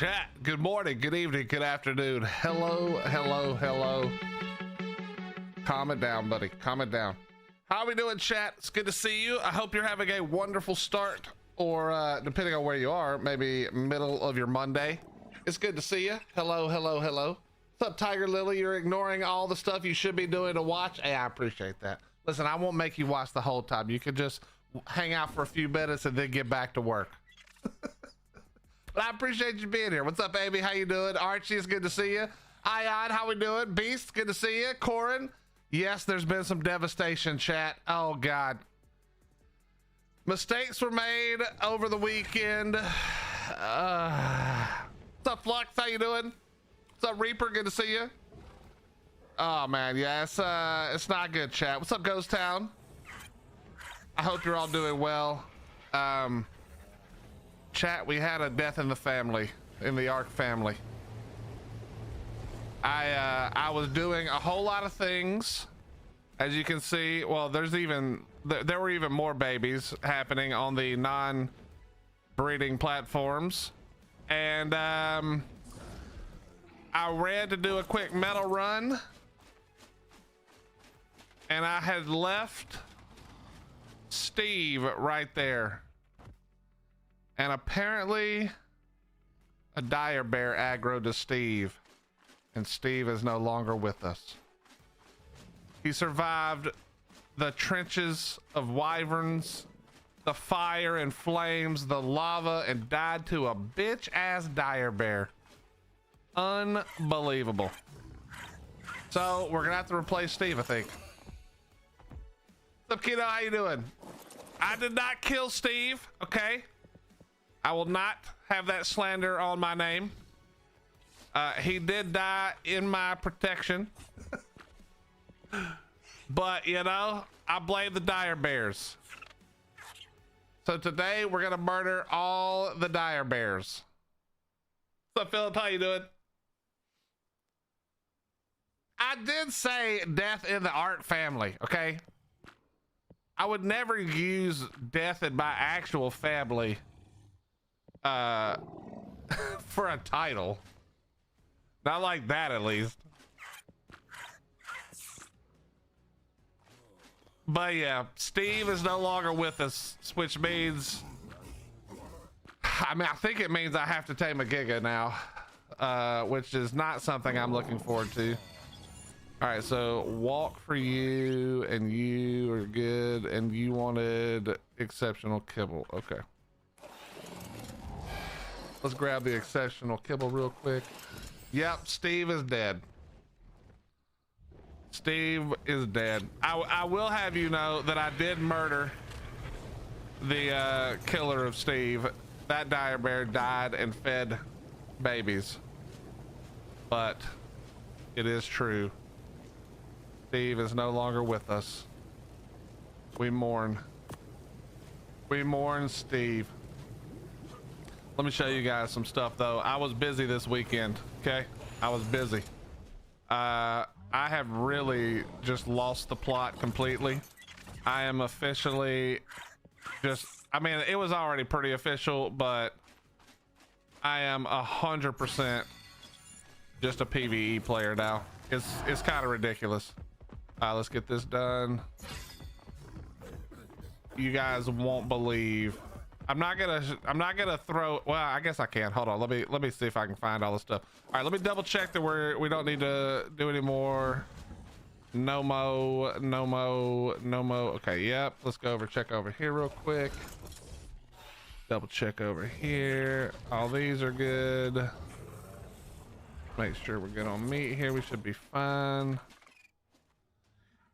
Chat, good morning, good evening, good afternoon. Hello, hello, hello. Calm it down, buddy. Calm it down. How are we doing, chat? It's good to see you. I hope you're having a wonderful start, or depending on where you are, maybe middle of your Monday. It's good to see you. Hello, hello, hello. What's up, Tiger Lily? You're ignoring all the stuff you should be doing to watch. Hey, I appreciate that. Listen, I won't make you watch the whole time. You can just hang out for a few minutes and then get back to work. But I appreciate you being here. What's up, Amy? How you doing? Archie, it's good to see you. Ion, how we doing? Beast, good to see you. Corin, yes, there's been some devastation, chat. Oh, God. Mistakes were made over the weekend. What's up, Flux? How you doing? What's up, Reaper? Good to see you. Oh, man, yeah, it's not good, chat. What's up, Ghost Town? I hope you're all doing well. Chat, we had a death in the family, in the Ark family. I was doing a whole lot of things, as you can see. Well, there were even more babies happening on the non-breeding platforms, and I ran to do a quick metal run, and I had left Steve right there. And apparently a dire bear aggroed to Steve, and Steve is no longer with us. He survived the trenches of wyverns, the fire and flames, the lava, and died to a bitch ass dire bear. Unbelievable. So we're gonna have to replace Steve, I think. What's up, kiddo? How you doing? I did not kill Steve, okay? I will not have that slander on my name. He did die in my protection. But, you know, I blame the dire bears. So today we're going to murder all the dire bears. What's up, Philip? How you doing? I did say death in the Ark family, okay? I would never use death in my actual family for a title. Not like that, at least. But yeah, Steve is no longer with us, which means, I mean, I think it means I have to tame a Giga now, which is not something I'm looking forward to. All right, so walk for you, and you are good, and you wanted exceptional kibble. Okay. Let's grab the exceptional kibble real quick. Yep, Steve is dead. Steve is dead. I will have you know that I did murder the killer of Steve. That dire bear died and fed babies. But it is true. Steve is no longer with us. We mourn. We mourn Steve. Let me show you guys some stuff though. I was busy this weekend, okay? I was busy. I have really just lost the plot completely. I am officially just, I mean, it was already pretty official, but I am 100% just a PvE player now. It's kind of ridiculous. Let's get this done. You guys won't believe. I'm not gonna throw, well, I guess I can. Hold on, let me see if I can find all this stuff. All right, let me double check that we don't need to do any more. No mo. Okay, yep. Let's go over, check over here real quick. Double check over here. All these are good. Make sure we're good on meat here. We should be fine.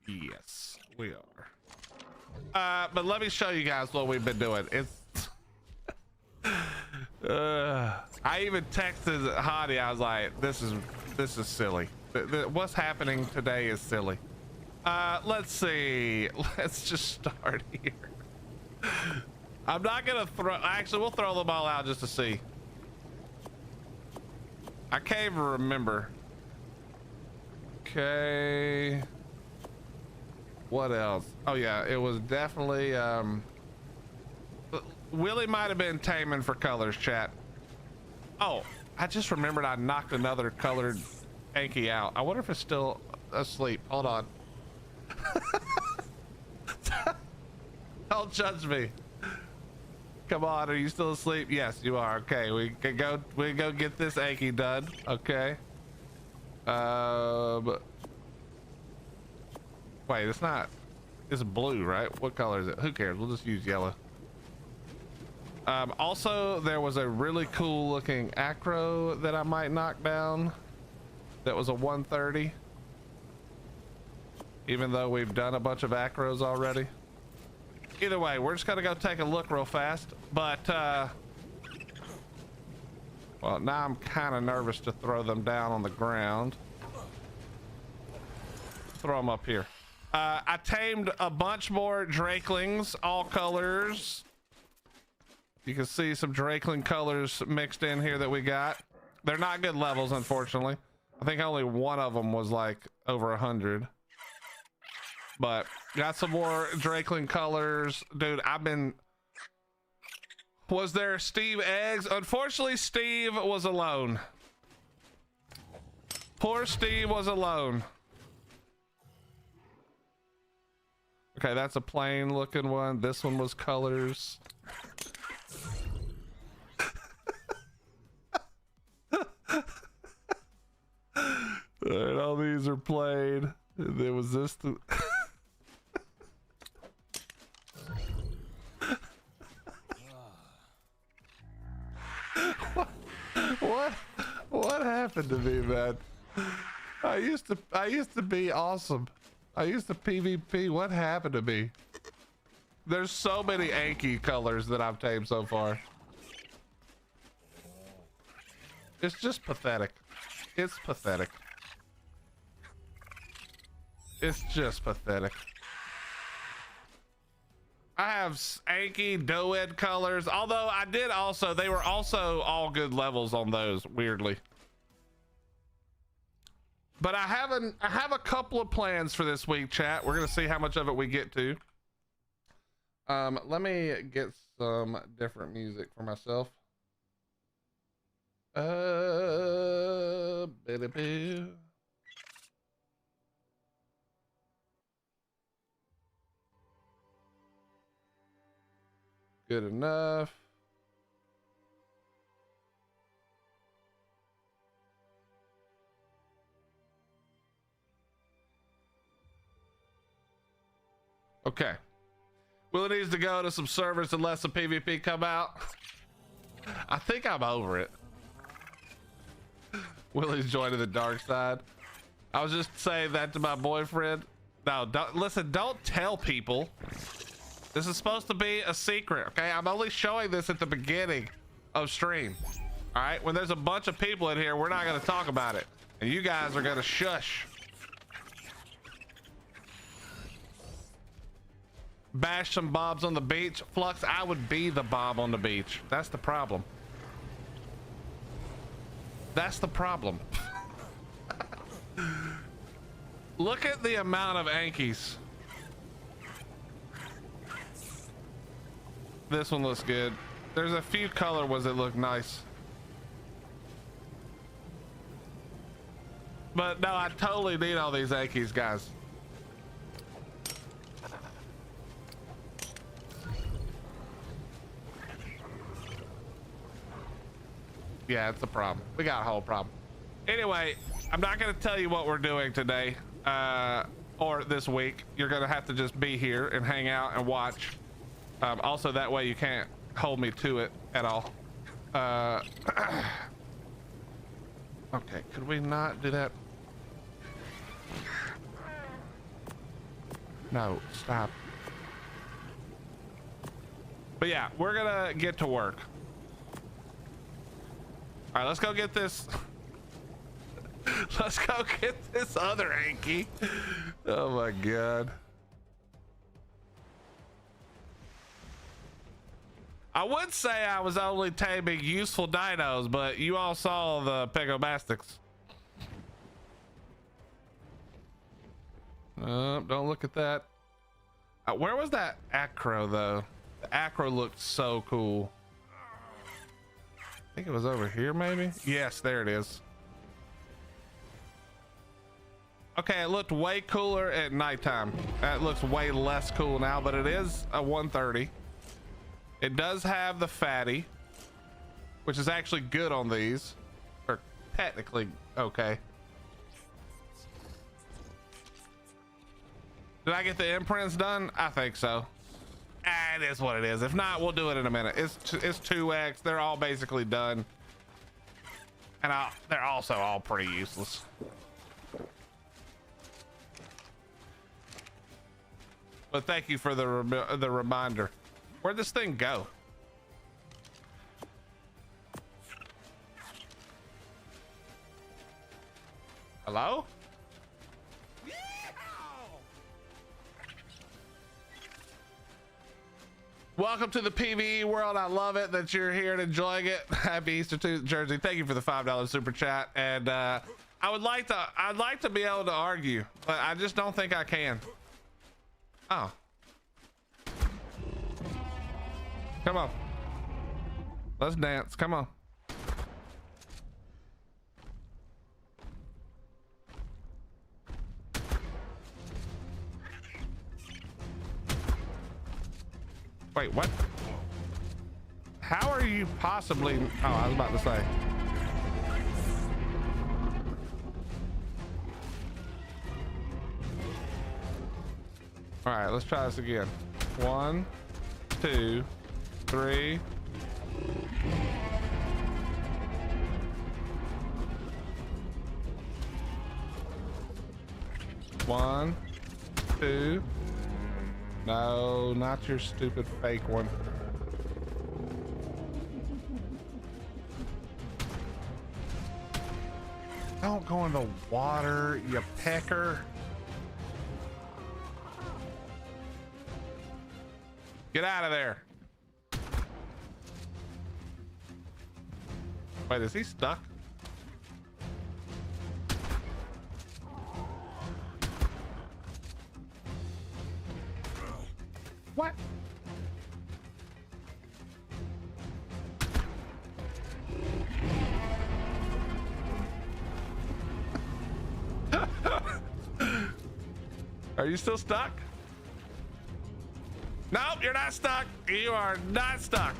Yes, we are. But let me show you guys what we've been doing. It's I even texted Hottie. I was like, this is silly. What's happening today is silly. Let's see. Let's just start here. I'm not gonna throw, actually we'll throw them all out just to see. I can't even remember. Okay. What else? Oh yeah, it was definitely Willie might have been taming for colors, chat. Oh, I just remembered I knocked another colored Anki out. I wonder if it's still asleep. Hold on. Don't judge me. Come on, are you still asleep? Yes, you are. Okay, we can go get this Anki done. Okay. Wait, it's not. It's blue, right? What color is it? Who cares? We'll just use yellow. Also, there was a really cool looking acro that I might knock down. That was a 130. Even though we've done a bunch of acros already. Either way, we're just gonna go take a look real fast. But, well, now I'm kind of nervous to throw them down on the ground. Throw them up here. I tamed a bunch more drakelings, all colors. You can see some drakeling colors mixed in here that we got. They're not good levels, unfortunately. I think only one of them was like over 100. But got some more drakeling colors. Dude, was there Steve eggs? Unfortunately, Steve was alone. Poor Steve was alone. Okay, that's a plain looking one. This one was colors. Alright, all these are plain. And there was this. What happened to me, man? I used to be awesome. I used to PvP. What happened to me? There's so many Anki colors that I've tamed so far. It's just pathetic. It's pathetic. It's just pathetic. I have Anki Doed colors, although I did also, they were also all good levels on those, weirdly. But I have a couple of plans for this week, chat. We're gonna see how much of it we get to. Let me get some different music for myself. Baby. Good enough. Okay. Willie needs to go to some servers and let some PvP come out. I think I'm over it. Willie's joining the dark side. I was just saying that to my boyfriend. No, don't listen, don't tell people. This is supposed to be a secret, okay? I'm only showing this at the beginning of stream. All right, when there's a bunch of people in here, we're not gonna talk about it. And you guys are gonna shush. Bash some bobs on the beach. Flux, I would be the bob on the beach. That's the problem. That's the problem. Look at the amount of Ankis. This one looks good. There's a few color ones that look nice. But no, I totally need all these Ankis, guys. Yeah, it's a problem. We got a whole problem. Anyway, I'm not going to tell you what we're doing today or this week. You're going to have to just be here and hang out and watch. Also, that way you can't hold me to it at all. Okay, could we not do that? No, stop. But yeah, we're going to get to work. All right, let's go get this. Let's go get this other Anki. Oh my God. I would say I was only taming useful dinos, but you all saw the Pegomastics. Don't look at that. Where was that acro though? The acro looked so cool. think it was over here, maybe. Yes, there it is. Okay, it looked way cooler at nighttime. It looks way less cool now, but it is a 130. It does have the fatty, which is actually good on these, or technically okay. Did I get the imprints done? I think so. It is what it is. If not, we'll do it in a minute. It's 2x. They're all basically done, and they're also all pretty useless. But thank you for the reminder. Where'd this thing go? Hello? Welcome to the PvE world. I love it that you're here and enjoying it. Happy Easter to Jersey. Thank you for the $5 super chat. And I'd like to be able to argue, but I just don't think I can. Oh. Come on. Let's dance. Come on. Wait, what? How are you possibly... Oh, I was about to say. All right, let's try this again. 1, 2, 3. One, two. No, not your stupid fake one. Don't go in the water, you pecker. Get out of there. Wait, is he stuck? What? Are you still stuck? Nope, you're not stuck. You are not stuck.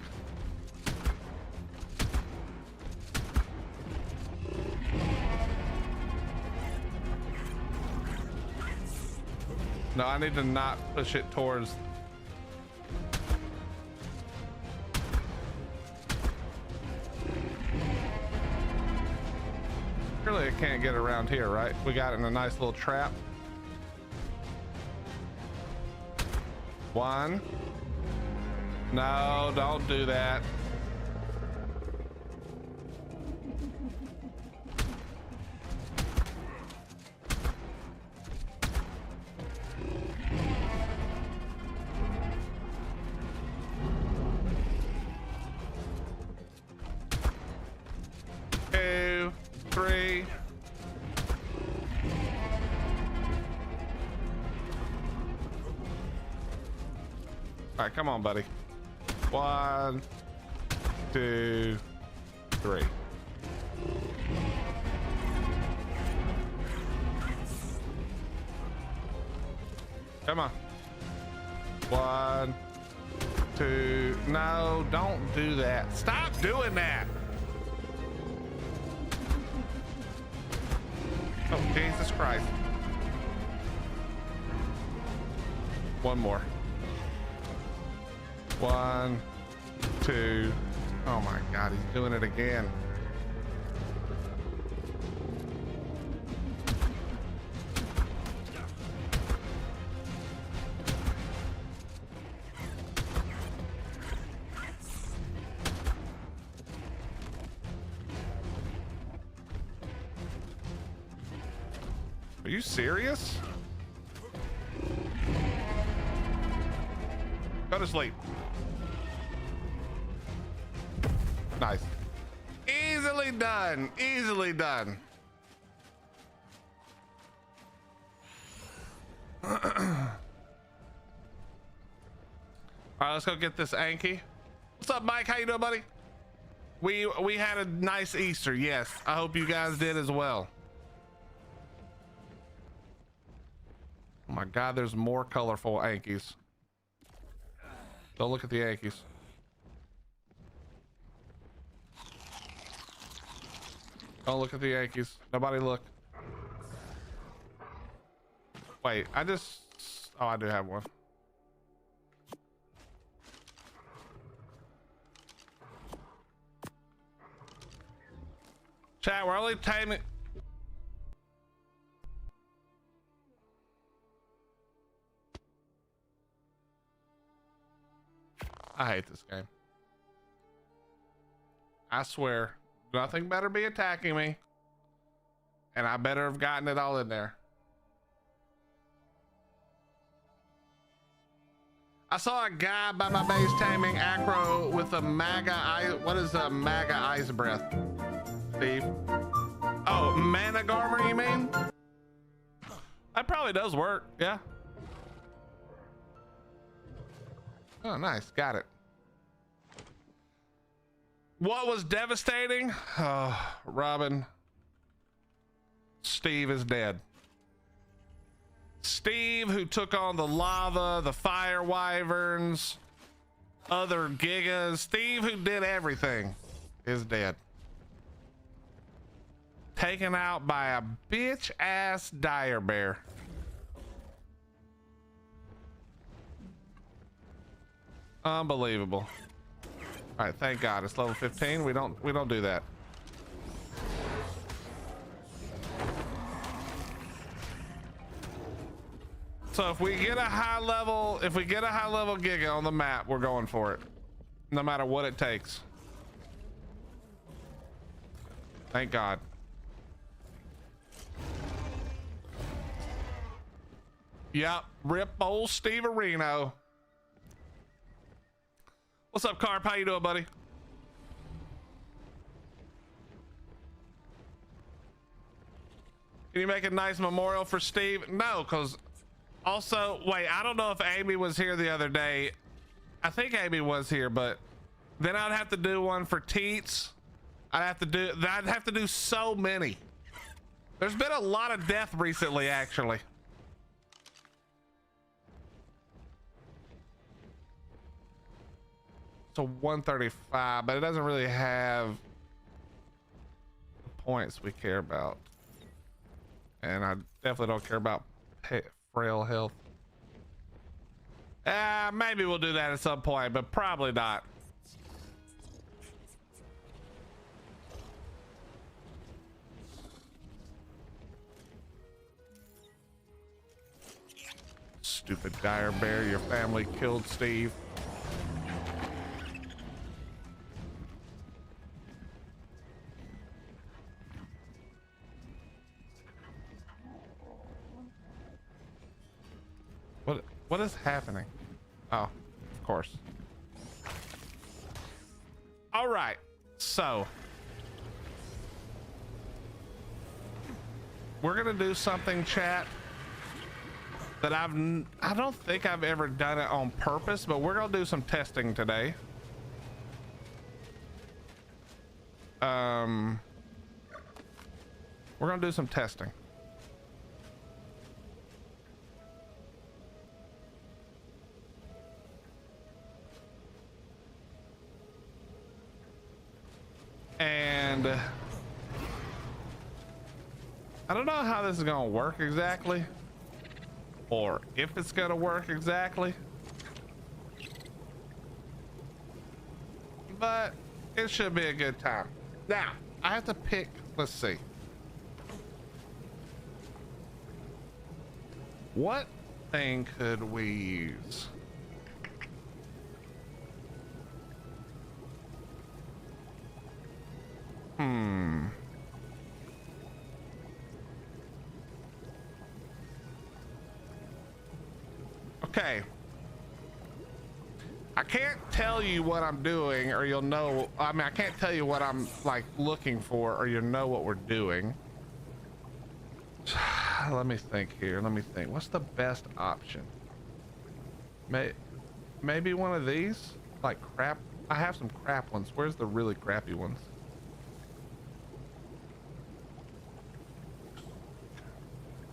No, I need to not push it towards. Surely it can't get around here, right? We got it in a nice little trap. 1. No, don't do that. Two, 3. All right, come on, buddy. 1, 2, 3. Come on. 1, 2. No, don't do that. Stop doing that. Oh, Jesus Christ. 1 more. 1, 2. Oh my God, he's doing it again. Are you serious? Go to sleep. Nice. Easily done. Easily done. All right, let's go get this Anki. What's up, Mike? How you doing, buddy? We had a nice Easter. Yes, I hope you guys did as well. Oh my God, there's more colorful Yankees. Don't look at the Yankees. Don't look at the Yankees. Nobody look. Wait, I just... Oh, I do have one. Chat, we're only taming... I hate this game. I swear, nothing better be attacking me. And I better have gotten it all in there. I saw a guy by my base taming acro with a MAGA eye. What is a MAGA ice breath, Steve? Oh, mana garmer, you mean? That probably does work, yeah. Oh, nice, got it. What was devastating? Oh, Robin. Steve is dead. Steve, who took on the lava, the fire wyverns, other gigas. Steve, who did everything, is dead. Taken out by a bitch ass dire bear. Unbelievable. All right, thank God it's level 15. We don't do that. So if we get a high level giga on the map, we're going for it, no matter what it takes. Thank God. Yep, rip old Steve Areno. What's up, Carp? How you doing, buddy? Can you make a nice memorial for Steve? No, because also, wait, I don't know if Amy was here the other day. I think Amy was here, but then I'd have to do one for Teats. I'd have to do so many. There's been a lot of death recently, actually. So 135, but it doesn't really have the points we care about. And I definitely don't care about frail health. Maybe we'll do that at some point, but probably not. Stupid dire bear, your family killed Steve. What is happening? Oh, of course. All right, so we're gonna do something, chat, that I don't think I've ever done it on purpose, but we're gonna do some testing today. We're gonna do some testing. And I don't know how this is gonna work exactly, or if it's gonna work exactly, but it should be a good time. Now I have to pick, let's see, what thing could we use? Okay. I can't tell you what I'm doing or you'll know. I mean, I can't tell you what I'm like looking for or you'll know what we're doing. Let me think here. Let me think. What's the best option? Maybe one of these, like I have some crap ones. Where's the really crappy ones?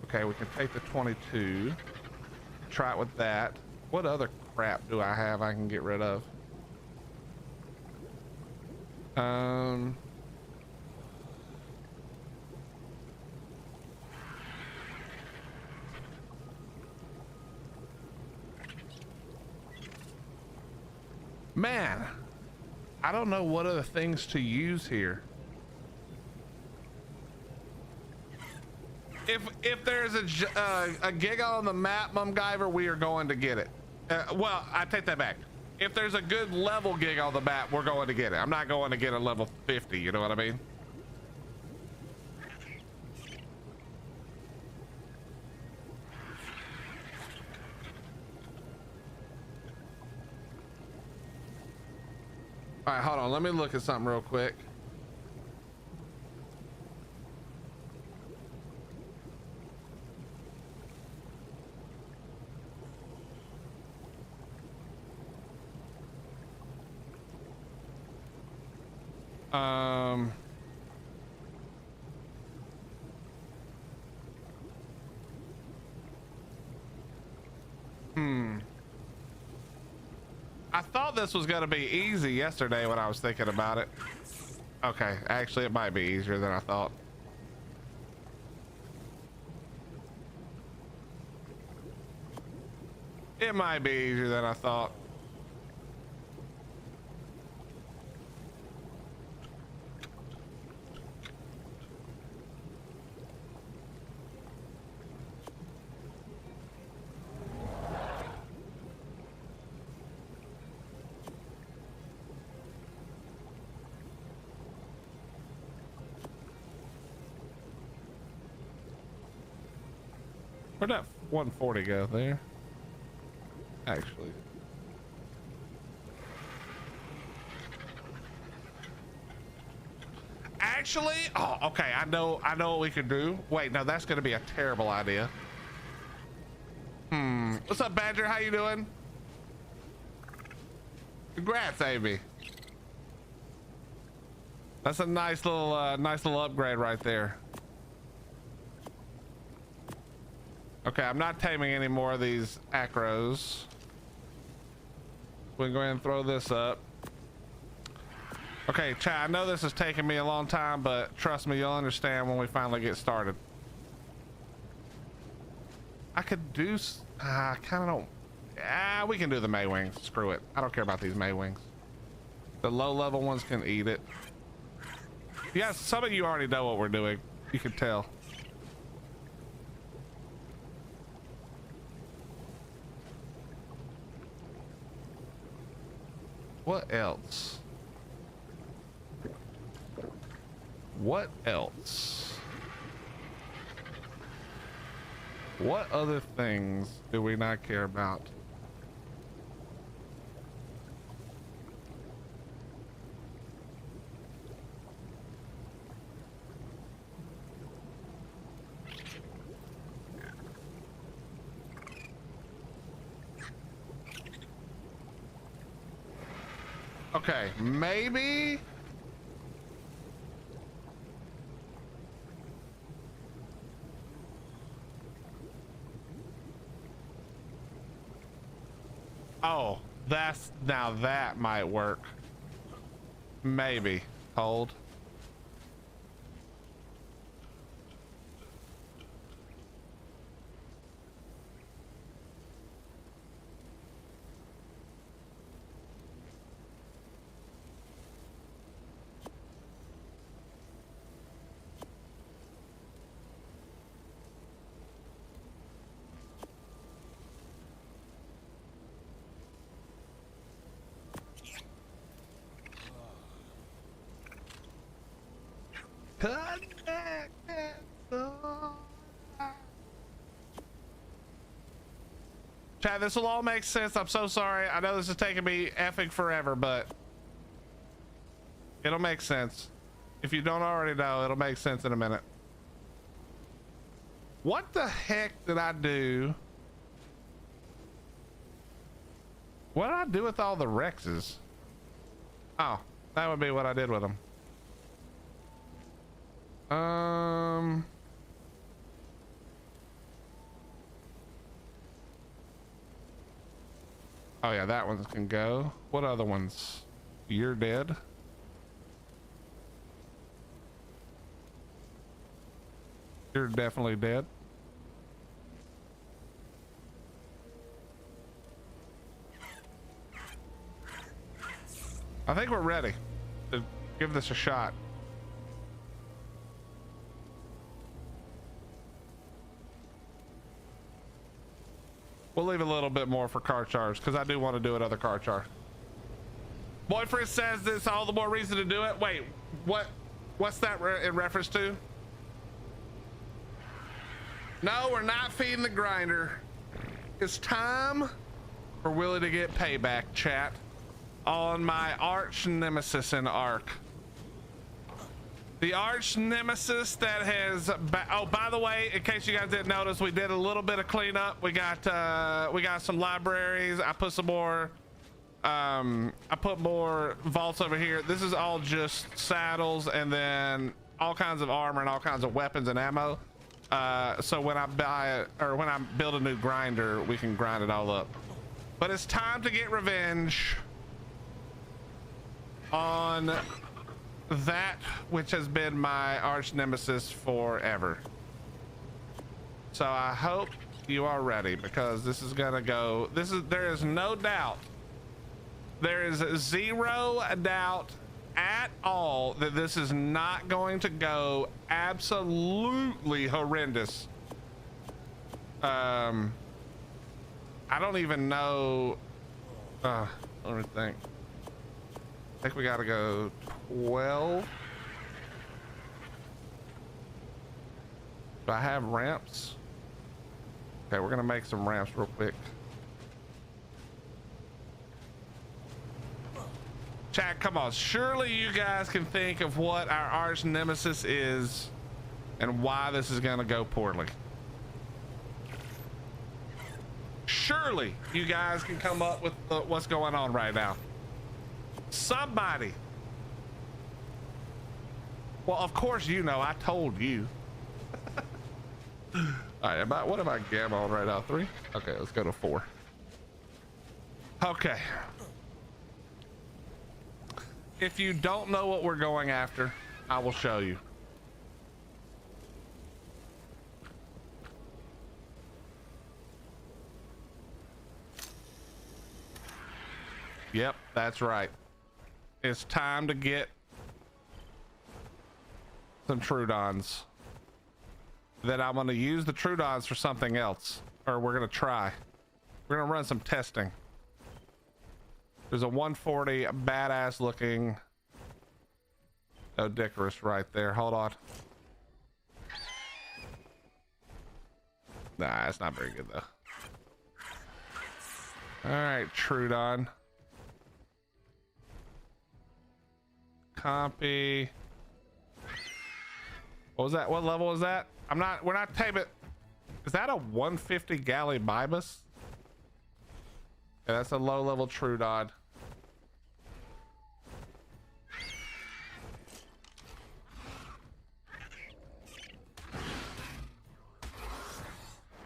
Okay, we can take the 22. Try it with that. What other crap do I have I can get rid of? Man, I don't know what other things to use here. If there's a gig on the map, Mumgiver, we are going to get it. Well, I take that back. If there's a good level gig on the map, we're going to get it. I'm not going to get a level 50, you know what I mean? All right, hold on. Let me look at something real quick. I thought this was gonna be easy yesterday when I was thinking about it. Okay, actually it might be easier than I thought. It might be easier than I thought. Where'd that 140 go there? Actually. Oh, okay. I know what we could do. Wait, no, that's gonna be a terrible idea. What's up, Badger? How you doing? Congrats, Amy. That's a nice little upgrade right there. Okay, I'm not taming any more of these acros. We can go ahead and throw this up. Okay, chat, I know this is taking me a long time, but trust me, you'll understand when we finally get started. I could do, I kind of don't, we can do the May wings. Screw it. I don't care about these May wings. The low level ones can eat it. Yes, some of you already know what we're doing. You can tell. What else? What else? What other things do we not care about? Okay, maybe. Oh, now that might work. Maybe. Hold. Chad, this will all make sense. I'm so sorry. I know this is taking me effing forever, but it'll make sense. If you don't already know, it'll make sense in a minute. What the heck did I do? What did I do with all the Rexes? Oh, that would be what I did with them. Oh yeah, that one can go. What other ones? You're dead. You're definitely dead. I think we're ready to give this a shot. We'll leave a little bit more for car charge because I do want to do another car charge. Boyfriend says this all the more reason to do it. Wait, what's that in reference to? No, we're not feeding the grinder. It's time for Willie to get payback, chat, on my arch nemesis in Ark. The arch nemesis that has oh, by the way, in case you guys didn't notice, we did a little bit of cleanup. We got some libraries. I put some more I put more vaults over here. This is all just saddles and then all kinds of armor and all kinds of weapons and ammo. So when I buy or when I build a new grinder, we can grind it all up. But it's time to get revenge on that which has been my arch nemesis forever. So I hope you are ready, because this is gonna go, there is no doubt, there is zero doubt at all that this is not going to go absolutely horrendous. I don't even know, let me think. I think we gotta go 12. Do I have ramps? Okay, we're gonna make some ramps real quick. Chat, come on. Surely you guys can think of what our arch nemesis is and why this is gonna go poorly. Surely you guys can come up with what's going on right now. Somebody. Well, of course you know, I told you. All right, what am I gamma on right now? 3? Okay, let's go to 4. Okay. If you don't know what we're going after, I will show you. Yep, that's right. It's time to get some Trudons. Then I'm going to use the Trudons for something else, or we're going to try. We're going to run some testing. There's a 140 badass looking Odicarus right there. Hold on. Nah, it's not very good though. All right, Trudon. Compy. What was that? What level is that? We're not taming. Is that a 150 galley Bibus? Yeah, that's a low level Trudon.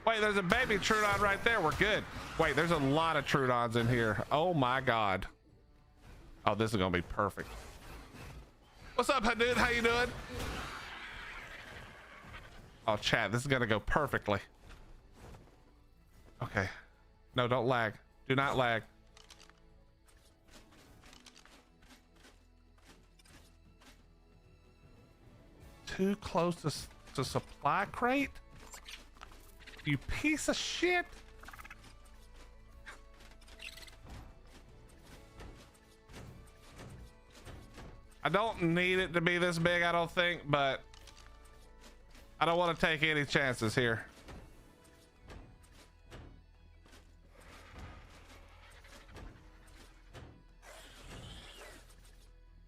Wait, there's a baby Trudon right there. We're good. Wait, there's a lot of Trudons in here. Oh my God. Oh, this is gonna be perfect. What's up, dude? How you doing? Oh, chat, this is gonna go perfectly. Okay. No, don't lag. Do not lag. Too close to supply crate? You piece of shit. I don't need it to be this big, I don't think, but I don't want to take any chances here.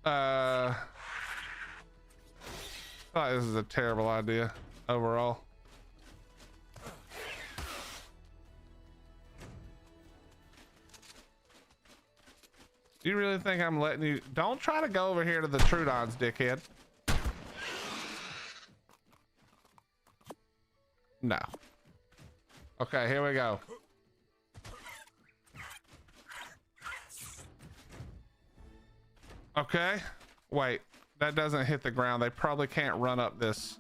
I thought this is a terrible idea overall. You really think I'm letting you? Don't try to go over here to the Trudons, dickhead. No. Okay, here we go. Okay. Wait, that doesn't hit the ground. They probably can't run up this.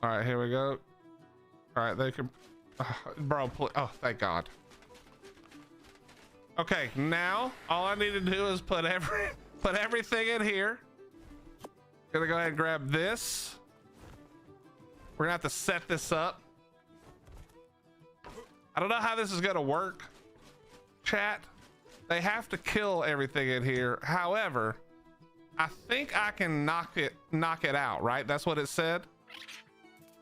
All right, here we go. All right, they can, bro, oh, thank God. Okay, now all I need to do is put everything in here. Gonna go ahead and grab this. We're gonna have to set this up. I don't know how this is gonna work, chat. They have to kill everything in here. However, I think I can knock it out, right? That's what it said.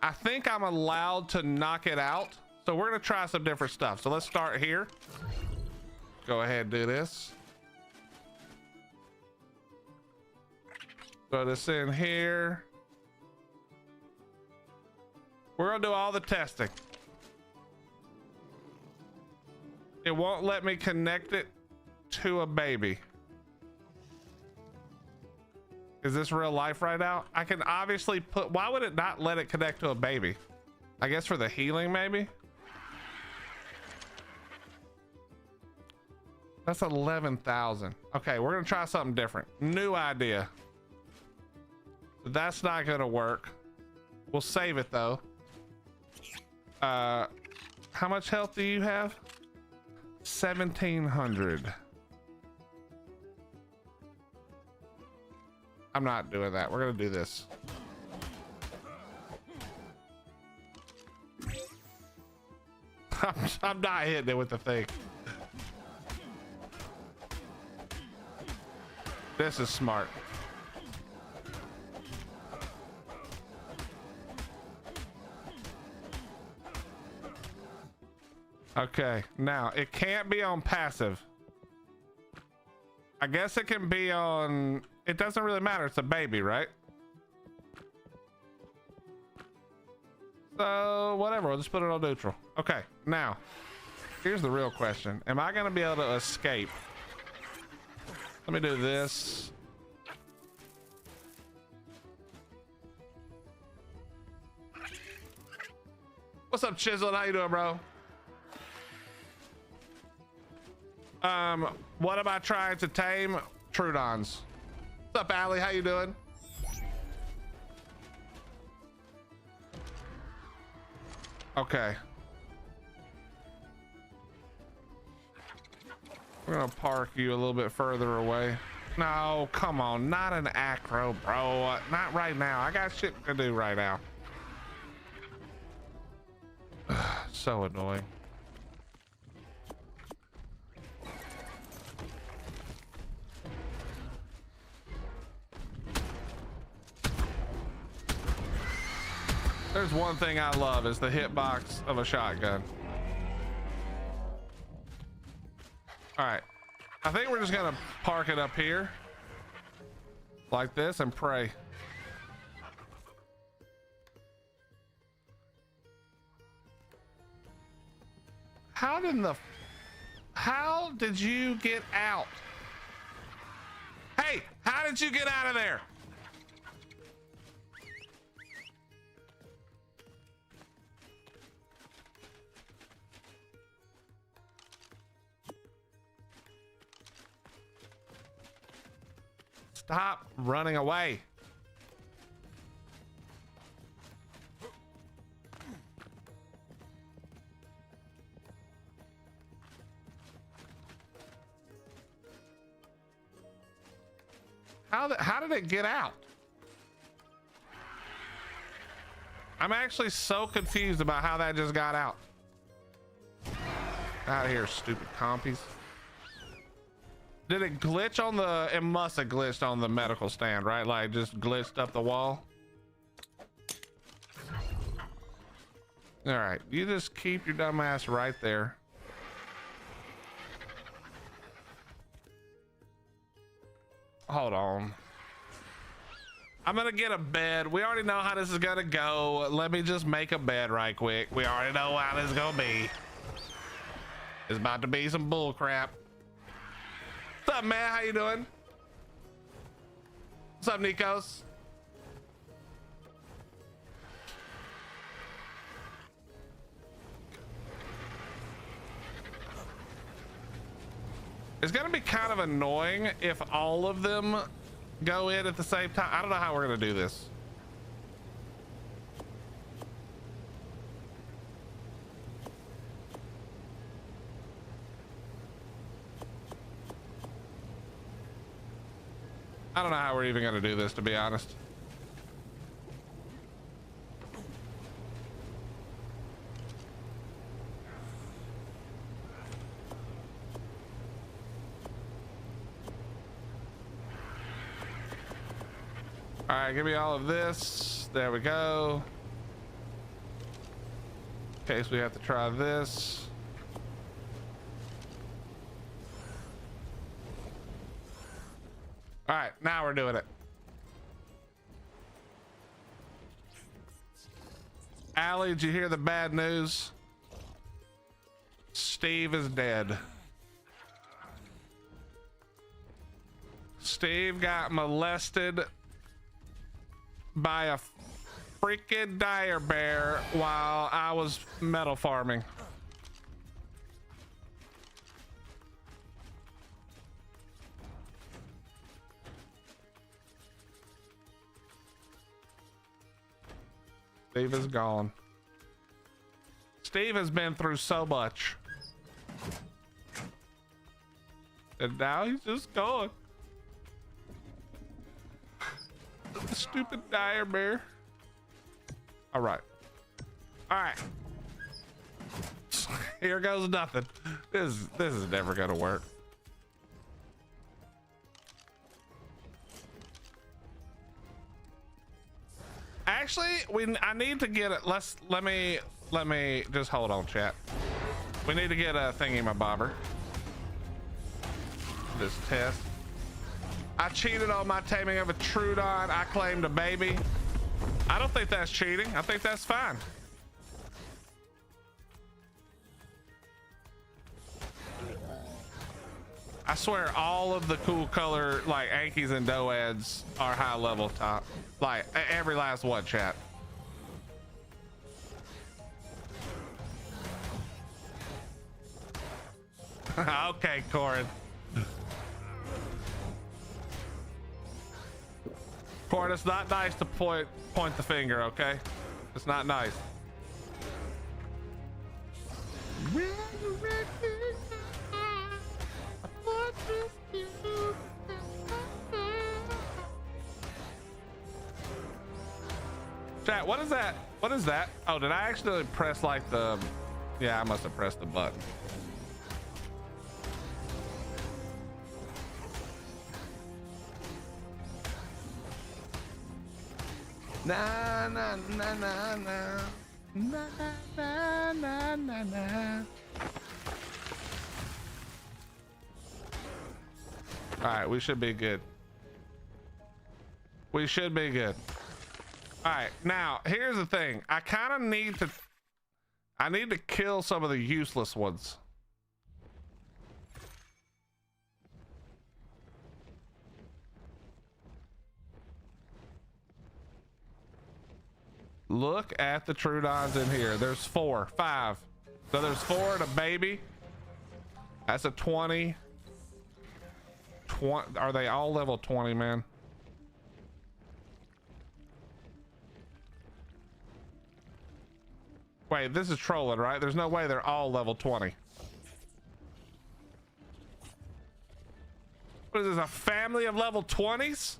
I think I'm allowed to knock it out. So we're gonna try some different stuff. So let's start here. Go ahead and do this. Throw this in here. We're gonna do all the testing. It won't let me connect it to a baby. Is this real life right now? I can obviously put, why would it not let it connect to a baby? I guess for the healing, maybe? That's 11,000. Okay, we're gonna try something different. New idea. That's not gonna work. We'll save it though. How much health do you have? 1,700. I'm not doing that. We're gonna do this. I'm not hitting it with the thing. This is smart. Okay, now it can't be on passive. I guess it can be on, it doesn't really matter. It's a baby, right? So whatever, we'll just put it on neutral. Okay, now here's the real question. Am I gonna be able to escape? Let me do this. What's up, Chisel? How you doing, bro? What am I trying to tame? Trudons. What's up, Allie? How you doing? Okay. We're gonna park you a little bit further away. No, come on, not an acro, bro. Not right now. I got shit to do right now. So annoying. There's one thing I love is the hitbox of a shotgun. All right, I think we're just gonna park it up here like this and pray. How did you get out? Hey, how did you get out of there? Stop running away. How did it get out? I'm actually so confused about how that just got out. Out of here, stupid compies. Did it glitch on the, it must have glitched on the medical stand, right? Like just glitched up the wall. All right, you just keep your dumb ass right there. Hold on. I'm gonna get a bed. We already know how this is gonna go. Let me just make a bed right quick. We already know how this is gonna be. It's about to be some bull crap. What's up, man? How you doing? What's up, Nikos? It's gonna be kind of annoying if all of them go in at the same time. I don't know how we're gonna do this. I don't know how we're even gonna do this, to be honest. All right, give me all of this. There we go. In case we have to try this. All right, now we're doing it. Allie, did you hear the bad news? Steve is dead. Steve got molested by a freaking dire bear while I was metal farming. Steve is gone. Steve has been through so much. And now he's just gone. The stupid dire bear. All right. All right. Here goes nothing. This is never gonna work. Actually, I need to get it. Let me just hold on, chat. We need to get a thingy-my-bobber. This test. I cheated on my taming of a Trudon. I claimed a baby. I don't think that's cheating. I think that's fine. I swear all of the cool color like Ankies and Doads are high level top. Like every last one, chat. Okay, Corin. Corin, it's not nice to point the finger, okay? It's not nice. Chat, what is that? What is that? Oh, did I actually press like the... Yeah, I must have pressed the button. Na na na na na na na na na na. All right, we should be good. We should be good. All right, now here's the thing. I kind of need to kill some of the useless ones. Look at the Trudons in here. There's 4, 5. So there's 4 and a baby. That's a 20. Are they all level 20, man? Wait, this is trolling, right? There's no way they're all level 20. What is this, a family of level 20s?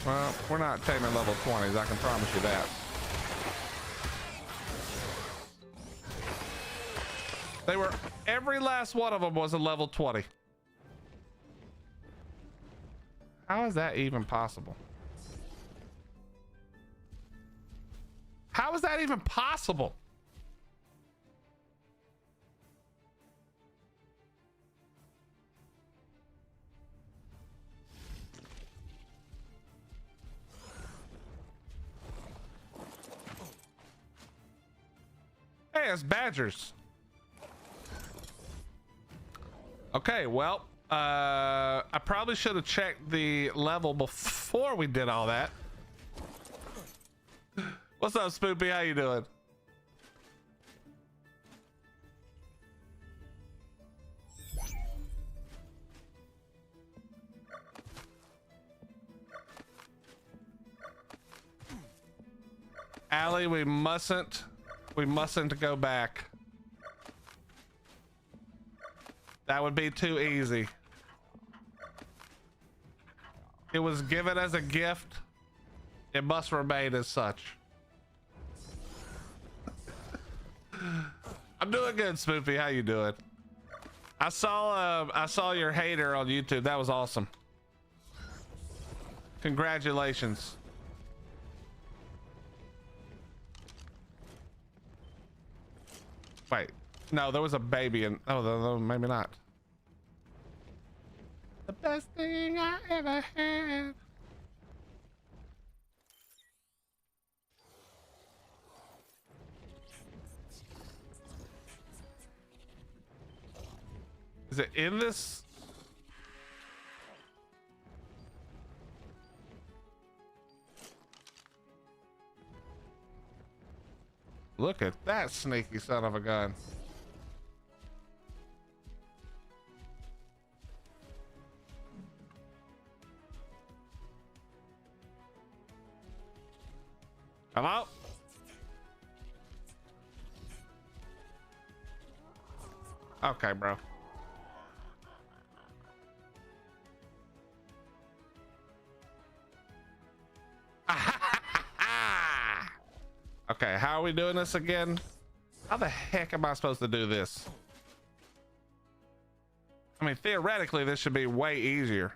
Well, we're not taming level 20s, I can promise you that. They were, every last one of them was a level 20. How is that even possible? How is that even possible? it's badgers. Okay, well, I probably should have checked the level before we did all that. What's up, Spoopy? How you doing? Allie, we mustn't go back. That would be too easy. It was given as a gift. It must remain as such. I'm doing good, Spoopy. How you doing? I saw your hater on YouTube. That was awesome. Congratulations. Wait, no, there was a baby in. Oh, no, maybe not. The best thing I ever had. Is it in this? Look at that sneaky son of a gun. Hello? Okay, bro. Okay, how are we doing this again? How the heck am I supposed to do this? I mean, theoretically, this should be way easier.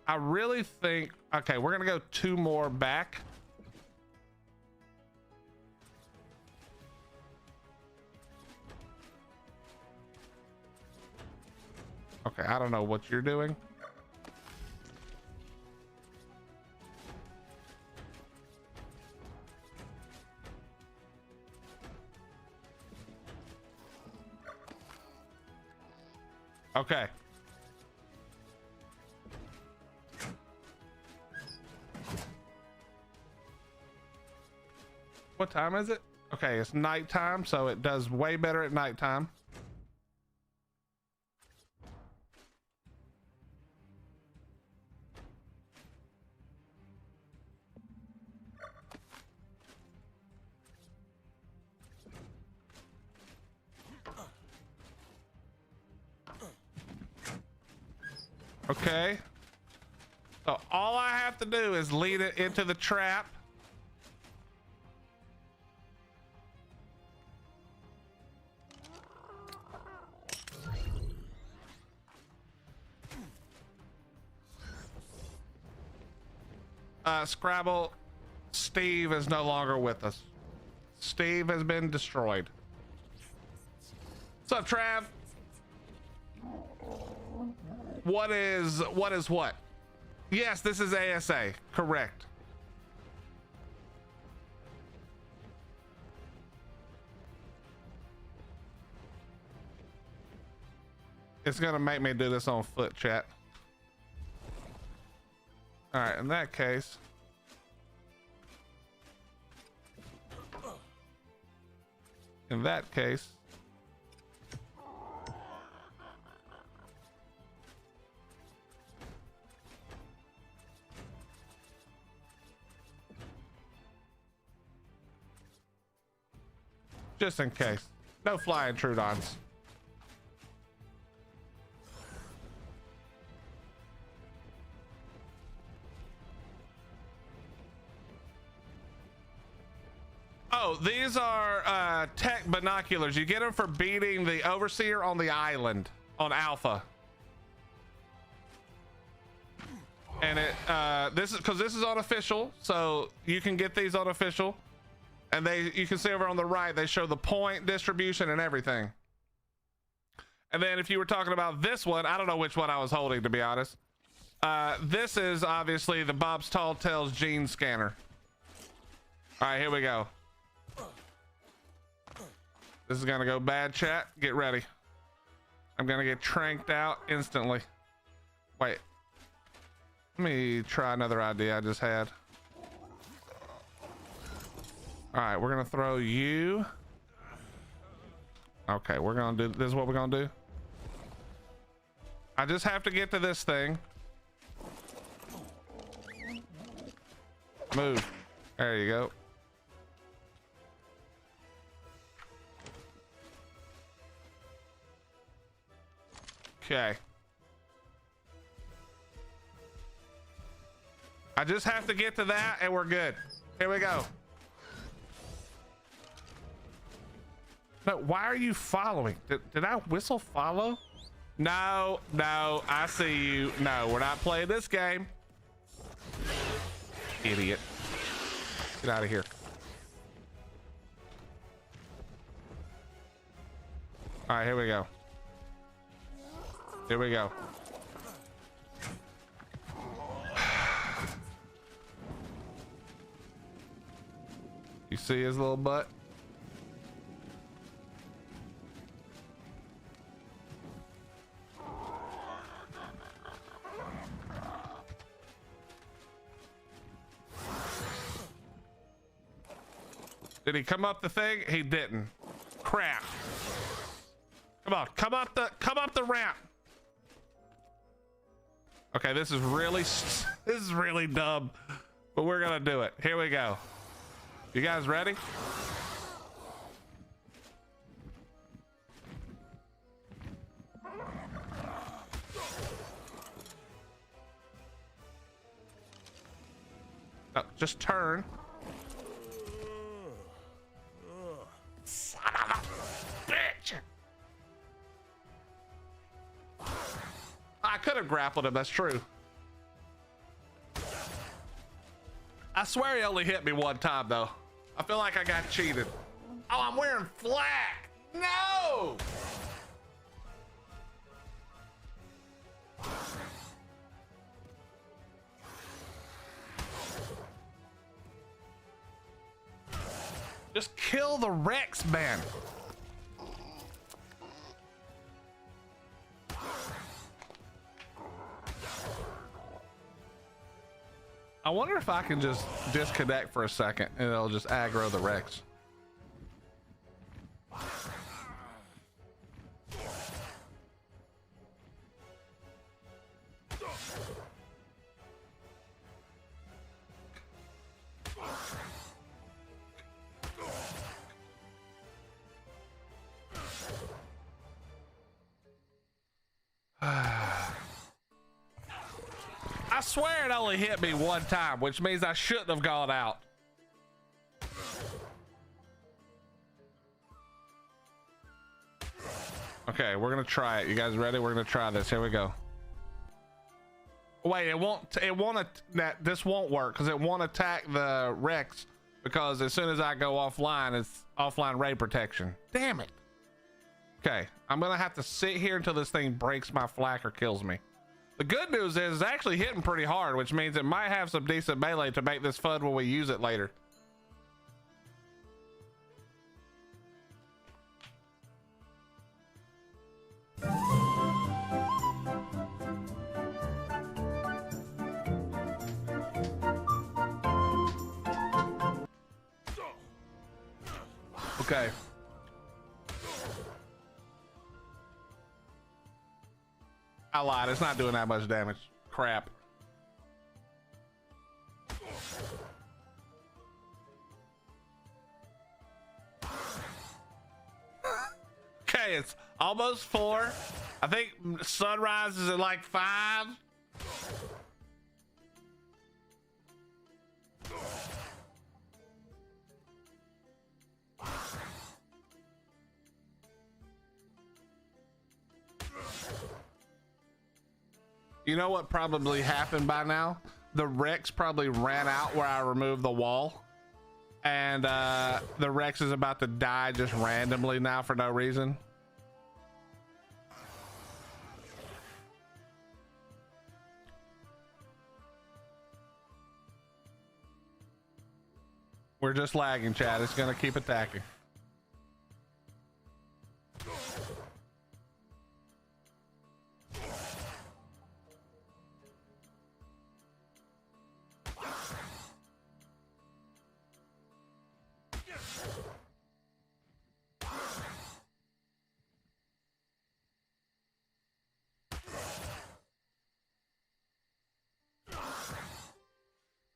I really think, okay, we're gonna go 2 more back. Okay, I don't know what you're doing. Okay. What time is it? Okay, it's nighttime, so it does way better at nighttime. Okay. So all I have to do is lead it into the trap. Scrabble, Steve is no longer with us. Steve has been destroyed. What's up, Trav? What is what? Yes, this is ASA. Correct. It's gonna make me do this on foot, chat. All right, in that case. In that case. Just in case. No flying Trudons. Oh, these are tech binoculars. You get them for beating the overseer on the island on Alpha. And it this is because this is unofficial, so you can get these unofficial. And you can see over on the right, they show the point distribution and everything. And then if you were talking about this one, I don't know which one I was holding, to be honest. This is obviously the Bob's Tall Tales gene scanner. All right, here we go. This is gonna go bad, chat. Get ready. I'm gonna get tranked out instantly. Wait. Let me try another idea I just had. All right, we're gonna throw you. Okay, we're gonna do, this is what we're gonna do. I just have to get to this thing. Move. There you go. Okay. I just have to get to that and we're good. Here we go. No, why are you following? Did I whistle follow? No, no, I see you. No, we're not playing this game. Idiot. Get out of here. All right, here we go. Here we go. You see his little butt? Did he come up the thing? He didn't. Crap. Come on, come up the ramp. Okay, this is really dumb, but we're gonna do it. Here we go. You guys ready? Oh, just turn. Son of a bitch. I could have grappled him, that's true. I swear he only hit me one time though. I feel like I got cheated. Oh, I'm wearing flak. No! Just kill the Rex, man. I wonder if I can just disconnect for a second and it'll just aggro the Rex. I swear it only hit me one time, which means I shouldn't have gone out. Okay, we're gonna try it. You guys ready? We're gonna try this. Here we go. Wait, this won't work because it won't attack the Rex because as soon as I go offline, it's offline raid protection. Damn it. Okay, I'm gonna have to sit here until this thing breaks my flak or kills me. The good news is it's actually hitting pretty hard, which means it might have some decent melee to make this fun when we use it later. Okay. I lied, it's not doing that much damage. Crap. Okay, it's almost 4. I think sunrise is at like 5. You know what probably happened by now? The Rex probably ran out where I removed the wall. And the Rex is about to die just randomly now for no reason. We're just lagging, Chad. It's gonna keep attacking.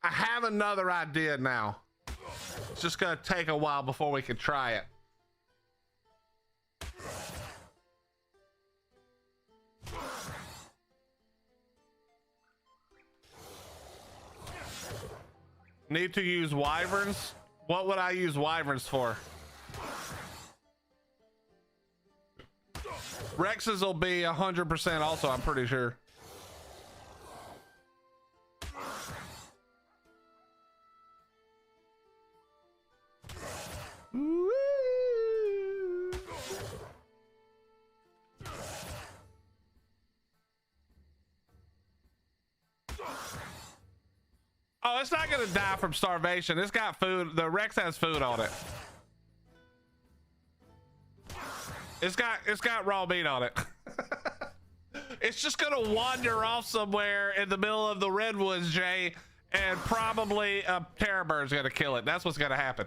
I have another idea now. It's just gonna take a while before we can try it. Need to use wyverns? What would I use wyverns for? Rexes will be 100% also, I'm pretty sure. Oh, it's not gonna die from starvation. It's got food. The Rex has food on it. It's got raw meat on it. It's just gonna wander off somewhere in the middle of the redwoods, Jay, and probably a terror bird's gonna kill it. That's what's gonna happen.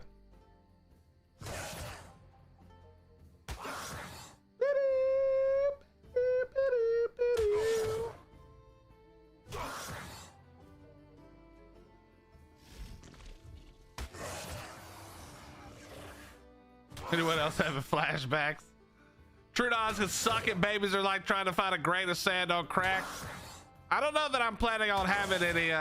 Anyone else having flashbacks? Trudons can suck it. Babies are like trying to find a grain of sand on crack. I don't know that I'm planning on having any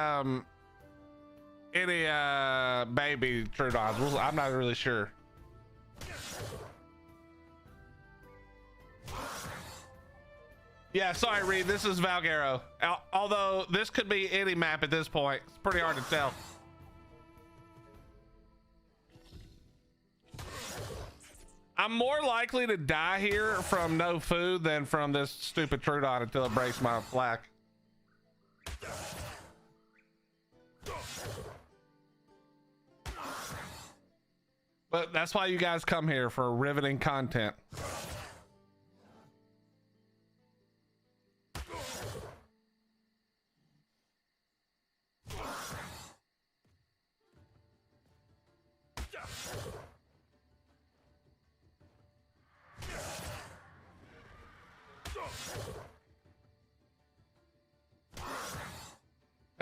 baby Trudons. I'm not really sure. Yeah, sorry, Reed. This is Valgaro. Although this could be any map at this point. It's pretty hard to tell. I'm more likely to die here from no food than from this stupid Trudon until it breaks my flak. But that's why you guys come here, for riveting content.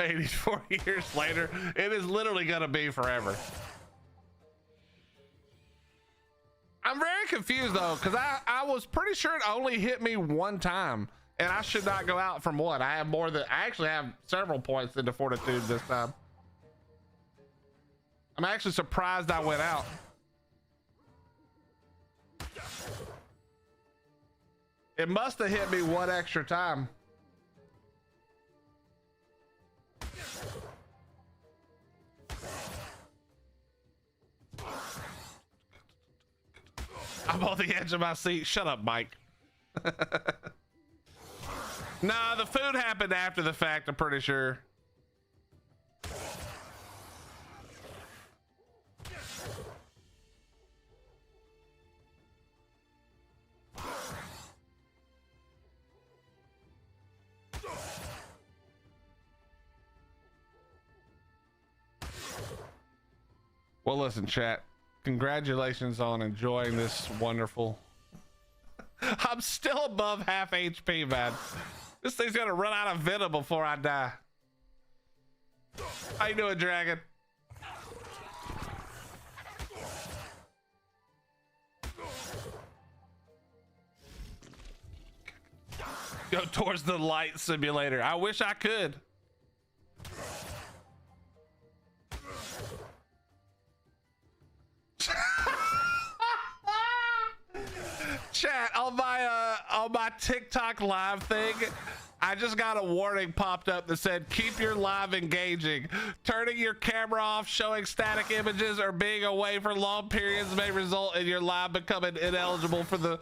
"84 years later, it is literally gonna be forever." I'm very confused though, because I was pretty sure it only hit me one time, and I should not go out from one. I have more than, I actually have several points into fortitude this time. I'm actually surprised I went out. It must have hit me one extra time. I'm on the edge of my seat. Shut up, Mike. Nah, the food happened after the fact, I'm pretty sure. Well, listen, chat. Congratulations on enjoying this wonderful. I'm still above half HP, man. This thing's gonna run out of venom before I die. How you doing, Dragon? Go towards the light simulator. I wish I could. Chat, on my TikTok live thing, I just got a warning popped up that said, "Keep your live engaging. Turning your camera off, showing static images, or being away for long periods may result in your live becoming ineligible for the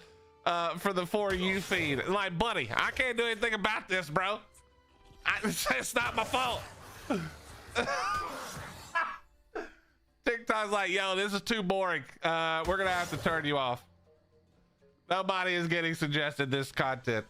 For You feed." Like, buddy, I can't do anything about this, bro. It's not my fault. TikTok's like, yo, this is too boring. We're gonna have to turn you off. Nobody is getting suggested this content.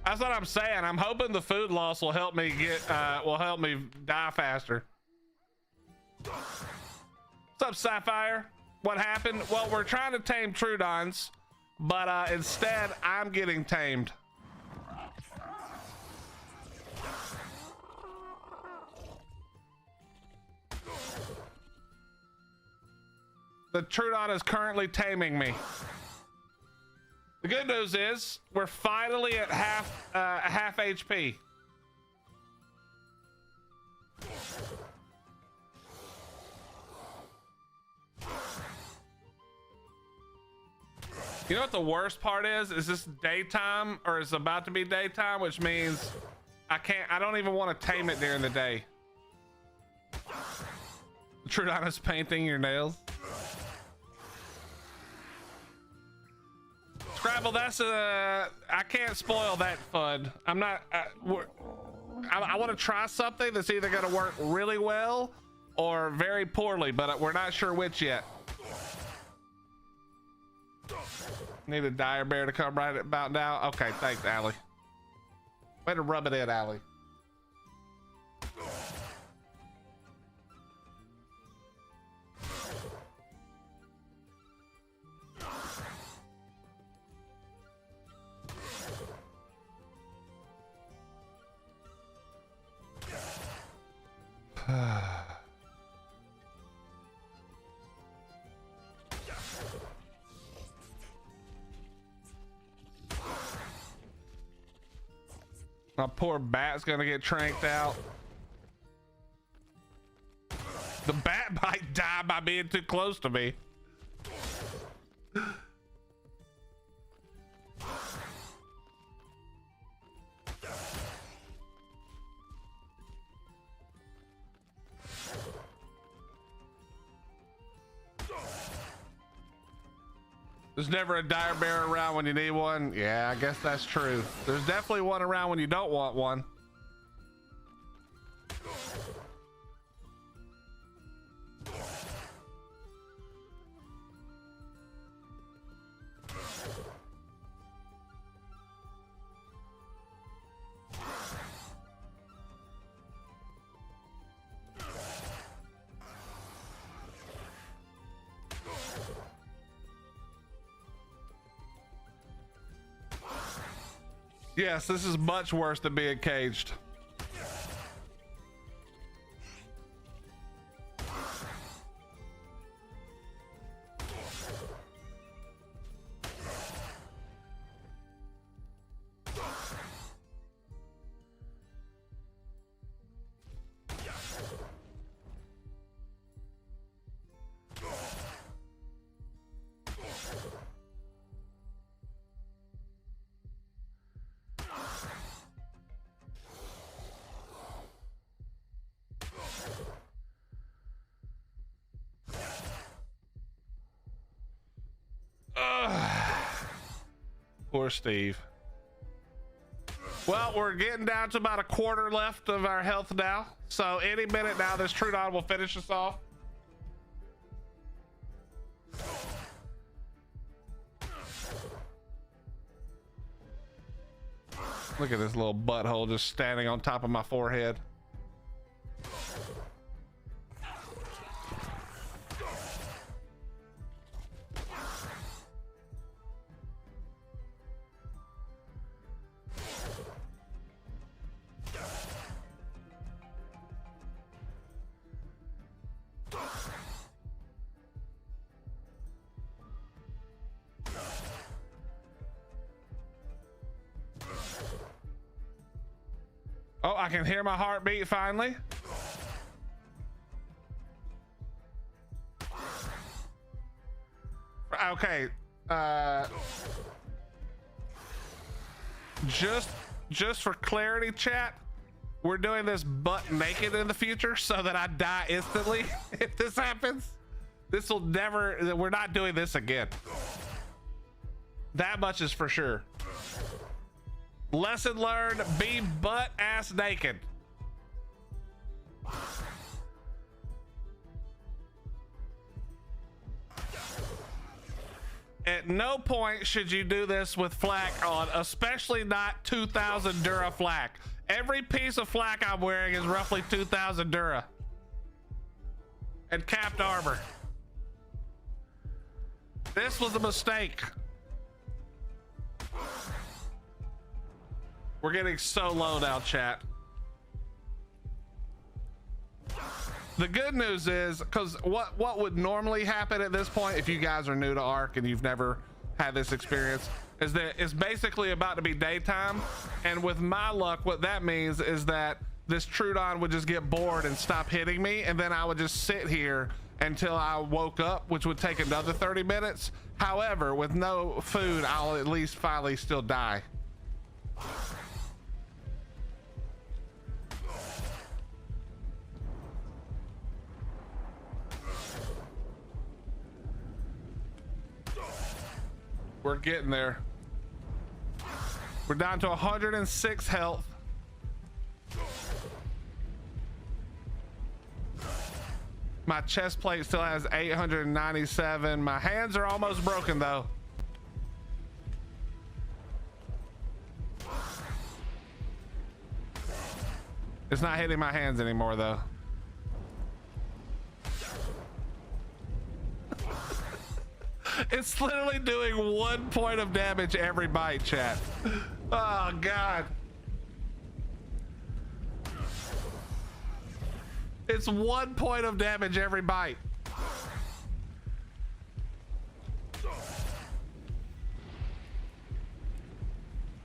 That's what I'm saying. I'm hoping the food loss will help me die faster. What's up, Sapphire? What happened? Well, we're trying to tame Trudons, but instead I'm getting tamed. The Trudon is currently taming me. The good news is we're finally at half HP. You know what the worst part is? Is this daytime, or it's about to be daytime, which means I don't even want to tame it during the day. Trudon is painting your nails. Scrabble, that's I can't spoil that fun. I'm not, I want to try something that's either going to work really well or very poorly, but we're not sure which yet. Need a dire bear to come right about now. Okay, thanks, Allie. Way to rub it in, Allie. My poor bat's gonna get tranked out. The bat might die by being too close to me. There's never a dire bear around when you need one. Yeah, I guess that's true. There's definitely one around when you don't want one. Yes, this is much worse than being caged. Poor Steve. Well, we're getting down to about a quarter left of our health now. So any minute now, this Trudon will finish us off. Look at this little butthole just standing on top of my forehead. Oh, I can hear my heartbeat finally. Okay. just for clarity, chat, we're doing this butt naked in the future so that I die instantly. If this happens, this will never, we're not doing this again. That much is for sure. Lesson learned, be butt ass naked. At no point should you do this with flak on, especially not 2000 Dura flak. Every piece of flak I'm wearing is roughly 2000 Dura. And capped armor. This was a mistake. We're getting so low now, chat. The good news is, because what would normally happen at this point, if you guys are new to Ark and you've never had this experience, is that it's basically about to be daytime. And with my luck, what that means is that this Trudon would just get bored and stop hitting me. And then I would just sit here until I woke up, which would take another 30 minutes. However, with no food, I'll at least finally still die. We're getting there. We're down to 106 health. My chest plate still has 897. My hands are almost broken though. It's not hitting my hands anymore though. It's literally doing 1 point of damage every bite, chat. Oh God. It's 1 point of damage every bite.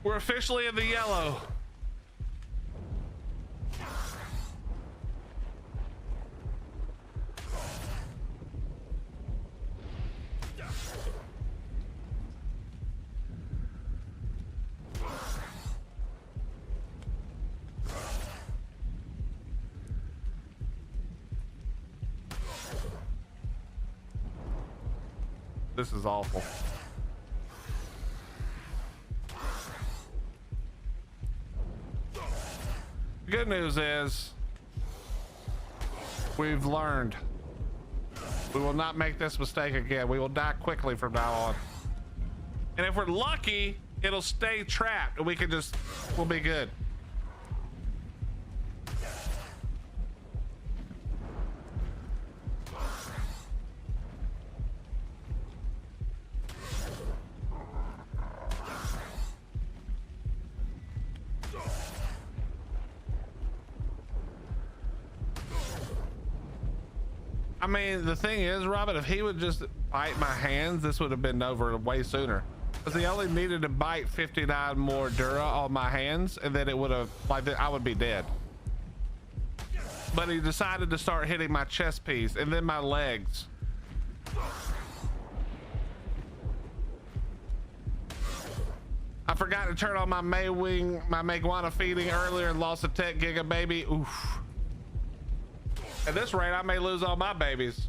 We're officially in the yellow. This is awful. The good news is we've learned. We will not make this mistake again. We will die quickly from now on. And if we're lucky, it'll stay trapped and we can just, we'll be good. I mean, the thing is, Robin, if he would just bite my hands, this would have been over way sooner. Because he only needed to bite 59 more Dura on my hands, and then it would have, like, I would be dead. But he decided to start hitting my chest piece and then my legs. I forgot to turn on my Meguana feeding earlier and lost a tech giga baby. Oof. At this rate, I may lose all my babies.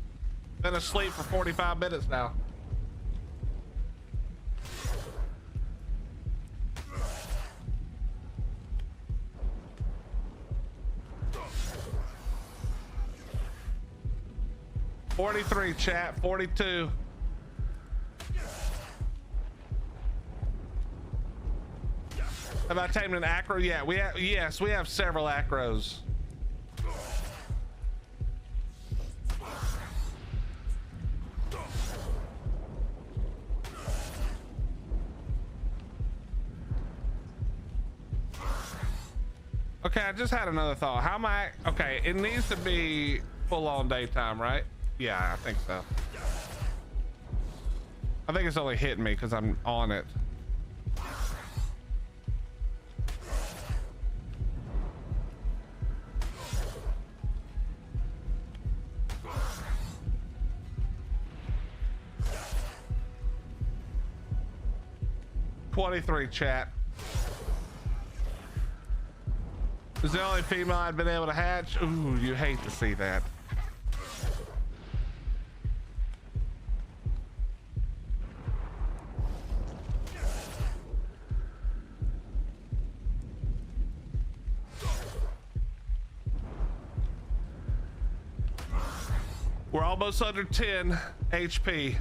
Been asleep for 45 minutes now. $43, chat. 42. Have I tamed an acro? Yeah, we have. Yes, we have several acros. Okay, I just had another thought. How am I? Okay, it needs to be full on daytime, right? Yeah, I think so. I think it's only hitting me because I'm on it. $23, chat. It's the only female I'd been able to hatch. Ooh, you hate to see that. We're almost under 10 HP.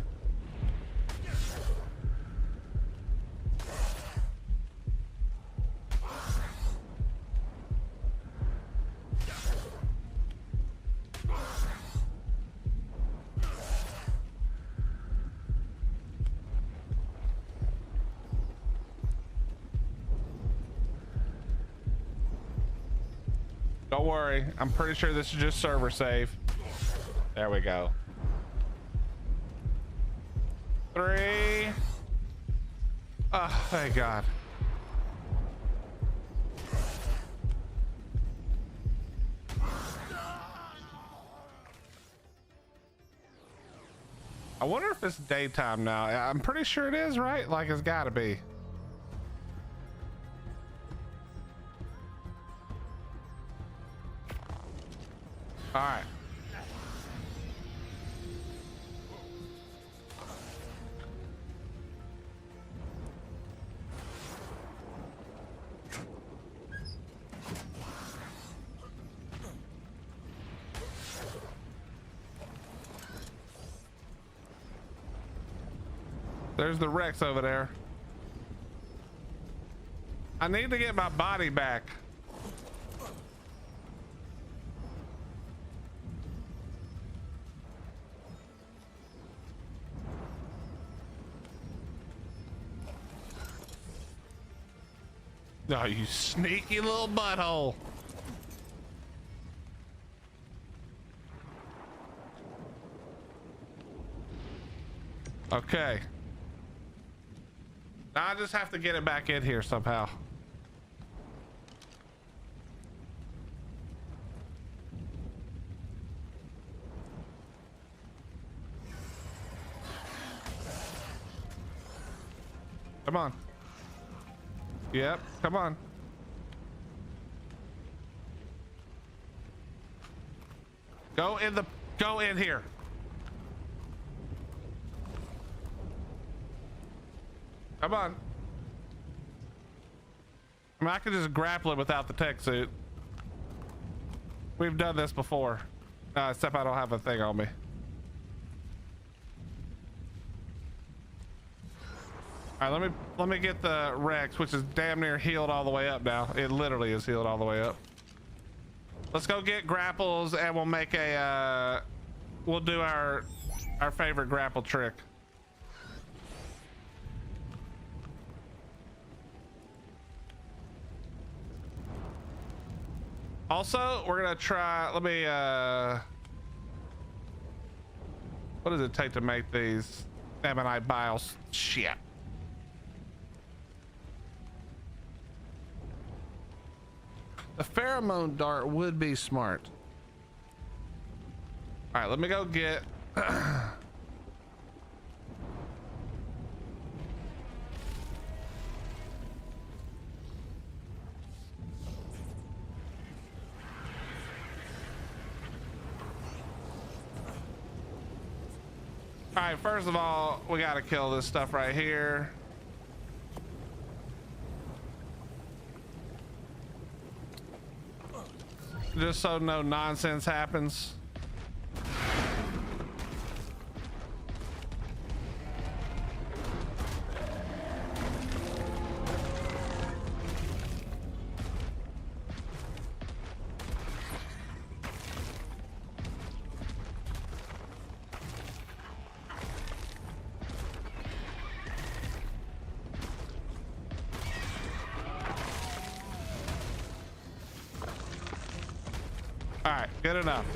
Don't worry, I'm pretty sure this is just server save. There we go. 3. Oh, thank God. I wonder if it's daytime now. I'm pretty sure it is, right? Like it's gotta be. All right. There's the Rex over there. I need to get my body back. Oh, you sneaky little butthole. Okay. Now I just have to get it back in here somehow. Come on. Yep, come on. Go in here. Come on. I mean, I can just grapple it without the tech suit. We've done this before. Except I don't have a thing on me. All right, let me get the Rex, which is damn near healed all the way up now. It literally is healed all the way up. Let's go get grapples and we'll make a we'll do our favorite grapple trick. Also, we're gonna try, let me what does it take to make these ammonite biles? Shit. The pheromone dart would be smart. All right, let me go get all right, first of all, we got to kill this stuff right here. Just so no nonsense happens. All right, good enough.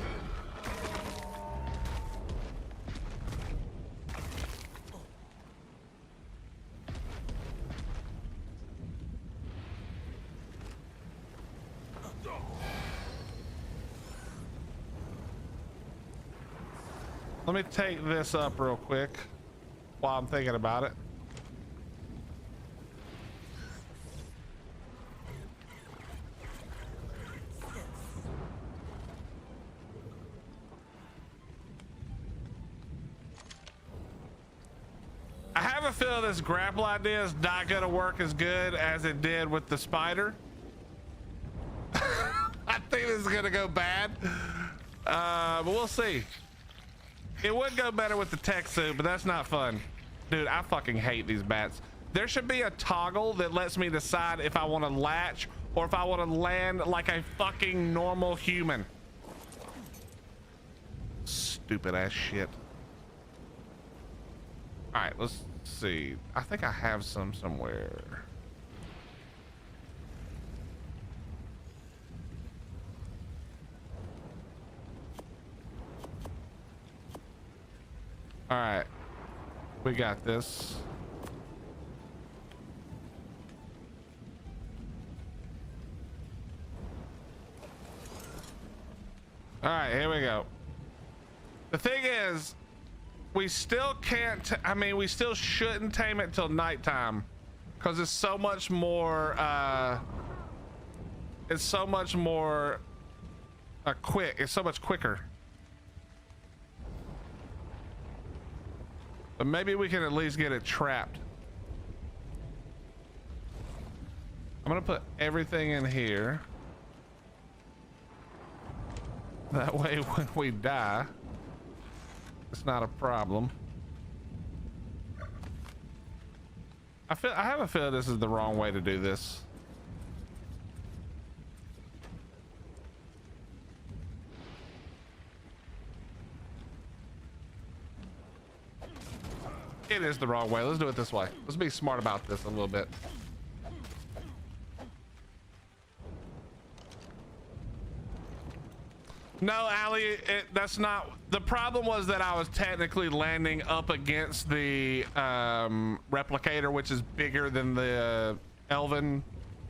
Let me take this up real quick while I'm thinking about it. I have a feeling this grapple idea is not gonna work as good as it did with the spider. I think this is gonna go bad, but we'll see. It would go better with the tech suit, but that's not fun. Dude, I fucking hate these bats. There should be a toggle that lets me decide if I want to latch or if I want to land like a fucking normal human. Stupid ass shit. All right, let's see. I think I have some somewhere. All right, we got this. All right, here we go. The thing is, we still can't, I mean, we still shouldn't tame it till nighttime because it's so much more, it's so much more quick. It's so much quicker. But maybe we can at least get it trapped. I'm gonna put everything in here. That way when we die, it's not a problem. I have a feeling this is the wrong way to do this. It is the wrong way. Let's do it this way. Let's be smart about this a little bit. No, Allie, that's not. The problem was that I was technically landing up against the replicator, which is bigger than the Elven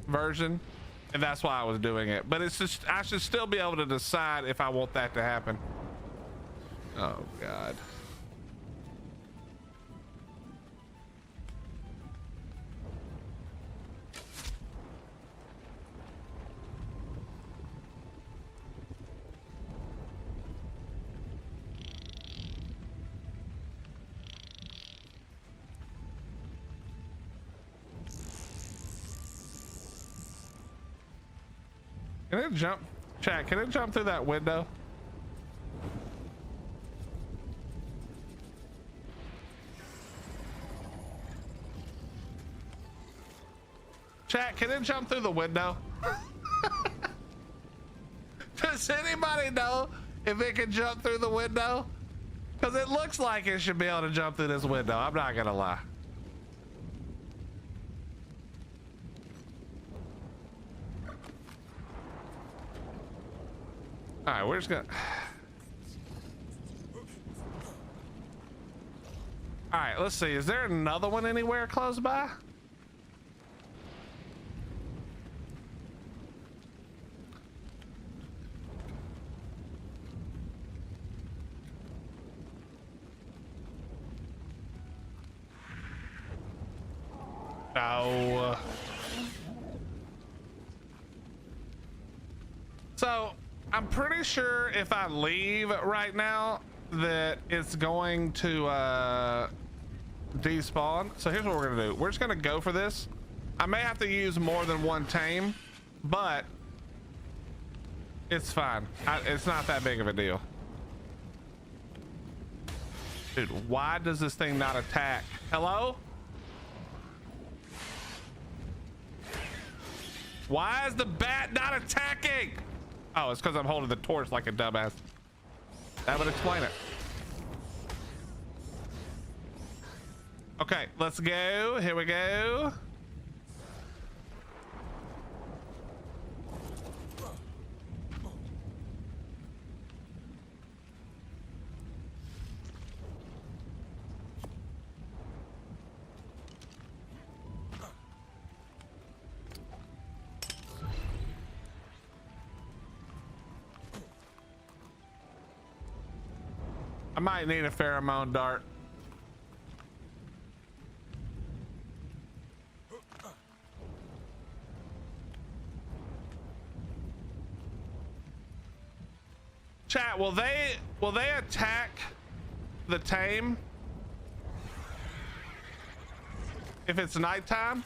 version. And that's why I was doing it. But it's just, I should still be able to decide if I want that to happen. Oh, God. Can it jump? Chat, can it jump through that window? Chat, can it jump through the window? Does anybody know if it can jump through the window? Because it looks like it should be able to jump through this window. I'm not gonna lie. All right, we're just gonna. All right, let's see. Is there another one anywhere close by? No. So I'm pretty sure if I leave right now that it's going to despawn. So here's what we're gonna do. We're just gonna go for this. I may have to use more than one tame, but it's fine. It's not that big of a deal. Dude, why does this thing not attack? Hello? Why is the bat not attacking? Oh, it's because I'm holding the torch like a dumbass. That would explain it. Okay, let's go. Here we go. I might need a pheromone dart. Chat, will they attack the tame? if it's nighttime.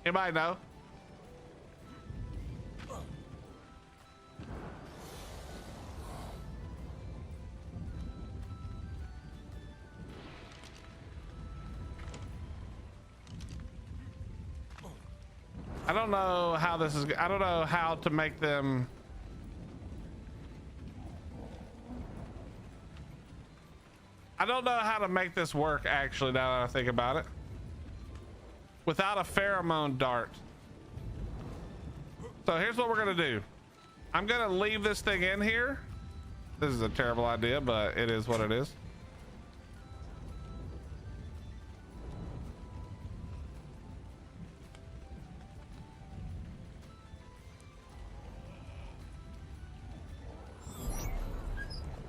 Anybody know? I don't know how this is. I don't know how to make them. I don't know how to make this work actually, now that I think about it. Without a pheromone dart. So here's what we're gonna do. I'm gonna leave this thing in here. This is a terrible idea, but it is what it is.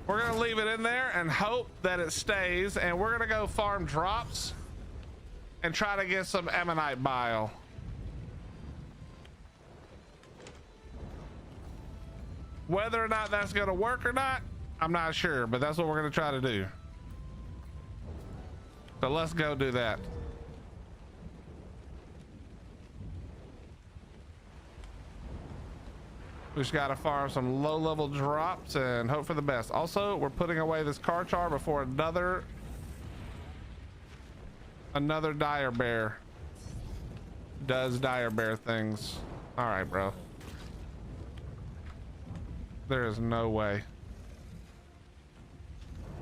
We're gonna leave it in there and hope that it stays, and we're gonna go farm drops and try to get some ammonite bile. Whether or not that's gonna work or not, I'm not sure, but that's what we're gonna try to do. So let's go do that. We just gotta farm some low-level drops and hope for the best. Also, we're putting away this car char before another dire bear does dire bear things. All right, bro. There is no way.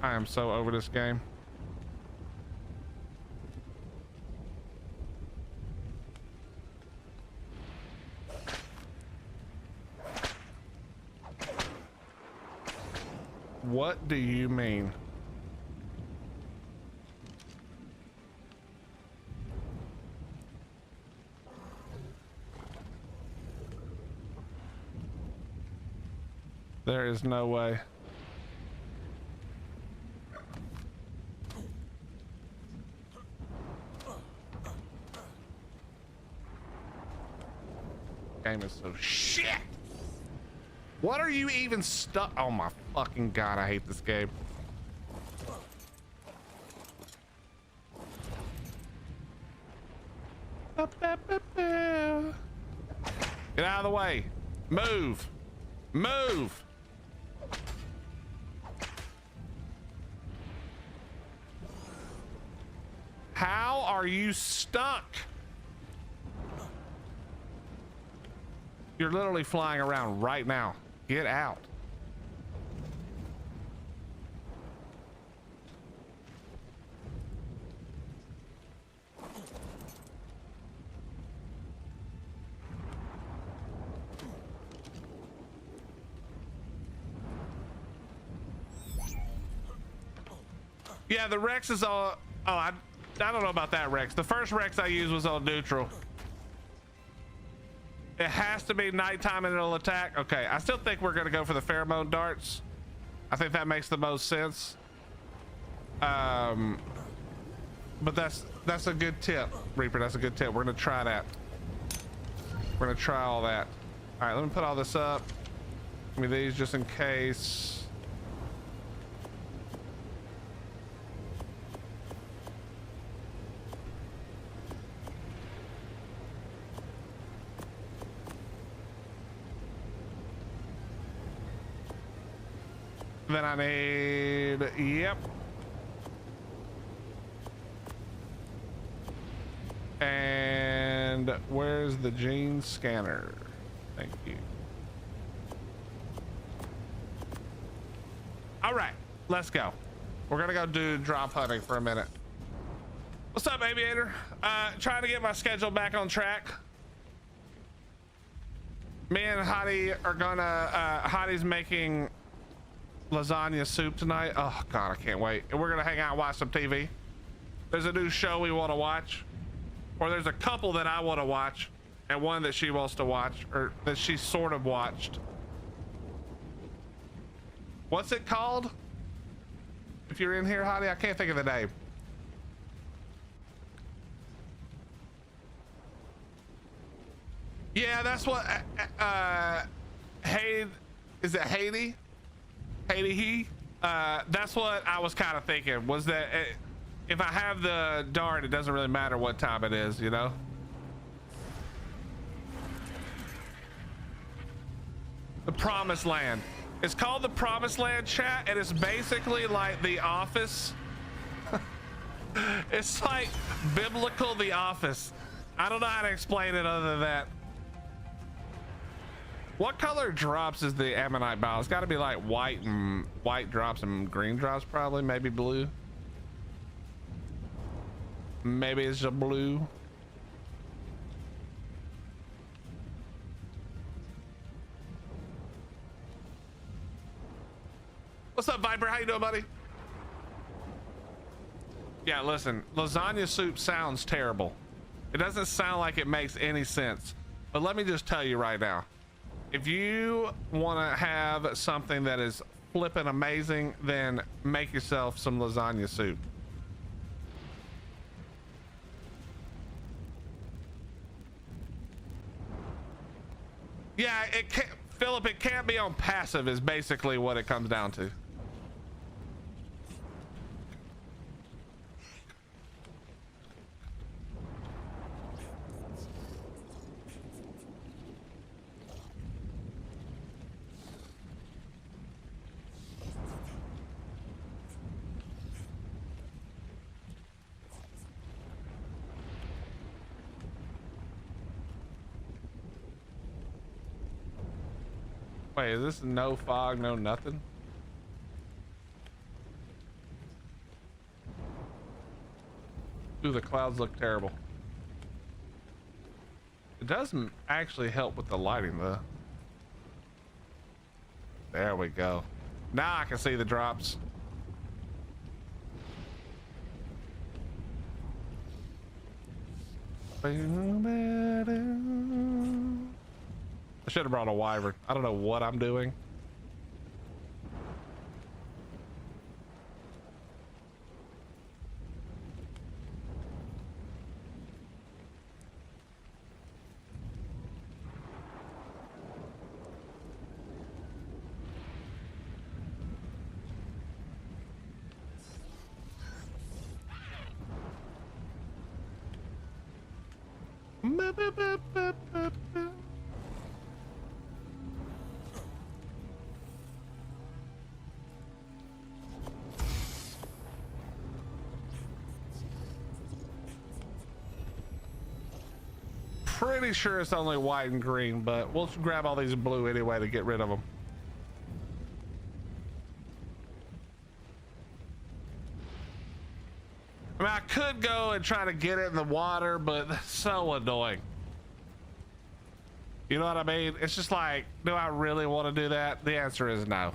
I am so over this game. What do you mean? There is no way. Game is so shit. What are you even stuck? Oh my fucking god, I hate this game. Get out of the way. Move. Move. How are you stuck? You're literally flying around right now. Get out. Yeah, the Rex is all. Oh, I don't know about that Rex. The first Rex I used was on neutral. It has to be nighttime and it'll attack. Okay, I still think we're gonna go for the pheromone darts. I think that makes the most sense. But that's a good tip, Reaper. That's a good tip. We're gonna try that. We're gonna try all that. All right, let me put all this up. Give me these just in case. Then I need, yep. And where's the gene scanner? Thank you. All right, let's go. We're gonna go do drop hunting for a minute. What's up, Aviator? Trying to get my schedule back on track. Me and Hottie are gonna, Hottie's making lasagna soup tonight. Oh god, I can't wait. And we're gonna hang out and watch some TV. There's a new show we want to watch, or there's a couple that I want to watch and one that she wants to watch, or that she sort of watched. What's it called? If you're in here, Hottie, I can't think of the name. Yeah, that's what Hey, is it Haiti? Haiti he? That's what I was kind of thinking, was that if I have the dart, it doesn't really matter what time it is, you know? The Promised Land. It's called the Promised Land, chat, and it's basically like The Office. It's like biblical The Office. I don't know how to explain it other than that. What color drops is the Ammonite bile? It's got to be like white drops and green drops, probably. Maybe blue. Maybe it's a blue. What's up, Viper? How you doing, buddy? Yeah, listen, lasagna soup sounds terrible. It doesn't sound like it makes any sense. But let me just tell you right now, if you want to have something that is flippin' amazing, then make yourself some lasagna soup. Yeah, it can't, Philip, it can't be on passive is basically what it comes down to. Wait, is this no fog, no nothing? Ooh, the clouds look terrible. It doesn't actually help with the lighting though. There we go. Now I can see the drops. I should have brought a wyvern. I don't know what I'm doing. Pretty sure it's only white and green, but we'll grab all these blue anyway to get rid of them. I mean, I could go and try to get it in the water, but that's so annoying. You know what I mean? It's just like, do I really want to do that? The answer is no.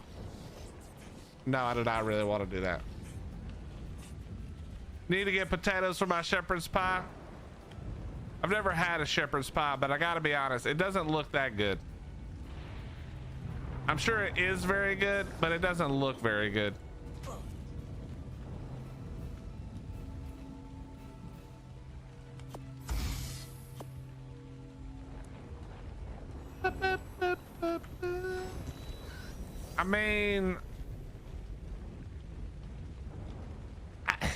No, I do not really want to do that. Need to get potatoes for my shepherd's pie. I've never had a shepherd's pie, but I gotta be honest, it doesn't look that good. I'm sure it is very good, but it doesn't look very good. I mean, I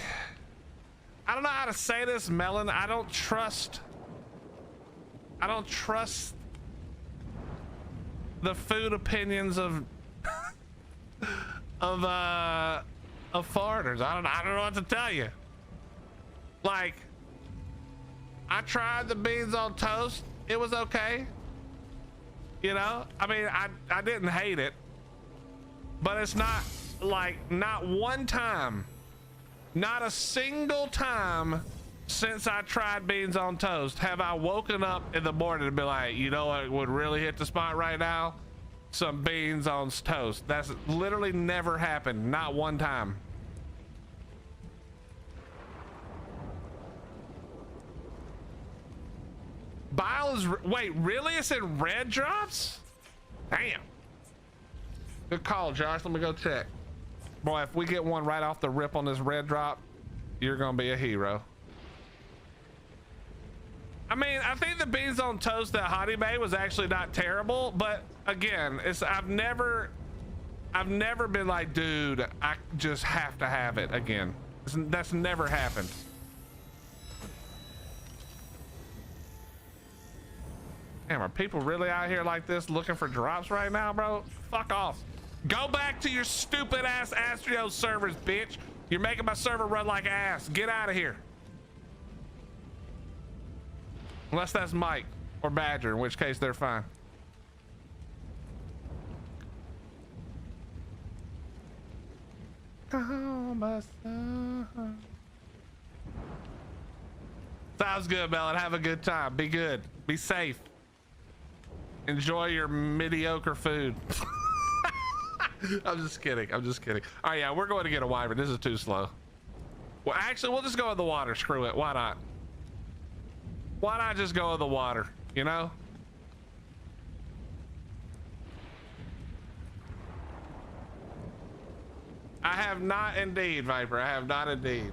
don't know how to say this, Melon. I don't trust the food opinions of foreigners. I don't know what to tell you. Like, I tried the beans on toast. It was okay. You know, I mean, I didn't hate it, but it's not like, not one time, not a single time since I tried beans on toast have I woken up in the morning and be like, you know what would really hit the spot right now? Some beans on toast. That's literally never happened. Not one time. Bile is, wait, really? It's in red drops? Damn. Good call, Josh. Let me go check. Boy, if we get one right off the rip on this red drop, you're gonna be a hero. I mean, I think the beans on toast that Hottie made was actually not terrible, but again, I've never been like, dude, I just have to have it again. That's never happened. Damn, are people really out here like this looking for drops right now, bro? Fuck off. Go back to your stupid ass Astro servers, bitch. You're making my server run like ass. Get out of here. Unless that's Mike or Badger, in which case they're fine. Sounds good, Melon. Have a good time. Be good. Be safe. Enjoy your mediocre food. I'm just kidding. I'm just kidding. All right, yeah, we're going to get a wyvern. This is too slow. Well, actually, we'll just go in the water. Screw it. Why not? Why not just go in the water, you know? I have not indeed, Viper. I have not indeed.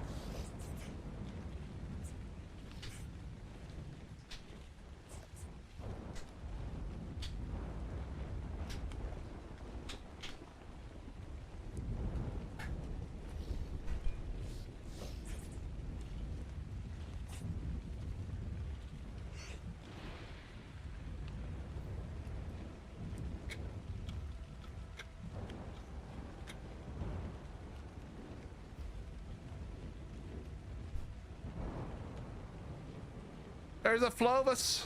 There's a Flovus.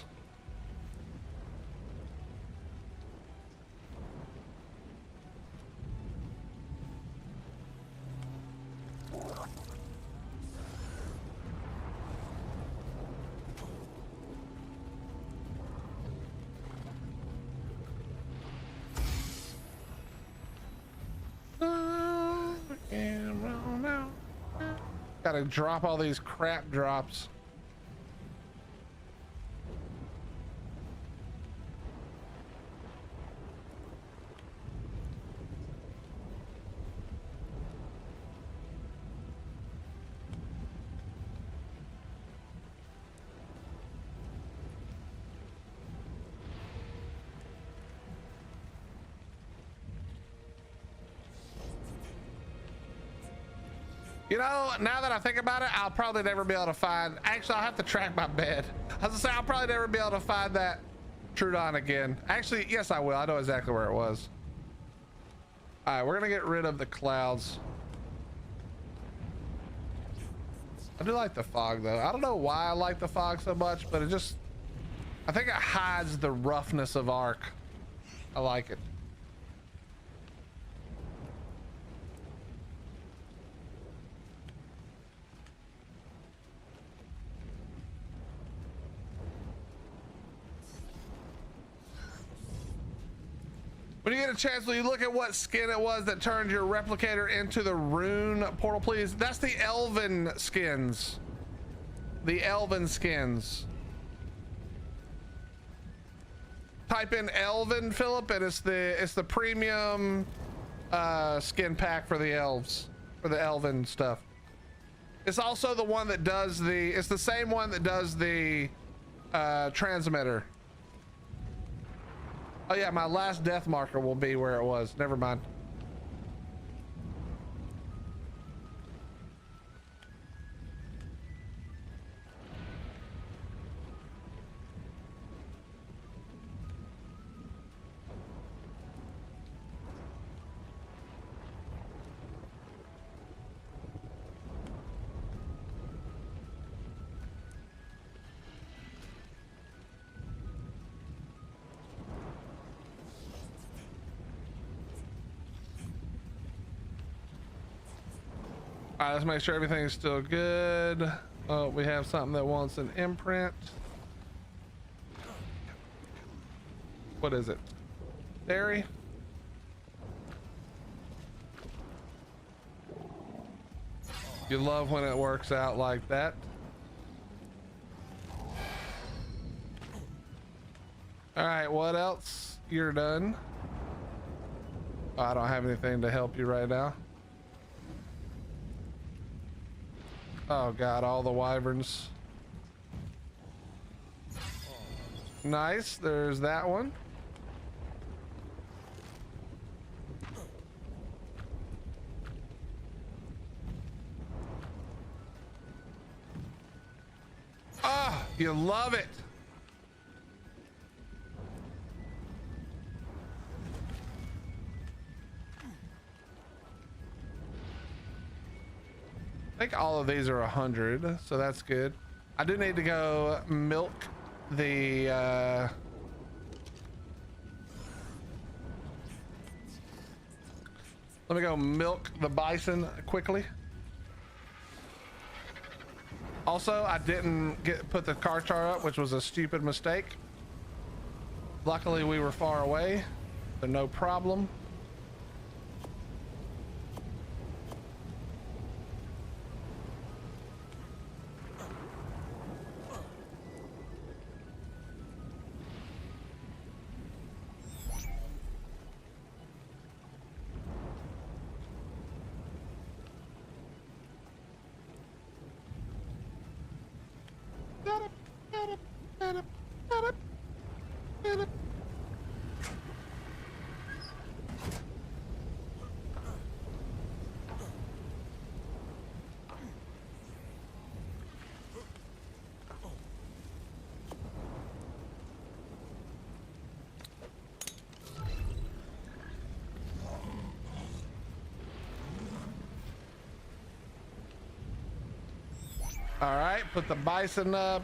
Gotta drop all these crap drops. You know, now that I think about it, I'll probably never be able to find, actually I'll have to track my bed. I was gonna say, I'll probably never be able to find that Trudon again. Actually, yes, I will. I know exactly where it was. All right, we're gonna get rid of the clouds. I do like the fog though. I don't know why I like the fog so much, but it just, I think it hides the roughness of Ark. I like it. When you get a chance, will you look at what skin it was that turned your replicator into the rune portal, please? That's the elven skins. The elven skins. Type in elven, Philip, and it's the premium skin pack for the elves, for the elven stuff. It's also the one that does it's the same one that does the transmitter. Oh yeah, my last death marker will be where it was. Never mind. All right, let's make sure everything's still good. Oh, we have something that wants an imprint. What is it? Dairy? You love when it works out like that. All right, what else? You're done. Oh, I don't have anything to help you right now. Oh God, all the wyverns. Nice, there's that one. Ah, you love it. I think all of these are 100, so that's good. I do need to go milk the let me go milk the bison quickly. Also, I didn't put the car char up, which was a stupid mistake. Luckily, we were far away, so no problem. All right, put the bison up.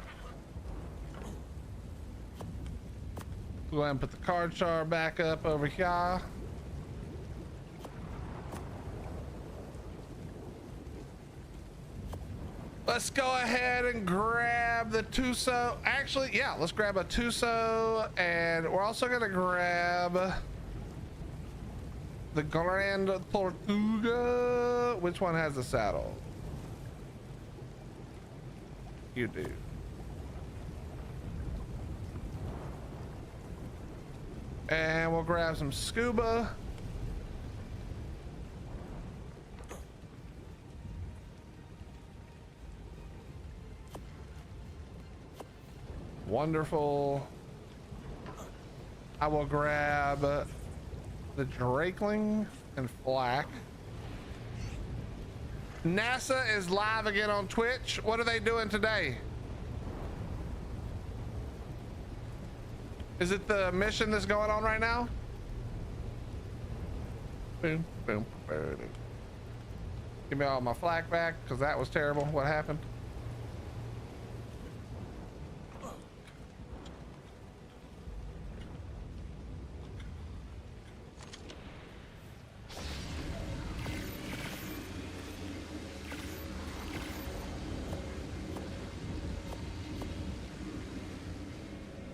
Go ahead and put the card char back up over here. Let's go ahead and grab the Tuso. Actually, yeah, let's grab a Tuso, and we're also gonna grab the Grand Tortuga. Which one has the saddle? You do. And we'll grab some scuba. Wonderful. I will grab the Drakeling and Flak. NASA is live again on Twitch. What are they doing today? Is it the mission that's going on right now? Boom, boom, boom. Give me all my flak back, because that was terrible. What happened?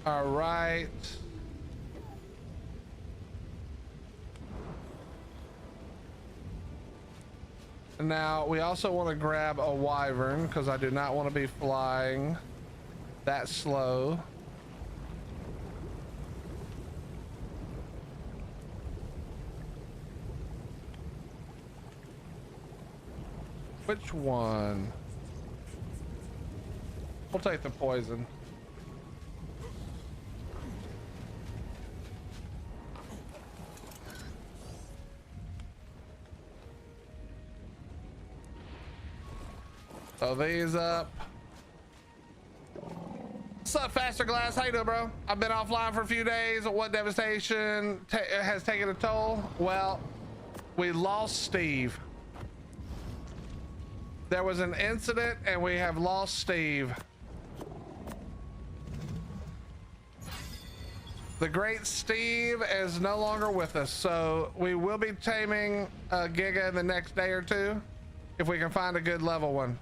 All right. Now we also want to grab a wyvern because I do not want to be flying that slow. Which one? We'll take the poison. So these up. What's up, Faster Glass? How you doing, bro? I've been offline for a few days. What devastation has taken a toll? Well, we lost Steve. There was an incident and we have lost Steve. The great Steve is no longer with us, so we will be taming a Giga in the next day or two if we can find a good level one.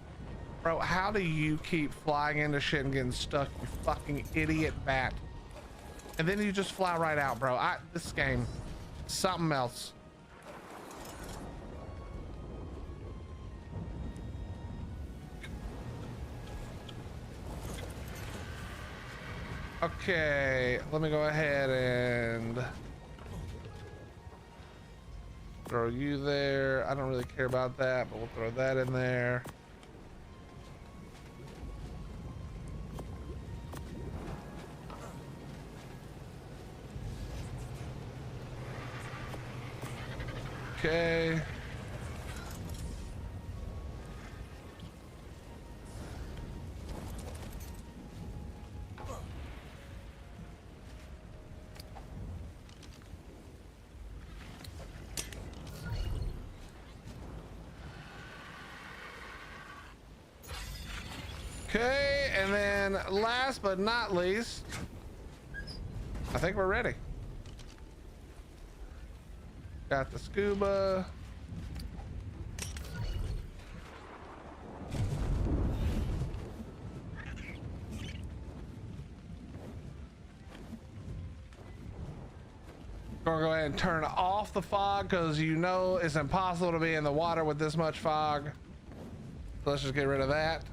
Bro, how do you keep flying into shit and getting stuck, you fucking idiot bat? And then you just fly right out, bro. This game, something else. Okay, let me go ahead and throw you there. I don't really care about that, but we'll throw that in there. Okay. Okay, and then last but not least, I think we're ready. Got the scuba. Gonna go ahead and turn off the fog because you know it's impossible to be in the water with this much fog. So let's just get rid of that.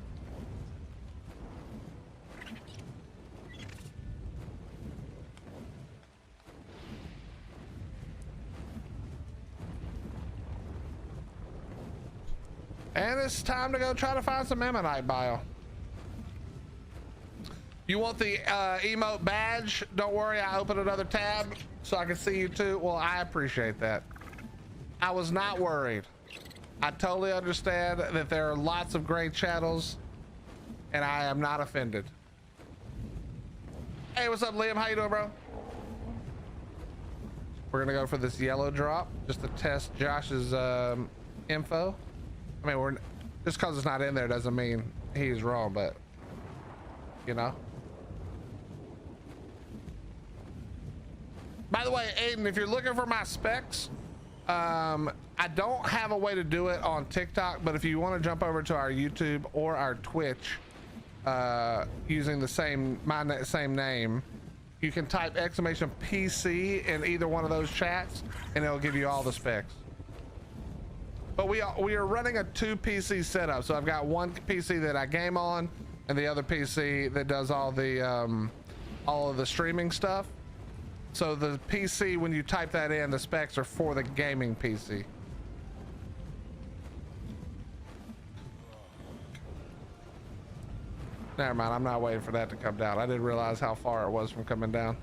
And it's time to go try to find some ammonite bile. You want the emote badge? Don't worry, I opened another tab so I can see you too. Well, I appreciate that. I was not worried. I totally understand that there are lots of great channels and I am not offended. Hey, what's up, Liam? How you doing, bro? We're gonna go for this yellow drop just to test Josh's info. I mean, we're just because it's not in there doesn't mean he's wrong, but you know. By the way, Aiden, if you're looking for my specs, I don't have a way to do it on TikTok, but if you want to jump over to our YouTube or our Twitch using the same name, you can type !PC in either one of those chats and it'll give you all the specs. But we are running a 2 PC setup, so I've got one PC that I game on and the other PC that does all of the streaming stuff. So the PC, when you type that in, the specs are for the gaming PC. Never mind, I'm not waiting for that to come down. I didn't realize how far it was from coming down.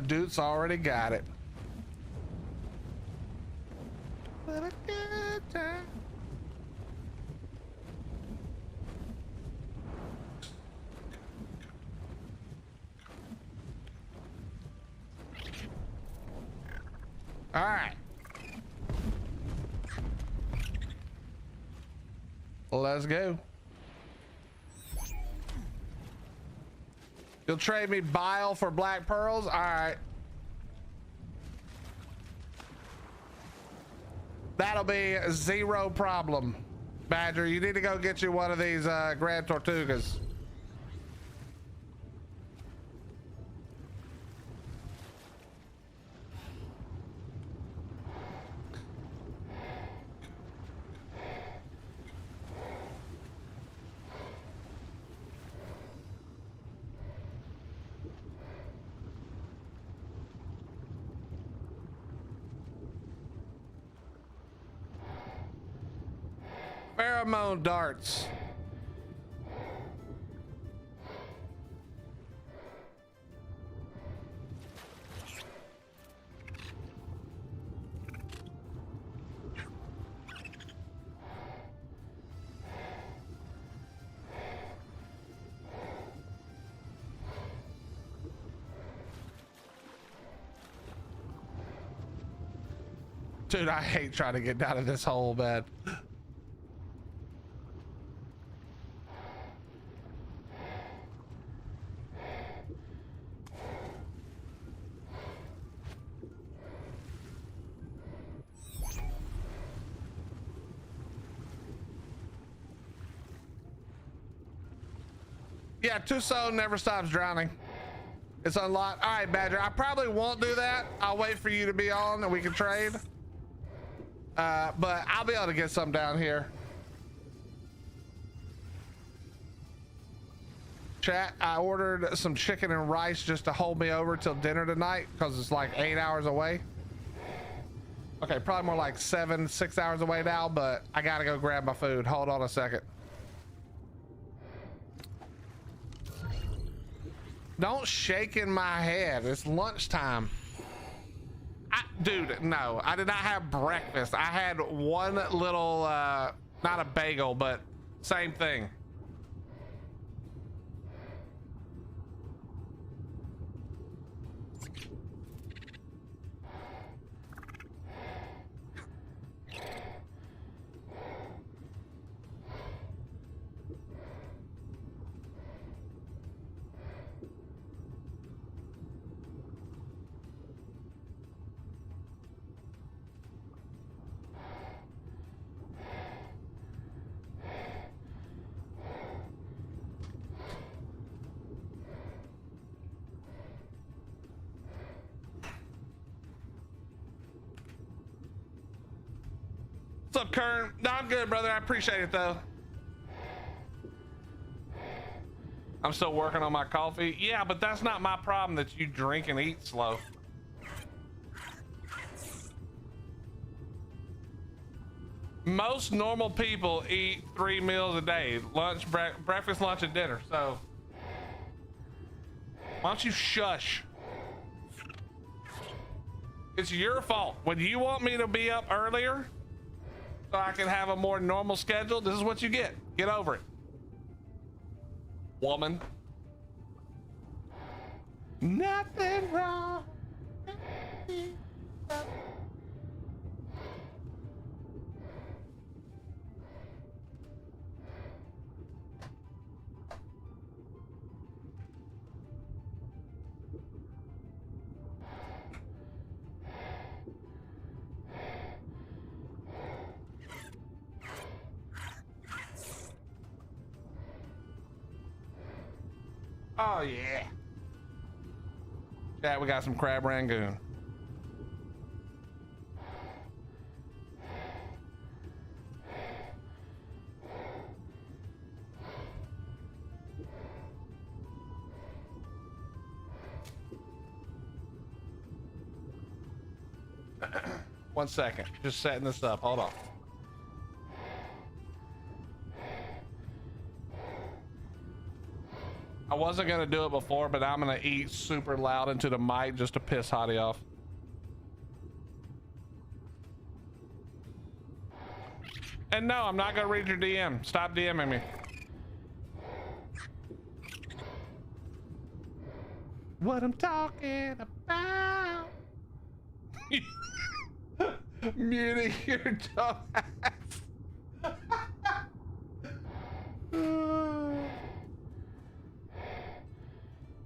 Dude's already got it. What a good time. All right. Let's go. You'll trade me bile for black pearls? All right. That'll be zero problem. Badger, you need to go get you one of these Grand Tortugas. Pheromone darts. Dude, I hate trying to get down to this hole, man. Yeah, Tucson never stops drowning. It's unlocked. All right, Badger, I probably won't do that. I'll wait for you to be on and we can trade. But I'll be able to get some down here. Chat, I ordered some chicken and rice just to hold me over till dinner tonight because it's like 8 hours away. Okay, probably more like 6 hours away now, but I gotta go grab my food. Hold on a second. Don't shake in my head. It's lunchtime. Dude, no, I did not have breakfast. I had one little, not a bagel, but same thing. What's up, Kern? No, I'm good, brother. I appreciate it, though. I'm still working on my coffee. Yeah, but that's not my problem that you drink and eat slow. Most normal people eat 3 meals a day. Lunch, breakfast, lunch, and dinner. So why don't you shush? It's your fault. When you want me to be up earlier so I can have a more normal schedule, this is what you get. Get over it, woman. Nothing wrong. Oh yeah. Chat, we got some crab rangoon. One second, just setting this up. Hold on. I wasn't gonna do it before, but I'm gonna eat super loud into the mic just to piss Hottie off. And no, I'm not gonna read your DM. Stop DMing me. What I'm talking about. Muting your dumbass.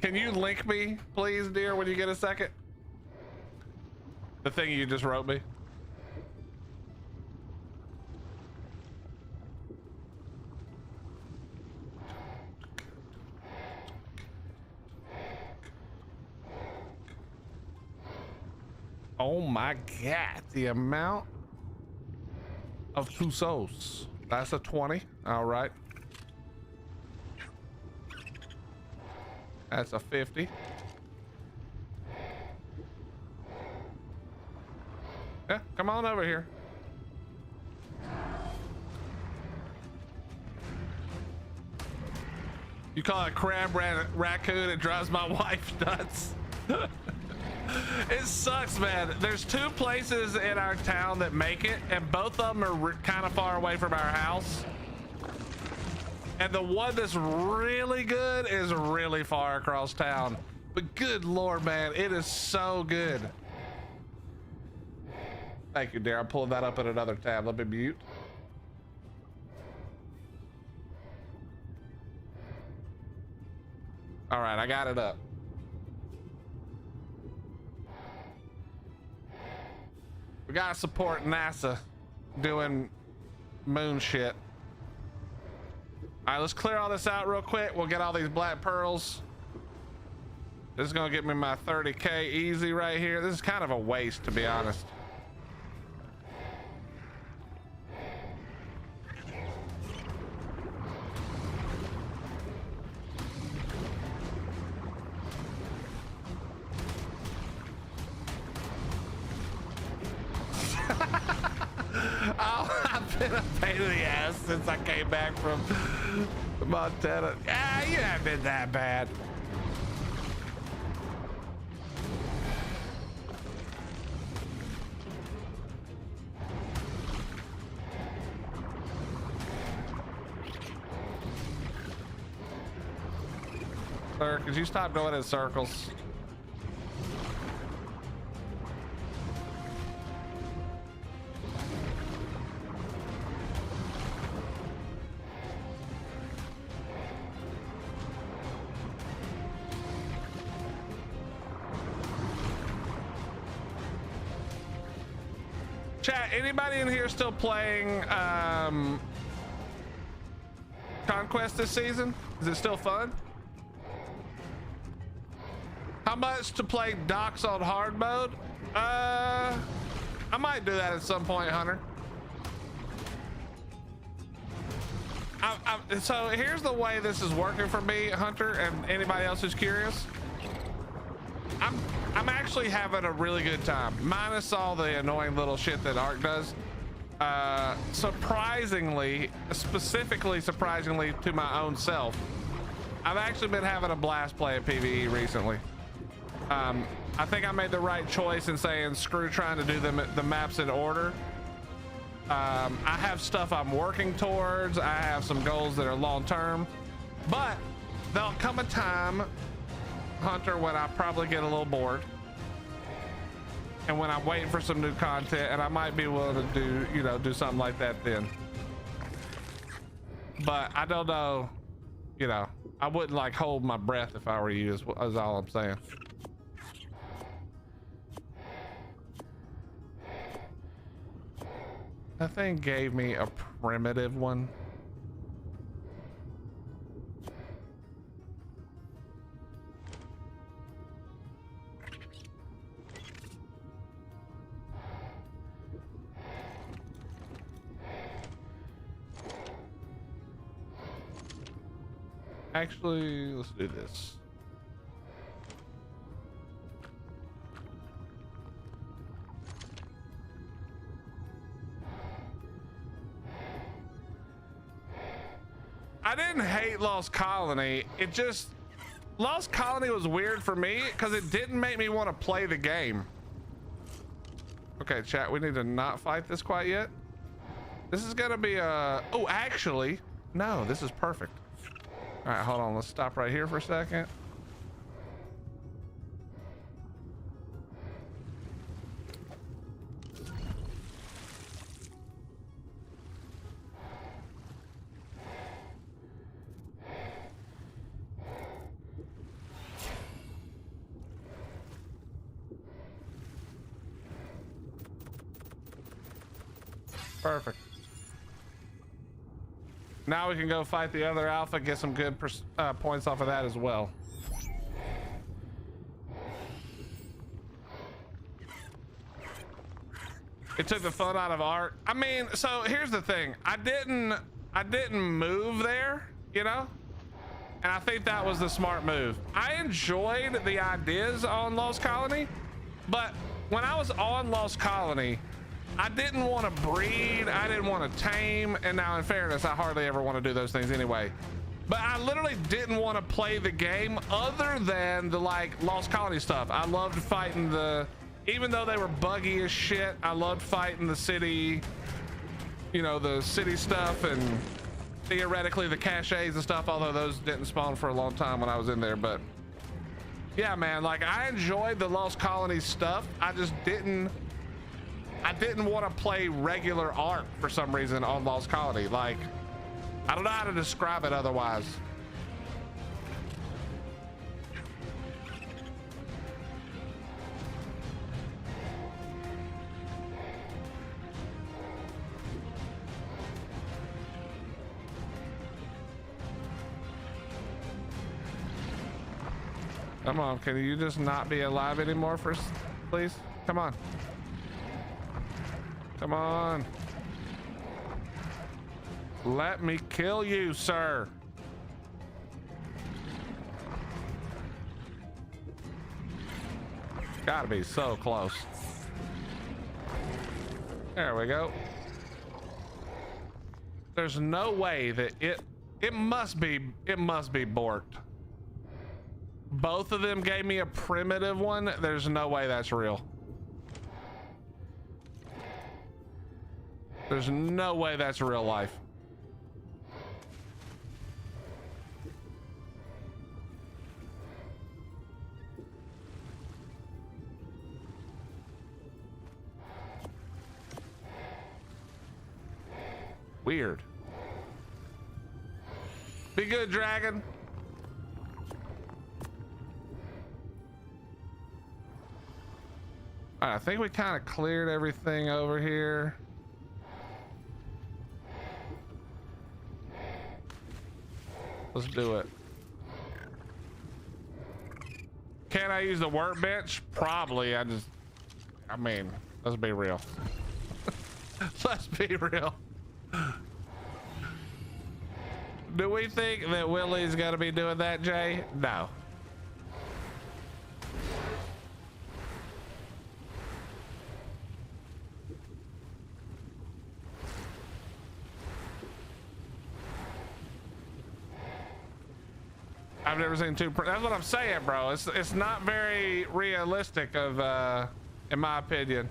Can you link me, please, dear, when you get a second? The thing you just wrote me. Oh my God, the amount of Tusos. That's a 20. All right. That's a 50. Yeah, come on over here. You call it crab raccoon, it drives my wife nuts. It sucks, man. There's 2 places in our town that make it, and both of them are kind of far away from our house. And the one that's really good is really far across town. But good Lord, man, it is so good. Thank you, dear. I'm pulling that up in another tab. Let me mute. All right, I got it up. We gotta support NASA doing moon shit. All right, let's clear all this out real quick. We'll get all these black pearls. This is gonna get me my 30K easy right here. This is kind of a waste, to be honest. been a pain in the ass since I came back from Montana. Ah, you haven't been that bad. Sir, could you stop going in circles? Chat, anybody in here still playing Conquest this season? Is it still fun? How much to play Docs on hard mode? I might do that at some point, Hunter. So here's the way this is working for me, Hunter, and anybody else who's curious. I'm actually having a really good time, minus all the annoying little shit that Ark does. Surprisingly to my own self, I've actually been having a blast playing PvE recently. I think I made the right choice in saying screw trying to do the maps in order. I have stuff I'm working towards. I have some goals that are long term, but there'll come a time, Hunter, when I probably get a little bored and when I'm waiting for some new content, and I might be willing to do something like that then. But I don't know, I wouldn't like hold my breath if I were you, is all I'm saying. That thing gave me a primitive one. Actually, let's do this. I didn't hate Lost Colony. Lost Colony was weird for me because it didn't make me want to play the game. Okay, chat, we need to not fight this quite yet. This is gonna be oh, actually, no, this is perfect. All right, hold on, let's stop right here for a second. Perfect. Now we can go fight the other alpha, get some good points off of that as well. It took the fun out of art. I mean, so here's the thing. I didn't move there, and I think that was the smart move. I enjoyed the ideas on Lost Colony, but when I was on Lost Colony, I didn't want to breed, I didn't want to tame, and now in fairness, I hardly ever want to do those things anyway. But I literally didn't want to play the game other than the Lost Colony stuff. I loved fighting even though they were buggy as shit, I loved fighting the city, the city stuff and theoretically the caches and stuff, although those didn't spawn for a long time when I was in there. But yeah, man, I enjoyed the Lost Colony stuff. I just didn't want to play regular Ark for some reason on Lost Colony. I don't know how to describe it otherwise. Come on, can you just not be alive anymore please? Come on. Come on. Let me kill you, sir. Gotta be so close. There we go. There's no way that it must be borked. Both of them gave me a primitive one. There's no way that's real. There's no way that's real life. Weird. Be good, dragon. All right, I think we kind of cleared everything over here. Let's do it. Can I use the workbench? Probably. I mean, let's be real. Let's be real. Do we think that Willie's gonna be doing that, Jay? No. I've never seen two. That's what I'm saying, bro. It's not very realistic of, in my opinion.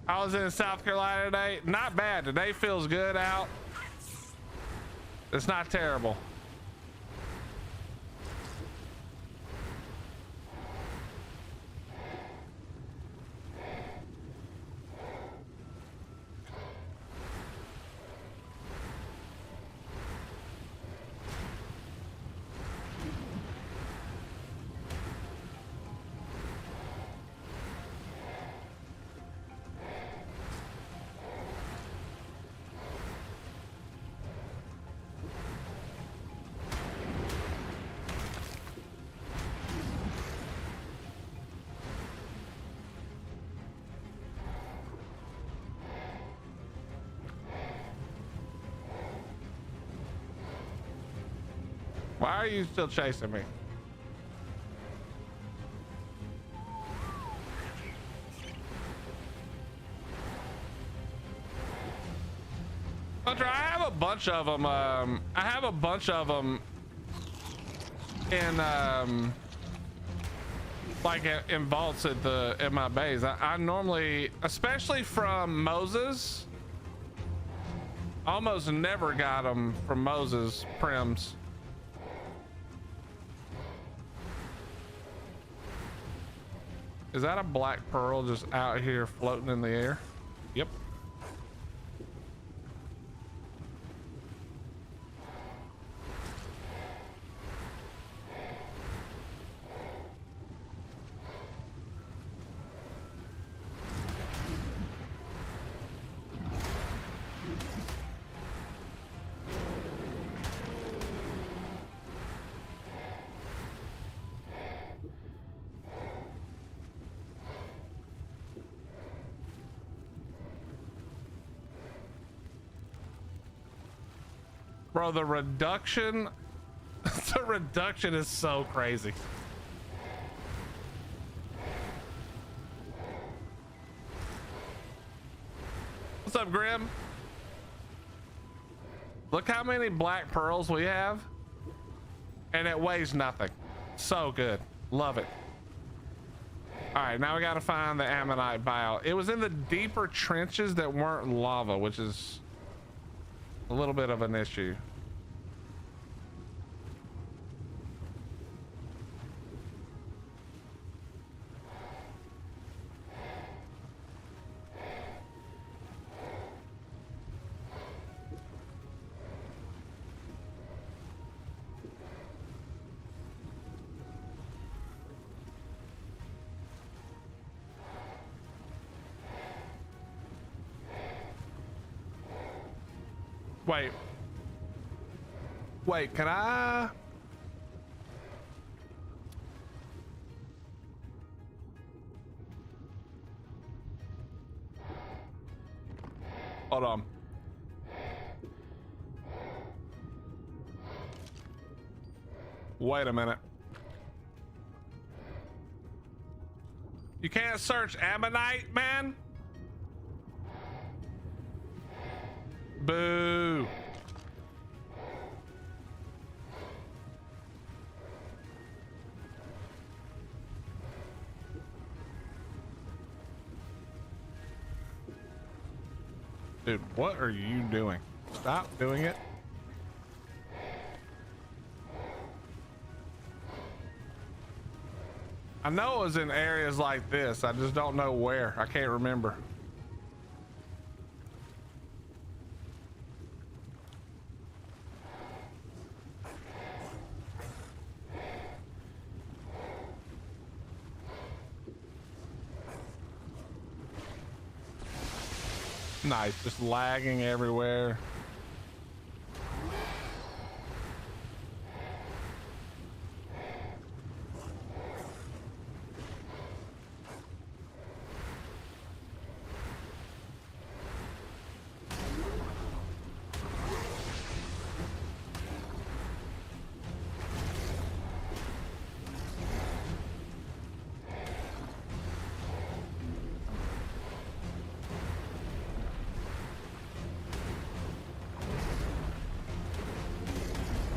I was in South Carolina today. Not bad. Today feels good out. It's not terrible. Why are you still chasing me? Hunter, I have a bunch of them. I have a bunch of them in like in vaults at my base. I normally, especially from Moses, almost never got them from Moses prims. Is that a black pearl just out here floating in the air? Yep. Bro, the reduction, the reduction is so crazy. What's up, Grim? Look how many black pearls we have, and it weighs nothing. So good, love it. All right, now we got to find the ammonite bile. It was in the deeper trenches that weren't lava, which is a little bit of an issue. Wait. Wait, can I? Hold on. Wait a minute. You can't search ammonite, man? Boo. Dude, what are you doing? Stop doing it. I know it was in areas like this. I just don't know where. I can't remember. Nice, just lagging everywhere.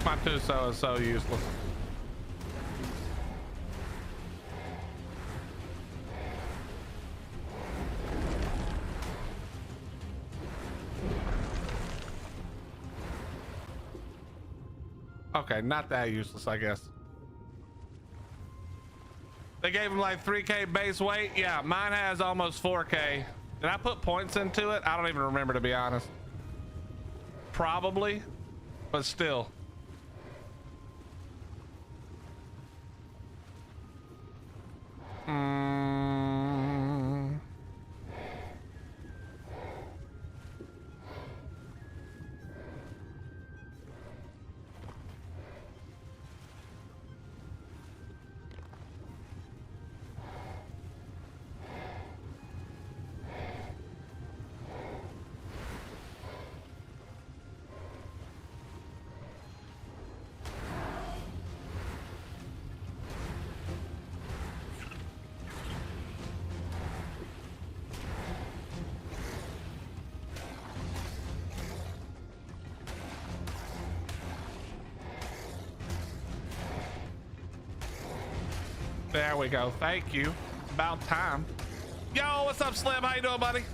My Tuso is so useless. Okay, not that useless, I guess. They gave him like 3K base weight. Yeah, mine has almost 4K. Did I put points into it? I don't even remember, to be honest. Probably, but still. There we go. Thank you. About time. Yo, what's up, Slim? How you doing, buddy?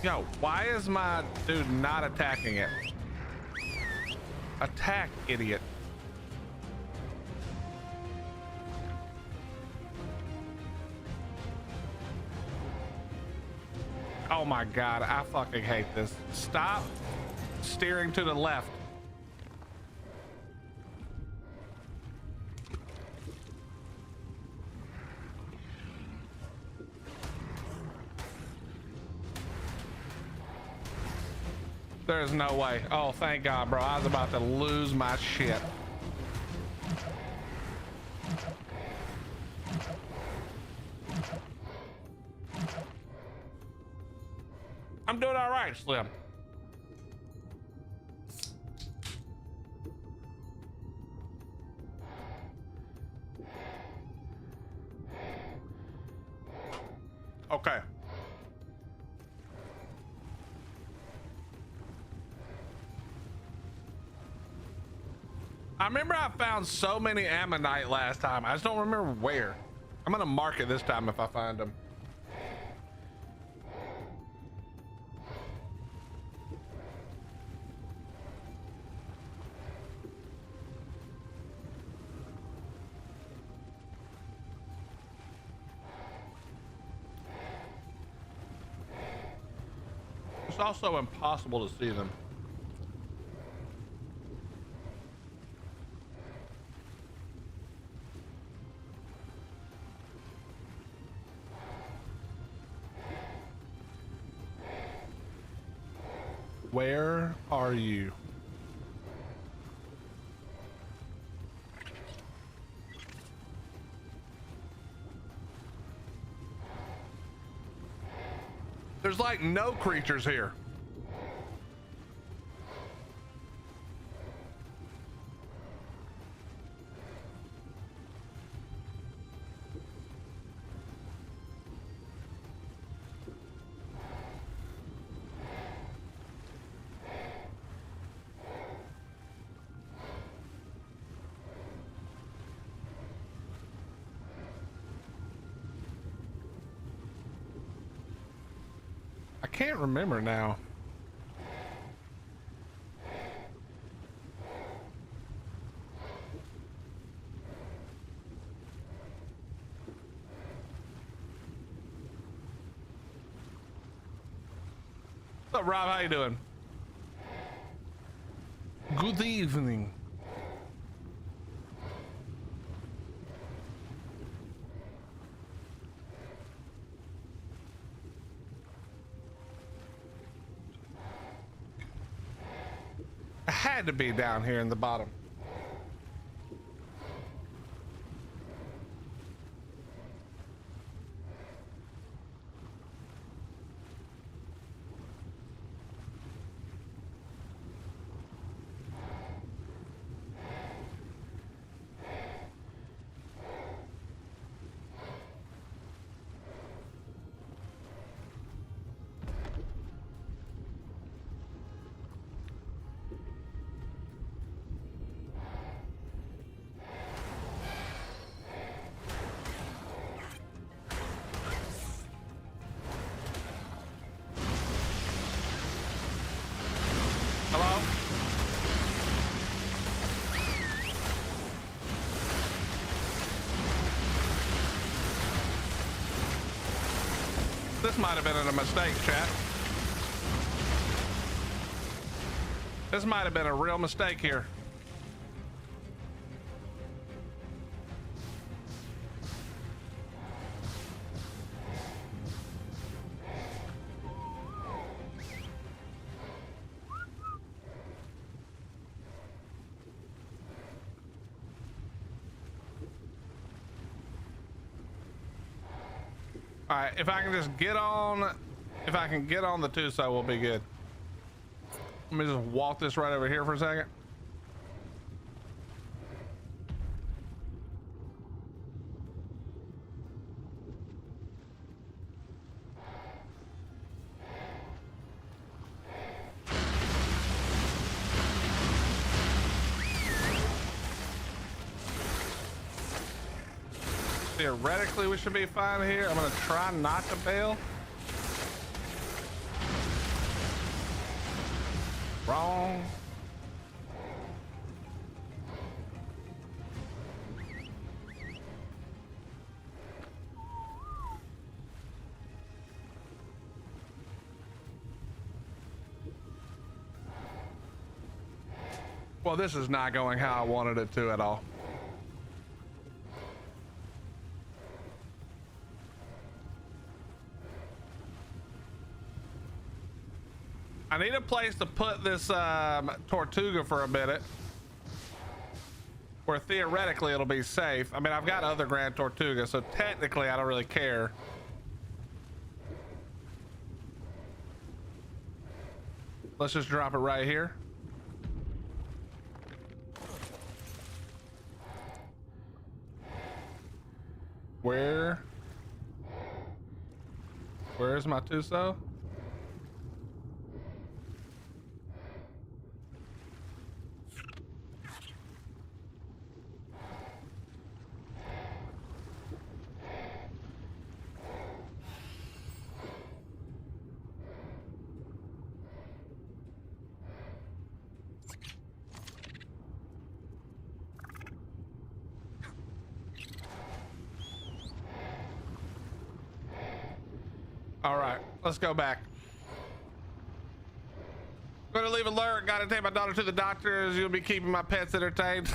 Yo, why is my dude not attacking it? Attack, idiot. Oh my God, I fucking hate this. Stop steering to the left. There's no way. Oh, thank God, bro. I was about to lose my shit. I'm doing all right, Slim. Okay. I remember I found so many ammonite last time. I just don't remember where. I'm gonna mark it this time if I find them. It's also impossible to see them. Where are you? There's like no creatures here. I can't remember now. What's up, Rob? How you doing? Good evening. I had to be down here in the bottom. This might have been a mistake, chat. This might have been a real mistake here. All right, if I can just get on, if I can get on the Tuso, we'll be good. Let me just walk this right over here for a second. Theoretically, we should be fine here. I'm gonna try not to bail. Wrong. Well, this is not going how I wanted it to at all. I need a place to put this Tortuga for a minute where theoretically it'll be safe. I mean, I've got other Grand Tortuga, so technically I don't really care. Let's just drop it right here. Where's my Tuso? All right, let's go back. Gonna leave alert. Gotta take my daughter to the doctors. You'll be keeping my pets entertained.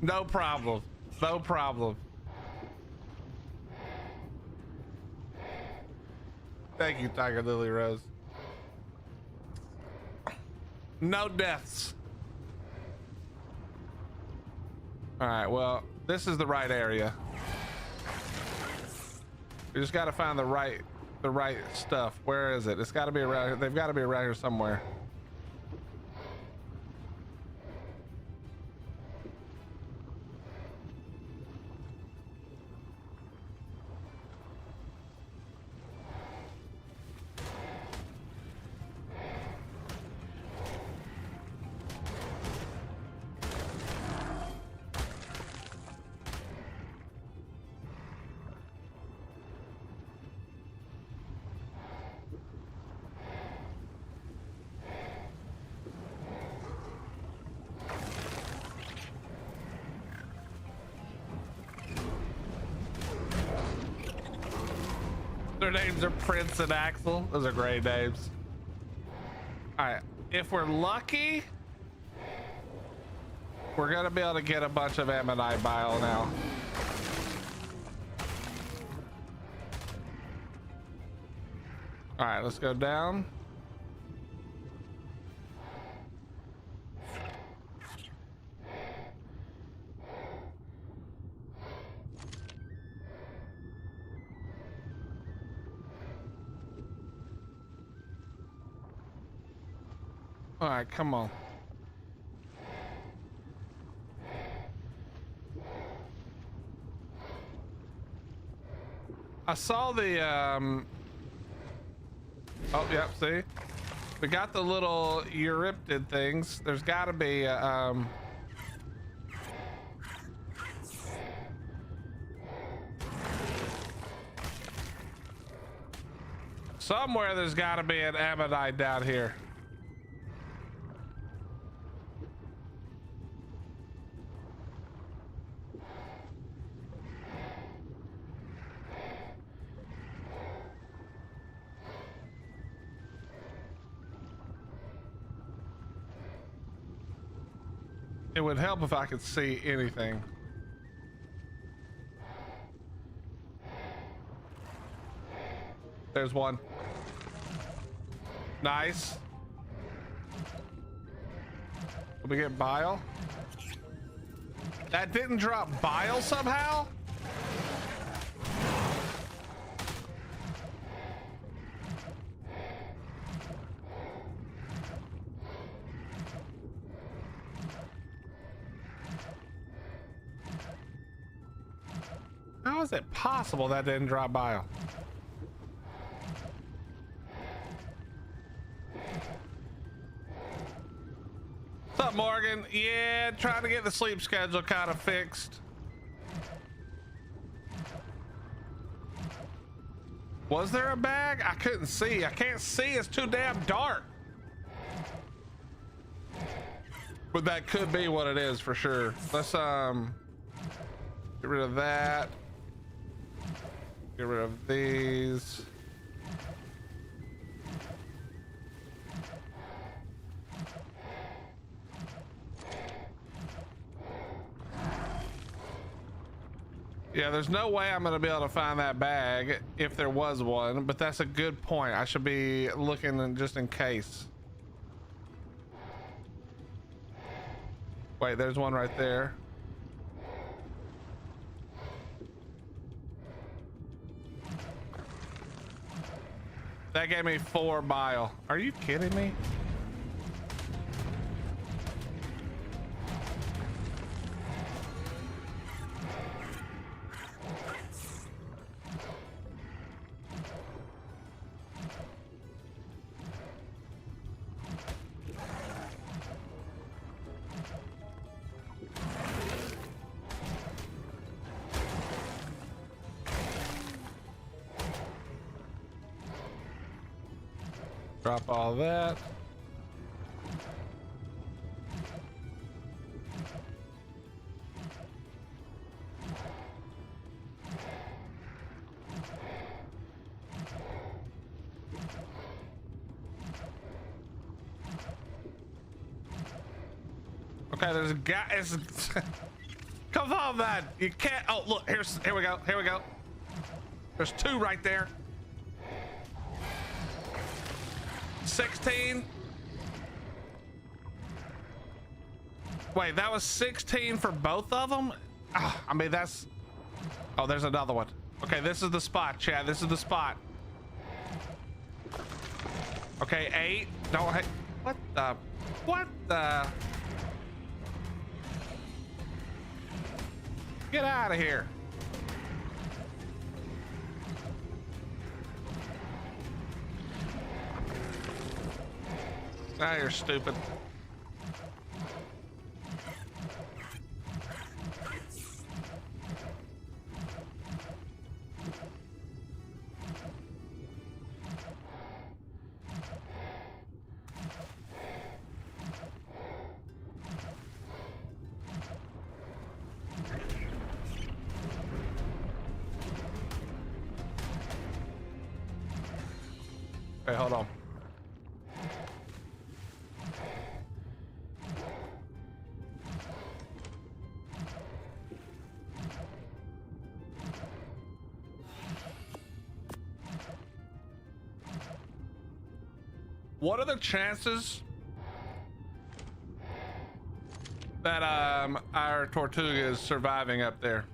No problem. No problem. Thank you, Tiger Lily Rose. No deaths. All right, well, this is the right area. We just got to find the right stuff. Where is it? It's got to be around here. They've got to be around here somewhere. Their names are Prince and Axel. Those are great names. All right, if we're lucky, we're gonna be able to get a bunch of ammonite bile now. All right, let's go down. All right, come on. I saw the oh, yep, see? We got the little Euryptid things. There's got to be somewhere there's got to be an ammonite down here. It would help if I could see anything. There's one. Nice. Did we get bile? That didn't drop bile somehow? How is it possible that didn't drop bile? What's up, Morgan? Yeah, trying to get the sleep schedule kind of fixed. Was there a bag? I couldn't see. I can't see. It's too damn dark. But that could be what it is for sure. Let's get rid of that. Get rid of these. Yeah, there's no way I'm gonna be able to find that bag if there was one, but that's a good point. I should be looking just in case. Wait, there's one right there. That gave me 4 bile. Are you kidding me? Drop all that. Okay, there's a guy. Come on, man. You can't. Oh, look. Here we go. Here we go. There's 2 right there. 16. Wait, that was 16 for both of them? Oh, I mean, that's... Oh, there's another one. Okay, this is the spot, Chad. This is the spot. Okay, 8. Don't... What the... What the... Get out of here. Now you're stupid. Okay, hold on. What are the chances that our Tortuga is surviving up there?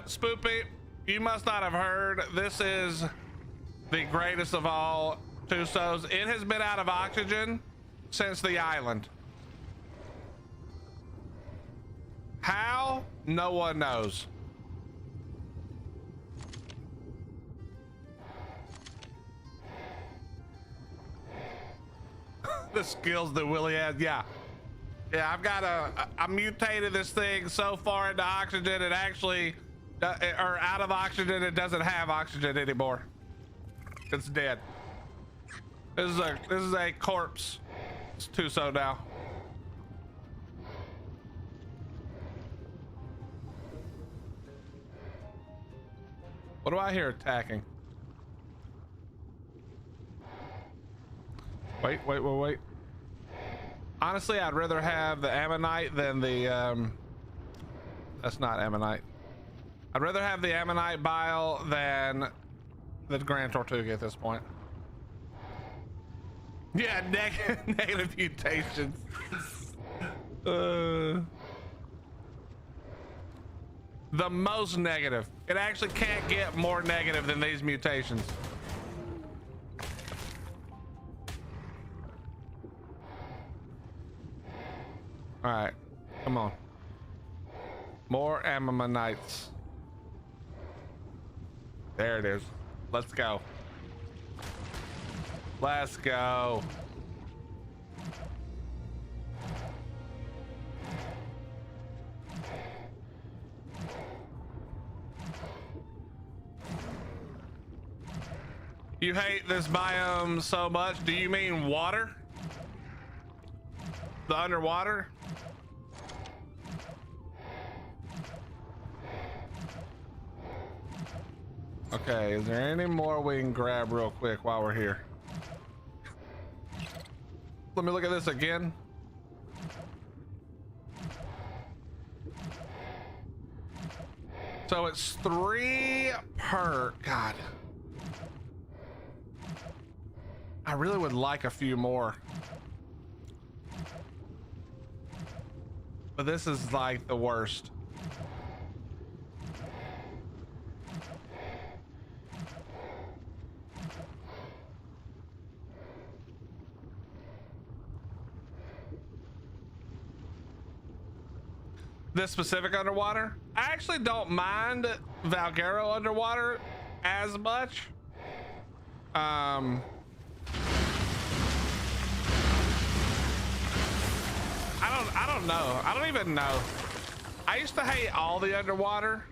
Spoopy, you must not have heard. This is the greatest of all Tusos. It has been out of oxygen since the island. How? No one knows. The skills that Willie has, yeah. Yeah, I've got I mutated this thing so far into oxygen it actually, or out of oxygen, it doesn't have oxygen anymore. It's dead. This is a corpse. It's Tuso now. What do I hear attacking? Wait. Honestly, I'd rather have the ammonite than the that's not ammonite. I'd rather have the ammonite bile than the Grand Tortuga at this point. Yeah, negative mutations. The most negative. It actually can't get more negative than these mutations. All right, come on. More ammonites. There it is. Let's go. Let's go. You hate this biome so much. Do you mean water? The underwater? Okay, is there any more we can grab real quick while we're here? Let me look at this again. So it's 3 per... God. I really would like a few more. But this is like the worst. This specific underwater, I actually don't mind Valguero underwater as much. I don't know. I don't even know. I used to hate all the underwater,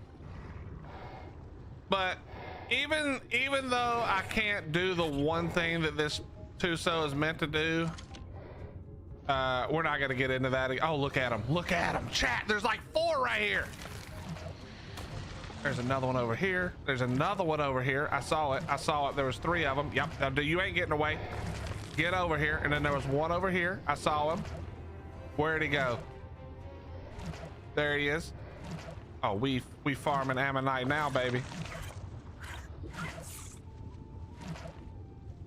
but even though I can't do the one thing that this Tuso is meant to do, we're not gonna get into that. Oh, look at him. Look at him. Chat, there's like 4 right here. There's another one over here. There's another one over here. I saw it. There was 3 of them. Yep. Now, you ain't getting away. Get over here. And then there was one over here. I saw him. Where'd he go? There he is. Oh, we farming ammonite now, baby.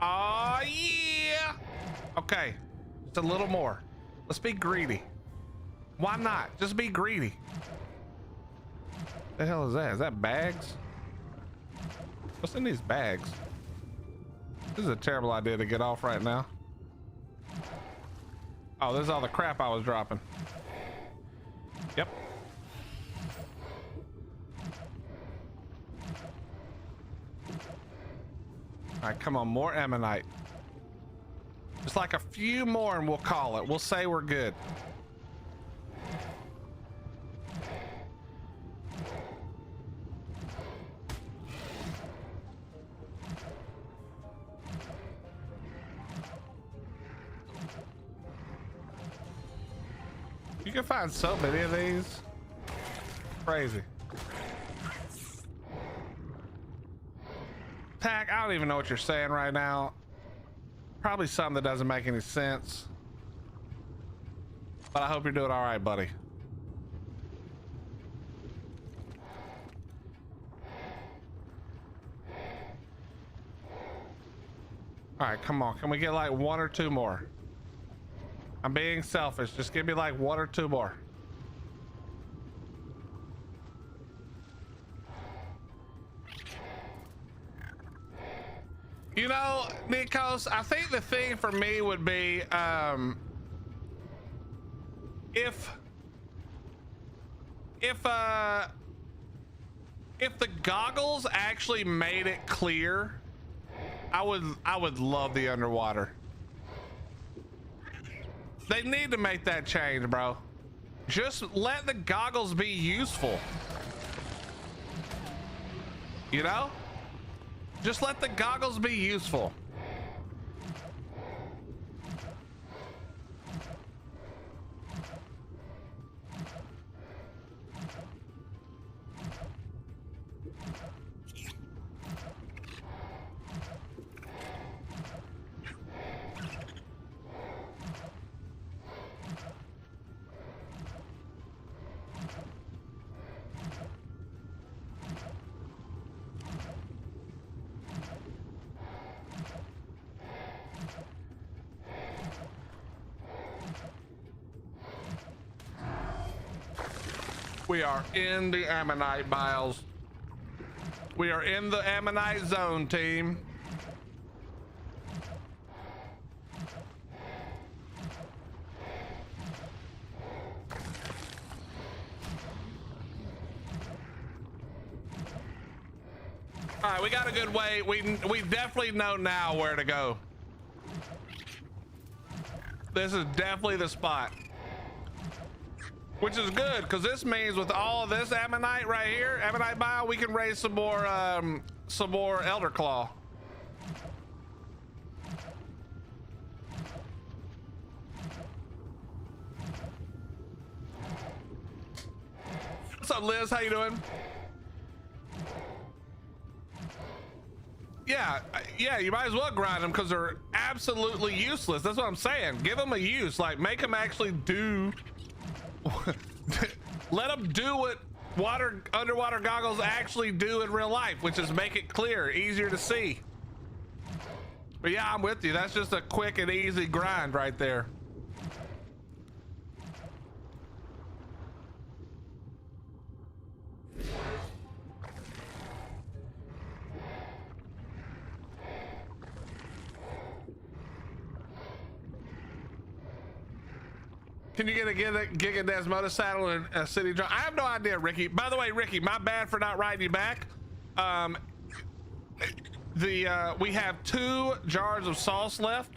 Oh yeah. Okay, just a little more. Let's be greedy. Why not? Just be greedy. The hell is that? Is that bags? What's in these bags? This is a terrible idea to get off right now. Oh, this is all the crap I was dropping. Yep. All right, come on, more ammonite. Just like a few more and we'll call it. We'll say we're good. You can find so many of these. Crazy. Tack, I don't even know what you're saying right now. Probably something that doesn't make any sense. But I hope you're doing all right, buddy. All right, come on. Can we get like one or two more? I'm being selfish. Just give me like one or two more. You know, Nikos, I think the thing for me would be if the goggles actually made it clear, I would love the underwater. They need to make that change, bro. Just let the goggles be useful. You know? Just let the goggles be useful. We are in the ammonite biles. We are in the ammonite zone, team. All right, we got a good way. We definitely know now where to go. This is definitely the spot. Which is good, because this means with all of this ammonite right here, ammonite bile, we can raise some more elder claw. What's up, Liz? How you doing? Yeah, you might as well grind them because they're absolutely useless. That's what I'm saying. Give them a use, like make them actually do. Let them do what underwater goggles actually do in real life, which is make it clear, easier to see. But yeah, I'm with you. That's just a quick and easy grind right there. Can you get a Giga Desmota saddle and a city drum? I have no idea, Ricky. By the way, Ricky, my bad for not writing you back. We have 2 jars of sauce left.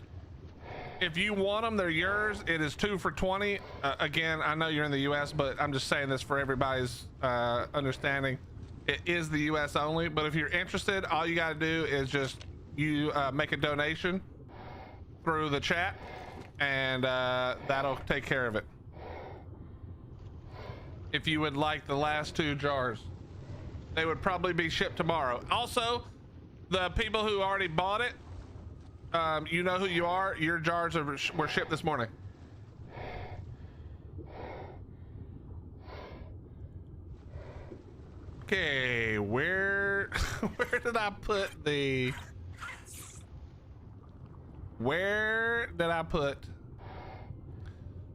If you want them, they're yours. It is 2 for $20. Again, I know you're in the US, but I'm just saying this for everybody's understanding. It is the US only, but if you're interested, all you got to do is just make a donation through the chat, and that'll take care of it. If you would like the last 2 jars, they would probably be shipped tomorrow. Also, the people who already bought it, you know who you are. Your jars were shipped this morning. Okay, where did I put the Where did I put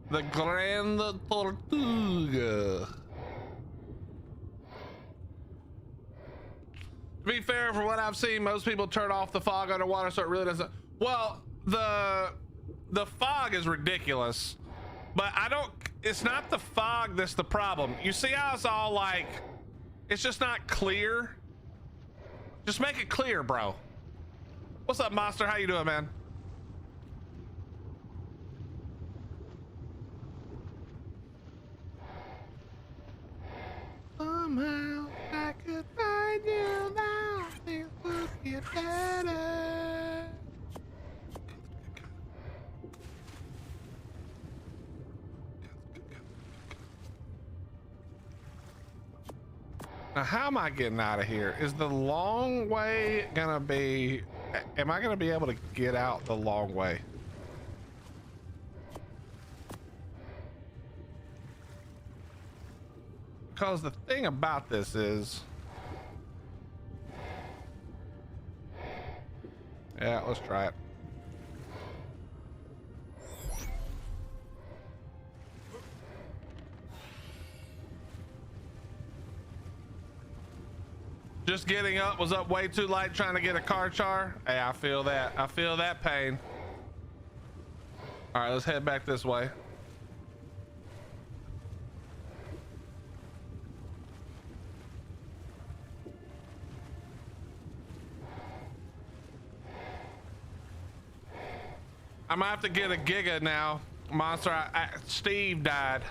the Grand Tortuga? To be fair, from what I've seen, most people turn off the fog underwater, so it really doesn't. Well, the fog is ridiculous, but I don't. It's not the fog that's the problem. You see how it's all like, it's just not clear. Just make it clear, bro. What's up, Monster? How you doing, man? Somehow I could find you now, things would get better. Now, how am I getting out of here? Is the long way gonna be, am I gonna be able to get out the long way? Because the thing about this is, yeah, let's try it. Just getting up, was up way too late trying to get a car char. Hey, I feel that. I feel that pain. All right, let's head back this way. I'm gonna have to get a giga now, Monster. Steve died.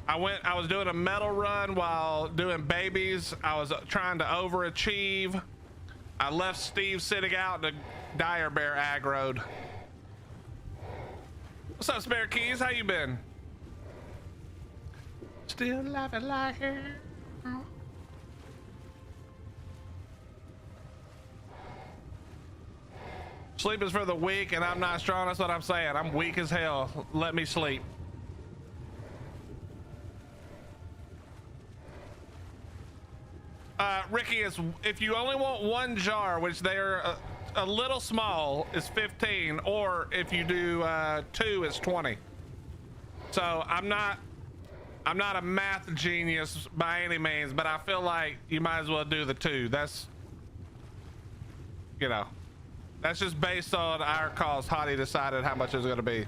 I was doing a metal run while doing babies. I was trying to overachieve. I left Steve sitting out, and the dire bear aggroed. What's up, Spare Keys? How you been? Still laughing like her. Sleep is for the weak, and I'm not strong. That's what I'm saying. I'm weak as hell. Let me sleep. Ricky, is if you only want one jar, which they're a little small, is 15, or if you do 2, it's 20. So I'm not a math genius by any means, but I feel like you might as well do the 2. That's, you know, that's just based on our cost. Hottie decided how much it's going to be.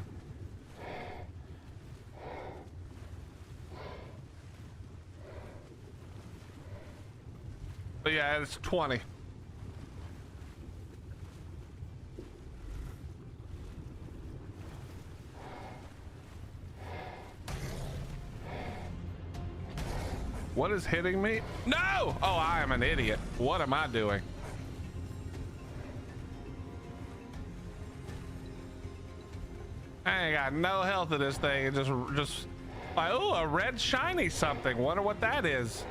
But yeah, it's 20. What is hitting me? No! Oh, I am an idiot. What am I doing? I ain't got no health of this thing. It just like, oh, a red shiny something. Wonder what that is.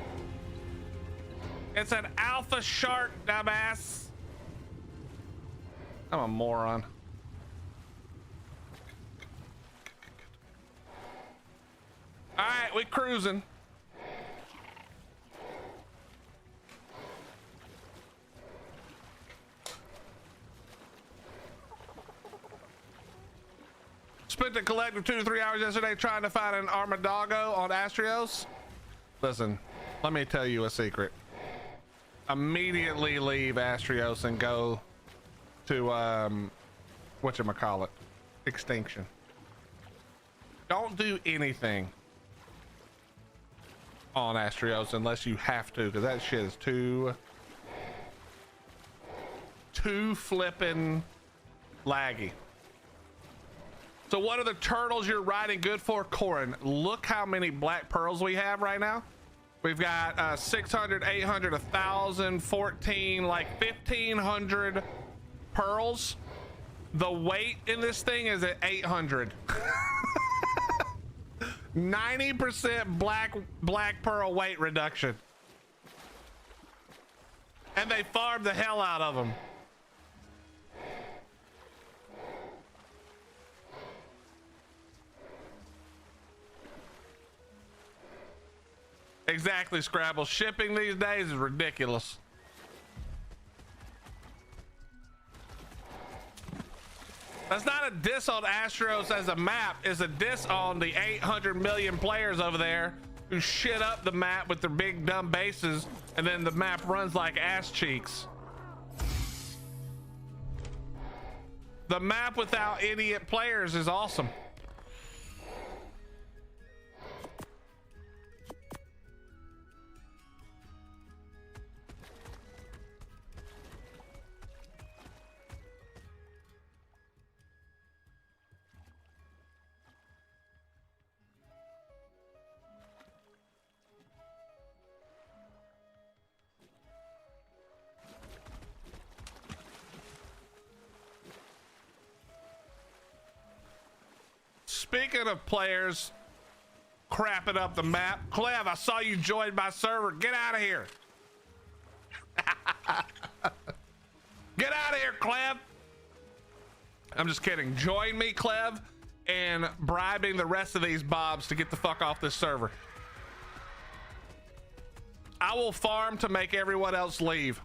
It's an alpha shark, dumbass. I'm a moron. All right, we cruising. Spent the collective 2 to 3 hours yesterday trying to find an armadillo on Astrios. Listen, let me tell you a secret. Immediately leave Astrios and go to whatchamacallit, Extinction. Don't do anything on Astrios unless you have to, because that shit is too flippin' laggy. So what are the turtles you're riding good for, Corin? Look how many black pearls we have right now. We've got 600, 800, 1,000, 14, like 1,500 pearls. The weight in this thing is at 800. 90% black pearl weight reduction. And they farmed the hell out of them. Exactly, Scrabble. Shipping these days is ridiculous. That's not a diss on Astros as a map. It's a diss on the 800 million players over there who shit up the map with their big dumb bases, and then the map runs like ass cheeks. The map without idiot players is awesome. Speaking of players crapping up the map, Clev, I saw you join my server. Get out of here. Get out of here, Clev. I'm just kidding. Join me, Clev, in bribing the rest of these bobs to get the fuck off this server. I will farm to make everyone else leave.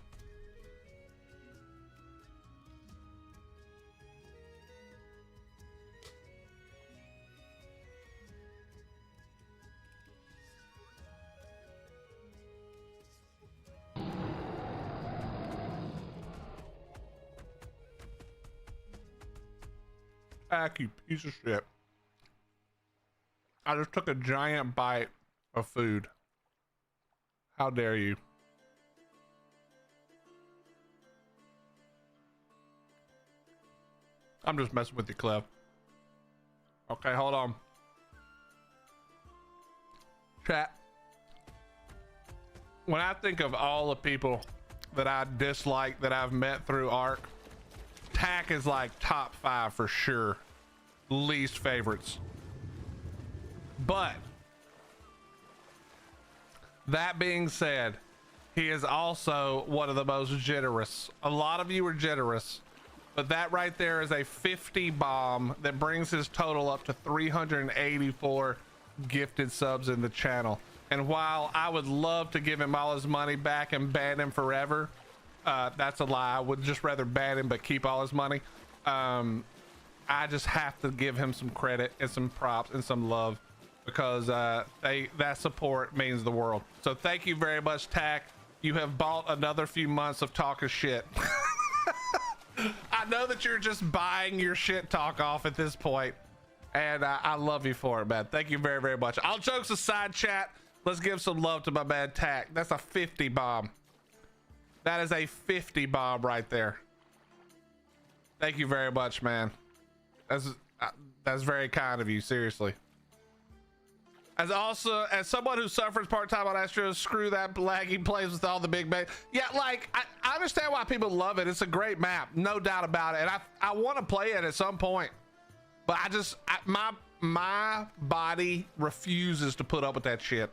You piece of shit. I just took a giant bite of food. How dare you? I'm just messing with you, Clef. Okay, hold on. Chat. When I think of all the people that I dislike that I've met through ARC, Tack is like top 5 for sure. Least favorites. But that being said, he is also one of the most generous. A lot of you are generous, but that right there is a 50 bomb that brings his total up to 384 gifted subs in the channel. And while I would love to give him all his money back and ban him forever, that's a lie. I would just rather ban him but keep all his money. I just have to give him some credit and some props and some love, because that support means the world. So thank you very much, Tack. You have bought another few months of talking shit. I know that you're just buying your shit talk off at this point, and I love you for it, man. Thank you very, very much. All jokes aside, chat, let's give some love to my man Tack. That's a 50 bomb. That is a 50 right there. Thank you very much, man. That's very kind of you, seriously. As someone who suffers part-time on Astros, screw that laggy plays with all the big bang. Yeah, like I understand why people love it. It's a great map, no doubt about it. And I want to play it at some point, but my body refuses to put up with that shit.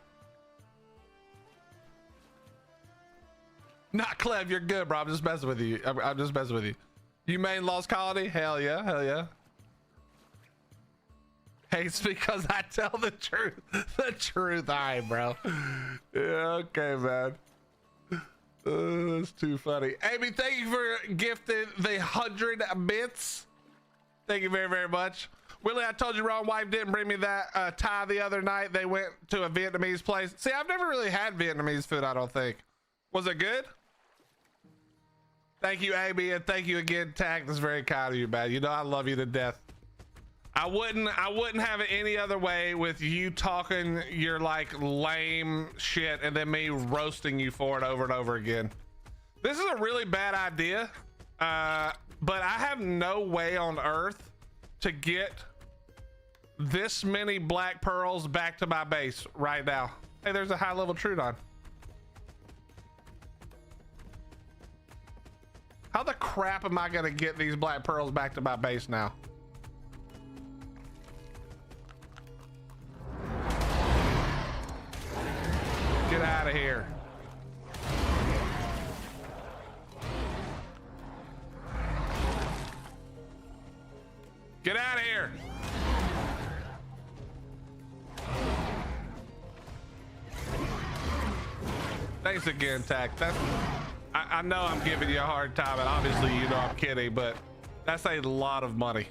Not Clev, you're good, bro. I'm just messing with you. I'm just messing with you. You main Lost Colony? Hell yeah, hell yeah. Hates because I tell the truth. The truth. All right, bro. Yeah, okay, man. That's too funny. Amy, thank you for gifting the 100 bits. Thank you very, very much. Willie, I told you wrong. Wife didn't bring me that Thai the other night. They went to a Vietnamese place. See, I've never really had Vietnamese food, I don't think. Was it good? Thank you, Amy, and thank you again, Tack. That's very kind of you, man. You know I love you to death. I wouldn't have it any other way with you talking your like lame shit and then me roasting you for it over and over again. This is a really bad idea, but I have no way on earth to get this many black pearls back to my base right now. Hey, there's a high level Trudon. How the crap am I gonna get these black pearls back to my base now? Get out of here. Get out of here. Thanks again, Tack. I know I'm giving you a hard time, and obviously you know I'm kidding, but that's a lot of money.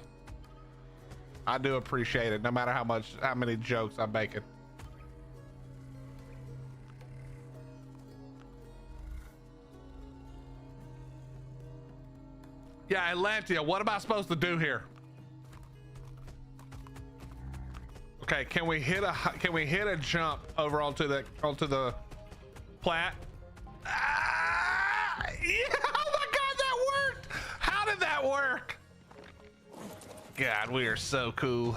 I do appreciate it, no matter how many jokes I'm making. Yeah, Atlantia, what am I supposed to do here? Okay, can we hit a jump over onto the plat? Ah, yeah, oh my god, that worked! How did that work? God, we are so cool.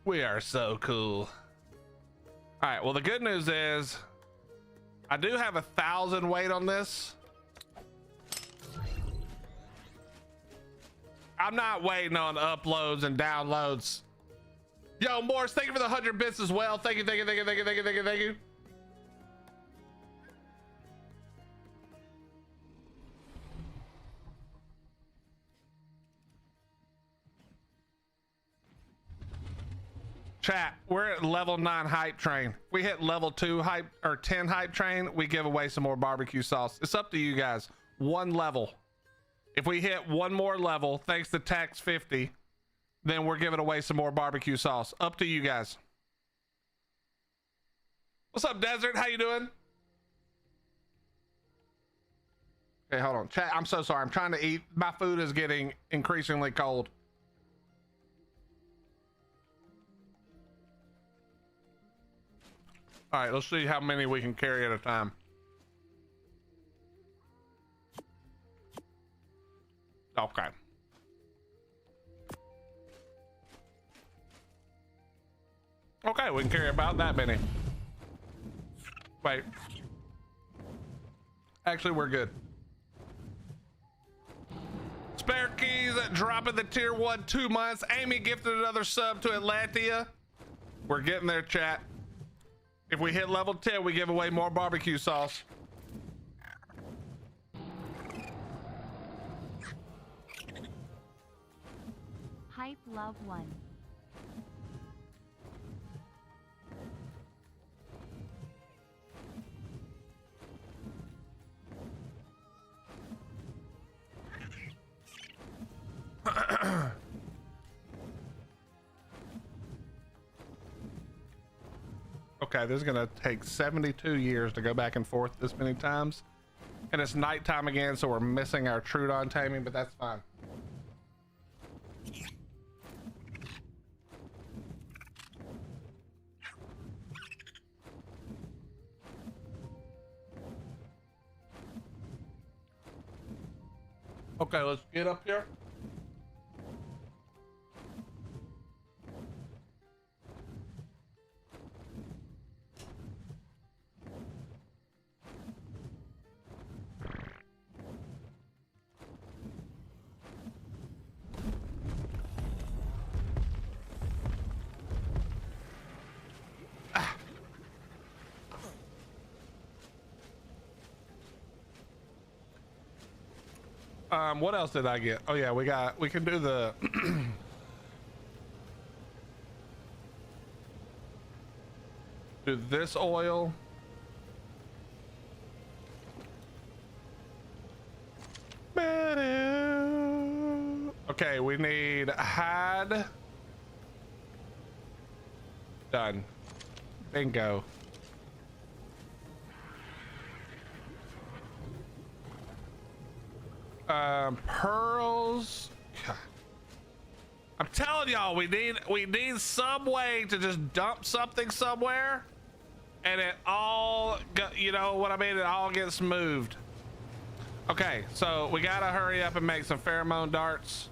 We are so cool. All right, well, the good news is I do have 1,000 weight on this. I'm not waiting on uploads and downloads. Yo, Morris, thank you for the 100 bits as well. Thank you, thank you, thank you, thank you, thank you, thank you, thank you. Chat, we're at level 9 hype train. We hit level 2 hype or 10 hype train, we give away some more barbecue sauce. It's up to you guys. One level. If we hit one more level, thanks to tax 50, then we're giving away some more barbecue sauce. Up to you guys. What's up, Desert? How you doing? Okay, hold on. Chat, I'm so sorry. I'm trying to eat. My food is getting increasingly cold. All right, let's see how many we can carry at a time. Okay. Okay, we can carry about that many. Wait. Actually, we're good. Spare keys dropping the tier 1 2 months. Amy gifted another sub to Atlantia. We're getting there, chat. If we hit level 10, we give away more barbecue sauce. Hype Love 1. Okay, this is gonna take 72 years to go back and forth this many times. And it's nighttime again, so we're missing our Trudon taming, but that's fine. Okay, let's get up here. What else did I get? Oh yeah, we can do the do this oil. Okay, we need hide. Done. Bingo. Pearls. God. I'm telling y'all, we need some way to just dump something somewhere, and it all, you know what I mean? It all gets moved. Okay, so we gotta hurry up and make some pheromone darts.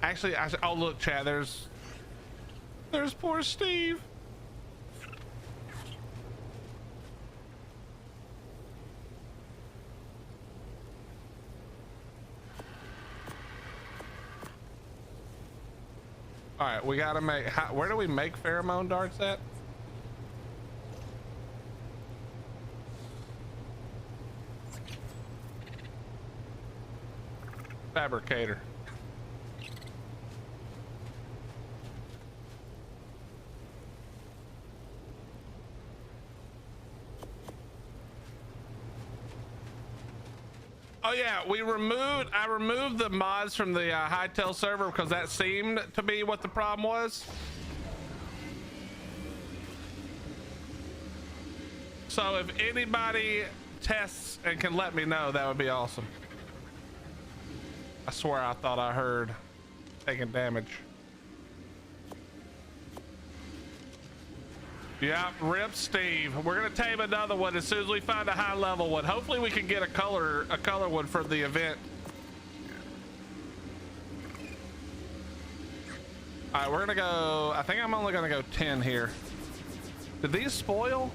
Actually, oh look, chat. There's poor Steve. All right, we gotta make. Where do we make pheromone darts at? Fabricator. Oh yeah, I removed the mods from the Hightail server because that seemed to be what the problem was. So if anybody tests and can let me know, that would be awesome. I swear I thought I heard taking damage. Yeah, rip Steve. We're gonna tame another one as soon as we find a high level one. Hopefully we can get a color one for the event. All right, we're gonna go, I think I'm only gonna go 10 here. Did these spoil?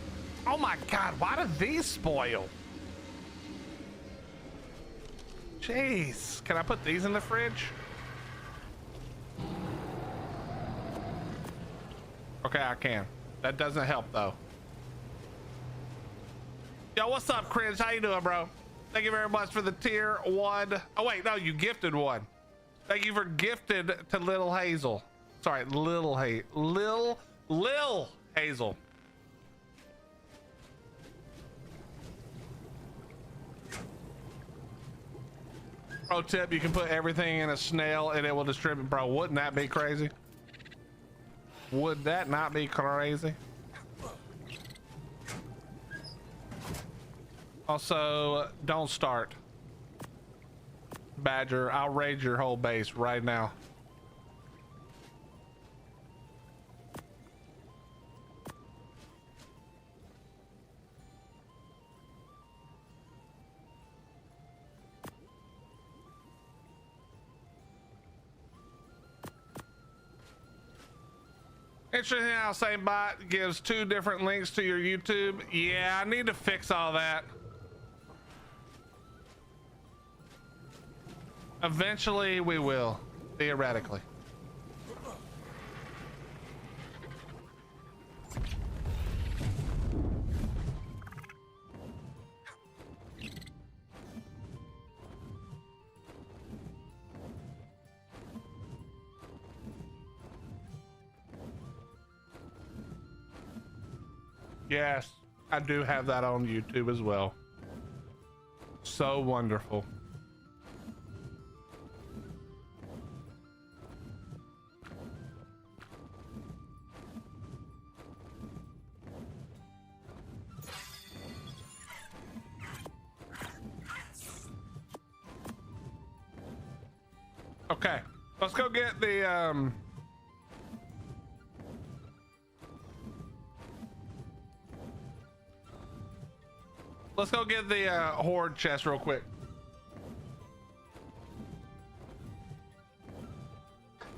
Oh my God, why did these spoil? Jeez, can I put these in the fridge? Okay, I can. That doesn't help though. Yo, what's up, Cringe? How you doing, bro? Thank you very much for the tier 1. Oh wait, no, you gifted one. Thank you for gifted to Little Hazel. Sorry, Lil Hazel. Pro tip, you can put everything in a snail and it will distribute. Bro, wouldn't that be crazy? Would that not be crazy? Also, don't start. Badger, I'll raid your whole base right now. Interesting how same bot gives 2 different links to your YouTube. Yeah, I need to fix all that. Eventually we will, theoretically. Yes, I do have that on YouTube as well. So wonderful. Okay, let's go get the let's go get the horde chest real quick.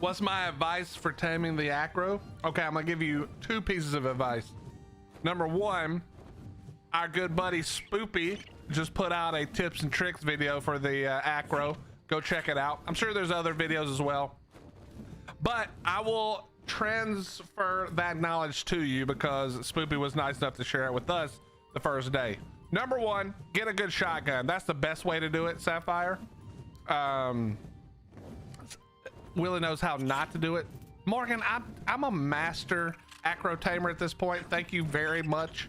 What's my advice for taming the acro? Okay, I'm gonna give you 2 pieces of advice. Number 1, our good buddy Spoopy just put out a tips and tricks video for the acro. Go check it out. I'm sure there's other videos as well, but I will transfer that knowledge to you because Spoopy was nice enough to share it with us the first day. Number 1, get a good shotgun. That's the best way to do it, Sapphire. Willie knows how not to do it. Morgan, I'm a master acro tamer at this point. Thank you very much.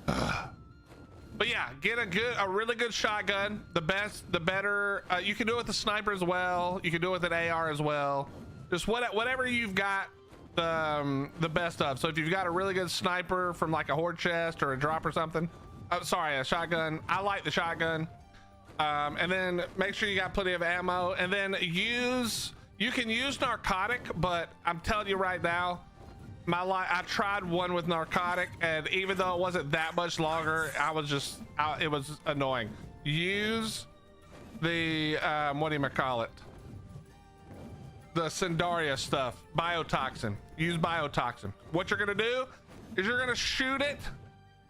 But yeah, get a really good shotgun. The better. You can do it with a sniper as well. You can do it with an AR as well. Just whatever you've got the best of. So if you've got a really good sniper from like a horde chest or a drop or something, sorry, a shotgun. I like the shotgun. And then make sure you got plenty of ammo. And then you can use narcotic, but I'm telling you right now, I tried one with narcotic, and even though it wasn't that much longer, it was annoying. Use the what do you call it? The Cindaria stuff, biotoxin. Use biotoxin. What you're gonna do is you're gonna shoot it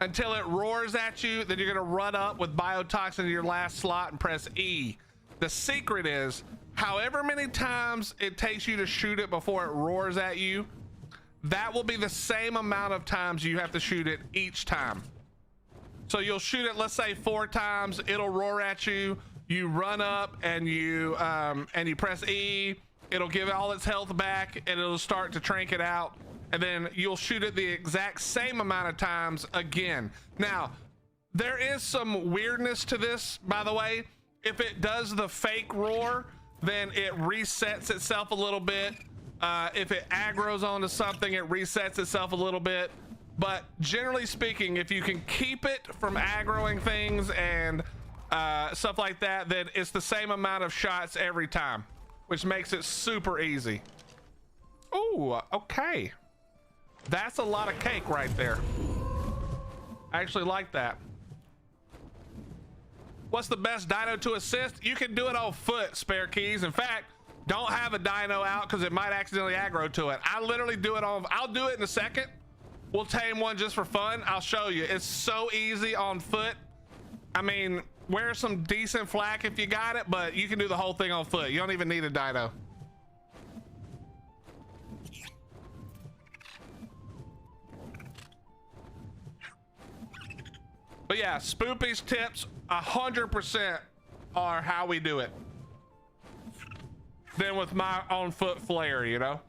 until it roars at you. Then you're gonna run up with biotoxin to your last slot and press E. The secret is, however many times it takes you to shoot it before it roars at you, that will be the same amount of times you have to shoot it each time. So you'll shoot it, let's say 4 times, it'll roar at you, you run up and you press E, it'll give all its health back and it'll start to trank it out, and then you'll shoot it the exact same amount of times again. Now, there is some weirdness to this, by the way. If it does the fake roar, then it resets itself a little bit. If it aggroes onto something, it resets itself a little bit. But generally speaking, if you can keep it from aggroing things and stuff like that, then it's the same amount of shots every time, which makes it super easy. Ooh, okay. That's a lot of cake right there. I actually like that. What's the best dino to assist? You can do it on foot, Spare Keys. In fact, don't have a dino out because it might accidentally aggro to it. I literally do it on, I'll do it in a second. We'll tame one just for fun. I'll show you. It's so easy on foot. I mean, wear some decent flak if you got it, but you can do the whole thing on foot. You don't even need a dino. But yeah, Spoopy's tips 100% are how we do it. Then with my on foot flare, you know?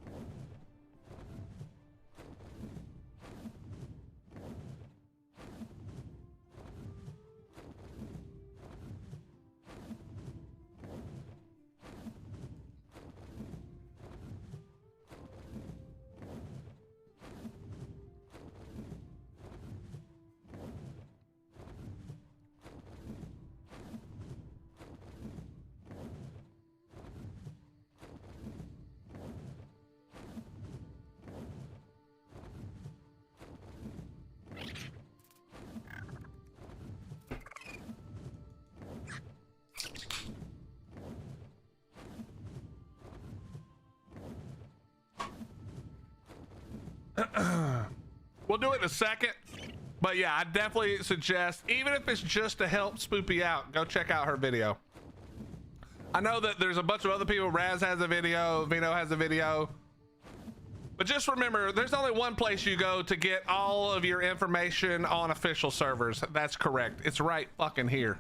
We'll do it in a second, but yeah, I definitely suggest, even if it's just to help Spoopy out, go check out her video. I know that there's a bunch of other people. Raz has a video, Vino has a video, but just remember, there's only one place you go to get all of your information on official servers. That's correct. It's right fucking here.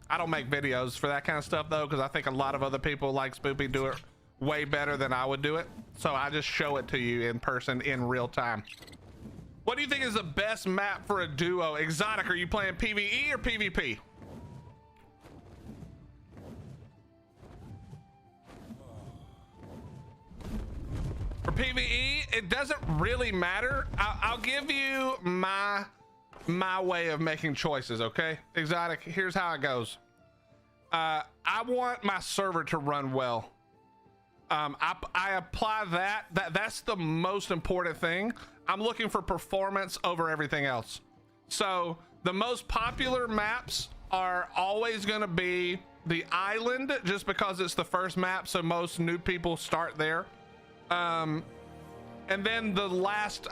I don't make videos for that kind of stuff though, because I think a lot of other people like Spoopy do it way better than I would do it. So I just show it to you in person in real time. What do you think is the best map for a duo? Exotic, are you playing PvE or PvP? For PvE, it doesn't really matter. I'll give you my way of making choices, okay? Exotic, here's how it goes. I want my server to run well. I apply that's the most important thing. I'm looking for performance over everything else. So the most popular maps are always going to be the island, just because it's the first map, so most new people start there. And then the last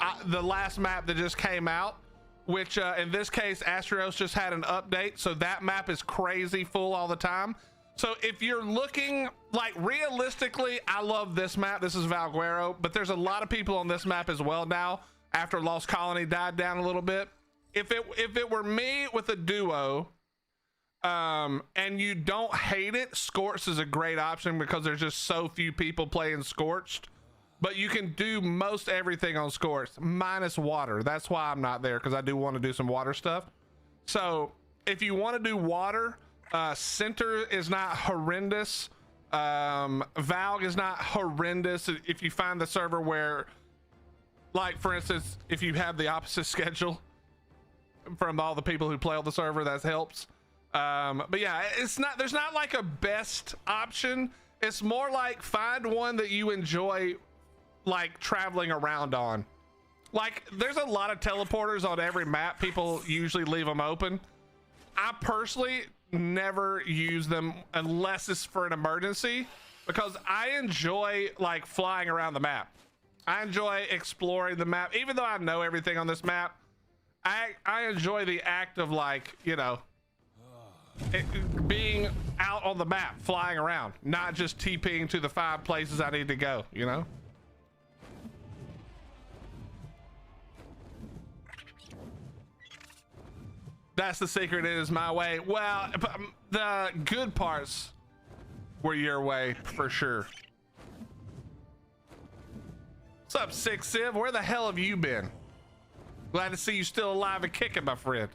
map that just came out, which in this case Astrios just had an update, so that map is crazy full all the time. So if you're looking, like, realistically, I love this map. This is Valguero, but there's a lot of people on this map as well now after Lost Colony died down a little bit. If it were me with a duo, and you don't hate it, Scorched is a great option because there's just so few people playing Scorched. But you can do most everything on Scorched minus water. That's why I'm not there, because I do want to do some water stuff. So if you want to do water, Center is not horrendous. Valg is not horrendous if you find the server where, like, for instance, if you have the opposite schedule from all the people who play on the server, that helps. But yeah, there's not like a best option. It's more like find one that you enjoy, like, traveling around on. Like, there's a lot of teleporters on every map. People usually leave them open. I personally never use them unless it's for an emergency, because I enjoy, like, flying around the map. I enjoy exploring the map. Even though I know everything on this map, I enjoy the act of, like, you know, being out on the map, flying around, not just TPing to the 5 places I need to go, you know? That's the secret, it is my way. Well, the good parts were your way for sure. What's up, Six Civ? Where the hell have you been? Glad to see you still alive and kicking, my friend.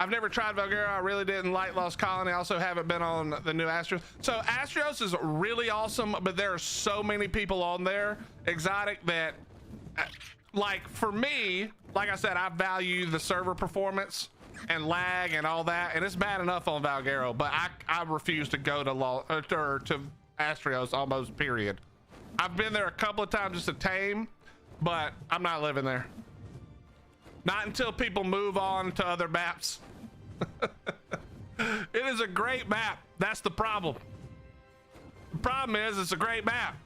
I've never tried Valguero. I really didn't like Lost Colony. I also haven't been on the new Astros. So Astros is really awesome, but there are so many people on there, exotic, that like for me, like I said, I value the server performance and lag and all that, and it's bad enough on Valguero, but I refuse to go to Astros almost, period. I've been there a couple of times just to tame, but I'm not living there. Not until people move on to other maps. It is a great map. That's the problem. The problem is it's a great map.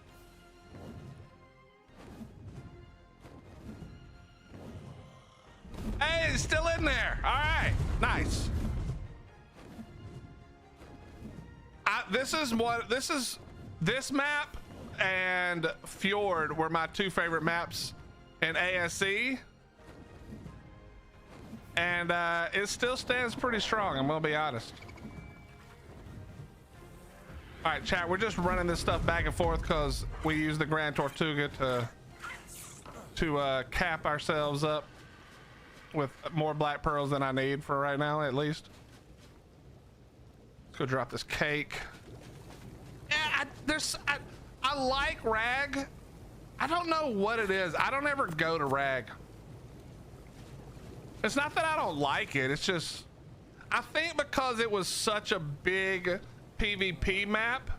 Hey, it's still in there. All right, nice. This map and Fjord were my two favorite maps in ASC. And it still stands pretty strong, I'm gonna be honest. All right, chat, we're just running this stuff back and forth because we use the Grand Tortuga to cap ourselves up with more black pearls than I need for right now, at least. Let's go drop this cake. Yeah, I like rag. I don't know what it is. I don't ever go to rag. It's not that I don't like it. It's just, I think because it was such a big PvP map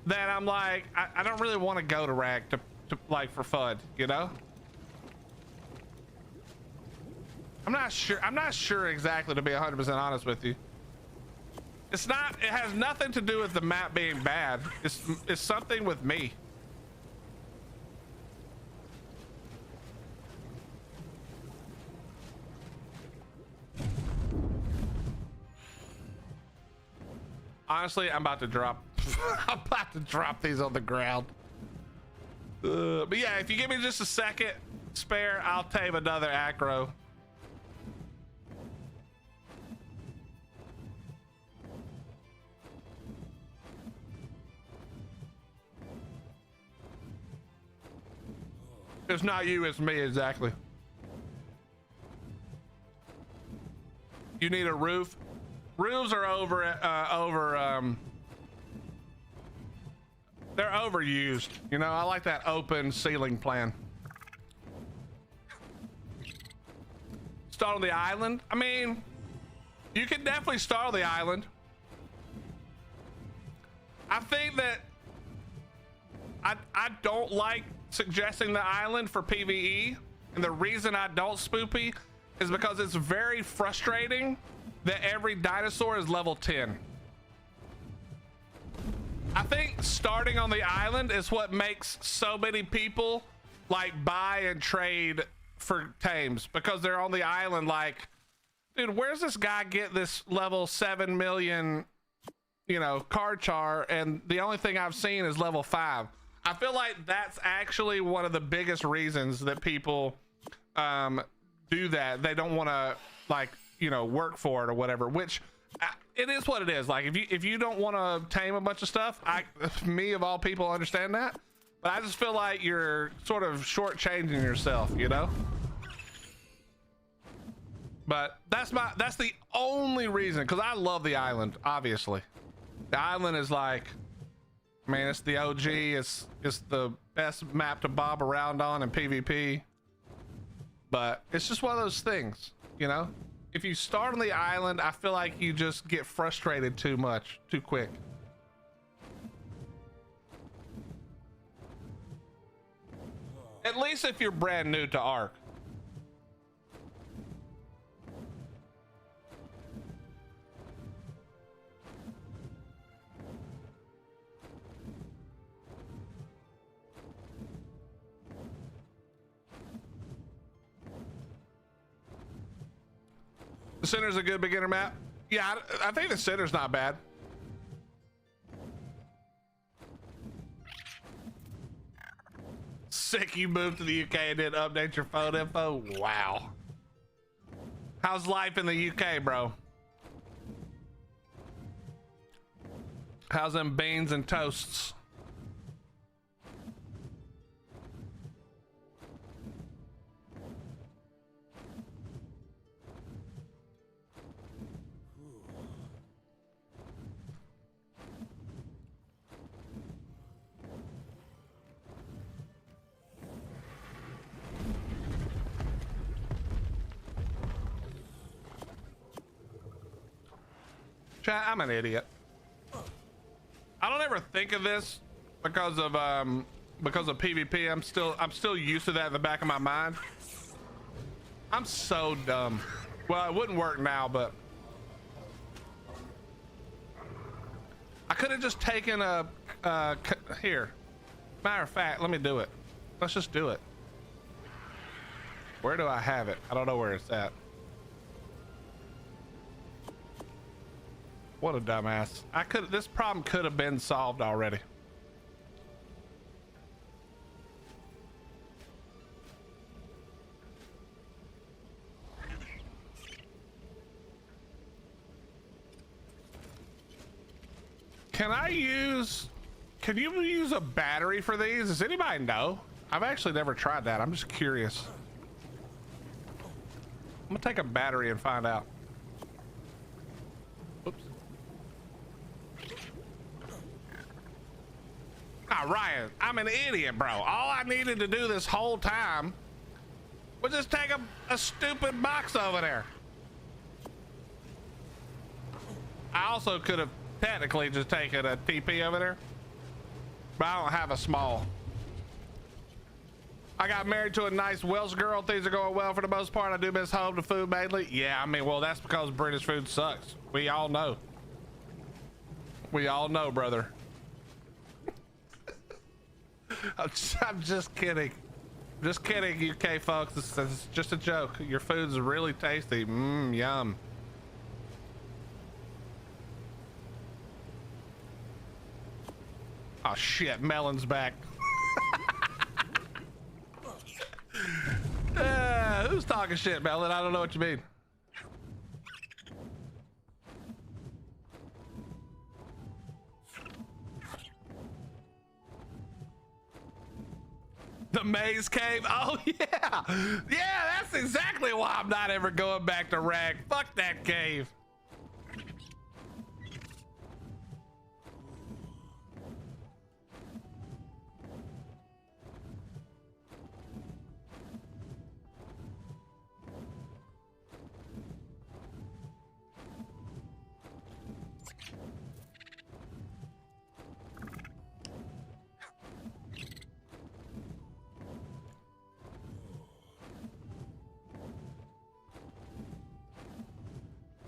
that I'm like, I don't really want to go to rag to like for fun, you know? I'm not sure exactly, to be 100% honest with you. It has nothing to do with the map being bad. It's something with me. Honestly, I'm about to drop I'm about to drop these on the ground. But yeah, if you give me just a second spare, I'll tame another acro. It's not you, it's me, exactly. You need a roof. Roofs are they're overused. You know, I like that open ceiling plan. Start on the island. I mean, you can definitely start on the island. I think that I don't like suggesting the island for PvE, and the reason I don't, Spoopy, is because it's very frustrating that every dinosaur is level 10. I think starting on the island is what makes so many people like buy and trade for tames, because they're on the island like, dude, where's this guy get this level 7 million, you know, card char, and the only thing I've seen is level 5. I feel like that's actually one of the biggest reasons that people do that. They don't want to, like, you know, work for it or whatever, which it is what it is. Like, if you don't want to tame a bunch of stuff, me of all people understand that, but I just feel like you're sort of shortchanging yourself, you know? But that's the only reason, because I love the island, obviously. The island is like, man, it's the OG. It's the best map to bob around on in PvP. But it's just one of those things, you know? If you start on the island, I feel like you just get frustrated too much, too quick. At least if you're brand new to Ark. The center's a good beginner map. Yeah, I think the center's not bad. Sick, you moved to the UK and didn't update your phone info? Wow. How's life in the UK, bro? How's them beans and toasts? Chat, I'm an idiot. I don't ever think of this because of PvP. I'm still used to that in the back of my mind. I'm so dumb. Well, it wouldn't work now, but I could have just taken a here. Matter of fact, let me do it. Let's just do it. Where do I have it? I don't know where it's at. What a dumbass. This problem could have been solved already. Can you use a battery for these? Does anybody know? I've actually never tried that. I'm just curious. I'm gonna take a battery and find out. Oops. Ah, Ryan, I'm an idiot, bro. All I needed to do this whole time was just take a stupid box over there. I also could have technically just taken a TP over there, but I don't have a small. I got married to a nice Welsh girl. Things are going well for the most part. I do miss home to food mainly. Yeah, I mean, well, that's because British food sucks. We all know. We all know, brother. I'm just kidding. Just kidding, UK folks. This is just a joke. Your food's really tasty. Mmm, yum. Oh shit, Melon's back. Who's talking shit, Melon? I don't know what you mean. The maze cave? Oh yeah. Yeah, that's exactly why I'm not ever going back to Rag. Fuck that cave.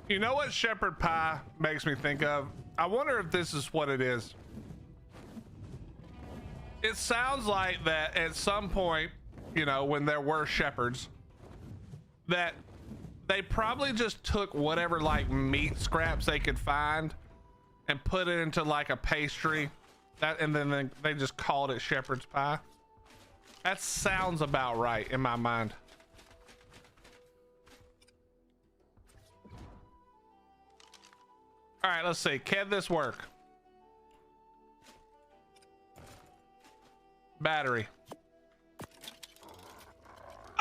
You know what shepherd pie makes me think of? I wonder if this is what it is. It sounds like that at some point, you know, when there were shepherds, that they probably just took whatever like meat scraps they could find and put it into like a pastry, and then they just called it shepherd's pie. That sounds about right in my mind. All right, let's see. Can this work? Battery.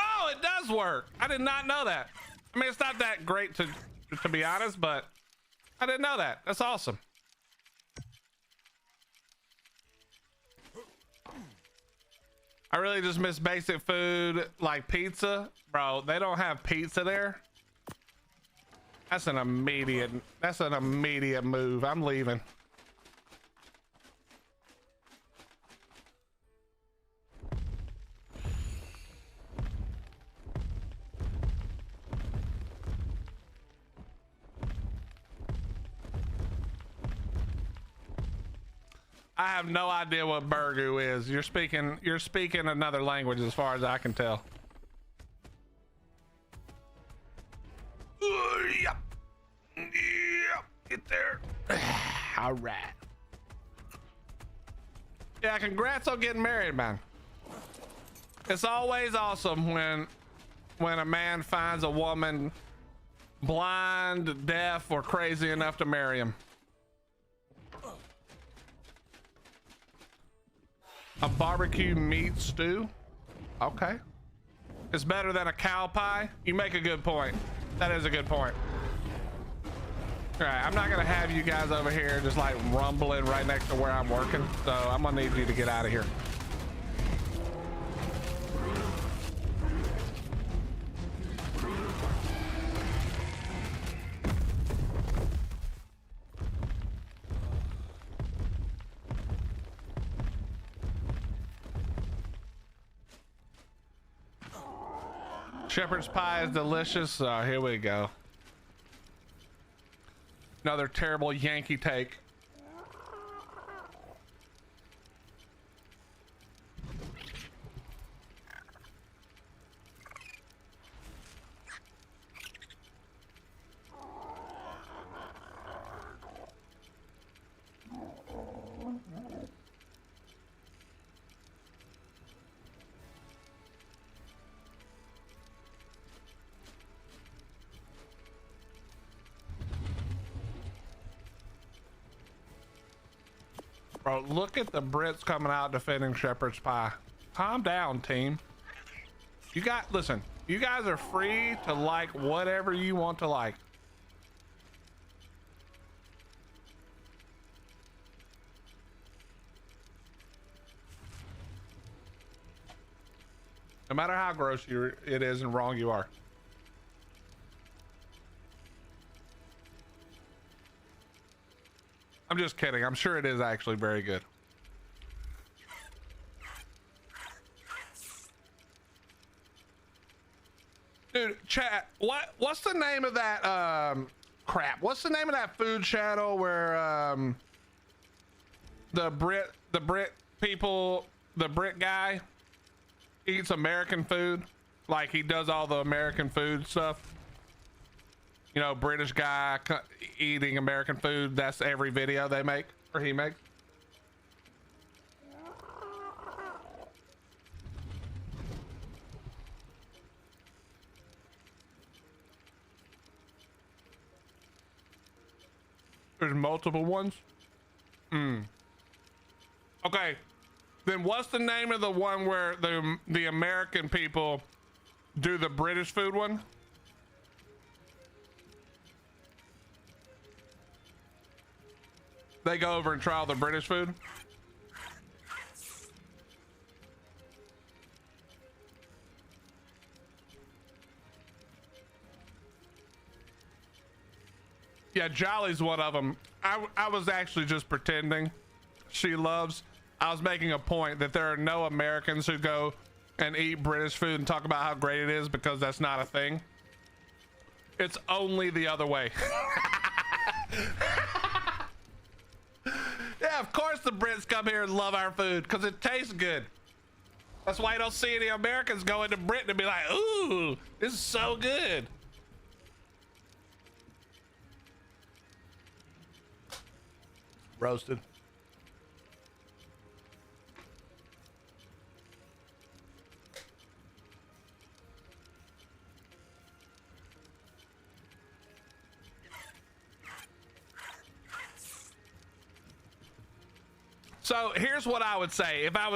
Oh, it does work. I did not know that. I mean, it's not that great to be honest, but I didn't know that. That's awesome. I really just miss basic food like pizza. Bro, they don't have pizza there. That's an immediate move. I'm leaving. I have no idea what burgoo is. You're speaking another language as far as I can tell. Yep. Yep. Get there. All right. Yeah, congrats on getting married, man. It's always awesome when a man finds a woman blind, deaf, or crazy enough to marry him. A barbecue meat stew. Okay. It's better than a cow pie. You make a good point. That is a good point. All right, I'm not gonna have you guys over here just like rumbling right next to where I'm working. So I'm gonna need you to get out of here. Shepherd's pie is delicious. Here we go. Another terrible Yankee take. Bro, look at the Brits coming out defending Shepherd's Pie. Calm down, team. Listen, you guys are free to like whatever you want to like. No matter how gross it is and wrong you are. I'm just kidding. I'm sure it is actually very good. Dude, chat, what's the name of that crap? What's the name of that food channel where the Brit people, the Brit guy eats American food? Like he does all the American food stuff. You know, British guy eating American food. That's every video they make or he makes. There's multiple ones. Okay, then what's the name of the one where the American people do the British food one? They go over and try all the British food. Yeah, Jolly's one of them. I was actually just pretending. She loves. I was making a point that there are no Americans who go and eat British food and talk about how great it is because that's not a thing. It's only the other way. Yeah, of course the Brits come here and love our food because it tastes good. That's why you don't see any Americans go into Britain and be like, ooh, this is so good. Roasted. So here's what I would say if I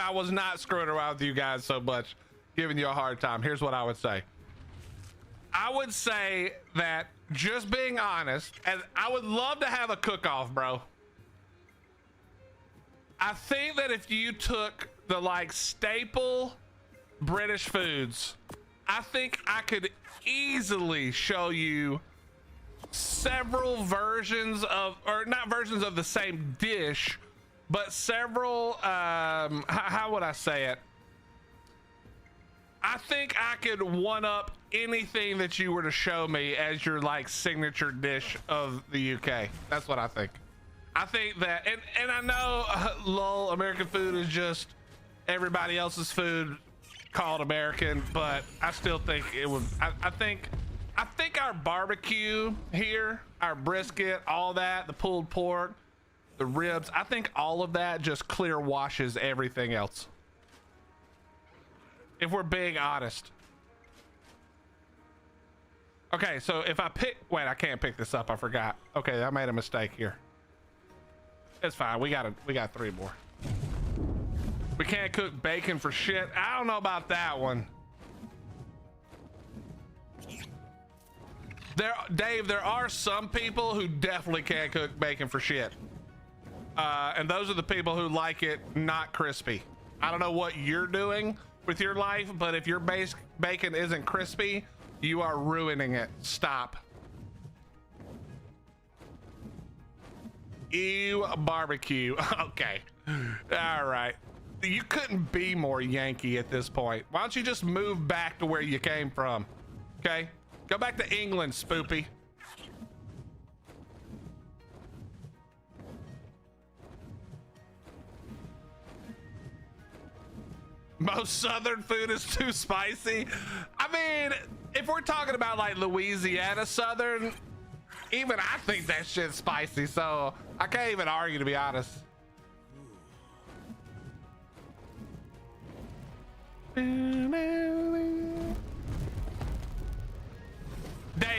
was not screwing around with you guys so much, giving you a hard time. Here's what I would say. I would say that just being honest, and I would love to have a cook-off, bro. I think that if you took the like staple British foods, I think I could easily show you several versions of, or not versions of the same dish, but several, how would I say it? I think I could one up anything that you were to show me as your like signature dish of the UK. That's what I think. I think that, and I know, lol, American food is just everybody else's food called American, but I still think it would, I think our barbecue here, our brisket, all that, the pulled pork, the ribs, I think all of that just clear washes everything else. If we're being honest. Okay, so if I pick, wait, I can't pick this up, I forgot. Okay, I made a mistake here. It's fine, we got 3 more. We can't cook bacon for shit. I don't know about that one. Dave, there are some people who definitely can't cook bacon for shit. And those are the people who like it not crispy. I don't know what you're doing with your life, but if your bacon isn't crispy, you are ruining it. Stop. Ew, barbecue. Okay. All right. You couldn't be more Yankee at this point. Why don't you just move back to where you came from? Okay? Go back to England, Spoopy. Most Southern food is too spicy. I mean, if we're talking about like Louisiana Southern, even I think that shit's spicy, so I can't even argue, to be honest. Dave,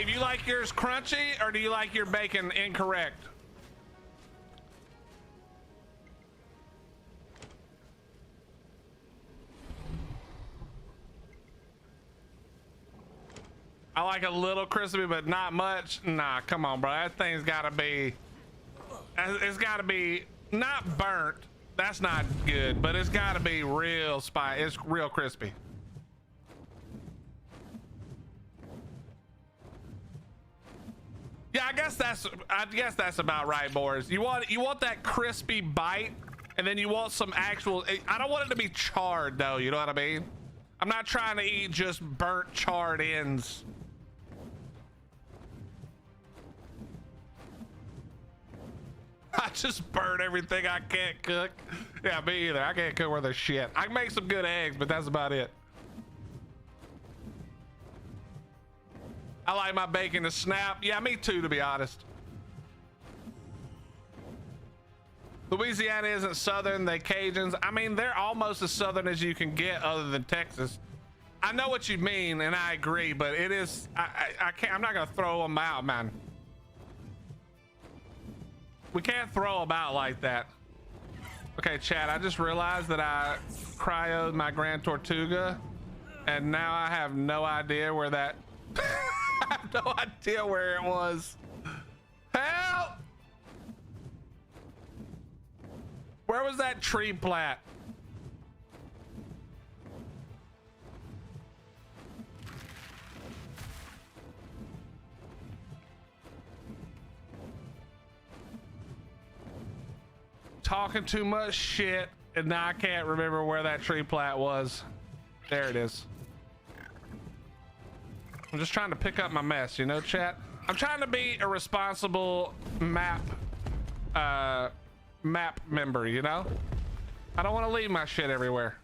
you like yours crunchy or do you like your bacon incorrect? I like a little crispy, but not much. Nah, come on, bro. That thing's gotta be, it's gotta be not burnt. That's not good, but it's gotta be real spicy. It's real crispy. Yeah, I guess that's about right, Boris. You want that crispy bite, and then you want some actual, I don't want it to be charred though, you know what I mean? I'm not trying to eat just burnt charred ends. I just burn everything I can't cook. Yeah, me either. I can't cook worth a shit. I can make some good eggs, but that's about it. I like my bacon to snap. Yeah, me too, to be honest. Louisiana isn't Southern, they Cajuns. I mean, they're almost as Southern as you can get other than Texas. I know what you mean, and I agree, but it is, I can't, I'm not gonna throw them out, man. We can't throw them out like that. Okay, chat, I just realized that I cryoed my Grand Tortuga, and now I have no idea where that, I have no idea where it was. Help! Where was that tree plat? Talking too much shit, and now I can't remember where that tree plat was. There it is. I'm just trying to pick up my mess, you know, chat? I'm trying to be a responsible map member, you know? I don't want to leave my shit everywhere.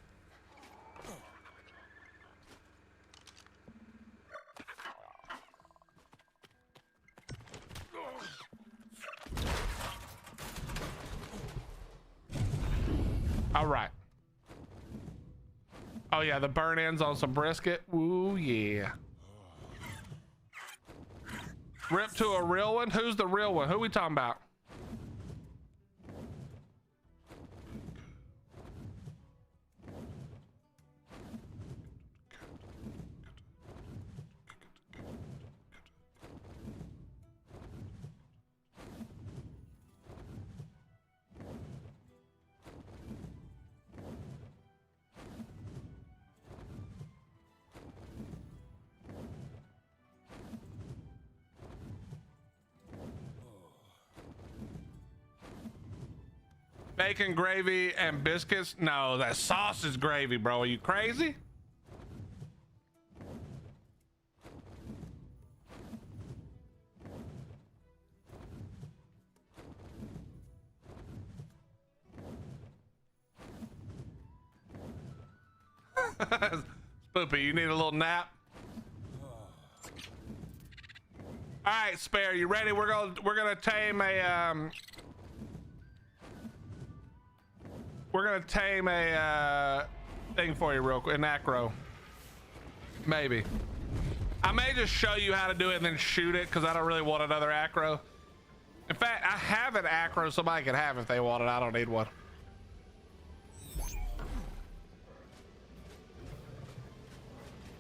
All right. Oh yeah, the burn ends on some brisket. Ooh yeah. Rip to a real one? Who's the real one? Who we talking about? Bacon gravy and biscuits? No, that sausage gravy, bro. Are you crazy? Spoopy, you need a little nap? All right, Spare, you ready? We're gonna tame a we're gonna tame a thing for you real quick, an acro. Maybe. I may just show you how to do it and then shoot it because I don't really want another acro. In fact, I have an acro somebody can have if they want it. I don't need one.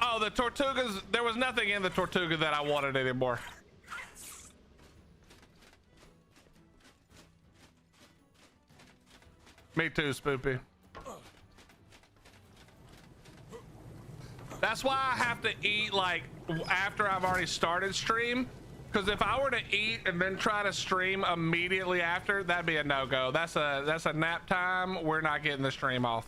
Oh, the Tortugas, there was nothing in the Tortuga that I wanted anymore. Me too, Spoopy. That's why I have to eat like after I've already started stream. Because if I were to eat and then try to stream immediately after, that'd be a no-go. That's a nap time. We're not getting the stream off.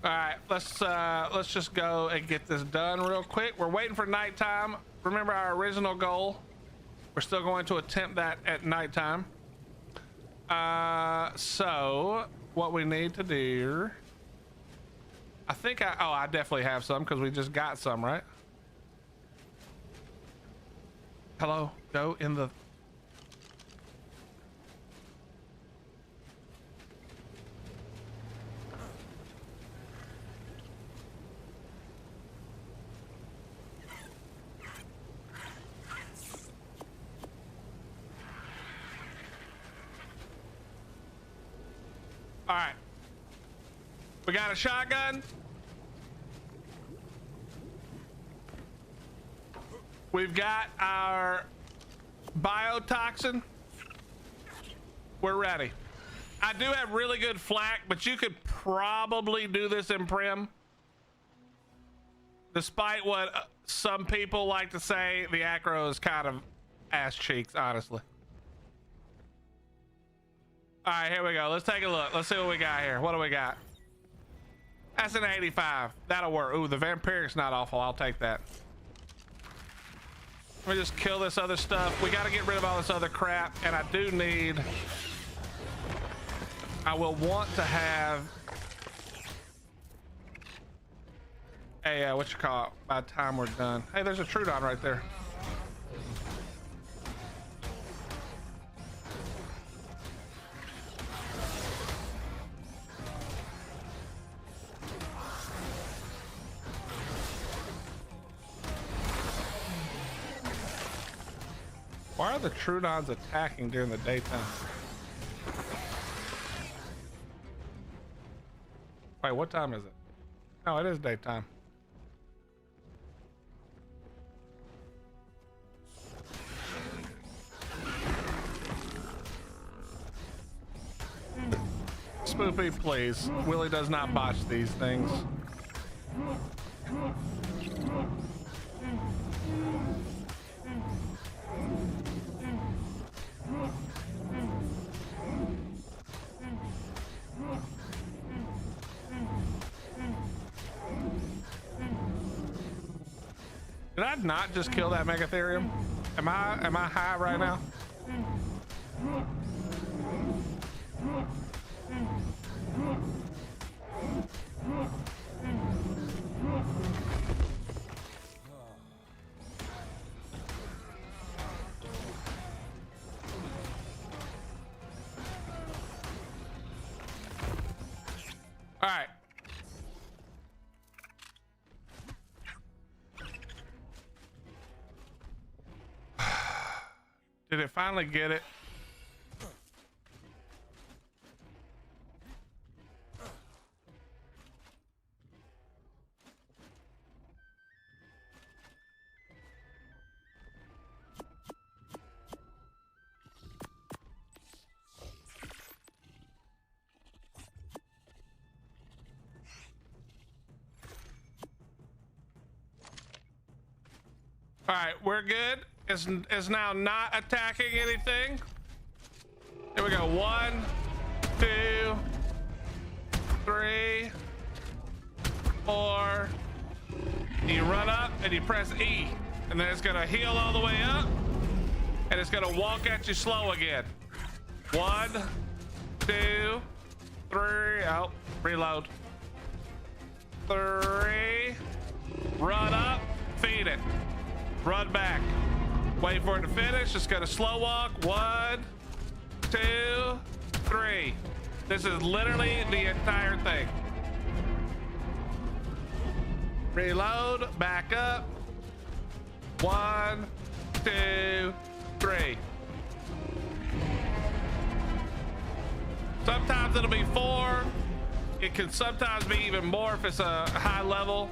All right, let's just go and get this done real quick. We're waiting for nighttime. Remember our original goal. We're still going to attempt that at nighttime. So what we need to do, I think I definitely have some because we just got some, right? Hello, go in the. All right, we got a shotgun. We've got our biotoxin. We're ready. I do have really good flak, but you could probably do this in Prim. Despite what some people like to say, the acro is kind of ass cheeks, honestly. All right, here we go. Let's take a look. Let's see what we got here. What do we got? That's an 85. That'll work. Ooh, the vampiric's not awful. I'll take that. Let me just kill this other stuff. We got to get rid of all this other crap, and I do need. I will want to have a what you call it by the time we're done. Hey, there's a Trudon right there. Why are the Trudons attacking during the daytime? Wait, what time is it? Oh, it is daytime. Spoopy, please. Willie does not botch these things. Did I not just kill that Megatherium? Am I high right now? All right. Did it finally get it? All right, we're good. It's now not attacking anything. Here we go. 1, 2, 3, 4. You run up and you press E, and then it's gonna heal all the way up, and it's gonna walk at you slow again. 1, 2, 3. Oh, reload. 3. Run up, feed it. Run back. Wait for it to finish. It's gonna slow walk. 1, 2, 3. This is literally the entire thing. Reload, back up. 1, 2, 3. Sometimes it'll be 4. It can sometimes be even more if it's a high level.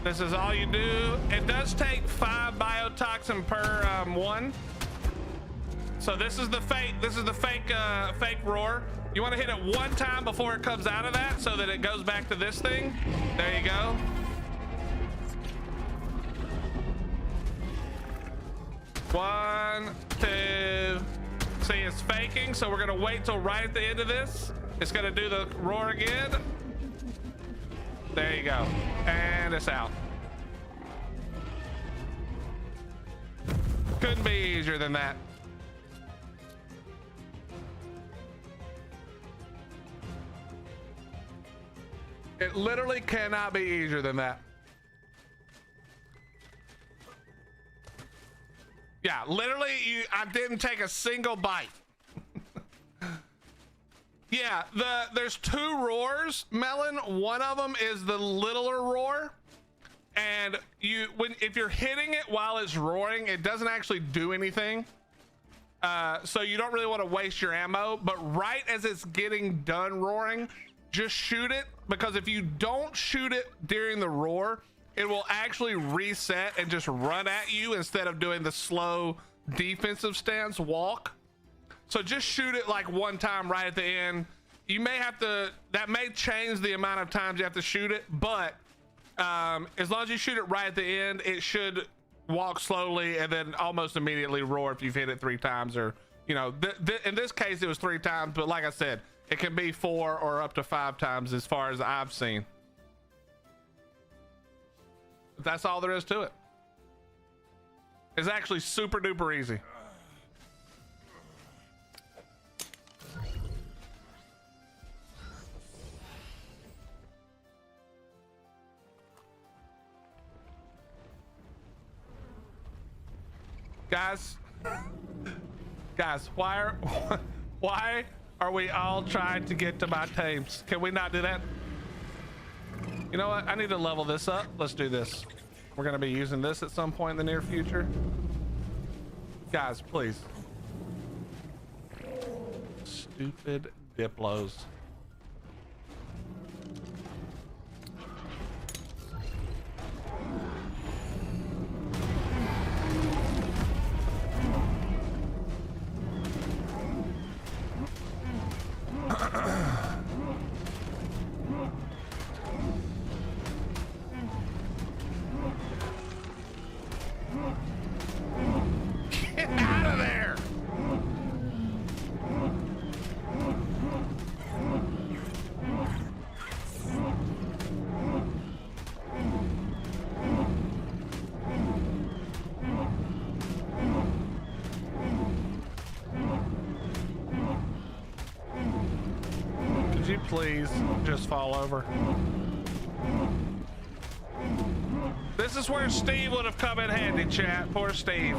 This is all you do. It does take 5 biotoxin per 1. So this is the fake. This is the fake roar. You want to hit it 1 time before it comes out of that, so that it goes back to this thing. There you go. One, 2, See, it's faking, so we're gonna wait till right at the end of this. It's gonna do the roar again. There you go. And it's out. Couldn't be easier than that. It literally cannot be easier than that. Yeah, literally, I didn't take a single bite. Yeah, there's two roars, Melon. One of them is the littler roar, and if you're hitting it while it's roaring, it doesn't actually do anything. So you don't really want to waste your ammo. But right as it's getting done roaring, just shoot it, because if you don't shoot it during the roar, it will actually reset and just run at you instead of doing the slow defensive stance walk. So just shoot it like one time right at the end. You may have to, that may change the amount of times you have to shoot it, but as long as you shoot it right at the end, it should walk slowly and then almost immediately roar if you've hit it 3 times, or, you know, in this case it was 3 times, but like I said, it can be 4 or up to 5 times as far as I've seen. That's all there is to it. It's actually super duper easy. Guys, why are we all trying to get to my tames? Can we not do that? You know what? I need to level this up. Let's do this. We're going to be using this at some point in the near future. Guys, please. Stupid Diplos. Get out of there! Could you please just fall over? This is where Steve would have come in handy, chat. Poor Steve.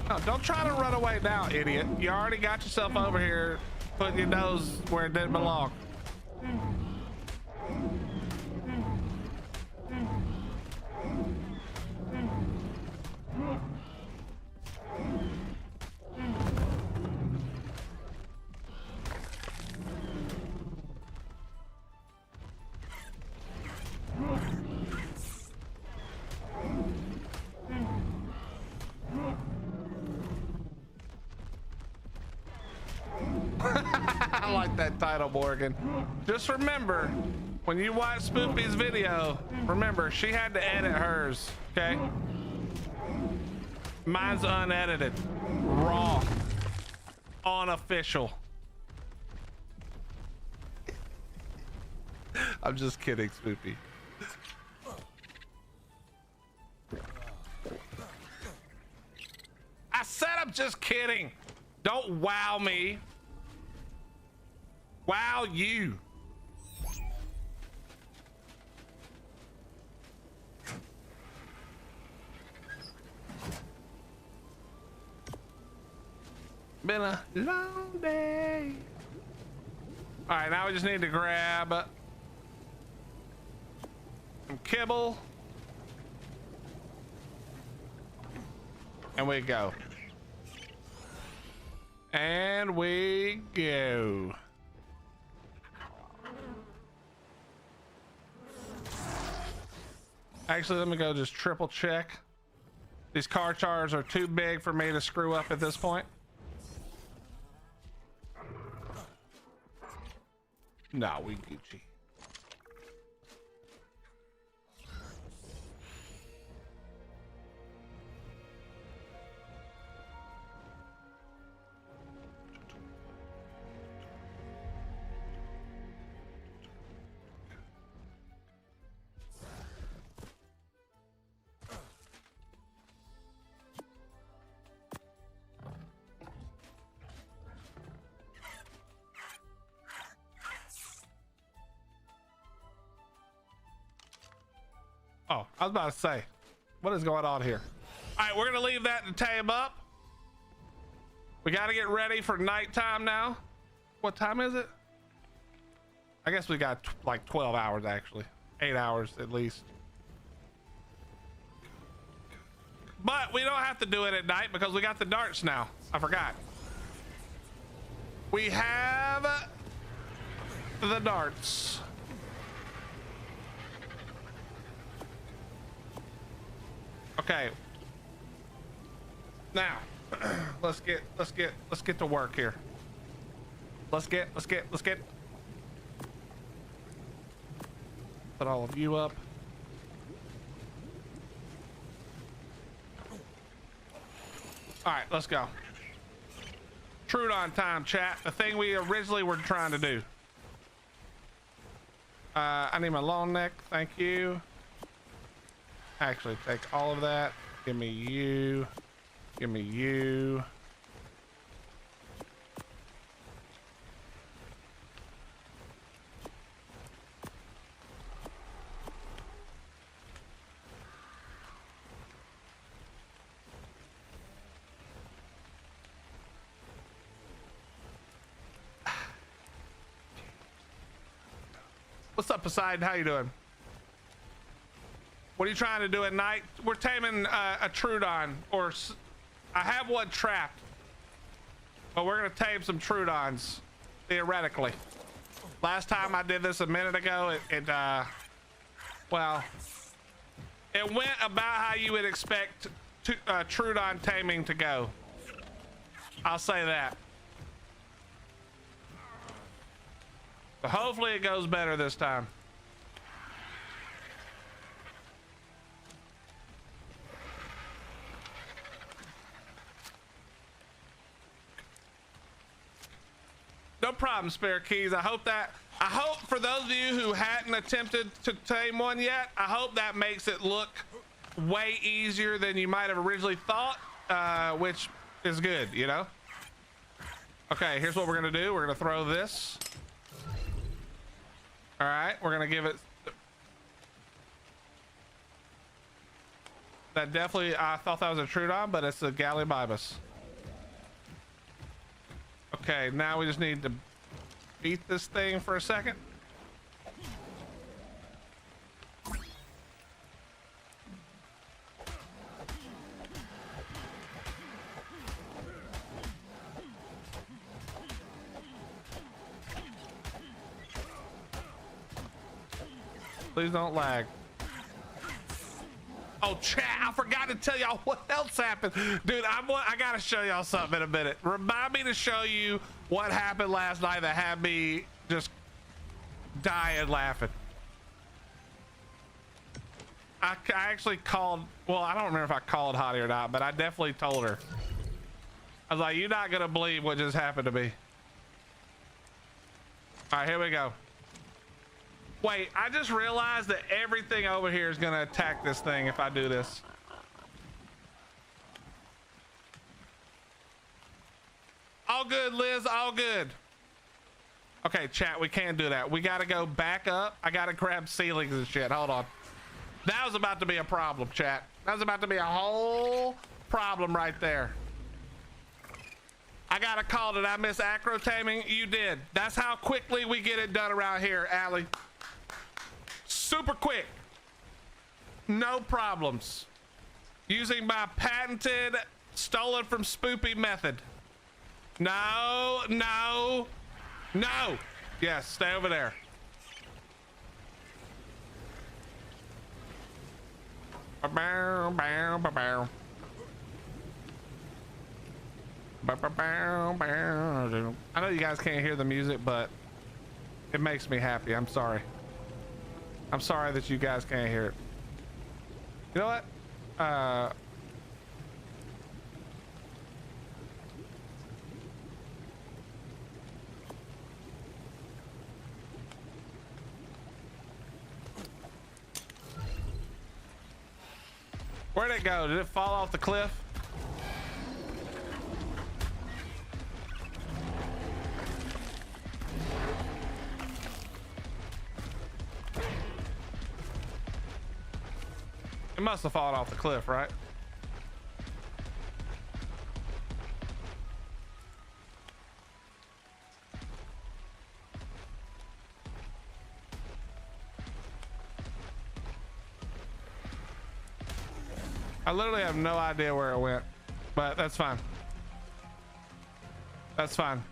Oh, don't try to run away now, idiot. You already got yourself over here putting your nose where it didn't belong. I like that title, Morgan. Just remember, when you watch Spoopy's video, remember, she had to edit hers, okay? Mine's unedited, raw, unofficial. I'm just kidding, Spoopy. I said I'm just kidding. Don't wow me. Wow you. Been a long day. All right, now we just need to grab some kibble. And we go. And we go. Actually, let me go just triple check. These car chars are too big for me to screw up at this point. No, we Gucci. Oh, I was about to say, what is going on here? All right, we're gonna leave that to tame up. We got to get ready for nighttime now. What time is it? I guess we got like 12 hours actually. 8 hours at least. But we don't have to do it at night because we got the darts now. I forgot. We have the darts. Okay. Now, let's get to work here. Let's get. Put all of you up. All right, let's go. Trudon time, chat. The thing we originally were trying to do. I need my long neck. Thank you. Actually, take all of that. Give me you. Give me you. What's up, Poseidon? How you doing? What are you trying to do at night? We're taming a Trudon, or I have one trapped, but we're gonna tame some Trudons, theoretically. Last time I did this a minute ago, well, it went about how you would expect Trudon taming to go. I'll say that. But hopefully it goes better this time. No problem, Spare Keys. I hope for those of you who hadn't attempted to tame one yet, I hope that makes it look way easier than you might have originally thought, which is good, you know? Okay, here's what we're gonna do. We're gonna throw this. All right, we're gonna give it. That definitely, I thought that was a Trudon, but it's a Gallibibus. Okay, now we just need to beat this thing for a second. Please don't lag. Oh, chat, I forgot to tell y'all what else happened. Dude, I gotta show y'all something in a minute. Remind me to show you what happened last night that had me just dying laughing. I actually called, well, I don't remember if I called Hottie or not, but I definitely told her. I was like, you're not gonna believe what just happened to me. All right, here we go. Wait, I just realized that everything over here is gonna attack this thing if I do this. All good, Liz, all good. Okay, chat, we can't do that. We gotta go back up. I gotta grab ceilings and shit. Hold on. That was about to be a problem, chat. That was about to be a whole problem right there. I got a call. Did I miss acro taming? You did. That's how quickly we get it done around here, Allie. Super quick. No problems. Using my patented stolen from Spoopy method. No, no, no. Yes, stay over there. I know you guys can't hear the music, but it makes me happy. I'm sorry. I'm sorry that you guys can't hear it. You know what? Where'd it go? Did it fall off the cliff? It must have fallen off the cliff, right? I literally have no idea where it went, but that's fine. That's fine.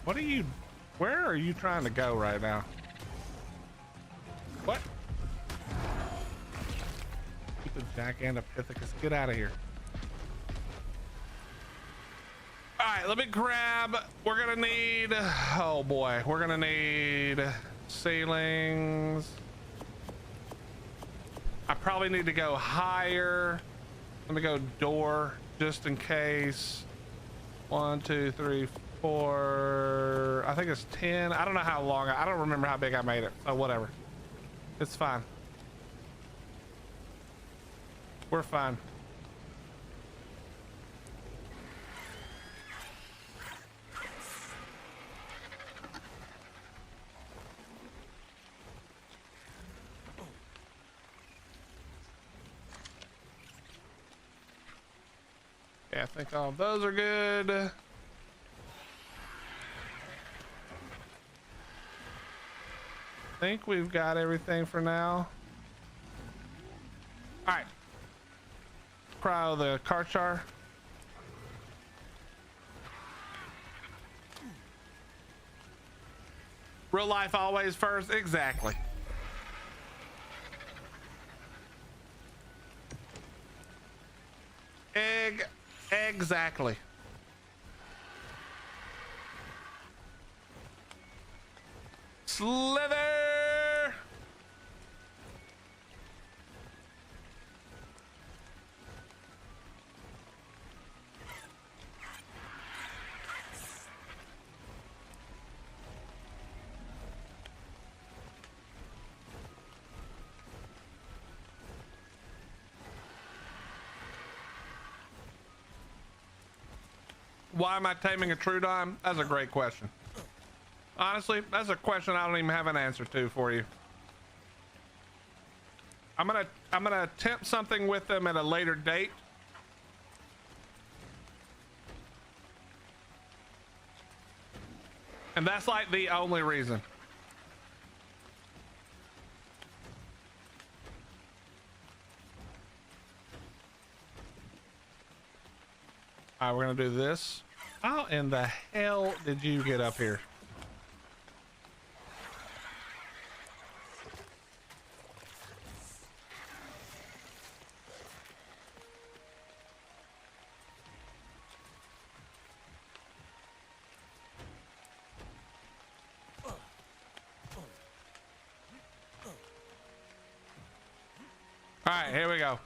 What are you, where are you trying to go right now? What? The Gigantopithecus, get out of here. All right, let me grab, we're gonna need, oh boy, we're gonna need ceilings. I probably need to go higher. Let me go door just in case. 1, 2, 3, 4. I think it's 10. I don't know how long. I don't remember how big I made it. So whatever. It's fine. We're fine. Yeah, I think all of those are good. I think we've got everything for now. All right. Cryo the Karchar. Real life always first. Exactly. Exactly. Slither. Why am I taming a true dime? That's a great question. Honestly, that's a question I don't even have an answer to for you. I'm gonna attempt something with them at a later date. And that's like the only reason. All right, we're gonna do this. How in the hell did you get up here? All right, here we go.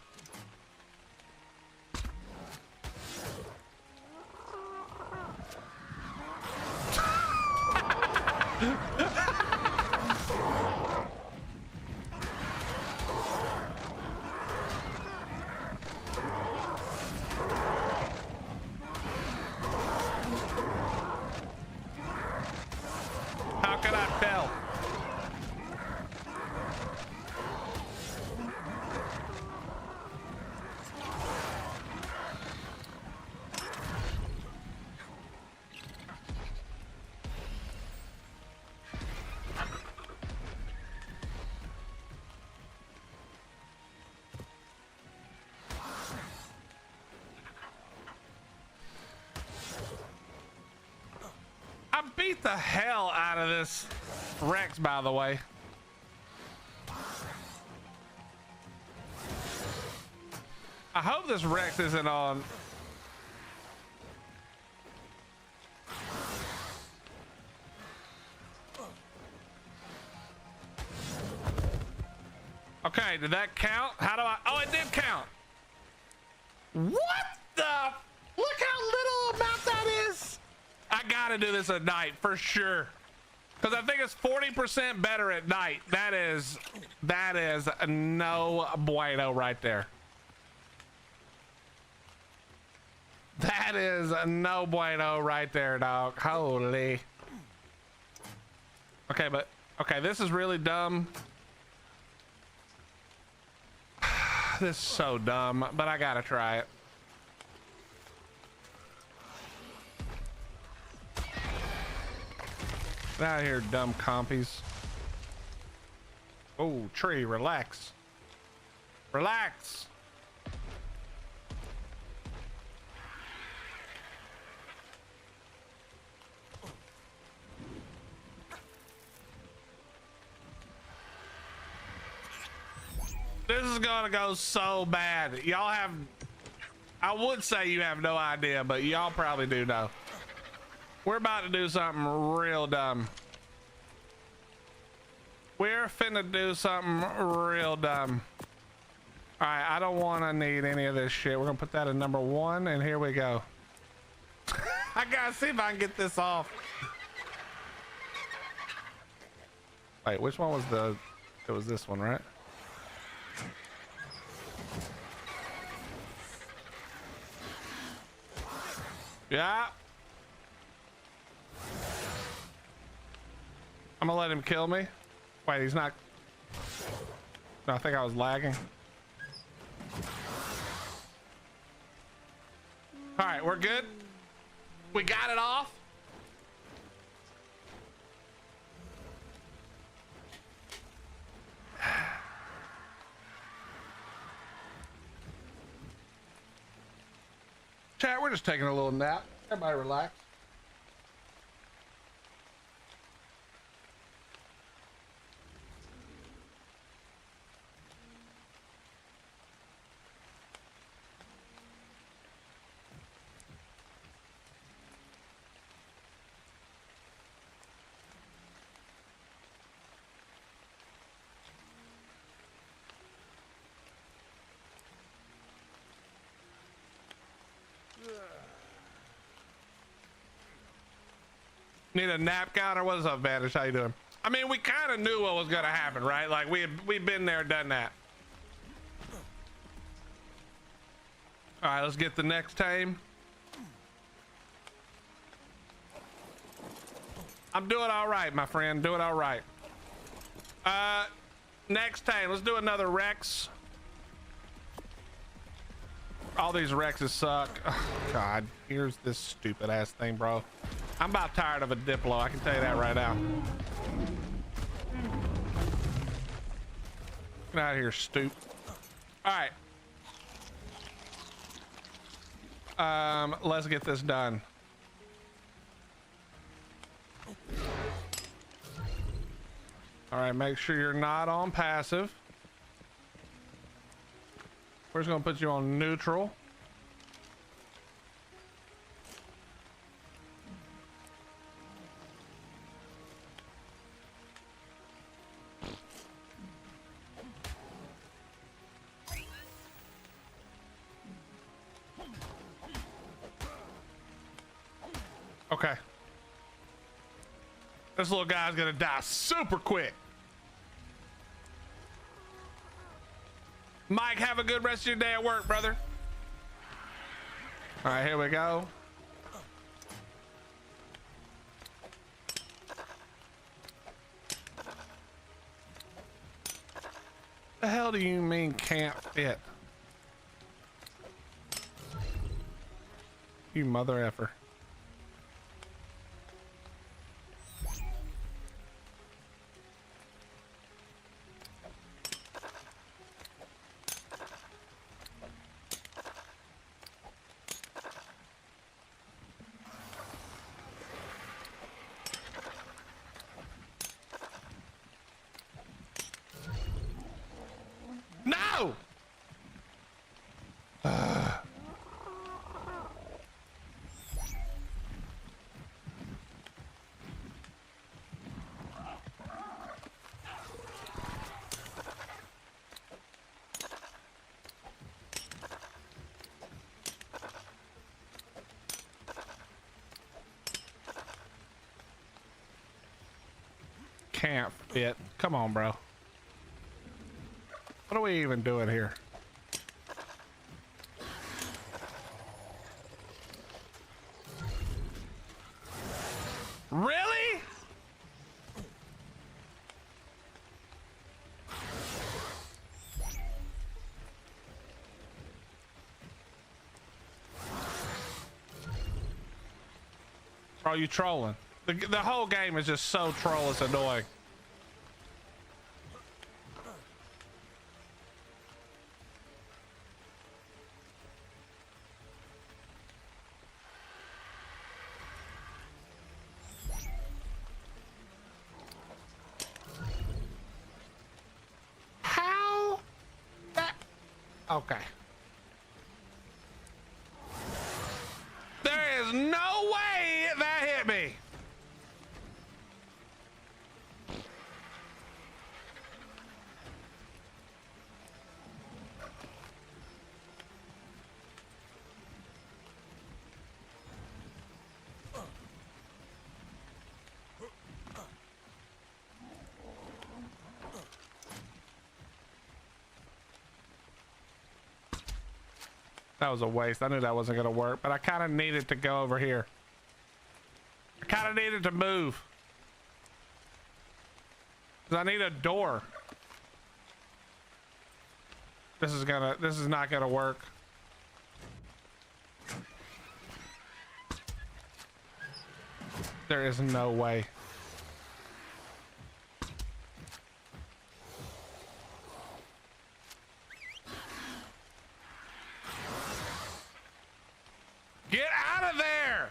How can I tell? I beat the hell out of this Rex, by the way. I hope this Rex isn't on. Okay, did that count? How do I? Oh, it did count. What the? Look how little amount that is. I gotta do this at night for sure, because I think it's 40% better at night. That is no bueno right there. That is no bueno right there, dog. Holy. Okay, but Okay, this is really dumb. This is so dumb, but I gotta try it. Get out of here, dumb compies. Oh, tree, relax. Relax. This is gonna go so bad. Y'all have, I would say you have no idea, but y'all probably do know. We're about to do something real dumb. We're finna do something real dumb. All right, I don't wanna need any of this shit. We're gonna put that in number 1 and here we go. I gotta see if I can get this off. Wait, which one was the, it was this one, right? Yeah. I'm gonna let him kill me. Wait, he's not. No, I think I was lagging. All right, we're good. We got it off. Chat, we're just taking a little nap. Everybody relax. Need a nap counter? What is up, Vanish? How you doing? I mean, we kind of knew what was gonna happen, right? Like we've been there, done that. All right, let's get the next tame. I'm doing all right, my friend. Doing all right. Next tame. Let's do another Rex. All these Rexes suck. Oh, God, here's this stupid ass thing, bro. I'm about tired of a Diplo. I can tell you that right now. Get out of here, stoop. All right. Let's get this done. All right, make sure you're not on passive. We're just gonna put you on neutral. Okay. This little guy's gonna die super quick. Mike, have a good rest of your day at work, brother. All right, here we go. The hell do you mean can't fit? You mother effer. No! Can't fit. Come on, bro. What are we even doing here? Really? Are you trolling? The whole game is just so troll, it's annoying. How? That... Okay. There is no way that hit me. That was a waste. I knew that wasn't gonna work, but I kind of needed to go over here. I kind of needed to move. 'Cause I need a door. This is not gonna work. There is no way. Get out of there!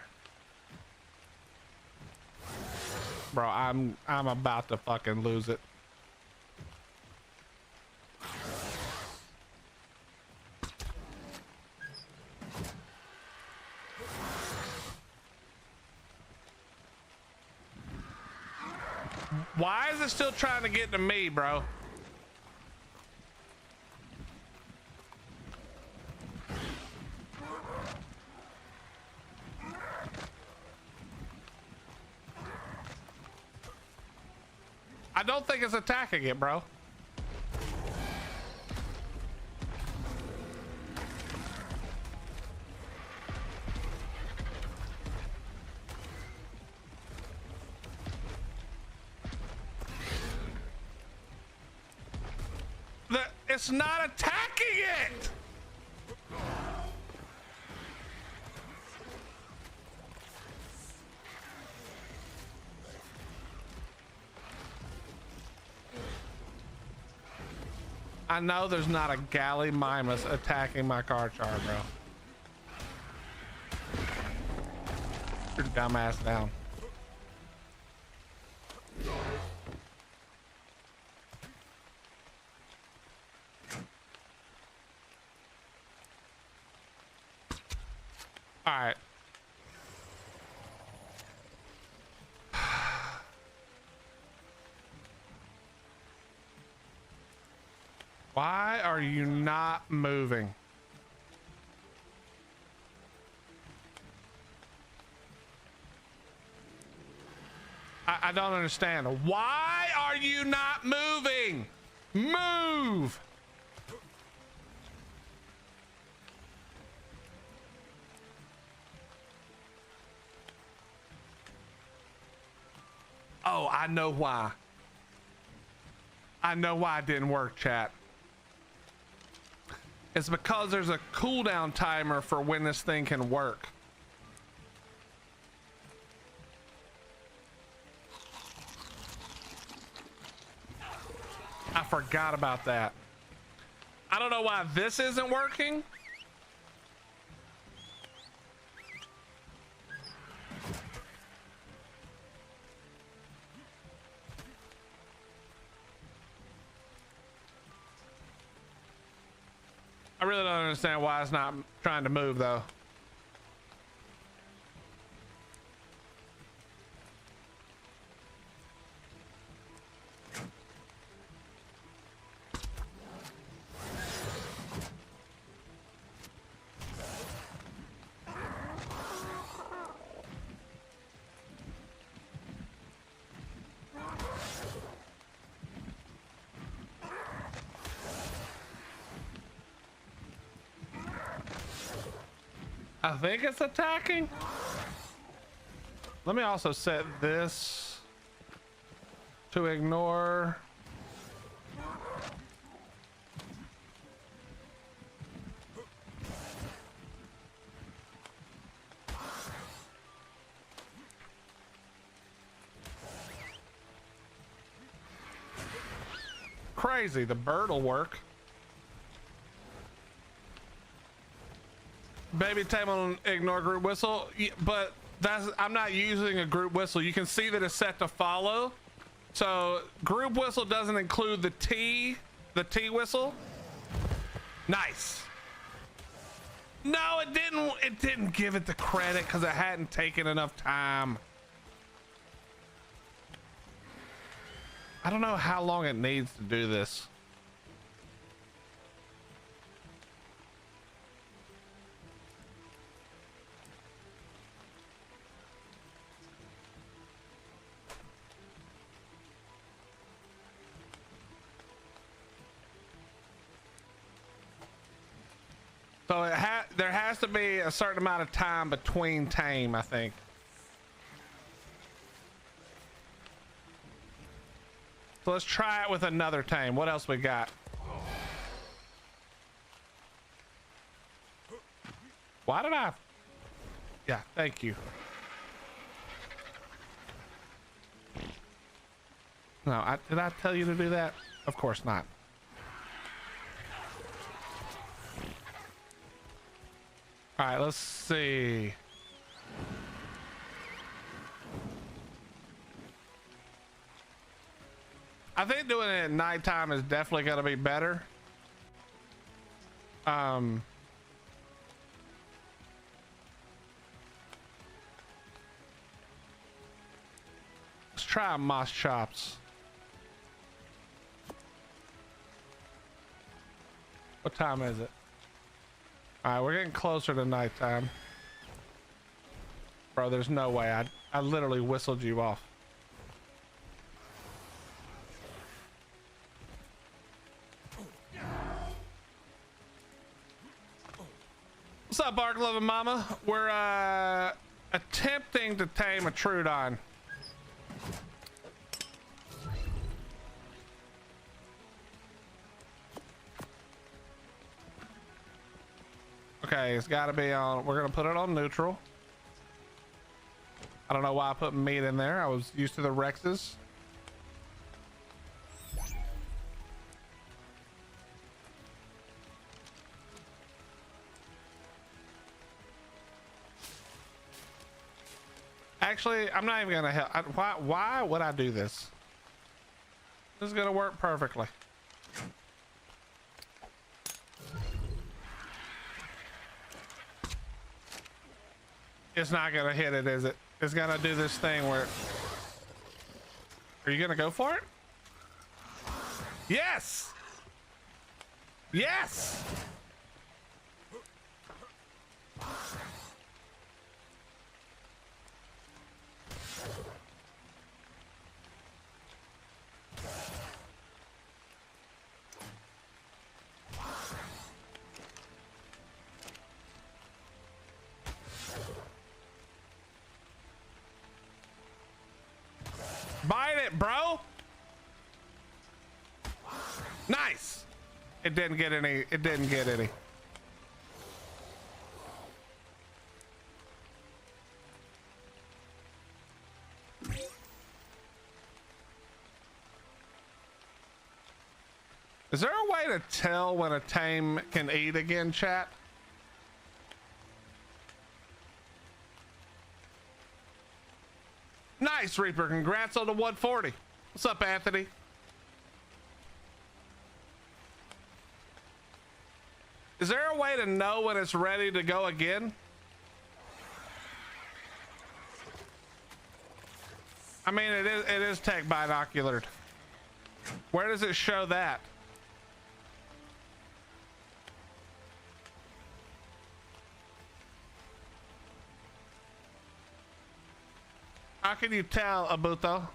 Bro, I'm about to fucking lose it. Why is it still trying to get to me, bro? I don't think it's attacking it, bro. It's not attacking it. I know there's not a galley mimus attacking my car char, bro. Your dumbass down. All right. Why are you not moving? I don't understand. Why are you not moving? Move! Oh, I know why. I know why it didn't work, chat. It's because there's a cooldown timer for when this thing can work. I forgot about that. I don't know why this isn't working. I really don't understand why it's not trying to move though. I think it's attacking. Let me also set this to ignore. crazy. The bird will work. Baby tame on ignore group whistle, but I'm not using a group whistle. You can see that it's set to follow. So group whistle doesn't include the T whistle. Nice. No, it didn't give it the credit because it hadn't taken enough time. I don't know how long it needs to do this. So there has to be a certain amount of time between tame, I think. So let's try it with another tame. What else we got? Why did I? Yeah, thank you. No, did I tell you to do that? Of course not. All right, let's see. I think doing it at nighttime is definitely going to be better. Let's try moss chops. What time is it? All right, we're getting closer to nighttime. Bro, there's no way. I literally whistled you off. What's up, Bark Loving Mama? We're attempting to tame a Trudon. Okay, it's got to be on. We're gonna put it on neutral. I don't know why I put meat in there. I was used to the Rexes. Actually, I'm not even gonna help. Why would I do this? This is gonna work perfectly. It's not gonna hit it, is it? It's gonna do this thing where... Are you gonna go for it? Yes! Yes! Bite it, bro. Nice. It didn't get any. It didn't get any. Is there a way to tell when a tame can eat again, chat? Nice, Reaper. Congrats on the 140. What's up, Anthony? Is there a way to know when it's ready to go again? I mean, it is tech binoculared. Where does it show that? How can you tell, Abuto?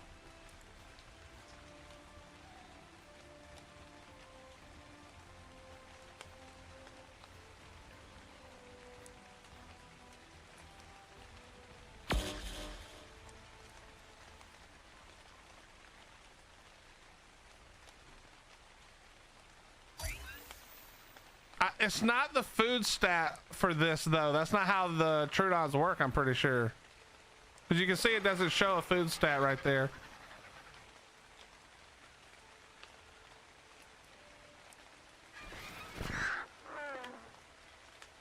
It's not the food stat for this, though. That's not how the Trudons work, I'm pretty sure. Because you can see it doesn't show a food stat right there.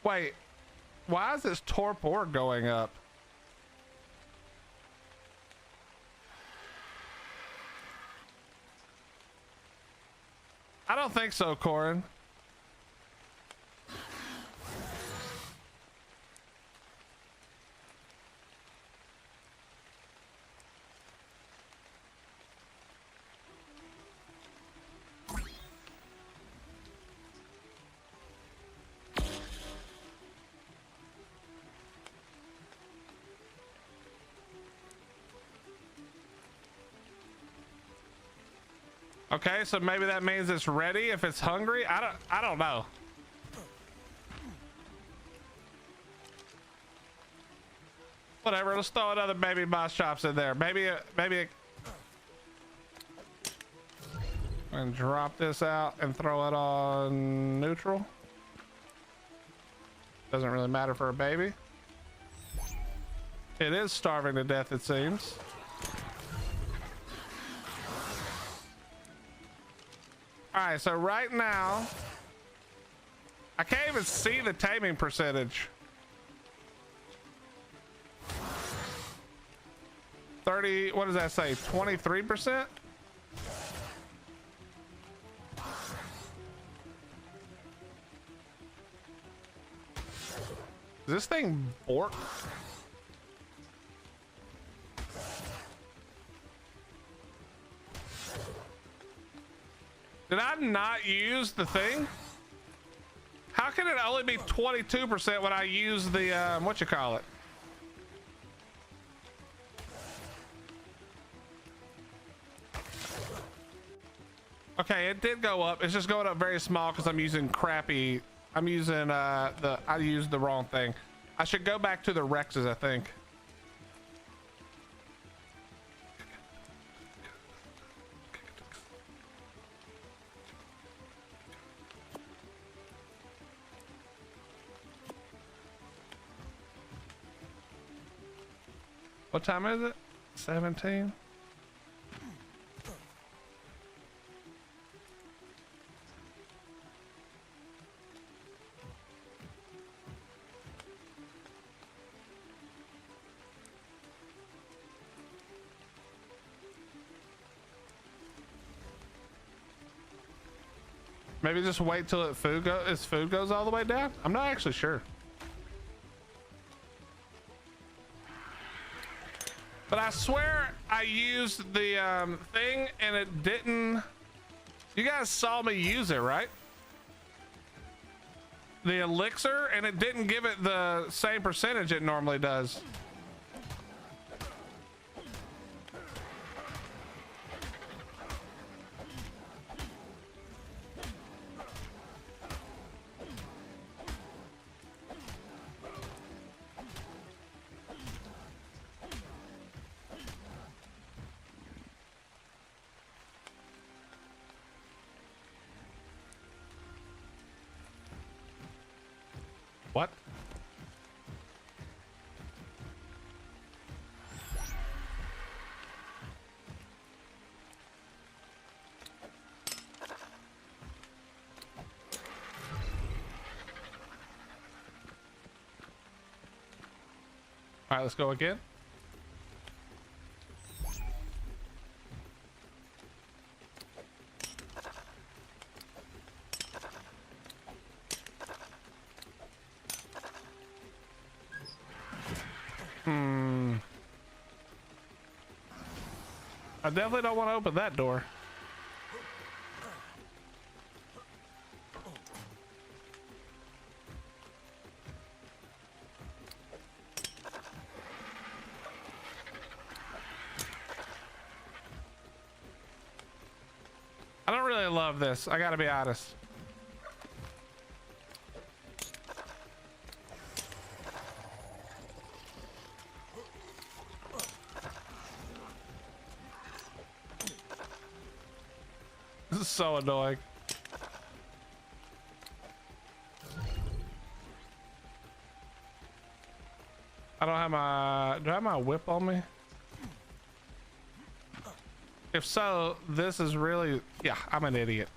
Wait, why is this torpor going up? I don't think so, Corin. Okay, so maybe that means it's ready if it's hungry. I don't know. Whatever, let's throw another baby boss chops in there. And drop this out and throw it on neutral. Doesn't really matter for a baby. It is starving to death, it seems. All right, so right now, I can't even see the taming percentage. 30, what does that say? 23%? Is this thing bork? Did I not use the thing? How can it only be 22% when I use the, what you call it? Okay, it did go up. It's just going up very small because I'm using crappy. I'm using, I used the wrong thing. I should go back to the Rexes, I think. What time is it? 17? Maybe just wait till food goes all the way down. I'm not actually sure. But I swear I used the thing and it didn't. You guys saw me use it, right? The elixir, and it didn't give it the same percentage it normally does. What? All right, let's go again. I definitely don't want to open that door. I don't really love this. I gotta be honest. This is so annoying. I don't have my, do I have my whip on me? If so, this is really, yeah, I'm an idiot.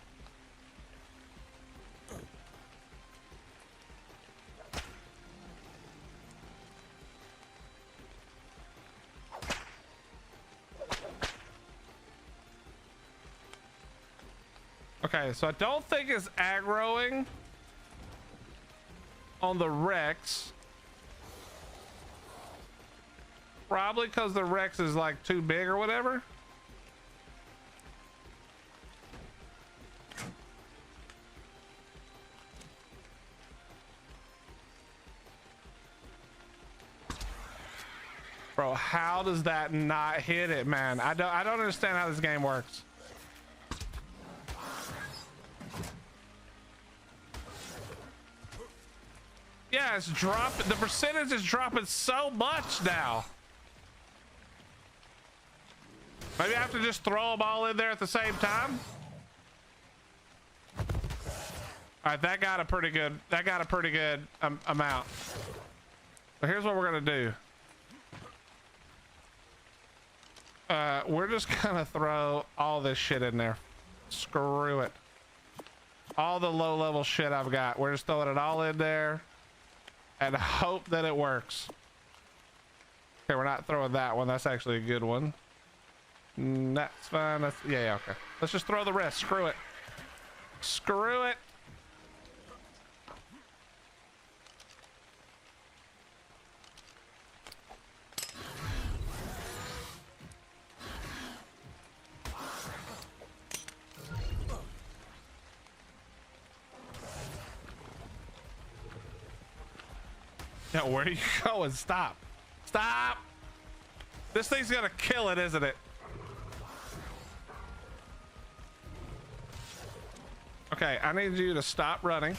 Okay, so I don't think it's aggroing on the Rex. Probably because the Rex is like too big or whatever. Bro, how does that not hit it, man? I don't understand how this game works. Yeah, it's dropping. The percentage is dropping so much now. Maybe I have to just throw them all in there at the same time. All right, that got a pretty good. That got a pretty good amount. But here's what we're gonna do. We're just gonna throw all this shit in there. Screw it. All the low level shit I've got. We're just throwing it all in there and hope that it works. Okay, we're not throwing that one. That's actually a good one. That's fine. That's yeah, okay. Let's just throw the rest. Screw it. Screw it. Now, where are you going? Stop. Stop. This thing's gonna kill it, isn't it? Okay, I need you to stop running.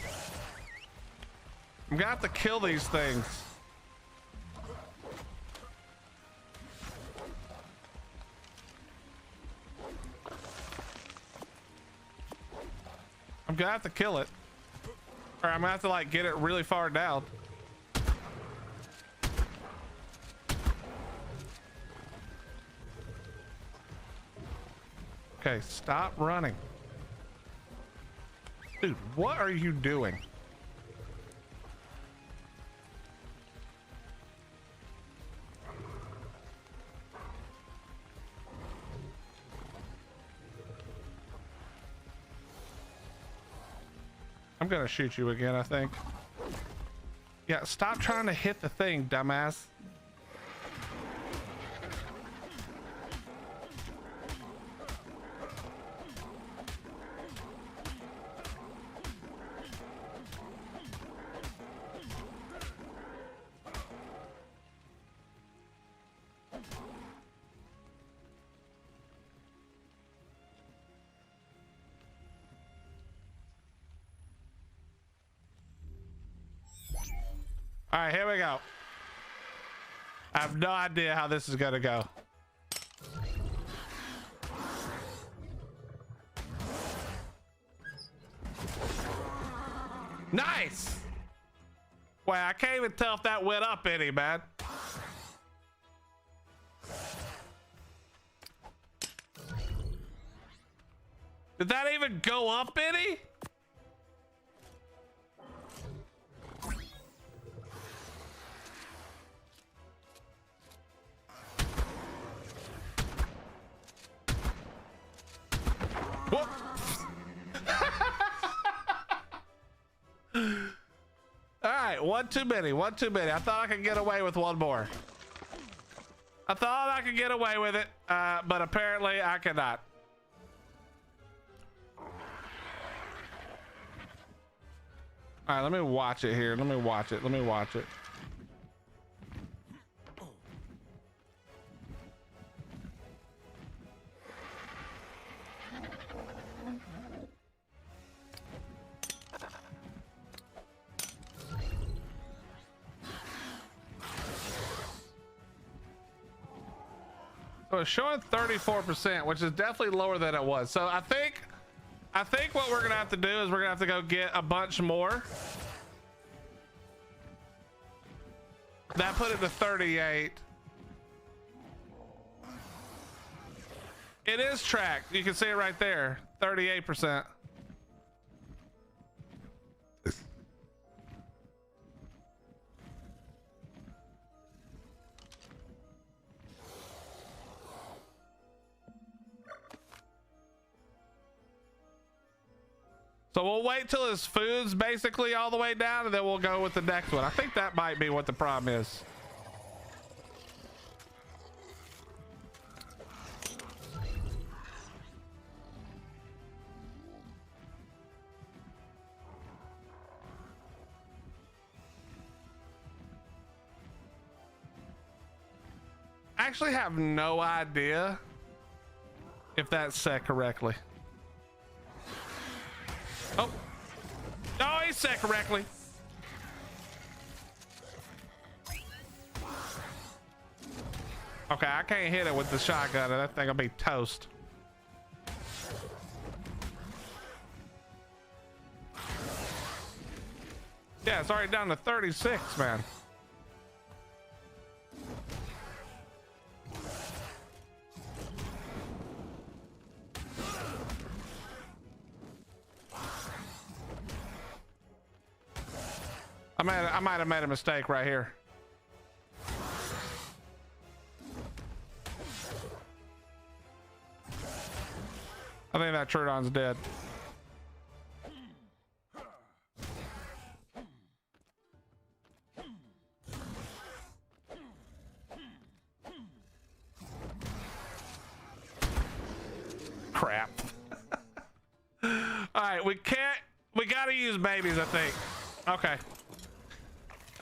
I'm gonna have to kill these things. I'm gonna have to kill it. Or I'm gonna have to like get it really far down. Okay, stop running. Dude, what are you doing? I'm gonna shoot you again, I think. Yeah, stop trying to hit the thing, dumbass. All right, here we go. I have no idea how this is gonna go. Nice. Well, I can't even tell if that went up any, man. Did that even go up any? What? All right, one too many, one too many. I thought I could get away with one more. I thought I could get away with it, but apparently I cannot. All right, let me watch it here. Let me watch it. Let me watch it. So it's showing 34%, which is definitely lower than it was. So I think what we're gonna have to do is we're gonna have to go get a bunch more. That put it to 38. It is tracked. You can see it right there, 38%. So we'll wait till his food's basically all the way down, and then we'll go with the next one. I think that might be what the problem is. I actually have no idea if that's set correctly. Oh, no, he's set correctly. Okay, I can't hit it with the shotgun, and that thing will be toast. Yeah, it's already down to 36, man. I might have made a mistake right here. I think that Troodon's dead. Crap. All right, we gotta use babies, I think. Okay.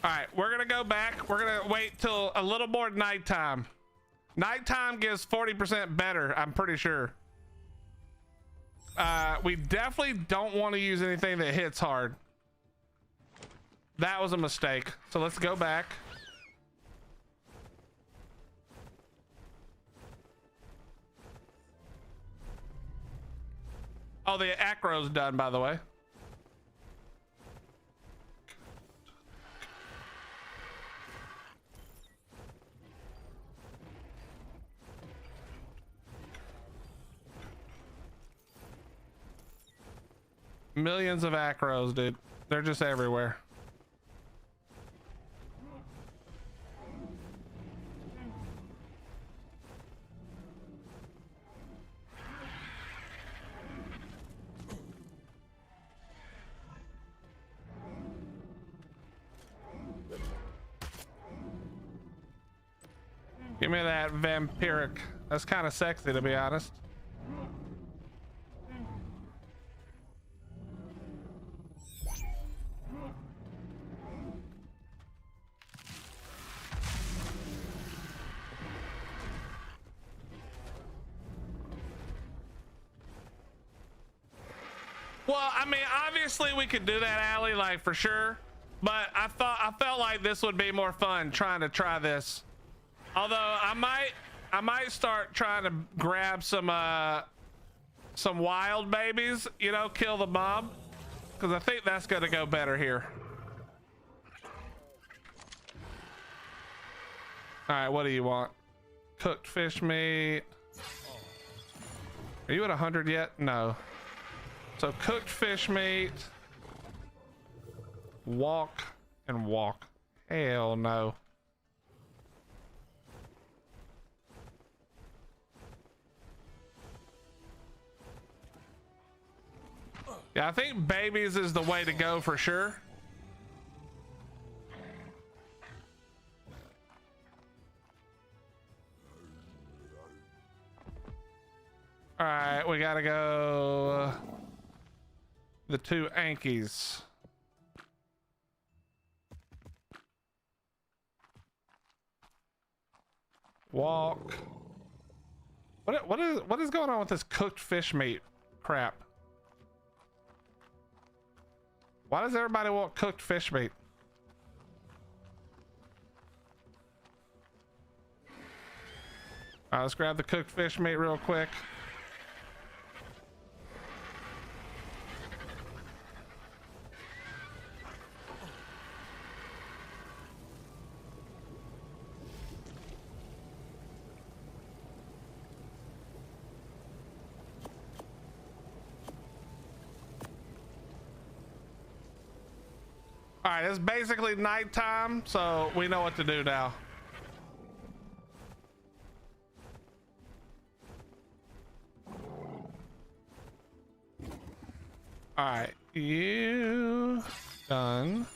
All right, we're gonna go back. We're gonna wait till a little more nighttime. Nighttime gives 40% better, I'm pretty sure. We definitely don't want to use anything that hits hard. That was a mistake. So let's go back. Oh, the acro's done, by the way. Millions of acros, dude. They're just everywhere. Give me that vampiric. That's kind of sexy, to be honest. Well, I mean, obviously we could do that, Allie, like for sure. But I felt like this would be more fun trying to try this. Although I might start trying to grab some wild babies, you know, kill the mob, because I think that's gonna go better here. All right, what do you want? Cooked fish meat. Are you at 100 yet? No. So cooked fish meat. Walk and walk. Hell no. Yeah, I think babies is the way to go for sure. All right, we gotta go the two Ankies. Walk. What is going on with this cooked fish meat crap? Why does everybody want cooked fish meat? All right, let's grab the cooked fish meat real quick. All right, it's basically nighttime, so we know what to do now. All right, You done.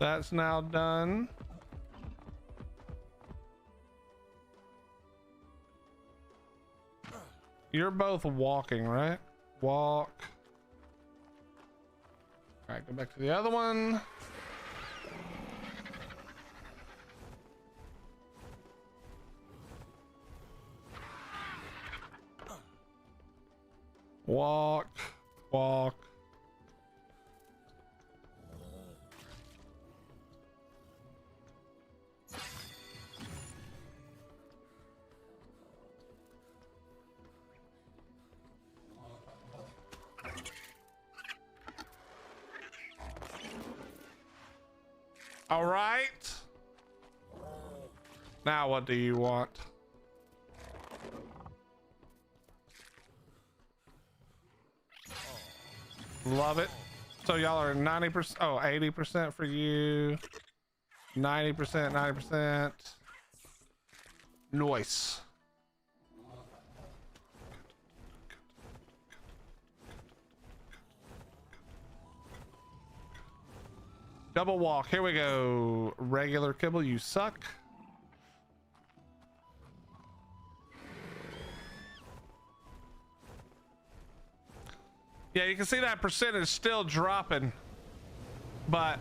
That's now done. You're both walking, right? Walk. All right, go back to the other one. Walk, walk. All right. Now what do you want? Love it. So y'all are 90%, oh, 80% for you. 90%, 90%. Nice. Double walk. Here we go. Regular kibble, you suck. Yeah, you can see that percentage still dropping, but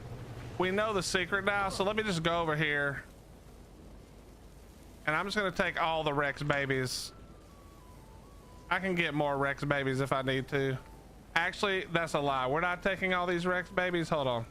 we know the secret now. So let me just go over here and I'm just going to take all the Rex babies. I can get more Rex babies if I need to. Actually, that's a lie. We're not taking all these Rex babies. Hold on.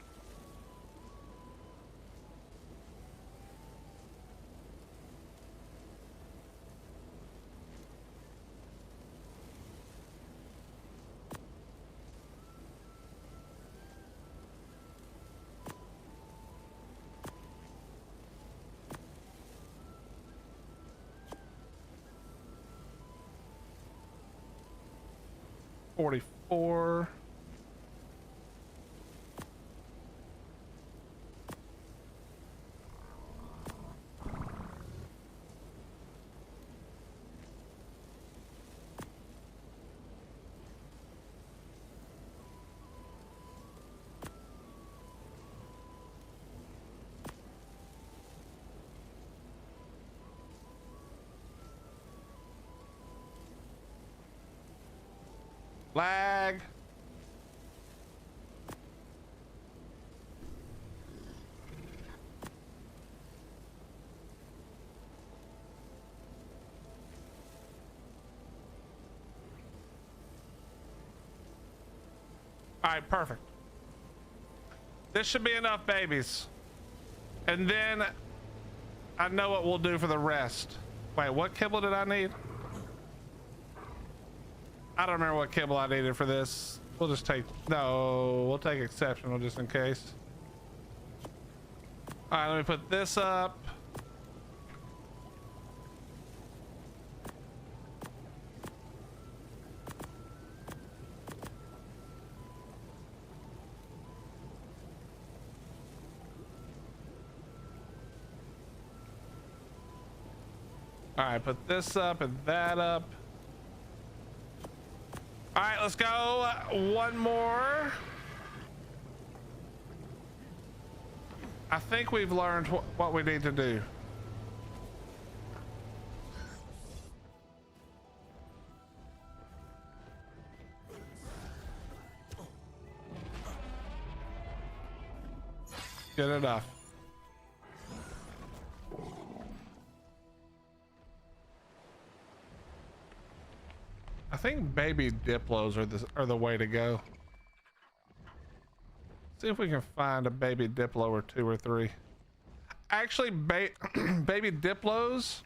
$44. Lag. All right, perfect. This should be enough babies. And then I know what we'll do for the rest. Wait, what kibble did I need? I don't remember what kibble I needed for this. We'll just take, no, we'll take exceptional just in case. All right, let me put this up. All right, put this up and that up. All right, let's go. One more. I think we've learned what we need to do. Good enough. I think baby diplos are the way to go. See if we can find a baby diplo or 2 or 3. Actually, baby diplos.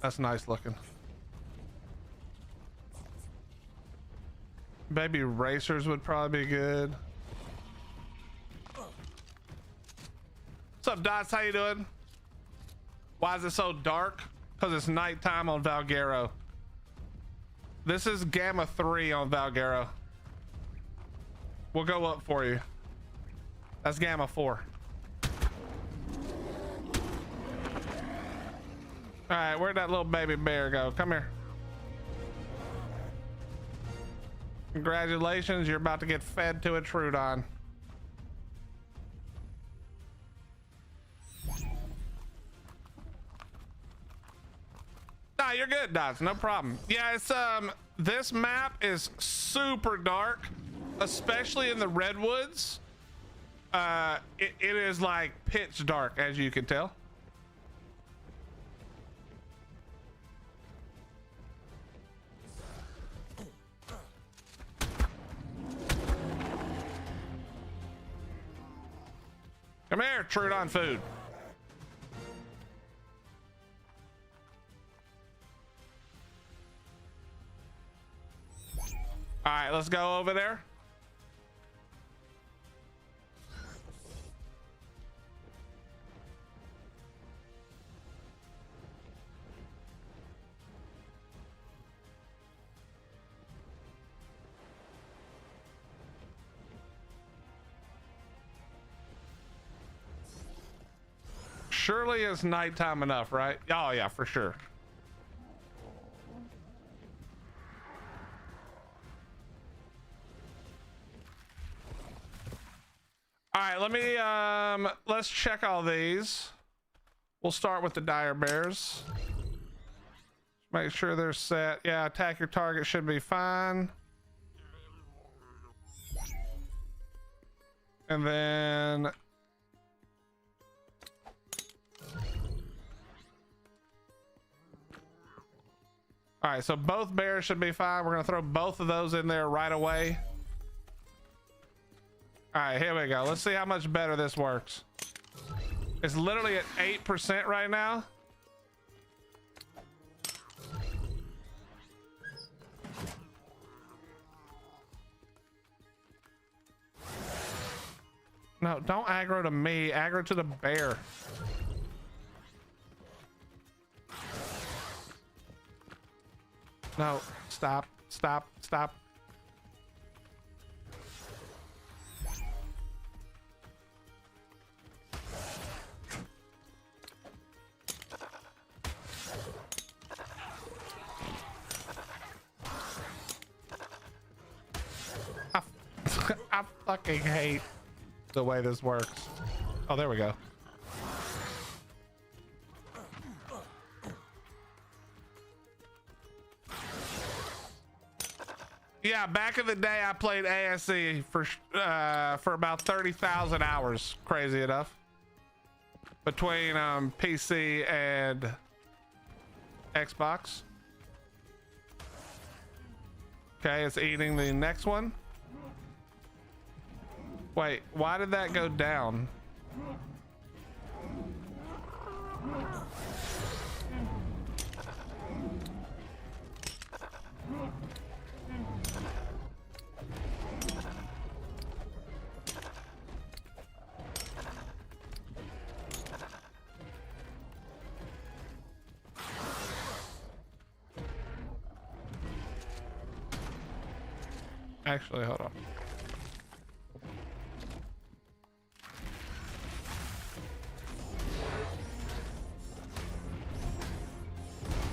That's nice looking. Baby racers would probably be good. What's up, Dots? How you doing? Why is it so dark? Because it's nighttime on Valguero. This is Gamma 3 on Valguero. We'll go up for you. That's Gamma 4. All right, where'd that little baby bear go? Come here. Congratulations, you're about to get fed to a Trudon. Nah, you're good, Dots. No problem. Yeah, it's this map is super dark, especially in the redwoods. It is like pitch dark, as you can tell. Come here, Trudon food. All right, let's go over there. Surely it's nighttime enough, right? Oh yeah, for sure. All right, let me let's check all these. We'll start with the dire bears. Make sure they're set. Yeah, attack your target should be fine. And then all right, so both bears should be fine. We're gonna throw both of those in there right away. All right, here we go. Let's see how much better this works. It's literally at 8% right now. No, don't aggro to me. Aggro to the bear. No, stop, stop, stop. I fucking hate the way this works. Oh, there we go. Yeah, back in the day, I played ASE for about 30,000 hours. Crazy enough, between PC and Xbox. Okay, it's eating the next one. Wait, why did that go down? Actually, hold on.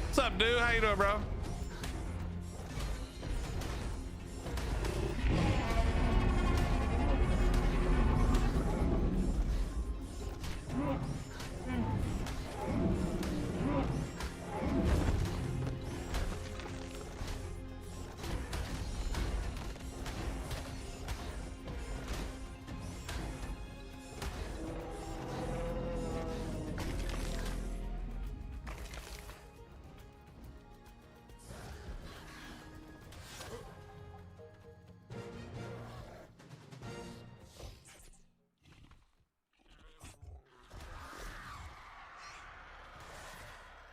What's up, dude? How you doing, bro?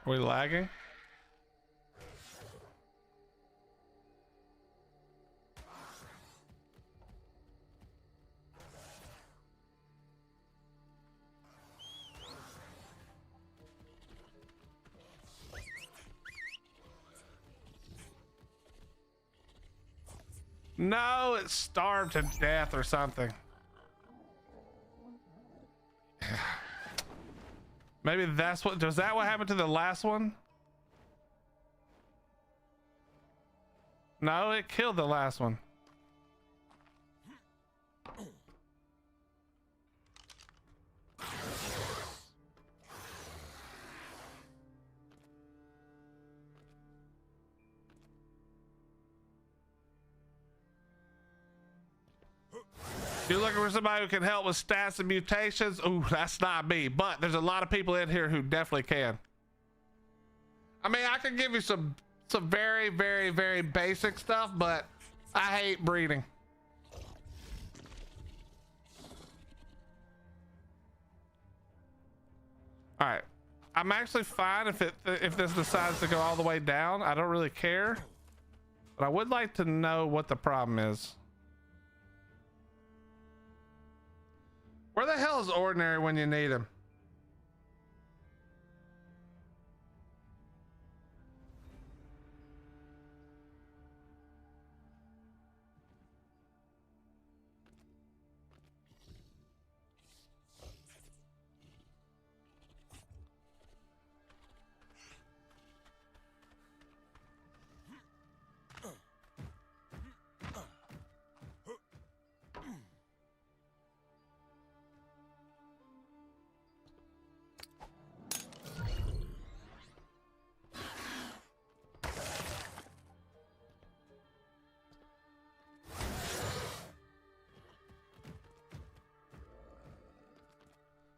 Are we lagging? No, it's starved to death or something. Maybe that's what, was that what happened to the last one? No, it killed the last one. You're looking for somebody who can help with stats and mutations? Ooh, that's not me, but there's a lot of people in here who definitely can. I mean, I can give you some very, very, very basic stuff, but I hate breeding. All right, I'm actually fine if this decides to go all the way down. I don't really care, but I would like to know what the problem is. Where the hell is Ordinary when you need him?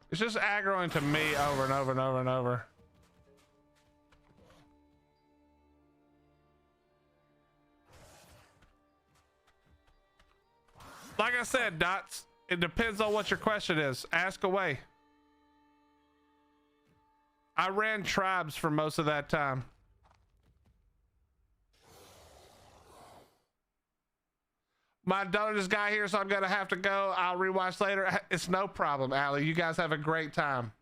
It's just aggroing to me over and over and over and over. Like I said, Dots, it depends on what your question is. Ask away. I ran tribes for most of that time. My daughter just got here, so I'm gonna have to go. I'll rewatch later. It's no problem, Allie. You guys have a great time.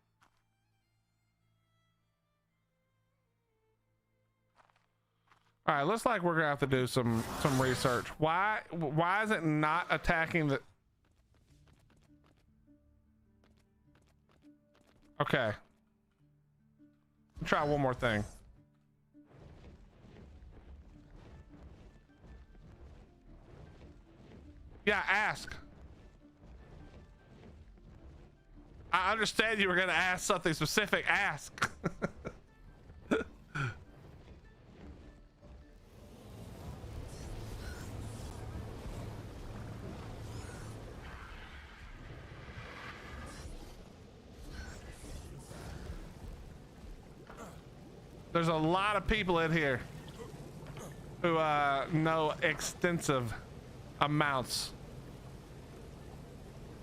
All right, looks like we're gonna have to do some research. Why is it not attacking the? Okay. Try one more thing. Yeah, ask. I understand you were gonna ask something specific. Ask. There's a lot of people in here who know extensive amounts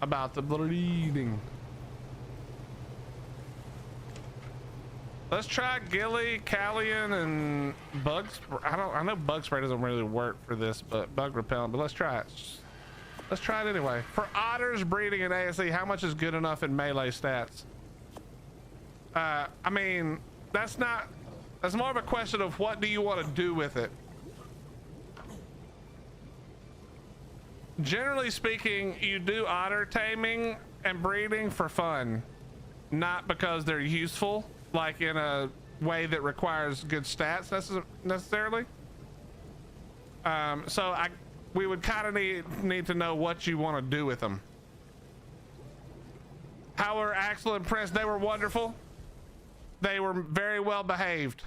about the bleeding. Let's try Gilly, Callian, and bug spray. I know bug spray doesn't really work for this, but bug repellent. But let's try it. Let's try it anyway. For otters breeding in ASE, how much is good enough in melee stats? I mean, that's more of a question of what do you want to do with it. Generally speaking, you do otter taming and breeding for fun, not because they're useful, like in a way that requires good stats necessarily. So we would kind of need to know what you want to do with them. How were Axel and Prince? They were wonderful. They were very well behaved.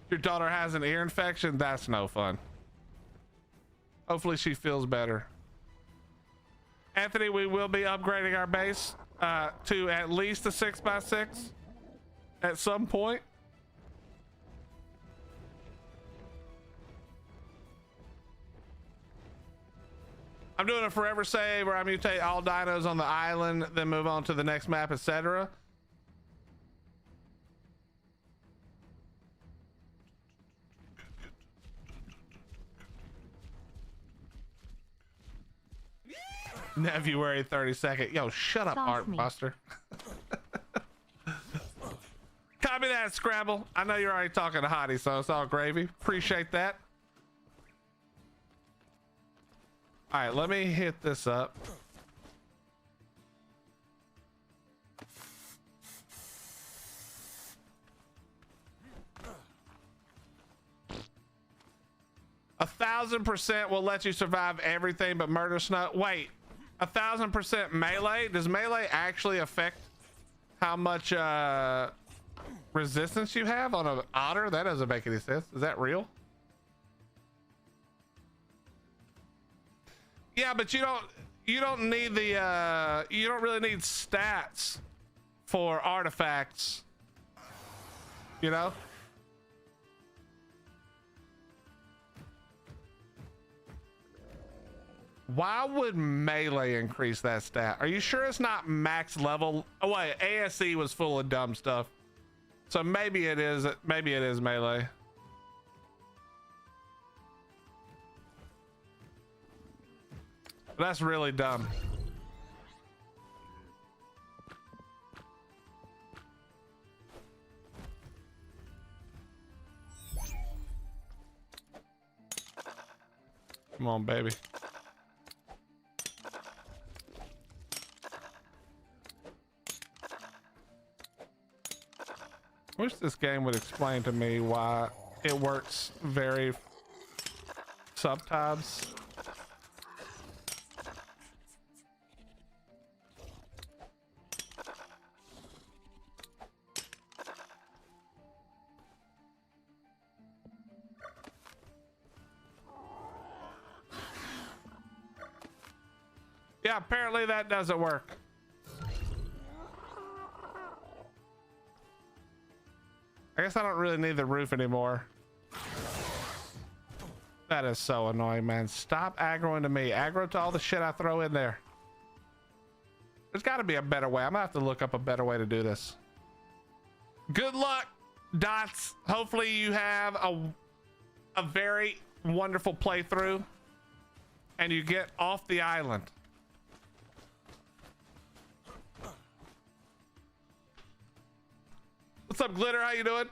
Your daughter has an ear infection. That's no fun. Hopefully she feels better. Anthony, we will be upgrading our base to at least a 6x6 at some point. I'm doing a forever save where I mutate all dinos on the island, then move on to the next map, etc. February 32nd. Yo, shut up, Art Buster. Copy that, Scrabble. I know you're already talking to Hottie, so it's all gravy. Appreciate that. All right, let me hit this up. 1,000% will let you survive everything but murder snow. Wait, 1,000% melee? Does melee actually affect how much resistance you have on an otter? That doesn't make any sense. Is that real? Yeah, but you don't need the you don't really need stats for artifacts, you know? Why would melee increase that stat? Are you sure it's not max level? Oh wait, ASE was full of dumb stuff. So maybe it is melee. That's really dumb. Come on, baby. Wish this game would explain to me why it works very sometimes. Yeah, apparently that doesn't work. I guess I don't really need the roof anymore. That is so annoying, man. Stop aggroing to me. Aggro to all the shit I throw in there. There's got to be a better way. I'm gonna have to look up a better way to do this. Good luck, Dots. Hopefully you have a very wonderful playthrough and you get off the island. What's up, Glitter? How you doing?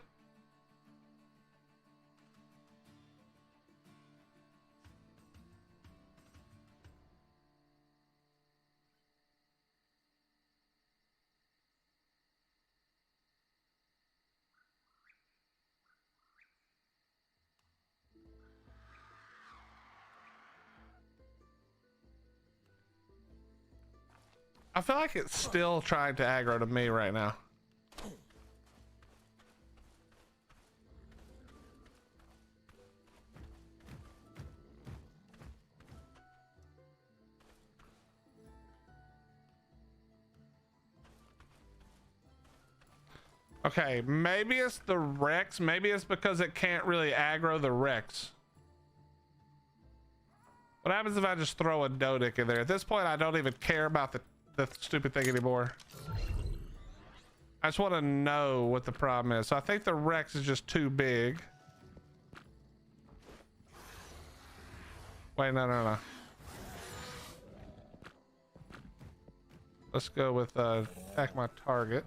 I feel like it's still trying to aggro to me right now. Okay, maybe it's the Rex. Maybe it's because it can't really aggro the Rex. What happens if I just throw a Dodic in there? At this point, I don't even care about the stupid thing anymore. I just want to know what the problem is. So I think the Rex is just too big. Wait, no. Let's go with attack my target.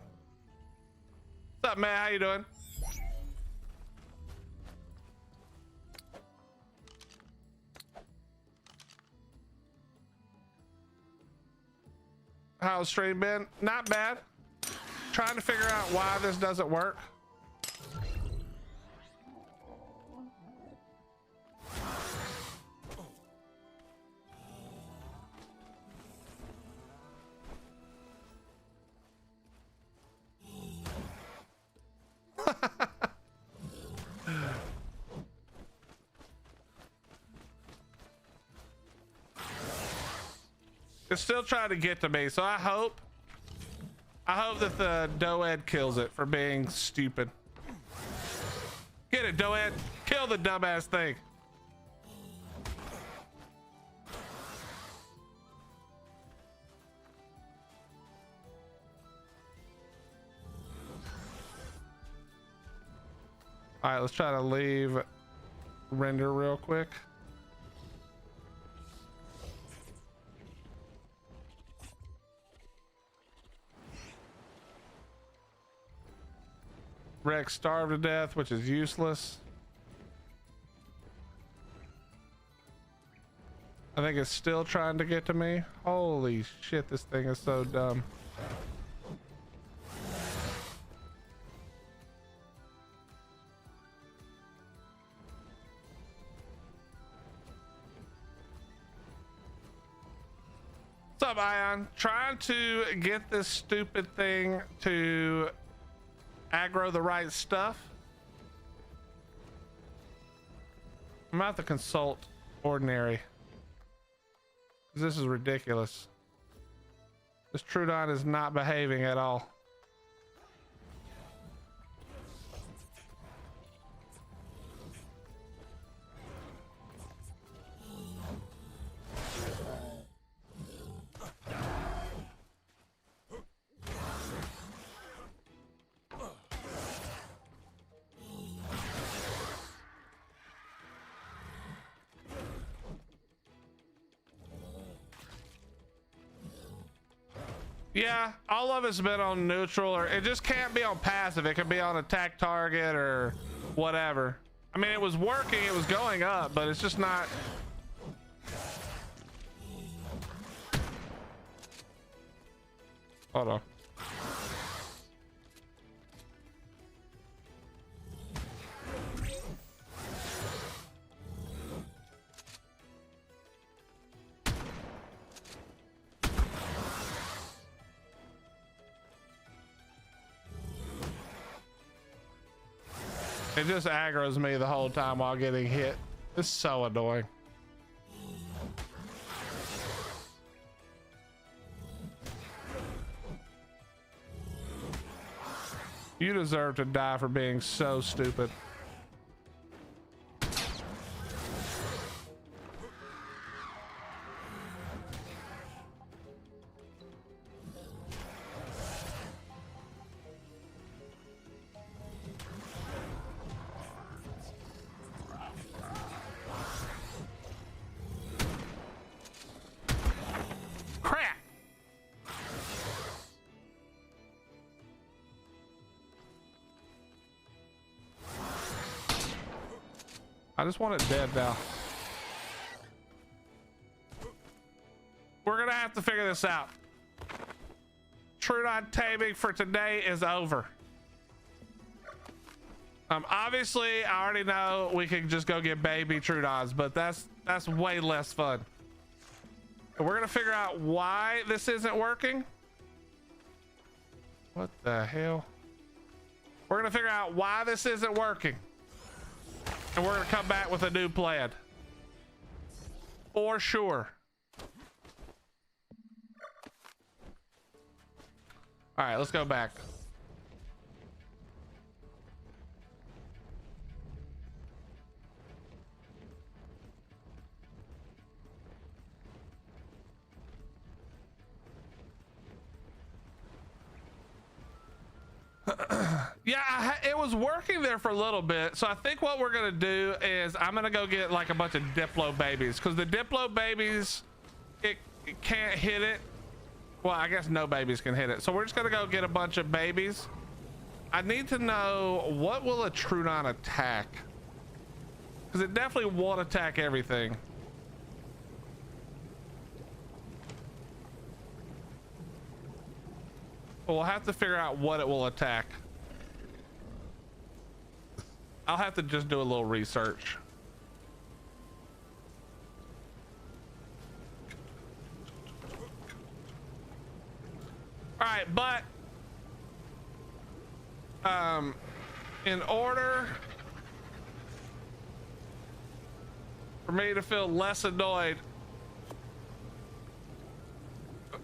What's up, man? How you doing? How's stream been? Not bad. Trying to figure out why this doesn't work. It's still trying to get to me, so I hope that the Doed kills it for being stupid. Get it, Doed. Kill the dumbass thing. All right, let's try to leave render real quick. Rex starved to death, which is useless. I think it's still trying to get to me. Holy shit, this thing is so dumb. What's up, Ion? Trying to get this stupid thing to aggro the right stuff. I'm about to consult Ordinary. This is ridiculous. This Trudon is not behaving at all. Yeah, all of it's been on neutral, or it just can't be on passive. It could be on attack target or whatever. I mean, it was working, it was going up, but it's just not. Hold on. It just aggroes me the whole time while getting hit. It's so annoying. You deserve to die for being so stupid. I just want it dead now. We're gonna have to figure this out. Trudon taming for today is over. Obviously I already know we can just go get baby Trudons, but that's way less fun. And we're gonna figure out why this isn't working. What the hell? We're gonna figure out why this isn't working. And we're gonna come back with a new plan. For sure. All right, let's go back. Yeah, it was working there for a little bit. So I think what we're gonna do is I'm gonna go get like a bunch of Diplo babies, because the Diplo babies, it can't hit it. Well, I guess no babies can hit it. So we're just gonna go get a bunch of babies. I need to know, what will a Trudon attack? Because it definitely won't attack everything. But we'll have to figure out what it will attack. I'll have to just do a little research. All right, but in order for me to feel less annoyed,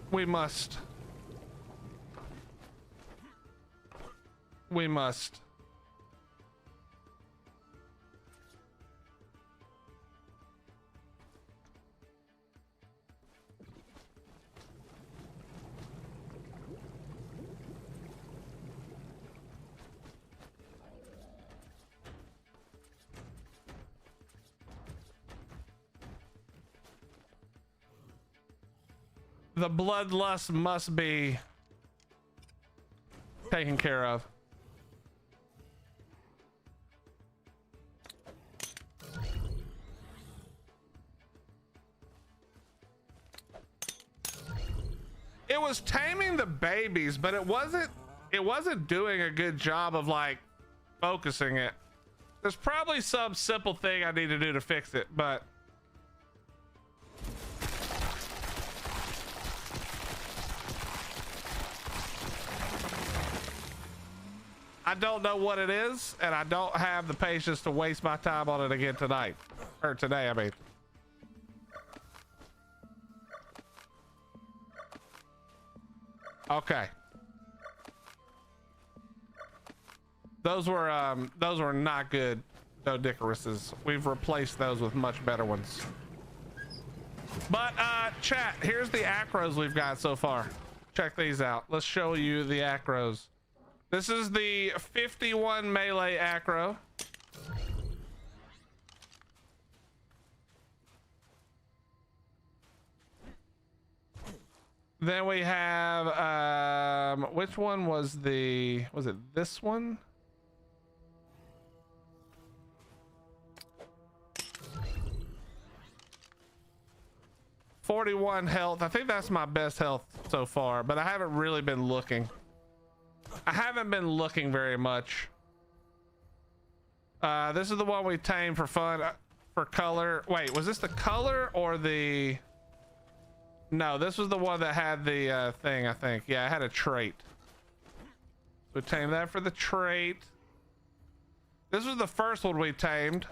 we must the bloodlust must be taken care of. It was taming the babies, but it wasn't doing a good job of like focusing it. There's probably some simple thing I need to do to fix it, but I don't know what it is, and I don't have the patience to waste my time on it again tonight. Or today, I mean. Okay. Those were not good Dodicaruses. We've replaced those with much better ones. But chat, here's the acros we've got so far. Check these out. Let's show you the acros. This is the 51 melee acro. Then we have which one was it this one? $41 health. I think that's my best health so far, but I haven't really been looking. I haven't been looking very much. This is the one we tamed for fun, for color. Wait, was this the color or the... No, this was the one that had the thing, I think. Yeah, it had a trait. We tamed that for the trait. This was the first one we tamed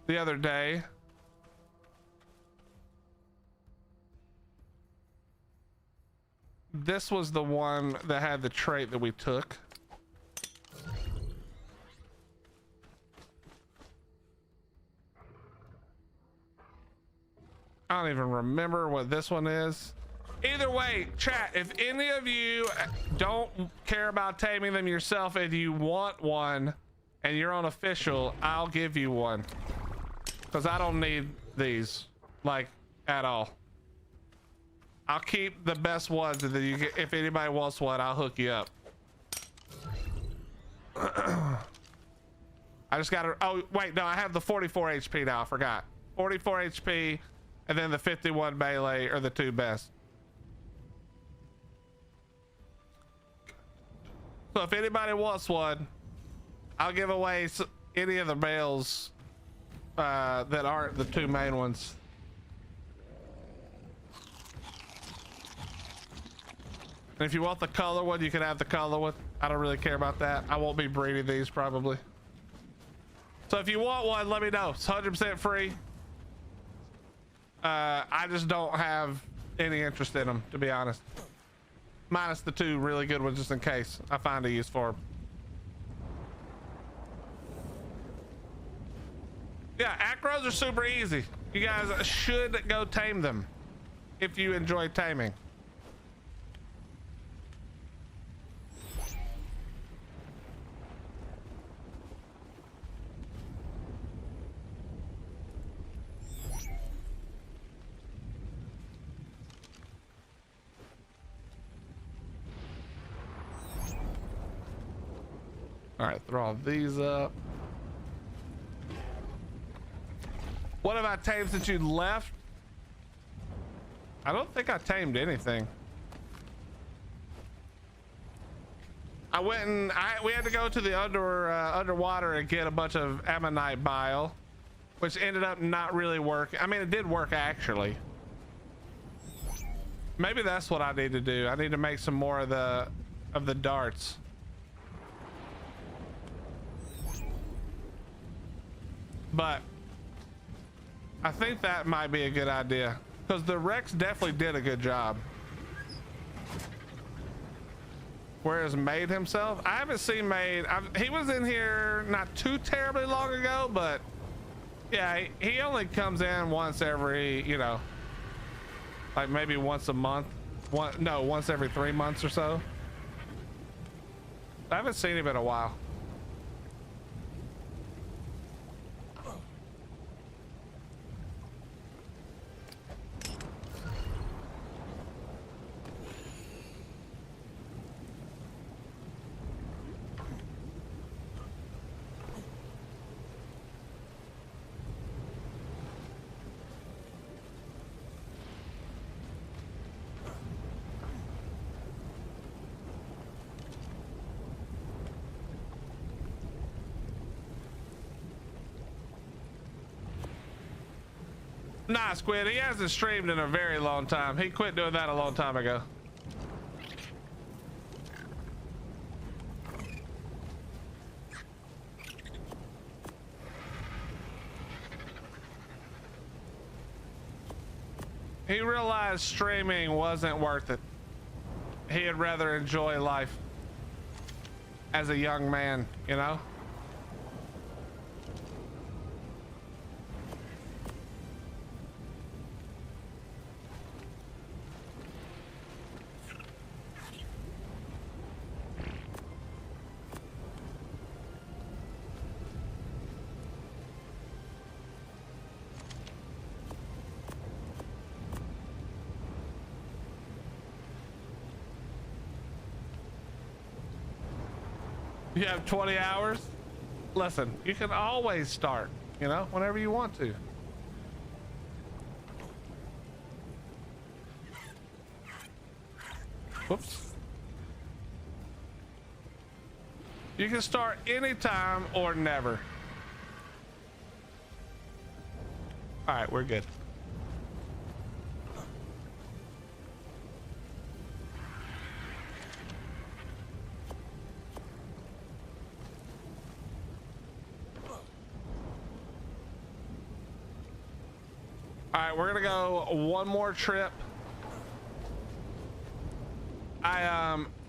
the other day. This was the one that had the trait that we took. I don't even remember what this one is. Either way, chat, if any of you don't care about taming them yourself and you want one and you're on official, I'll give you one. Because I don't need these, like, at all. I'll keep the best ones, and then you get, if anybody wants one, I'll hook you up. I just gotta, oh wait, no, I have the 44 HP now, I forgot. 44 HP, and then the 51 melee are the two best. So if anybody wants one, I'll give away any of the males that aren't the two main ones. And if you want the color one, you can have the color one. I don't really care about that. I won't be breeding these probably. So if you want one, let me know. It's 100% free. I just don't have any interest in them, to be honest. Minus the two really good ones, just in case I find a use for them. Yeah, acros are super easy. You guys should go tame them if you enjoy taming. All right, throw all these up. What have I tamed since you left? I don't think I tamed anything. I went and we had to go to the underwater and get a bunch of ammonite bile, which ended up not really working. I mean, it did work actually. Maybe that's what I need to do. I need to make some more of the darts. But I think that might be a good idea because the Rex definitely did a good job. Whereas Made himself, I haven't seen Made. He was in here not too terribly long ago, but yeah, he only comes in once every, you know, like maybe once a month. Once every 3 months or so. I haven't seen him in a while. Nah, Squid, he hasn't streamed in a very long time. He quit doing that a long time ago. He realized streaming wasn't worth it. He'd rather enjoy life as a young man, you know? You have 20 hours? Listen, you can always start, you know, whenever you want to. Whoops. You can start anytime or never. All right, we're good. All right, we're gonna go one more trip.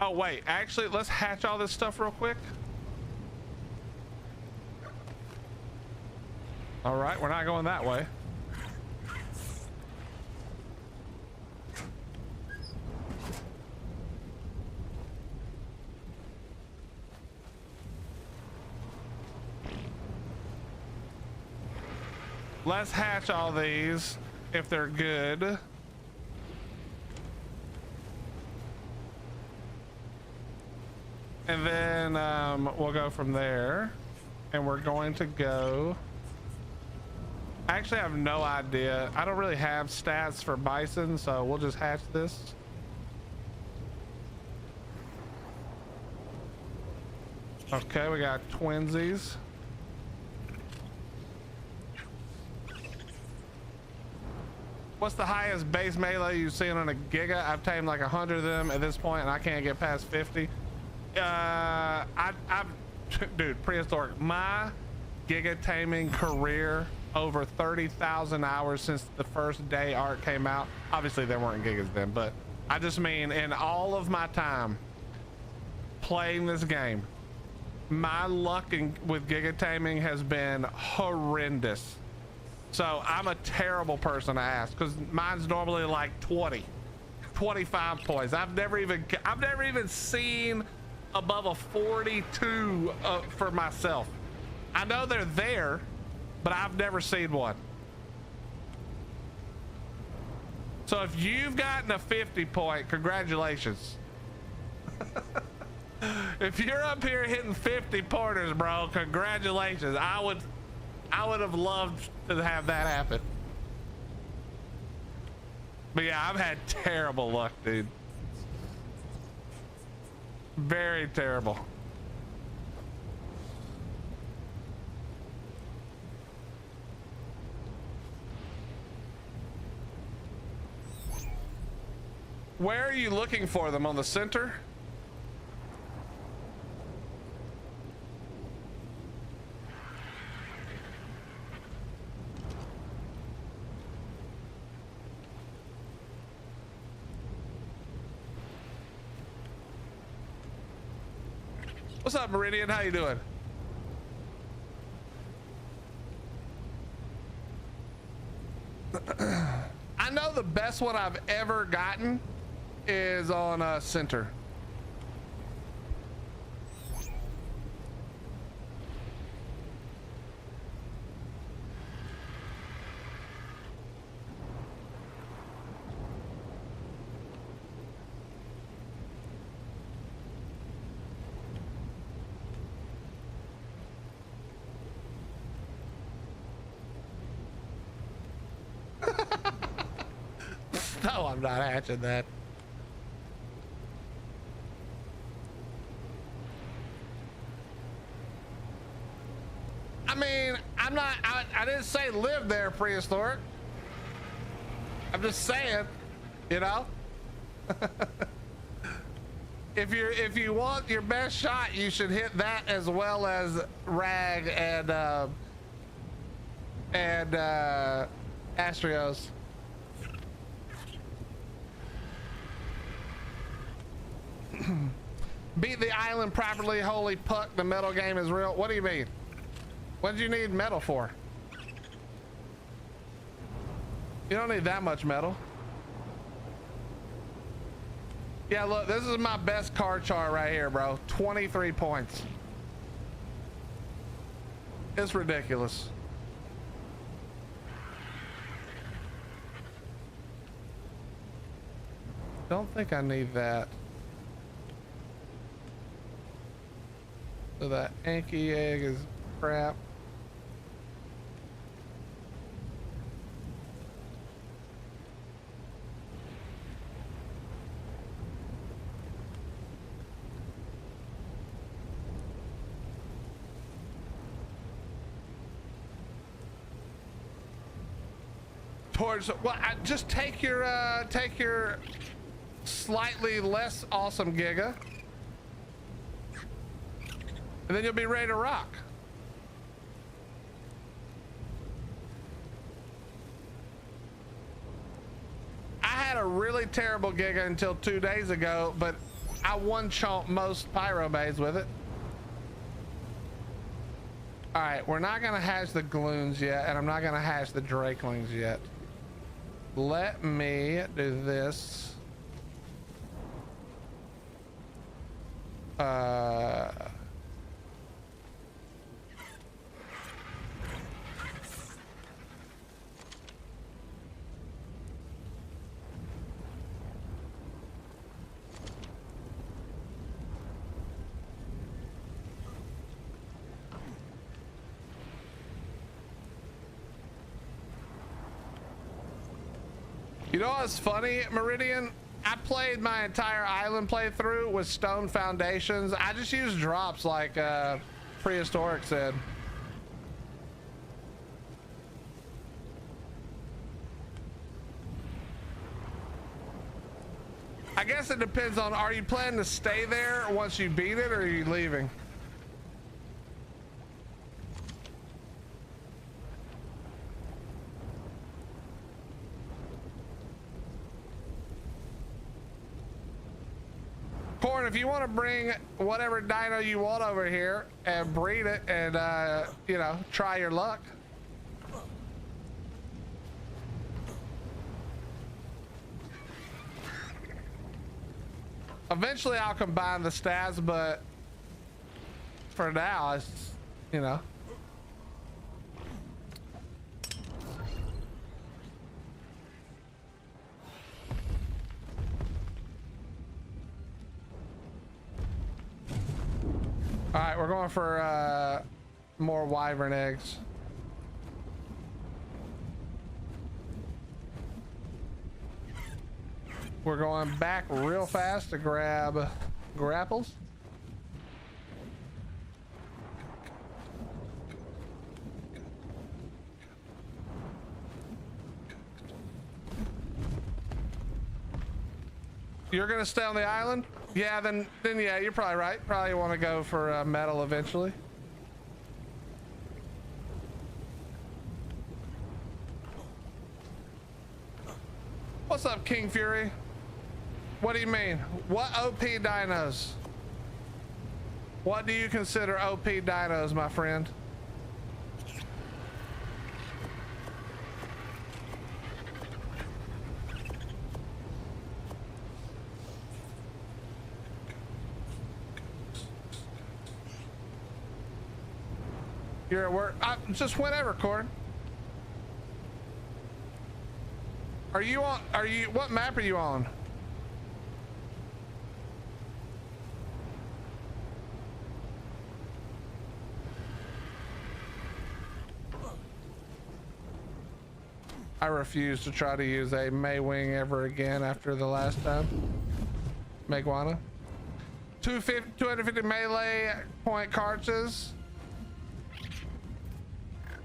Oh wait, actually, let's hatch all this stuff real quick. All right, we're not going that way. Let's hatch all these if they're good. And then we'll go from there. And we're going to go. Actually, I have no idea. I don't really have stats for bison, so we'll just hatch this. Okay, we got twinsies. What's the highest base melee you've seen on a Giga? I've tamed like 100 of them at this point, and I can't get past 50. Dude, prehistoric. My Giga taming career, over 30,000 hours since the first day art came out. Obviously, there weren't Gigas then, but I just mean in all of my time playing this game, my luck with Giga taming has been horrendous. So I'm a terrible person to ask because mine's normally like 20, 25 points. I've never even seen above a 42 for myself. I know they're there, but I've never seen one. So if you've gotten a 50 point, congratulations. If you're up here hitting 50 pointers, bro, congratulations. I would have loved to have that happen. But yeah, I've had terrible luck, dude. Very terrible. Where are you looking for them? On the center? What's up, Meridian? How you doing? I know the best one I've ever gotten is on center. No, I'm not hatching that. I mean, I didn't say live there, prehistoric. I'm just saying, you know. If you want your best shot, you should hit that as well as Rag and Astrios. Beat the island properly. Holy puck, the metal game is real. What do you mean? What did you need metal for? You don't need that much metal. Yeah, look, this is my best card chart right here, bro. 23 points. It's ridiculous. Don't think I need that. So that Anki egg is crap. Towards, well, just take your slightly less awesome Giga, and then you'll be ready to rock. I had a really terrible Giga until 2 days ago, but I one-chomp most pyro bays with it. All right, we're not gonna hash the Gloons yet, and I'm not gonna hash the Drakelings yet. Let me do this. You know what's funny, Meridian? I played my entire island playthrough with stone foundations. I just used drops like Prehistoric said. I guess it depends on, are you planning to stay there once you beat it, or are you leaving? Corn, if you want to bring whatever dino you want over here and breed it and, you know, try your luck. Eventually I'll combine the stats, but for now, it's, you know. All right, we're going for more wyvern eggs. We're going back real fast to grab grapples. You're gonna stay on the island? Yeah, then yeah, you're probably right. Probably want to go for metal eventually. What's up, King Fury? What do you mean? What OP dinos? What do you consider OP dinos, my friend? You're at work? Just whenever, Cord. Are you on? What map are you on? I refuse to try to use a Maywing ever again after the last time. Meguana. 250 melee point cartridges.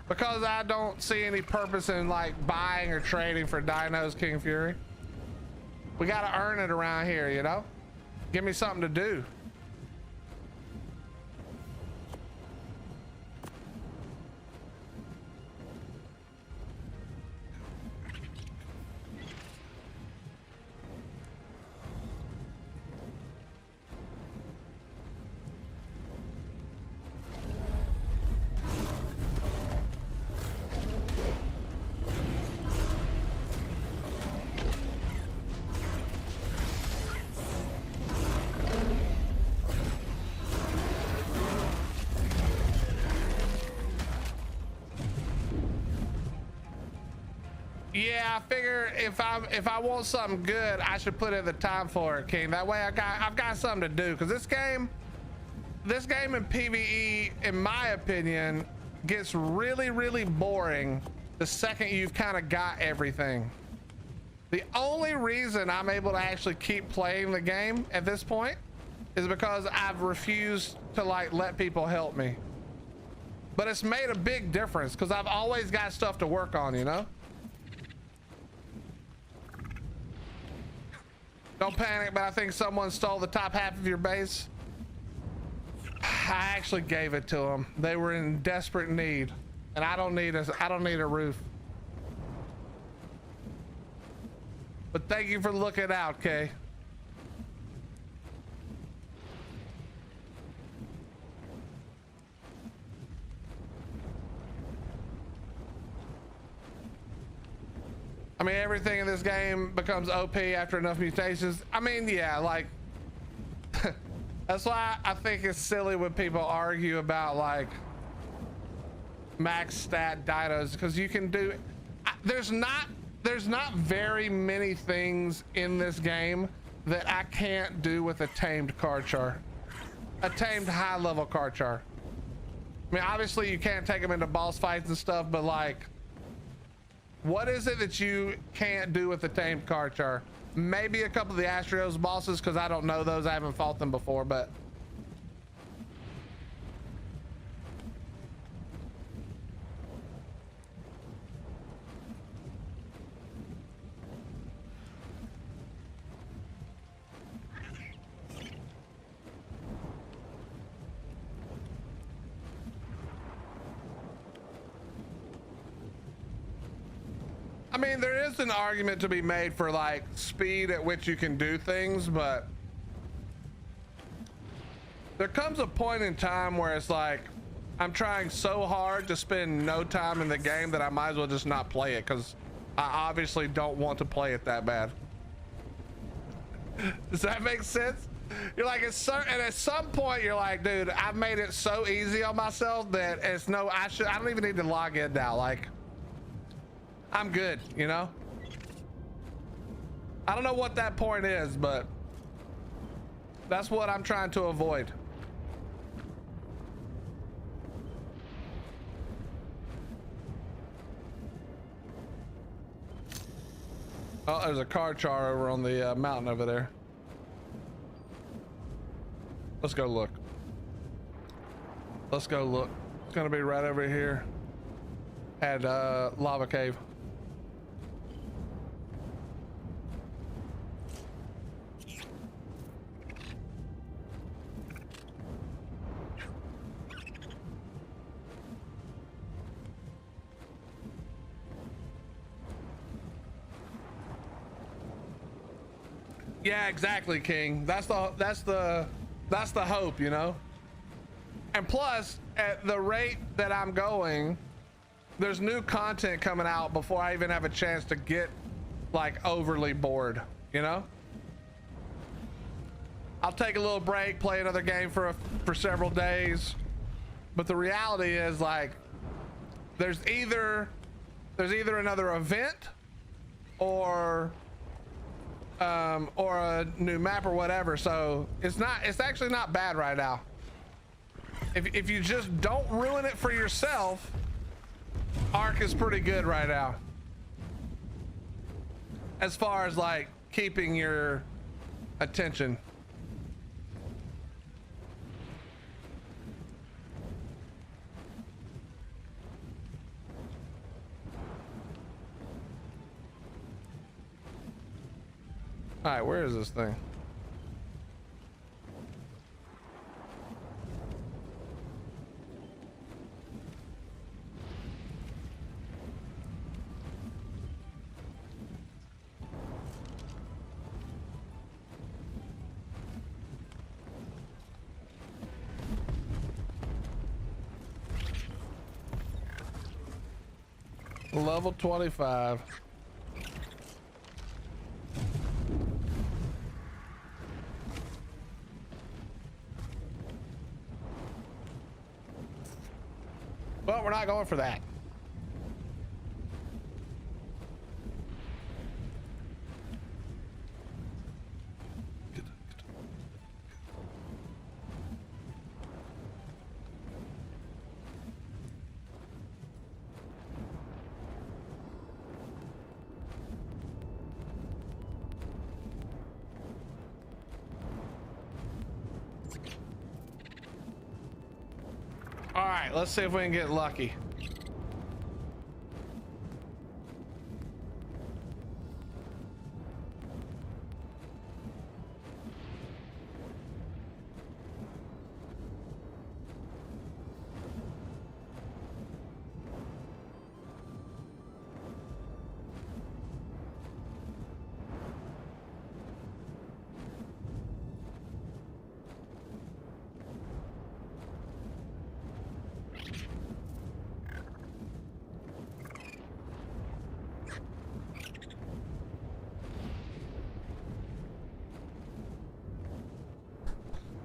Because I don't see any purpose in like buying or trading for dinos, King Fury. We gotta earn it around here, you know? Give me something to do. Yeah, I figure if I want something good, I should put in the time for it, King. That way I've got something to do. Cause this game in PvE, in my opinion, gets really, really boring the second you've kind of got everything. The only reason I'm able to actually keep playing the game at this point is because I've refused to like let people help me. But it's made a big difference because I've always got stuff to work on, you know? Don't panic, but I think someone stole the top half of your base. I actually gave it to them. They were in desperate need, and I don't need a roof. But thank you for looking out, Kay. I mean, everything in this game becomes OP after enough mutations. I mean, yeah, like that's why I think it's silly when people argue about like max stat dinos, because you can do there's not very many things in this game that I can't do with a tamed Karchar, a tamed high level Karchar. I mean, obviously you can't take them into boss fights and stuff, but like, what is it that you can't do with the tamed Karchar? Maybe a couple of the Astrios bosses, because I don't know those. I haven't fought them before, but I mean, there is an argument to be made for like speed at which you can do things, but there comes a point in time where it's like I'm trying so hard to spend no time in the game that I might as well just not play it, because I obviously don't want to play it that bad. Does that make sense? You're like, and at some point you're like, dude, I've made it so easy on myself that it's no, I don't even need to log in now. Like, I'm good, you know? I don't know what that point is, but that's what I'm trying to avoid. Oh, there's a Karchar over on the mountain over there. Let's go look. Let's go look. It's gonna be right over here at Lava Cave. Yeah, exactly, King. That's the hope, you know? And plus, at the rate that I'm going, there's new content coming out before I even have a chance to get like overly bored, you know? I'll take a little break, play another game for several days. But the reality is, like, there's either another event or a new map or whatever, so it's actually not bad right now. If you just don't ruin it for yourself, Ark is pretty good right now as far as like keeping your attention. All right, where is this thing? Level 25. Well, we're not going for that. All right, let's see if we can get lucky.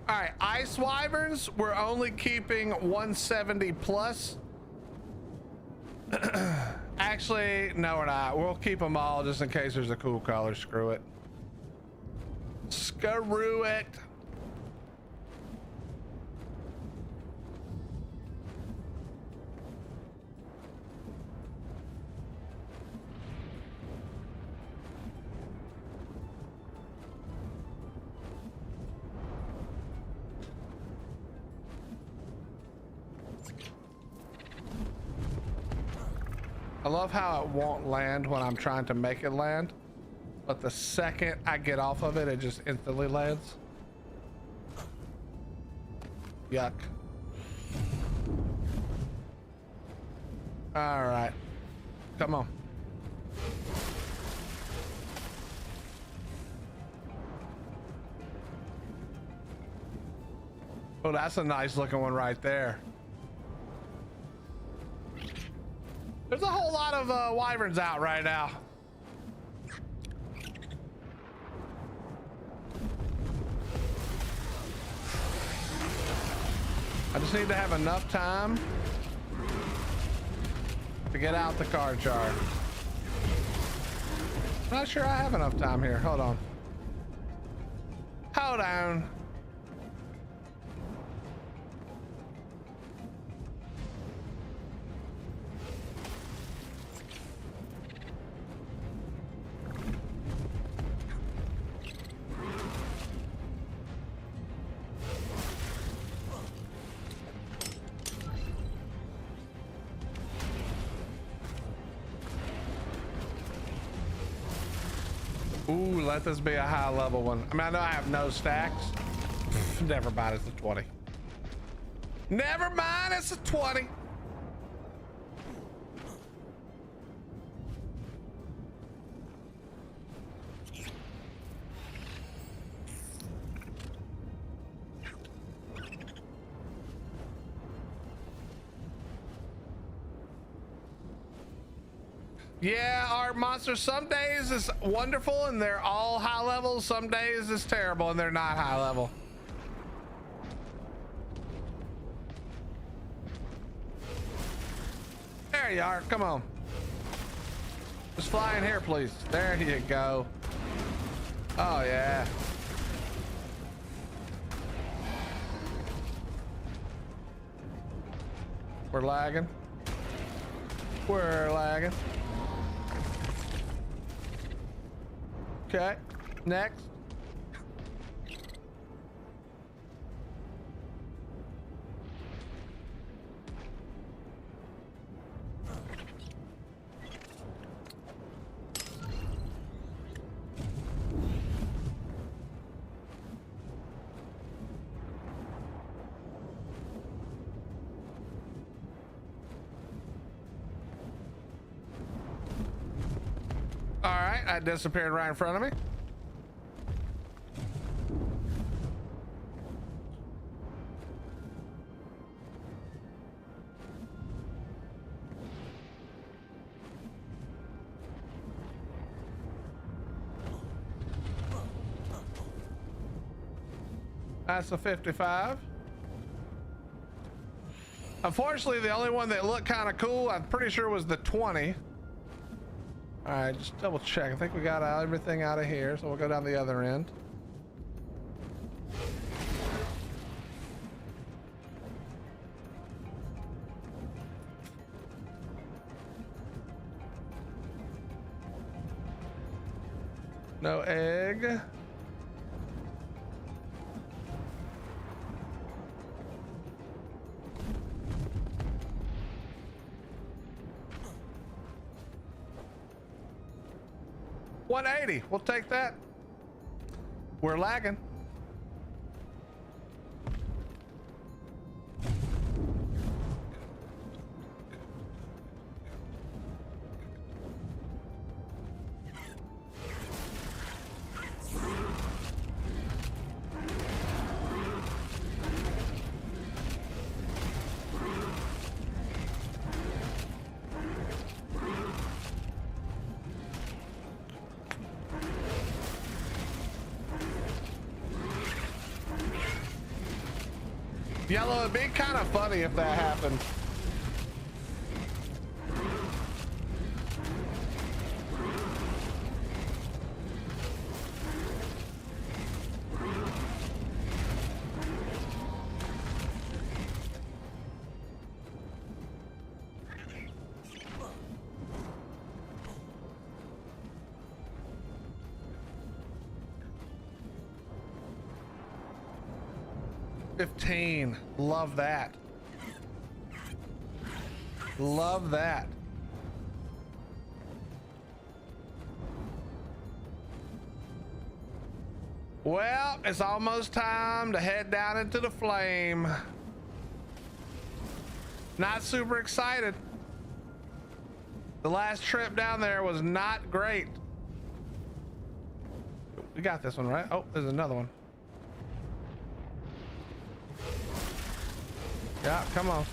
All right, ice wyverns, we're only keeping 170 plus. Actually, no, we're not. We'll keep them all just in case there's a cool color. Screw it. Screw it. I love how it won't land when I'm trying to make it land, but the second I get off of it, it just instantly lands. Yuck. All right, come on. Oh, that's a nice looking one right there. There's a whole lot of wyverns out right now. I just need to have enough time to get out the card jar. I'm not sure I have enough time here. Hold on. Hold on. Ooh, let this be a high level one. I mean, I know I have no stacks. Never mind, it's a 20. Never mind, it's a 20. Yeah, our monster, some days is wonderful and they're all high level. Some days is terrible and they're not high level. There you are. Come on. Just fly in here, please. There you go. Oh, yeah. We're lagging. We're lagging. Okay, next. All right, that disappeared right in front of me. That's a 55. Unfortunately, the only one that looked kind of cool, I'm pretty sure, was the 20. All right, just double check. I think we got everything out of here, so we'll go down the other end. No egg. 180. We'll take that. We're lagging. Yellow, it'd be kind of funny if that happened. Love that. Love that. Well, it's almost time to head down into the flame. Not super excited. The last trip down there was not great. We got this one, right? Oh, there's another one. Yeah, come on.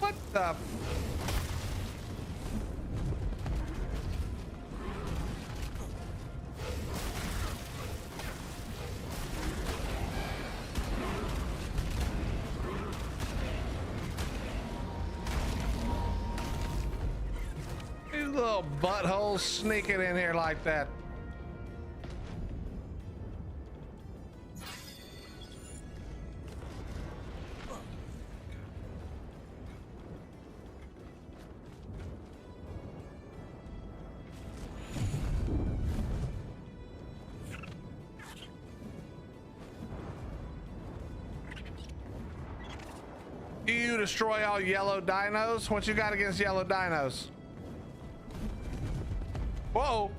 What the? These little buttholes sneaking in here like that. You destroy all yellow dinos? What you got against yellow dinos? Whoa.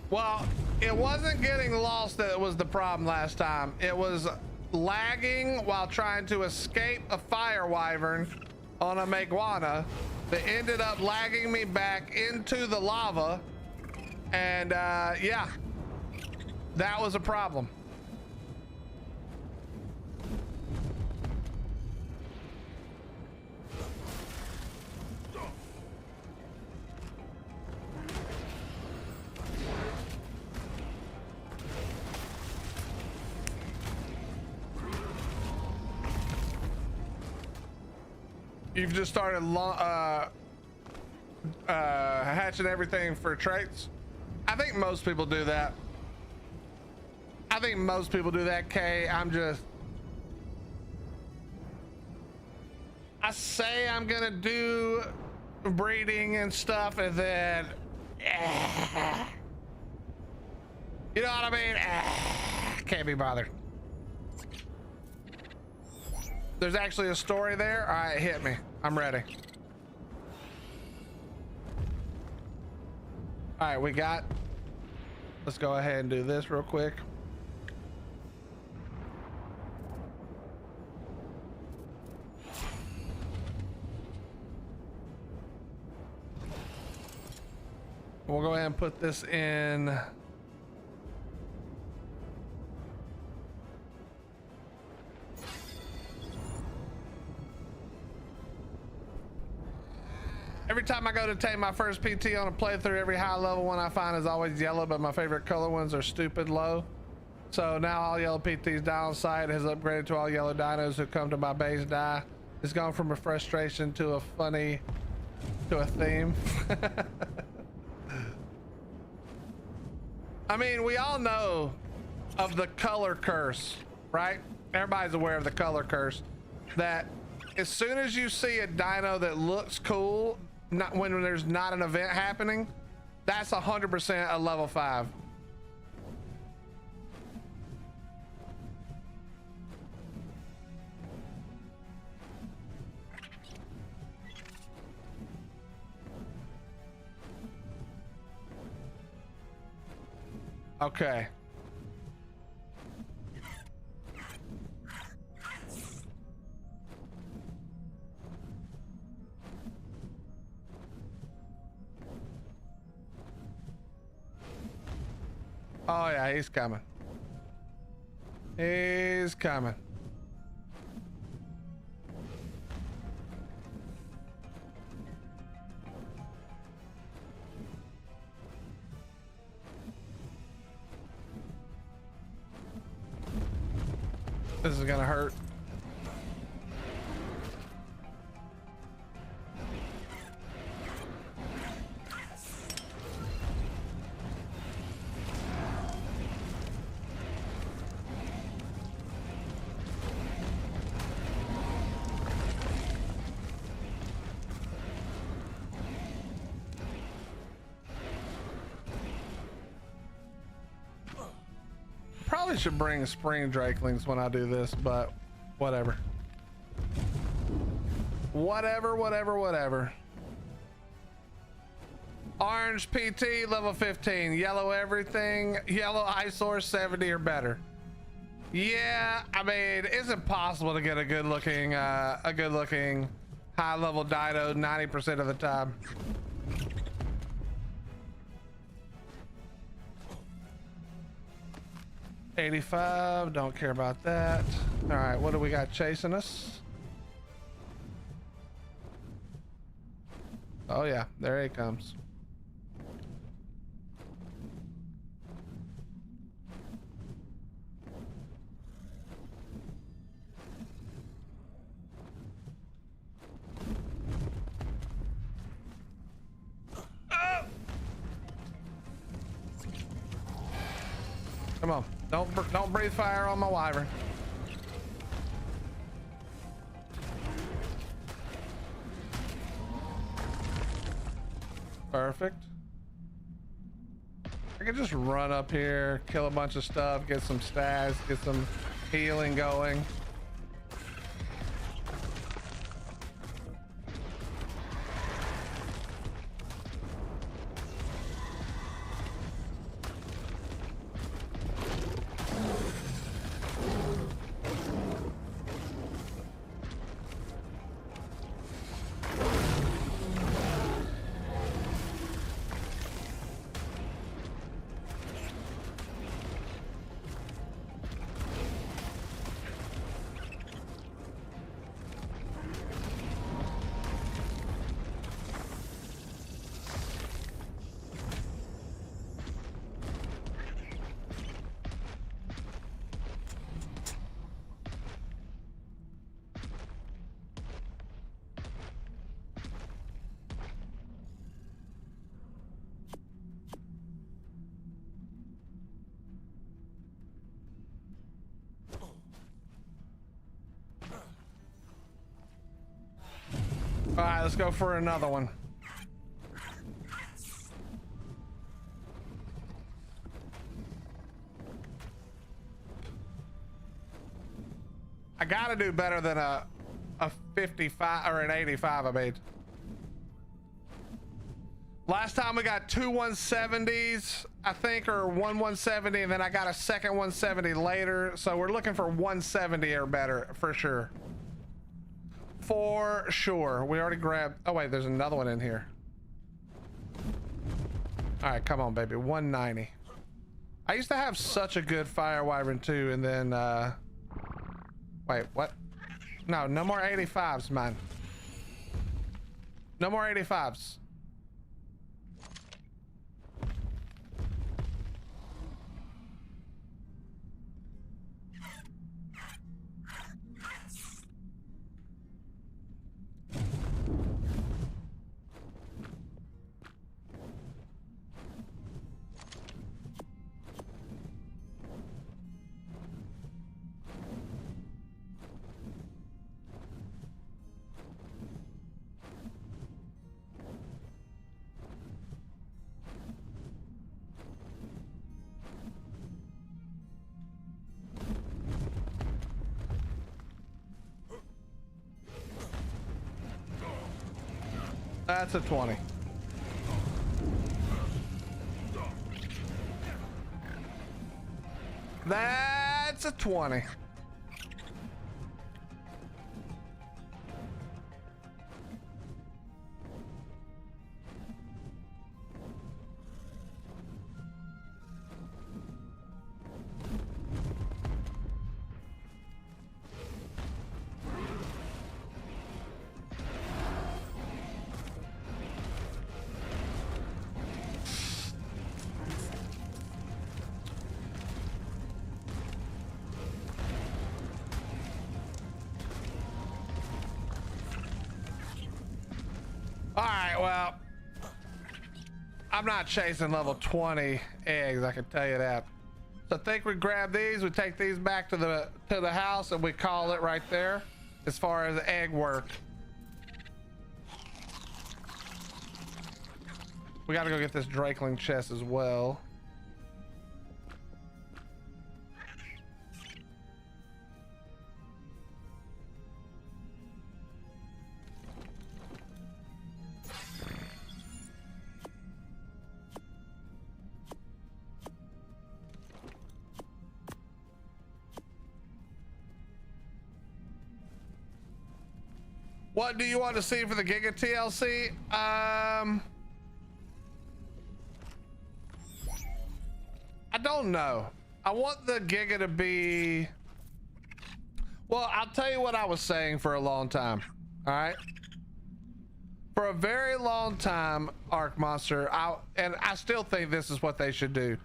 Well, it wasn't getting lost that was the problem last time. It was lagging while trying to escape a fire wyvern on a Meguana that ended up lagging me back into the lava. And yeah, that was a problem. You've just started hatching everything for traits. I think most people do that. I think most people do that, Kay. I say I'm gonna do breeding and stuff, and then you know what I mean? Can't be bothered. There's actually a story there. All right, hit me. I'm ready. All right, let's go ahead and do this real quick. We'll go ahead and put this in. Every time I go to take my first PT on a playthrough, every high level one I find is always yellow, but my favorite color ones are stupid low. So now all yellow PTs die on site has upgraded to all yellow dinos who come to my base die. It's gone from a frustration to a funny, to a theme. I mean, we all know of the color curse, right? Everybody's aware of the color curse, that as soon as you see a dino that looks cool, not when there's not an event happening, that's 100% a level 5. Okay. Oh yeah, he's coming. He's coming. This is gonna hurt. Probably should bring spring drakelings when I do this, but whatever. Whatever. Orange PT level 15, yellow everything, yellow eyesore 70 or better. Yeah, I mean, it's impossible to get a good looking high level dino 90% of the time. $85, don't care about that. All right, what do we got chasing us? Oh yeah, there he comes. Come on, don't breathe fire on my wyvern. Perfect. I can just run up here, kill a bunch of stuff, get some stats, get some healing going. All right, let's go for another one. I gotta do better than a 55 or an 85. I made. Last time we got two 170s, I think, or one 170, and then I got a second 170 later. So we're looking for 170 or better for sure. For sure. We already grabbed. Oh wait, there's another one in here. All right, come on, baby. 190. I used to have such a good fire wyvern too, and then wait, what? No more 85s, man. No more 85s. That's a 20. That's a 20. All right, well, I'm not chasing level 20 eggs, I can tell you that. So I think we grab these, we take these back to the house, and we call it right there as far as egg work. We gotta go get this Drakeling chest as well. What do you want to see for the Giga TLC? I don't know. I want the Giga to be... Well, I'll tell you what I was saying for a long time. All right. For a very long time, Arc Monster, and I still think this is what they should do.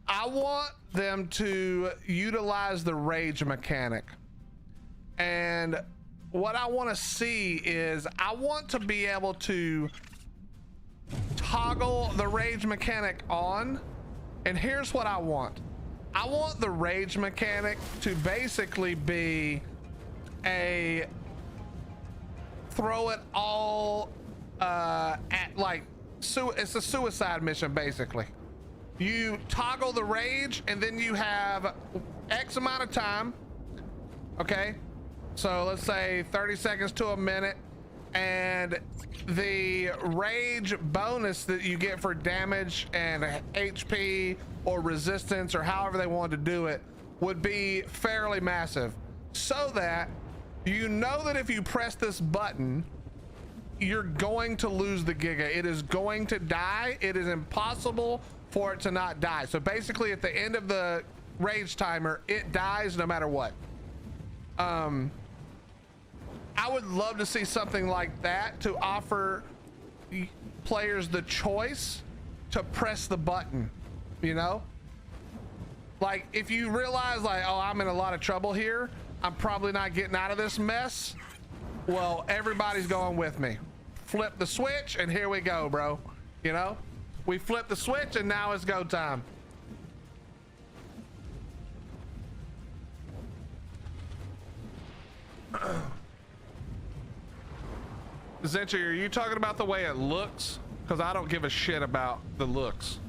I want them to utilize the rage mechanic. And what I want to see is I want to be able to toggle the rage mechanic on. And here's what I want. I want the rage mechanic to basically be a throw it all at like it's a suicide mission basically. You toggle the rage and then you have X amount of time. Okay. So let's say 30 seconds to a minute, and the rage bonus that you get for damage and HP or resistance or however they want to do it would be fairly massive, so that you know that if you press this button, you're going to lose the Giga. It is going to die. It is impossible for it to not die. So basically at the end of the rage timer, it dies no matter what. I would love to see something like that to offer players the choice to press the button, you know? Like if you realize like, oh, I'm in a lot of trouble here, I'm probably not getting out of this mess. Well, everybody's going with me. Flip the switch and here we go, bro. You know, we flip the switch and now it's go time. Zencher, are you talking about the way it looks? Because I don't give a shit about the looks.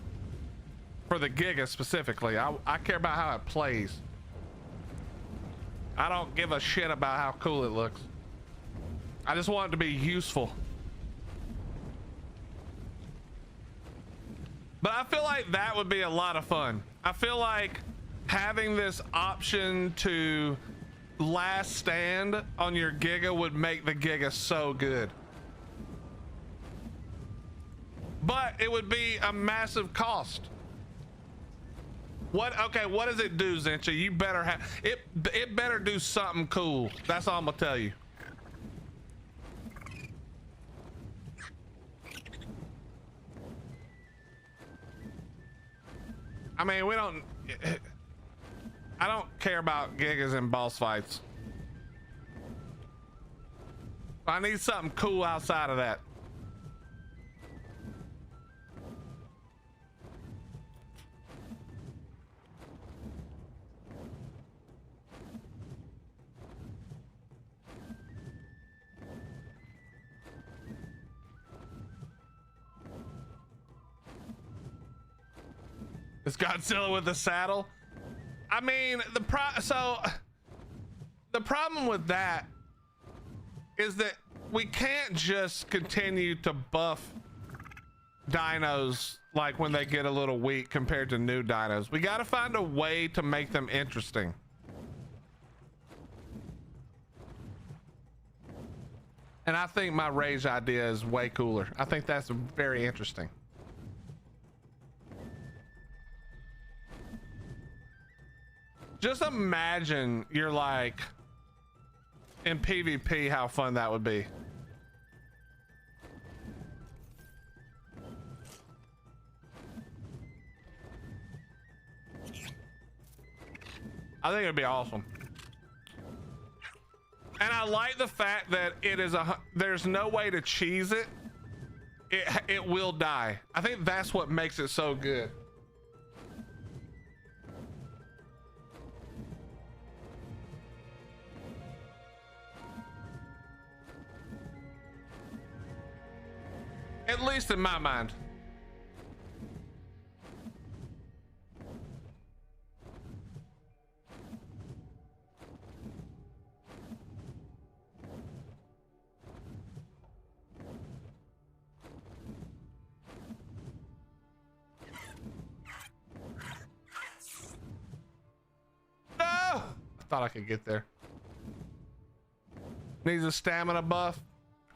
For the Giga specifically, I care about how it plays. I don't give a shit about how cool it looks. I just want it to be useful. But I feel like that would be a lot of fun. I feel like having this option to last stand on your Giga would make the Giga so good. But it would be a massive cost. Okay, what does it do, Zencha? You better have it better do something cool. That's all I'm gonna tell you. I mean, I don't care about Gigas in boss fights. I need something cool outside of that. It's Godzilla with the saddle. I mean, the problem with that is that we can't just continue to buff dinos like when they get a little weak compared to new dinos. We got to find a way to make them interesting. And I think my rage idea is way cooler. I think that's very interesting. Just imagine you're like in PvP, how fun that would be. I think it'd be awesome. And I like the fact that it is there's no way to cheese it. It will die. I think that's what makes it so good. At least in my mind. No! I thought I could get there. Needs a stamina buff.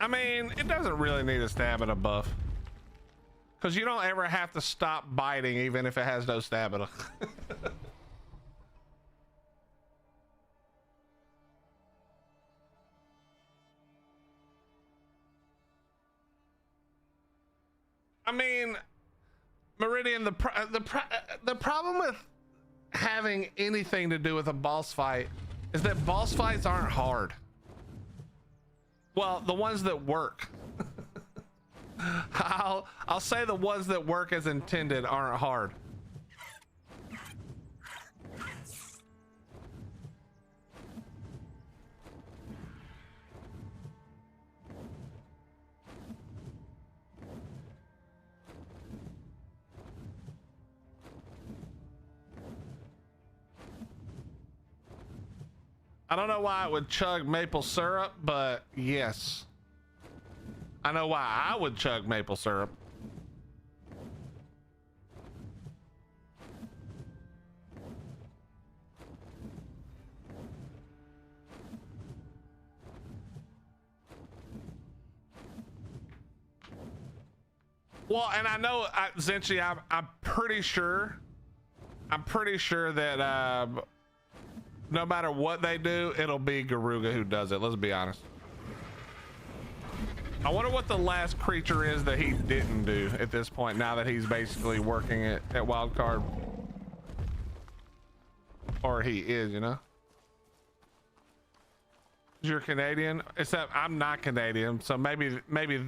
I mean, it doesn't really need a stamina buff, because you don't ever have to stop biting even if it has no stamina. I mean, Meridian, the problem with having anything to do with a boss fight is that boss fights aren't hard. Well, the ones that work. I'll say the ones that work as intended aren't hard. I don't know why I would chug maple syrup, but yes. I know why I would chug maple syrup. Well, and I know, Zenchi, I'm pretty sure that no matter what they do, it'll be Garuga who does it. Let's be honest. I wonder what the last creature is that he didn't do at this point, now that he's basically working at Wildcard. Or he is, you know? You're Canadian? Except I'm not Canadian, so maybe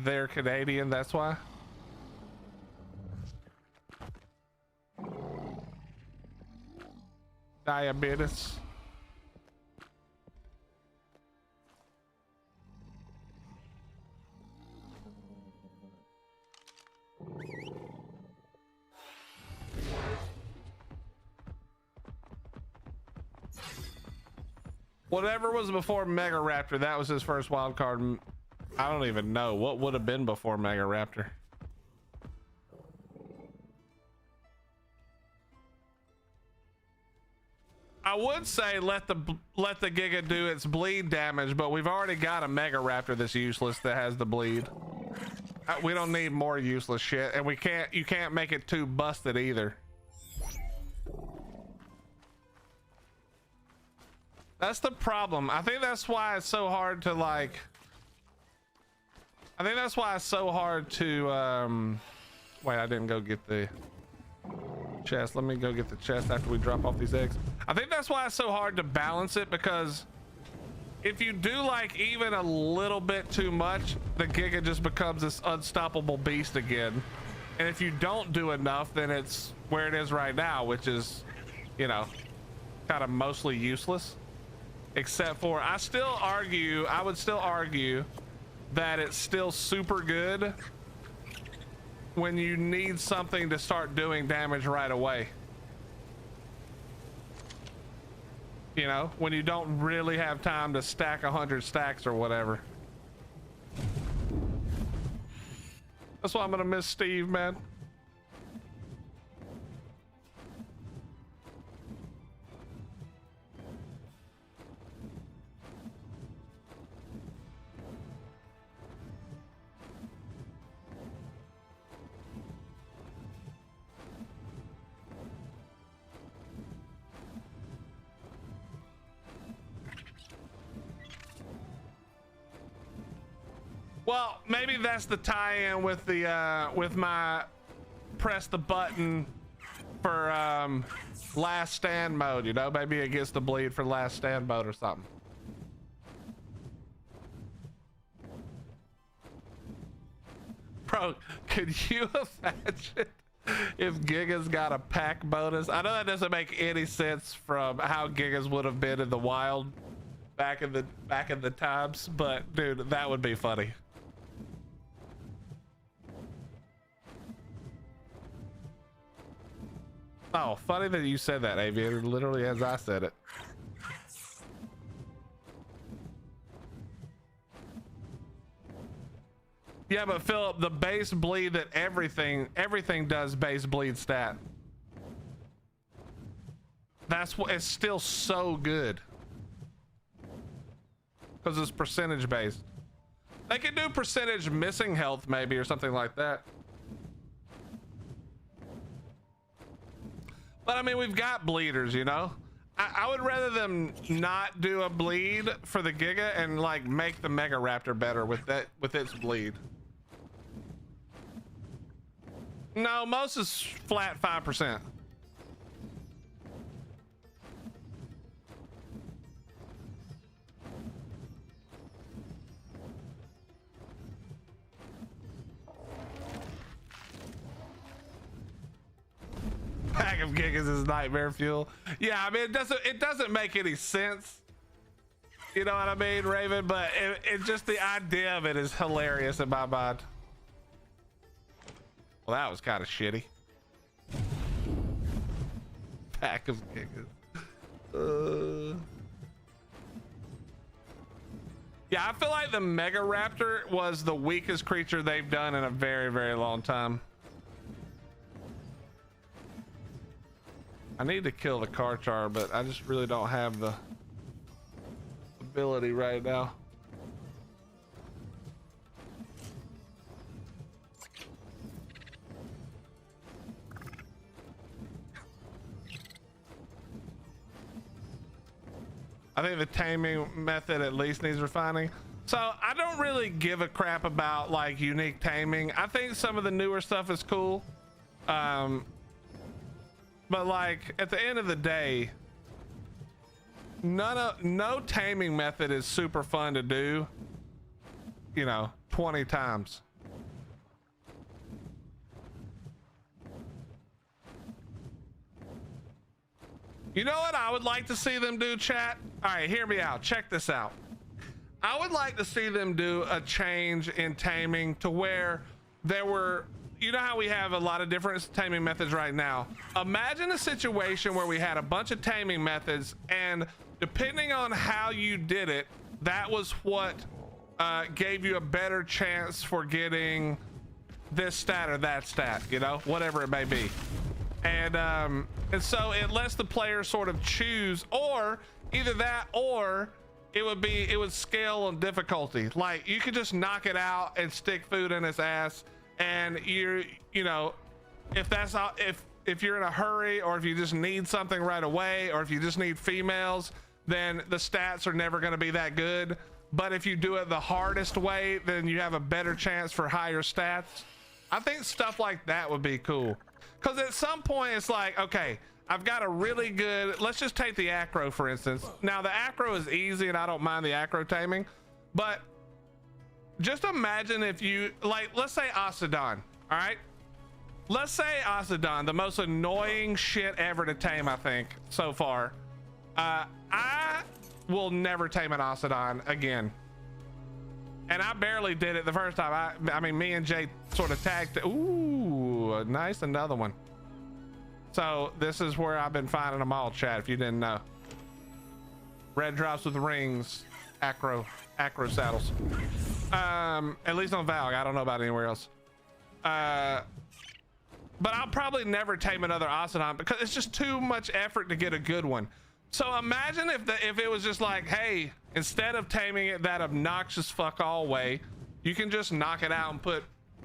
they're Canadian, that's why. Diabetes. Whatever was before Mega Raptor, that was his first wild card. I don't even know what would have been before Mega Raptor. I would say let the Giga do its bleed damage, but we've already got a Mega Raptor that's useless that has the bleed. We don't need more useless shit, and you can't make it too busted either. That's the problem. I think that's why it's so hard to like. I think that's why it's so hard to wait, I didn't go get the chest. Let me go get the chest after we drop off these eggs. I think that's why it's so hard to balance it, because if you do like even a little bit too much, the Giga just becomes this unstoppable beast again. And if you don't do enough, then it's where it is right now, which is, you know, kind of mostly useless. Except for, I would still argue that it's still super good when you need something to start doing damage right away. You know, when you don't really have time to stack 100 stacks or whatever. That's why I'm gonna miss Steve, man. Well, maybe that's the tie-in with the with my press the button for last stand mode, you know? Maybe it gets the bleed for last stand mode or something. Bro, could you imagine if Gigas got a pack bonus? I know that doesn't make any sense from how Gigas would have been in the wild back in the times, but dude, that would be funny. Oh, funny that you said that, Aviator, literally as I said it. Yeah, but Philip, the base bleed that everything does base bleed stat. That's what it's still so good. Because it's percentage based. They could do percentage missing health maybe or something like that. But I mean, we've got bleeders, you know? I would rather them not do a bleed for the Giga and like make the Mega Raptor better with its bleed. No, most is flat 5%. Pack of Gigas is nightmare fuel. Yeah, I mean it doesn't make any sense. You know what I mean, Raven? But it just the idea of it is hilarious in my mind. Well, that was kind of shitty. Pack of Gigas. Yeah, I feel like the Mega Raptor was the weakest creature they've done in a very, very long time. I need to kill the Karchar, but I just really don't have the ability right now. I think the taming method at least needs refining. So I don't really give a crap about like unique taming. I think some of the newer stuff is cool. But like at the end of the day, no taming method is super fun to do, you know, 20 times. You know what I would like to see them do, chat? All right, hear me out. Check this out. I would like to see them do a change in taming to where there were, you know how we have a lot of different taming methods right now. Imagine a situation where we had a bunch of taming methods, and depending on how you did it, that was what gave you a better chance for getting this stat or that stat, you know, whatever it may be. And so it lets the player sort of choose, or either that, or it would scale on difficulty. Like you could just knock it out and stick food in its ass, and you know, if you're in a hurry, or if you just need something right away, or if you just need females, then the stats are never going to be that good. But if you do it the hardest way, then you have a better chance for higher stats. I think stuff like that would be cool. Because at some point it's like, okay, I've got a really good, let's just take the acro for instance. Now the acro is easy and I don't mind the acro taming, but just imagine if you, like, let's say Asadon, all right? Let's say Asadon, the most annoying shit ever to tame, I think, so far. I will never tame an Asadon again. And I barely did it the first time. I mean, me and Jay sort of tagged. Ooh, nice, another one. So this is where I've been finding them all, chat, if you didn't know. Red drops with rings, acro saddles. At least on Valg, I don't know about anywhere else. But I'll probably never tame another Ocelot because it's just too much effort to get a good one. So imagine if it was just like, hey, instead of taming it that obnoxious fuck all way, you can just knock it out and put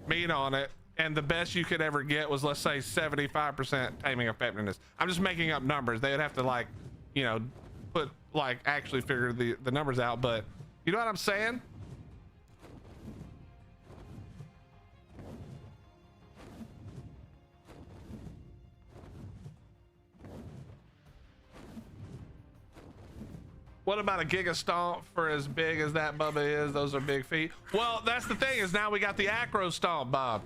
meat on it, and the best you could ever get was, let's say, 75% taming effectiveness. I'm just making up numbers. They would have to, like, you know, put, like, actually figure the numbers out, but you know what I'm saying? What about a Giga Stomp for as big as that Bubba is? Those are big feet. Well, that's the thing, is now we got the Acro Stomp, Bob.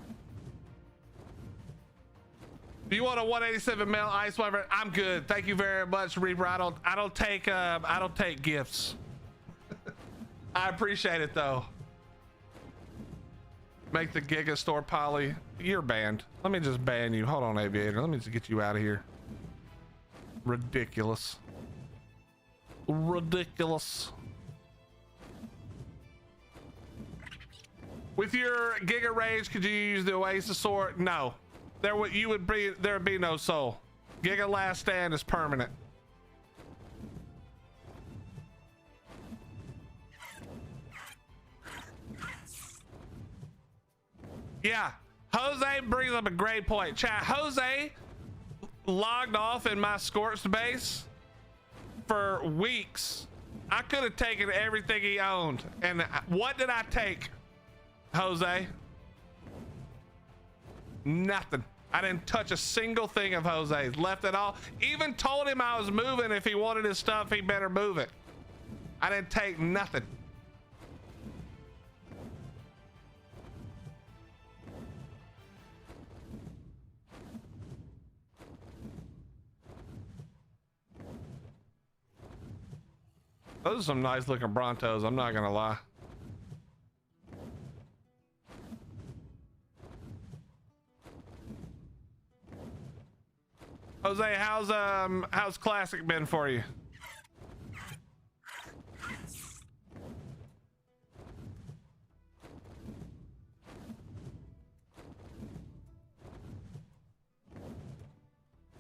Do you want a 187 male ice wyvern? I'm good. Thank you very much, Reaper. I don't take gifts. I appreciate it though. Make the Giga Store Poly. You're banned. Let me just ban you. Hold on, Aviator. Let me just get you out of here. Ridiculous. Ridiculous. With your Giga Rage, could you use the Oasis Sword? No. There'd be no soul. Giga Last Stand is permanent. Yeah, Jose brings up a great point. Chat, Jose logged off in my Scorched base for weeks. I could have taken everything he owned. And what did I take, Jose? Nothing. I didn't touch a single thing of Jose's. Left it all. Even told him I was moving. If he wanted his stuff, he better move it. I didn't take nothing. Those are some nice looking Brontos, I'm not gonna lie. Jose, how's Classic been for you?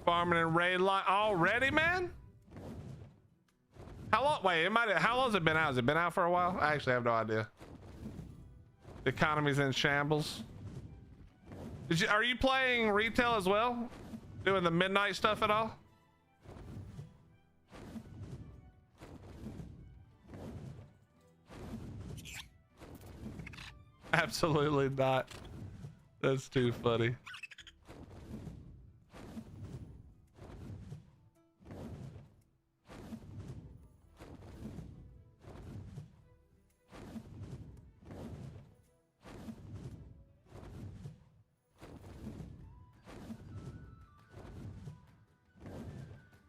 Farming and raid line already, man? How long? Wait, how long has it been out? Has it been out for a while? I actually have no idea. The economy's in shambles. Are you playing retail as well? Doing the midnight stuff at all? Absolutely not. That's too funny.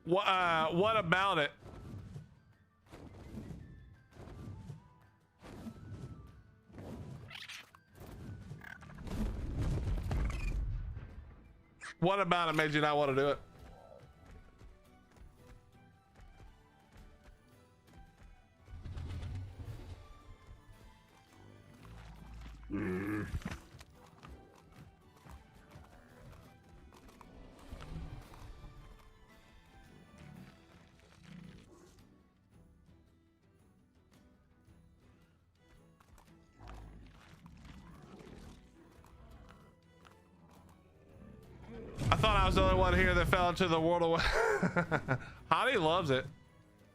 What about it? What about it made you not want to do it? I thought I was the only one here that fell into the world of Hottie loves it.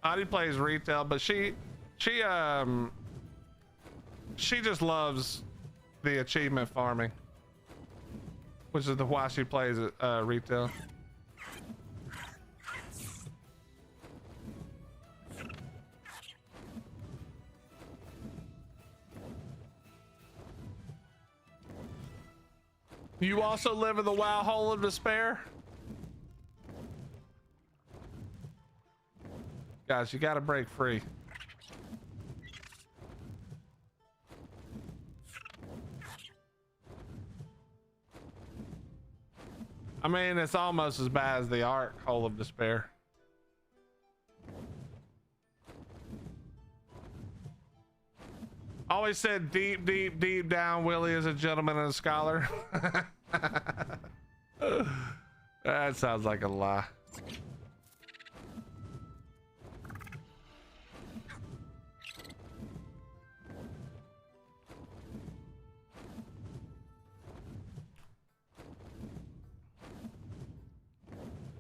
Hottie plays retail, but she just loves the achievement farming, which is why she plays retail. You also live in the WoW hole of despair? Guys, you gotta break free. I mean, it's almost as bad as the Ark hole of despair. Always said deep, deep, deep down, Willie is a gentleman and a scholar. That sounds like a lie.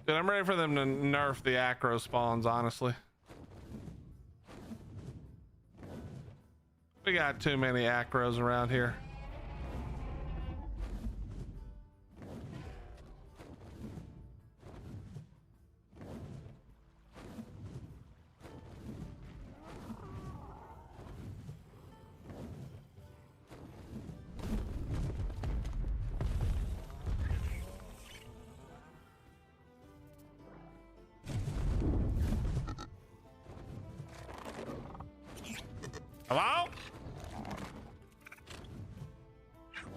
Dude, I'm ready for them to nerf the acro spawns, honestly. We got too many acros around here. Hello?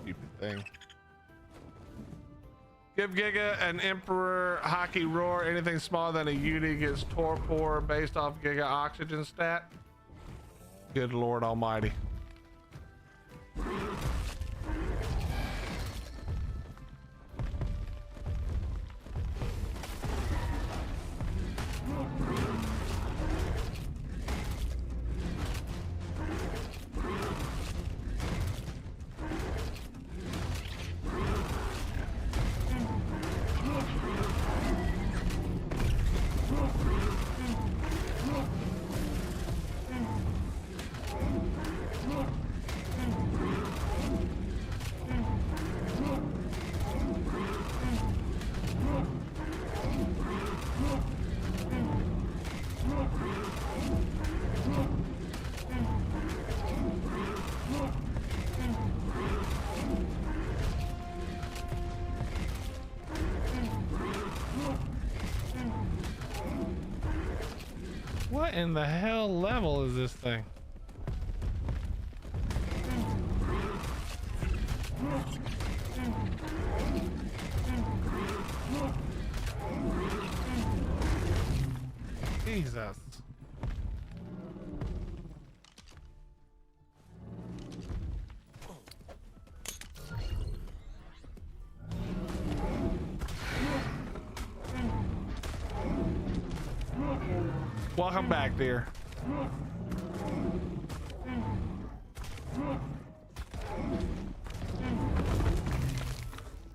Stupid thing. Give Giga an Emperor hockey roar. Anything smaller than a Uni gets torpor based off Giga oxygen stat. Good Lord Almighty. What in the hell level is this thing? Jesus. Welcome back, dear.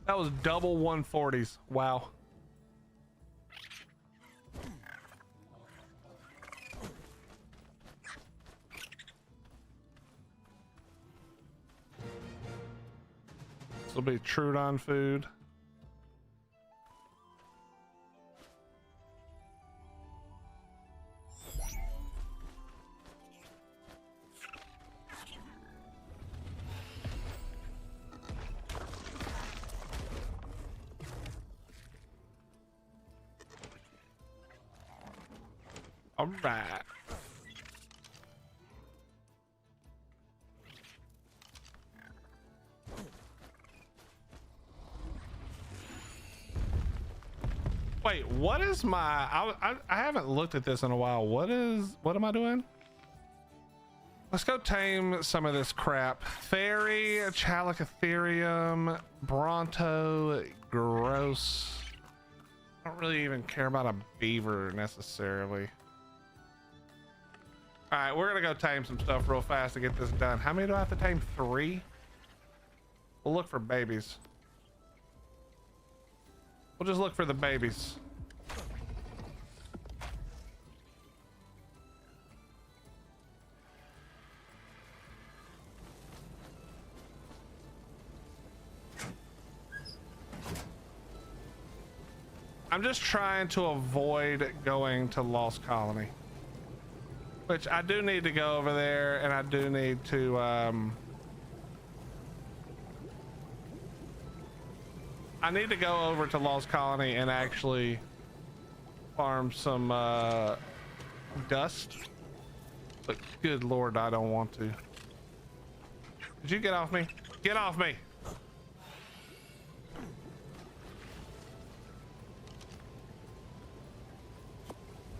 That was double 140s. Wow. This will be Trudon food. All right. Wait, what is my... I haven't looked at this in a while. What am I doing? Let's go tame some of this crap. Fairy, Chalicotherium, Bronto, gross. I don't really even care about a beaver necessarily. All right, we're gonna go tame some stuff real fast to get this done. How many do I have to tame? 3? We'll look for babies. We'll just look for the babies. I'm just trying to avoid going to Lost Colony. Which I do need to go over there, and I do need to I need to go over to Lost Colony and actually farm some dust. But good Lord, I don't want to. Did you get off me? Get off me!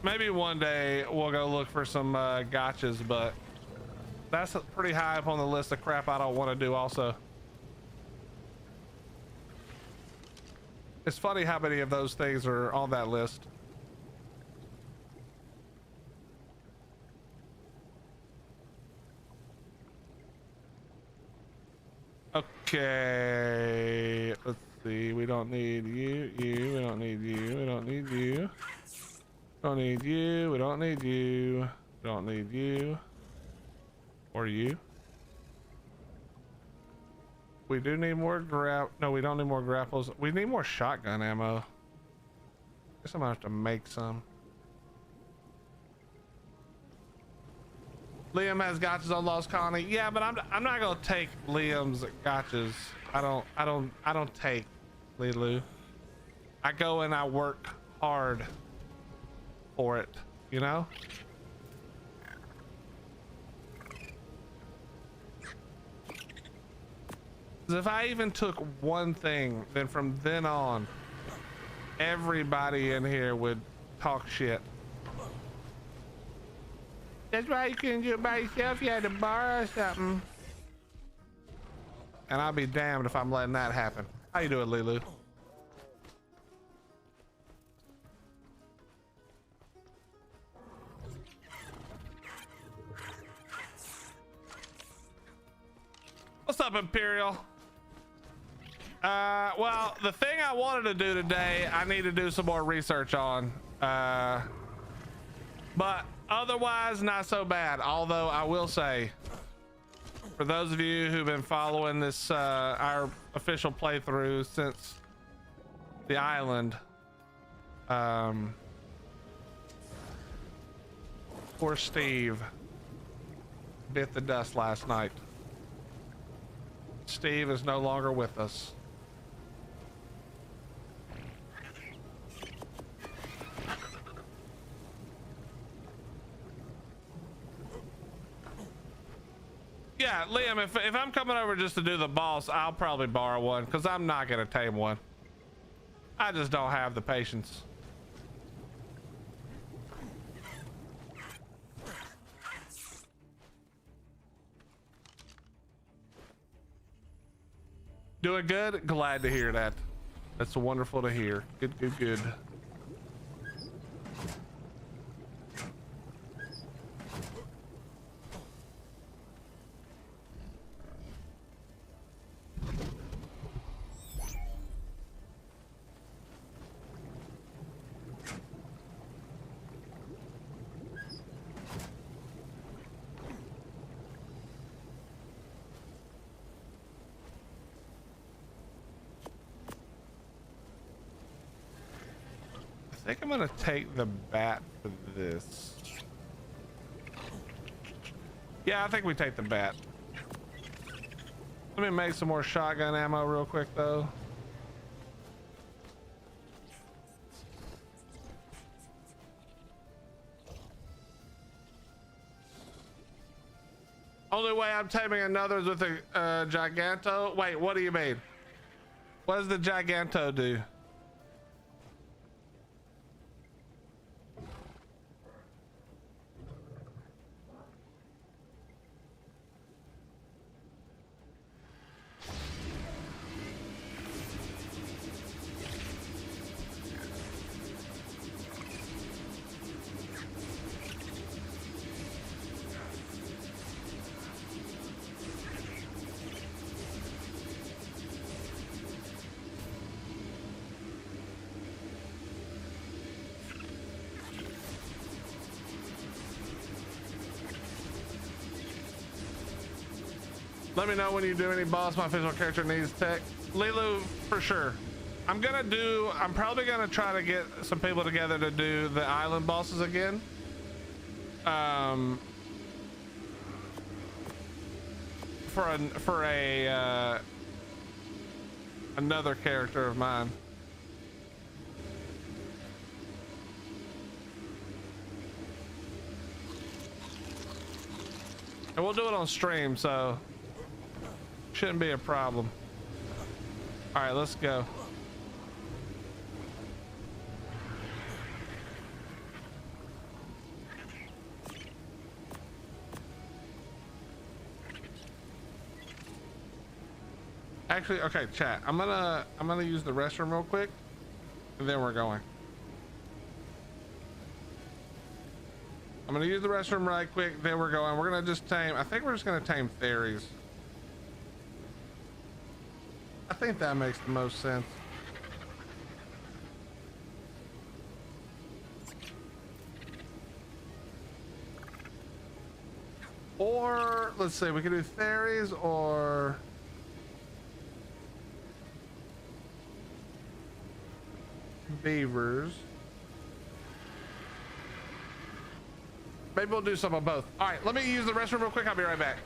Maybe one day we'll go look for some gotchas, but That's pretty high up on the list of crap I don't want to do also. It's funny how many of those things are on that list. Okay, let's see. We don't need you, we don't need you, we don't need you. Don't need you, we don't need you. We don't need you. Or you. We do need more no, we don't need more grapples. We need more shotgun ammo. Guess I'm gonna have to make some. Liam has gotchas on Lost Colony. Yeah, but I'm not gonna take Liam's gotchas. I don't take Lilu. I go and I work hard for it, you know? 'Cause if I even took one thing, then from then on, everybody in here would talk shit. That's why you couldn't do it by yourself. You had to borrow something. And I'll be damned if I'm letting that happen. How you doing, Lilu? What's up, Imperial? Well, the thing I wanted to do today, I need to do some more research on. But otherwise, not so bad. Although I will say, for those of you who've been following this, our official playthrough since the island, poor Steve bit the dust last night. Steve is no longer with us. Yeah, Liam, if I'm coming over just to do the boss, I'll probably borrow one because I'm not gonna tame one. I just don't have the patience. Doing good? Glad to hear that. That's wonderful to hear. Good, good, good. I think I'm gonna take the bat for this. Yeah, I think we take the bat. Let me make some more shotgun ammo real quick though. Only way I'm taming another is with a Giganto. Wait, what do you mean? What does the Giganto do? Let me know when you do any boss. My official character needs tech. Lilu, for sure. I'm probably gonna try to get some people together to do the island bosses again. For another character of mine. And we'll do it on stream, so shouldn't be a problem. All right, let's go. Actually, okay, chat. I'm gonna use the restroom real quick, and then we're going. I'm gonna use the restroom right quick, then we're going. We're gonna just tame. I think we're just gonna tame fairies. I think that makes the most sense. Or let's see, we can do fairies or beavers. Maybe we'll do some of both. All right, let me use the restroom real quick. I'll be right back.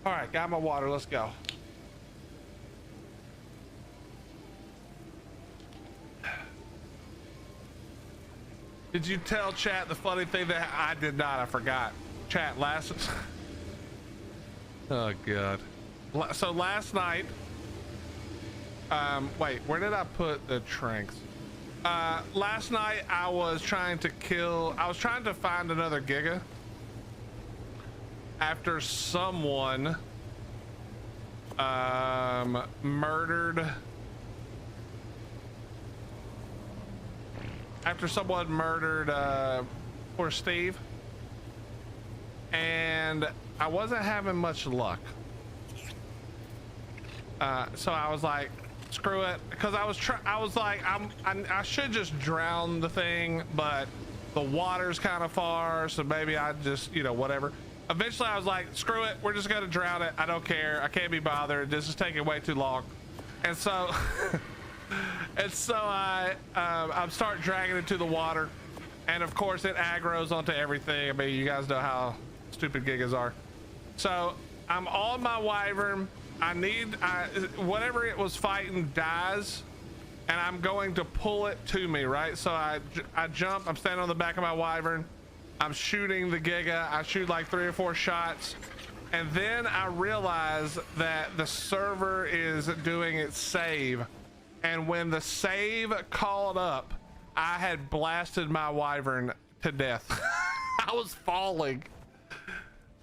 All right, got my water. Let's go. Did you tell chat the funny thing that I did not? I forgot. Chat last. Oh god. So last night. Wait, where did I put the tranks? Last night I was trying to find another Giga. After someone murdered poor Steve, and I wasn't having much luck, so I was like, screw it, because I was like, I should just drown the thing, but the water's kind of far, so maybe I just, you know, whatever. Eventually I was like, screw it, we're just gonna drown it. I don't care, I can't be bothered, this is taking way too long. And so I'm start dragging it to the water, and of course it aggroes onto everything. I mean, you guys know how stupid Gigas are. So I'm on my wyvern, whatever it was fighting dies, and I'm going to pull it to me, right? So I jump, I'm standing on the back of my wyvern, I'm shooting the Giga, I shoot like 3 or 4 shots, and then I realize that the server is doing its save, and when the save called up, I had blasted my wyvern to death. I was falling.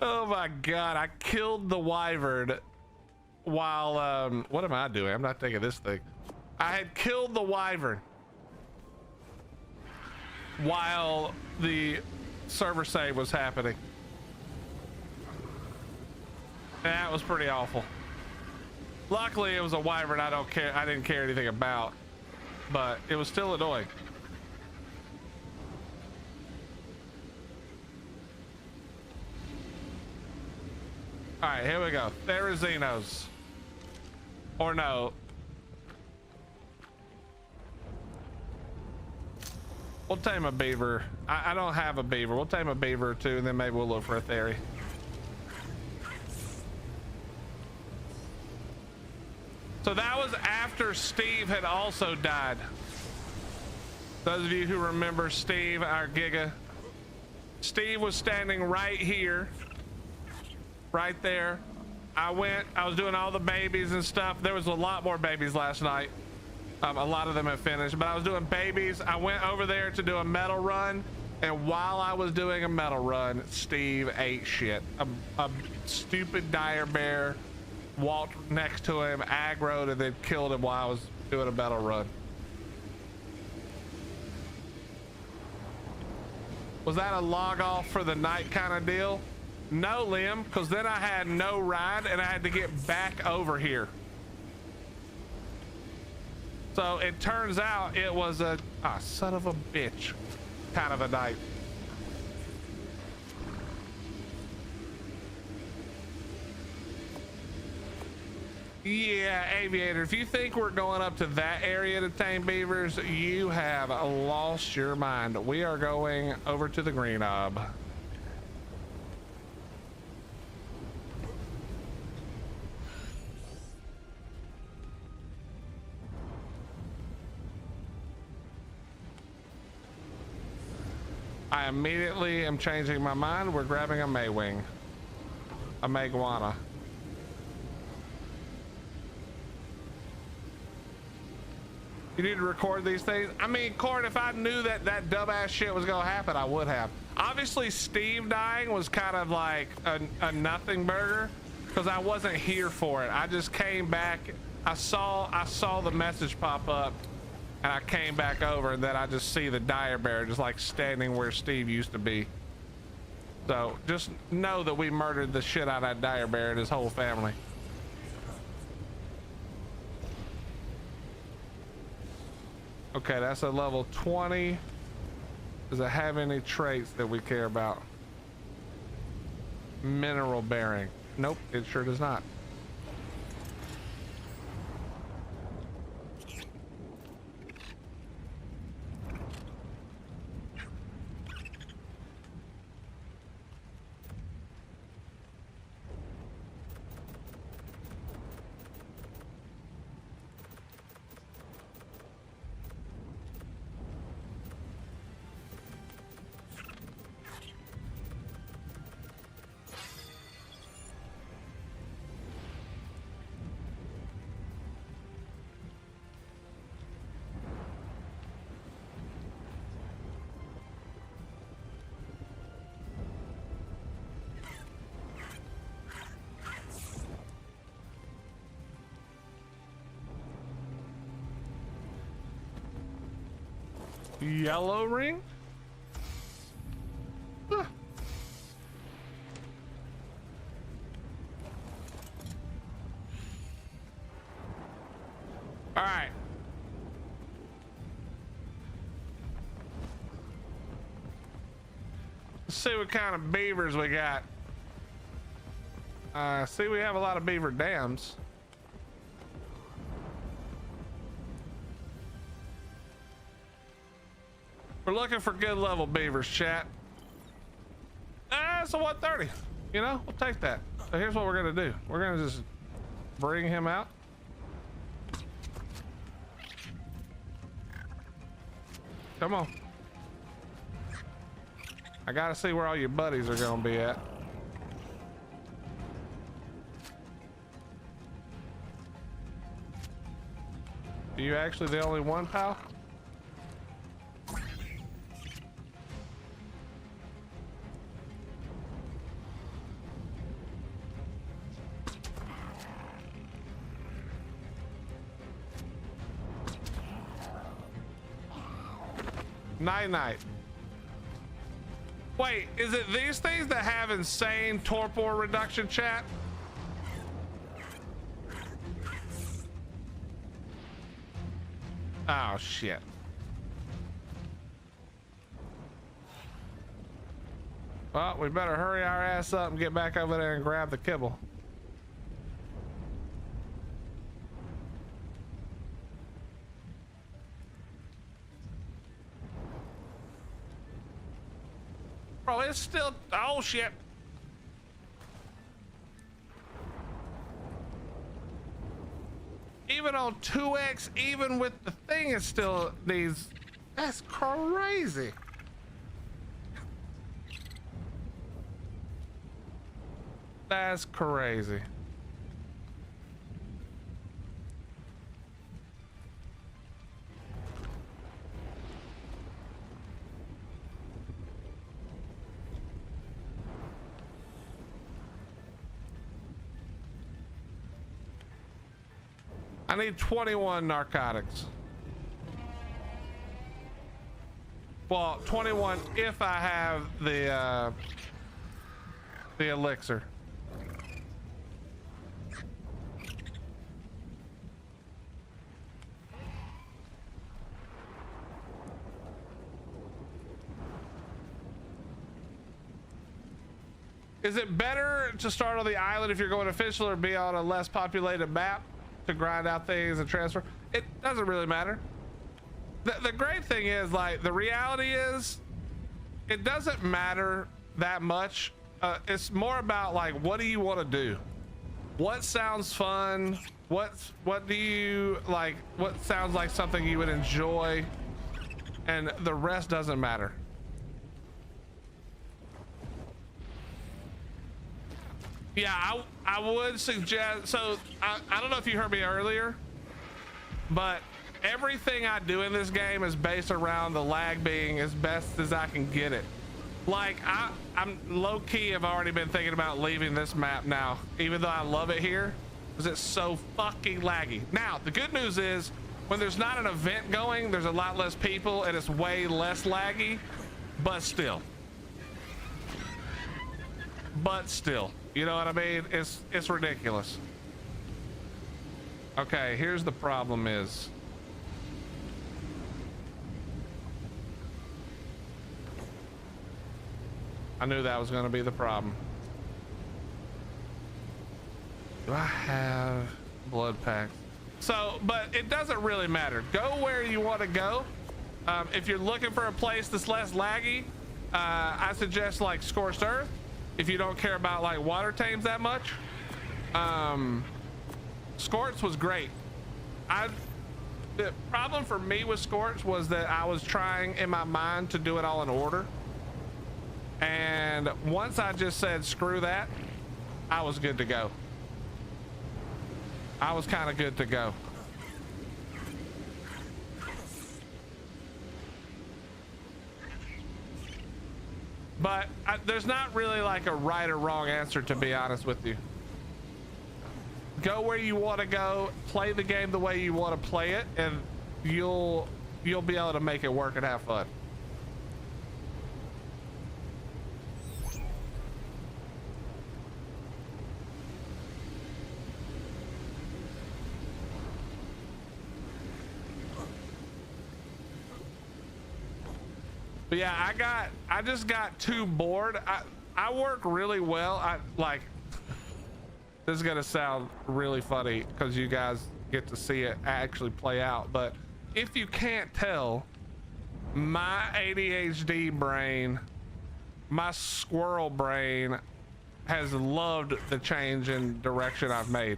Oh my god, I killed the wyvern while what am I doing? I'm not taking this thing. I had killed the wyvern while the server save was happening. That was pretty awful. Luckily it was a wyvern I didn't care anything about, but it was still annoying. All right, here we go. Therazinos. Or no. We'll tame a beaver. I don't have a beaver. We'll tame a beaver or two, and then maybe we'll look for a theory. So that was after Steve had also died. Those of you who remember Steve, our Giga. Steve was standing right here. Right there. I was doing all the babies and stuff. There was a lot more babies last night. A lot of them have finished, but I was doing babies. I went over there to do a metal run, And while I was doing a metal run, Steve ate shit. A stupid dire bear walked next to him, aggroed, and then killed him while I was doing a metal run. Was that a log off for the night kind of deal? No, Liam, because then I had no ride and I had to get back over here. So it turns out it was a son of a bitch kind of a night. Yeah, Aviator, if you think we're going up to that area to tame beavers, you have lost your mind. We are going over to the green knob. I immediately am changing my mind. We're grabbing a Maywing. A Mayguana. You need to record these things. I mean, Court, if I knew that that dumbass shit was gonna happen, I would have. Obviously, Steve dying was kind of like a nothing burger because I wasn't here for it. I just came back. I saw the message pop up, and I came back over, and then I just see the dire bear just like standing where Steve used to be. So just know that we murdered the shit out of that dire bear and his whole family. Okay, that's a level 20. Does it have any traits that we care about? Mineral bearing. Nope, it sure does not. Yellow ring? Huh. All right. Let's see what kind of beavers we got. See, we have a lot of beaver dams. We're looking for good level beavers, chat. It's a 130. You know, we'll take that. So here's what we're gonna do. We're gonna just bring him out. Come on. I gotta see where all your buddies are gonna be at. Are you actually the only one, pal? Night. Wait, is it these things that have insane torpor reduction, chat? Oh shit. Well, we better hurry our ass up and get back over there and grab the kibble. Bro, it's still, oh shit. Even on 2x, even with the thing, it still needs, that's crazy. That's crazy. I need 21 narcotics. Well, 21 if I have the elixir. Is it better to start on the island if you're going official or be on a less populated map to grind out things and transfer? It doesn't really matter. The great thing is, like, the reality is it doesn't matter that much. It's more about, like, what do you want to do? What sounds fun? What do you like? What sounds like something you would enjoy? And the rest doesn't matter. Yeah, I would suggest, so I don't know if you heard me earlier, but everything I do in this game is based around the lag being as best as I can get it. Like, I'm low-key have already been thinking about leaving this map now, even though I love it here, because it's so fucking laggy. Now, the good news is, when there's not an event going, there's a lot less people and it's way less laggy, but still. You know what I mean? It's ridiculous. Okay, here's the problem is, I knew that was going to be the problem. Do I have blood packs? So, but it doesn't really matter. Go where you want to go. If you're looking for a place that's less laggy, I suggest like Scorched Earth. If you don't care about like water tames that much, Scorched was great. The problem for me with Scorched was that I was trying in my mind to do it all in order. And once I just said, screw that, I was good to go. I was kind of good to go. But there's not really like a right or wrong answer, to be honest with you. Go where you want to go, play the game the way you want to play it, and you'll be able to make it work and have fun. But yeah, I just got too bored. I work really well. This is gonna sound really funny because you guys get to see it actually play out, but if you can't tell, my ADHD brain, my squirrel brain has loved the change in direction I've made,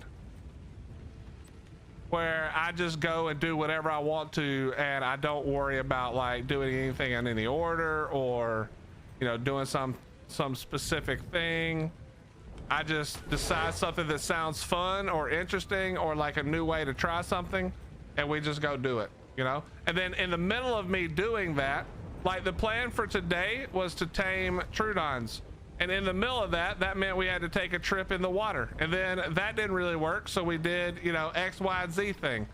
where I just go and do whatever I want to, and I don't worry about like doing anything in any order or, you know, doing some specific thing. I just decide something that sounds fun or interesting or like a new way to try something, and we just go do it, you know? And then in the middle of me doing that, like the plan for today was to tame Trudons. And in the middle of that, that meant we had to take a trip in the water. And then that didn't really work. So we did, you know, X, Y, and Z thing.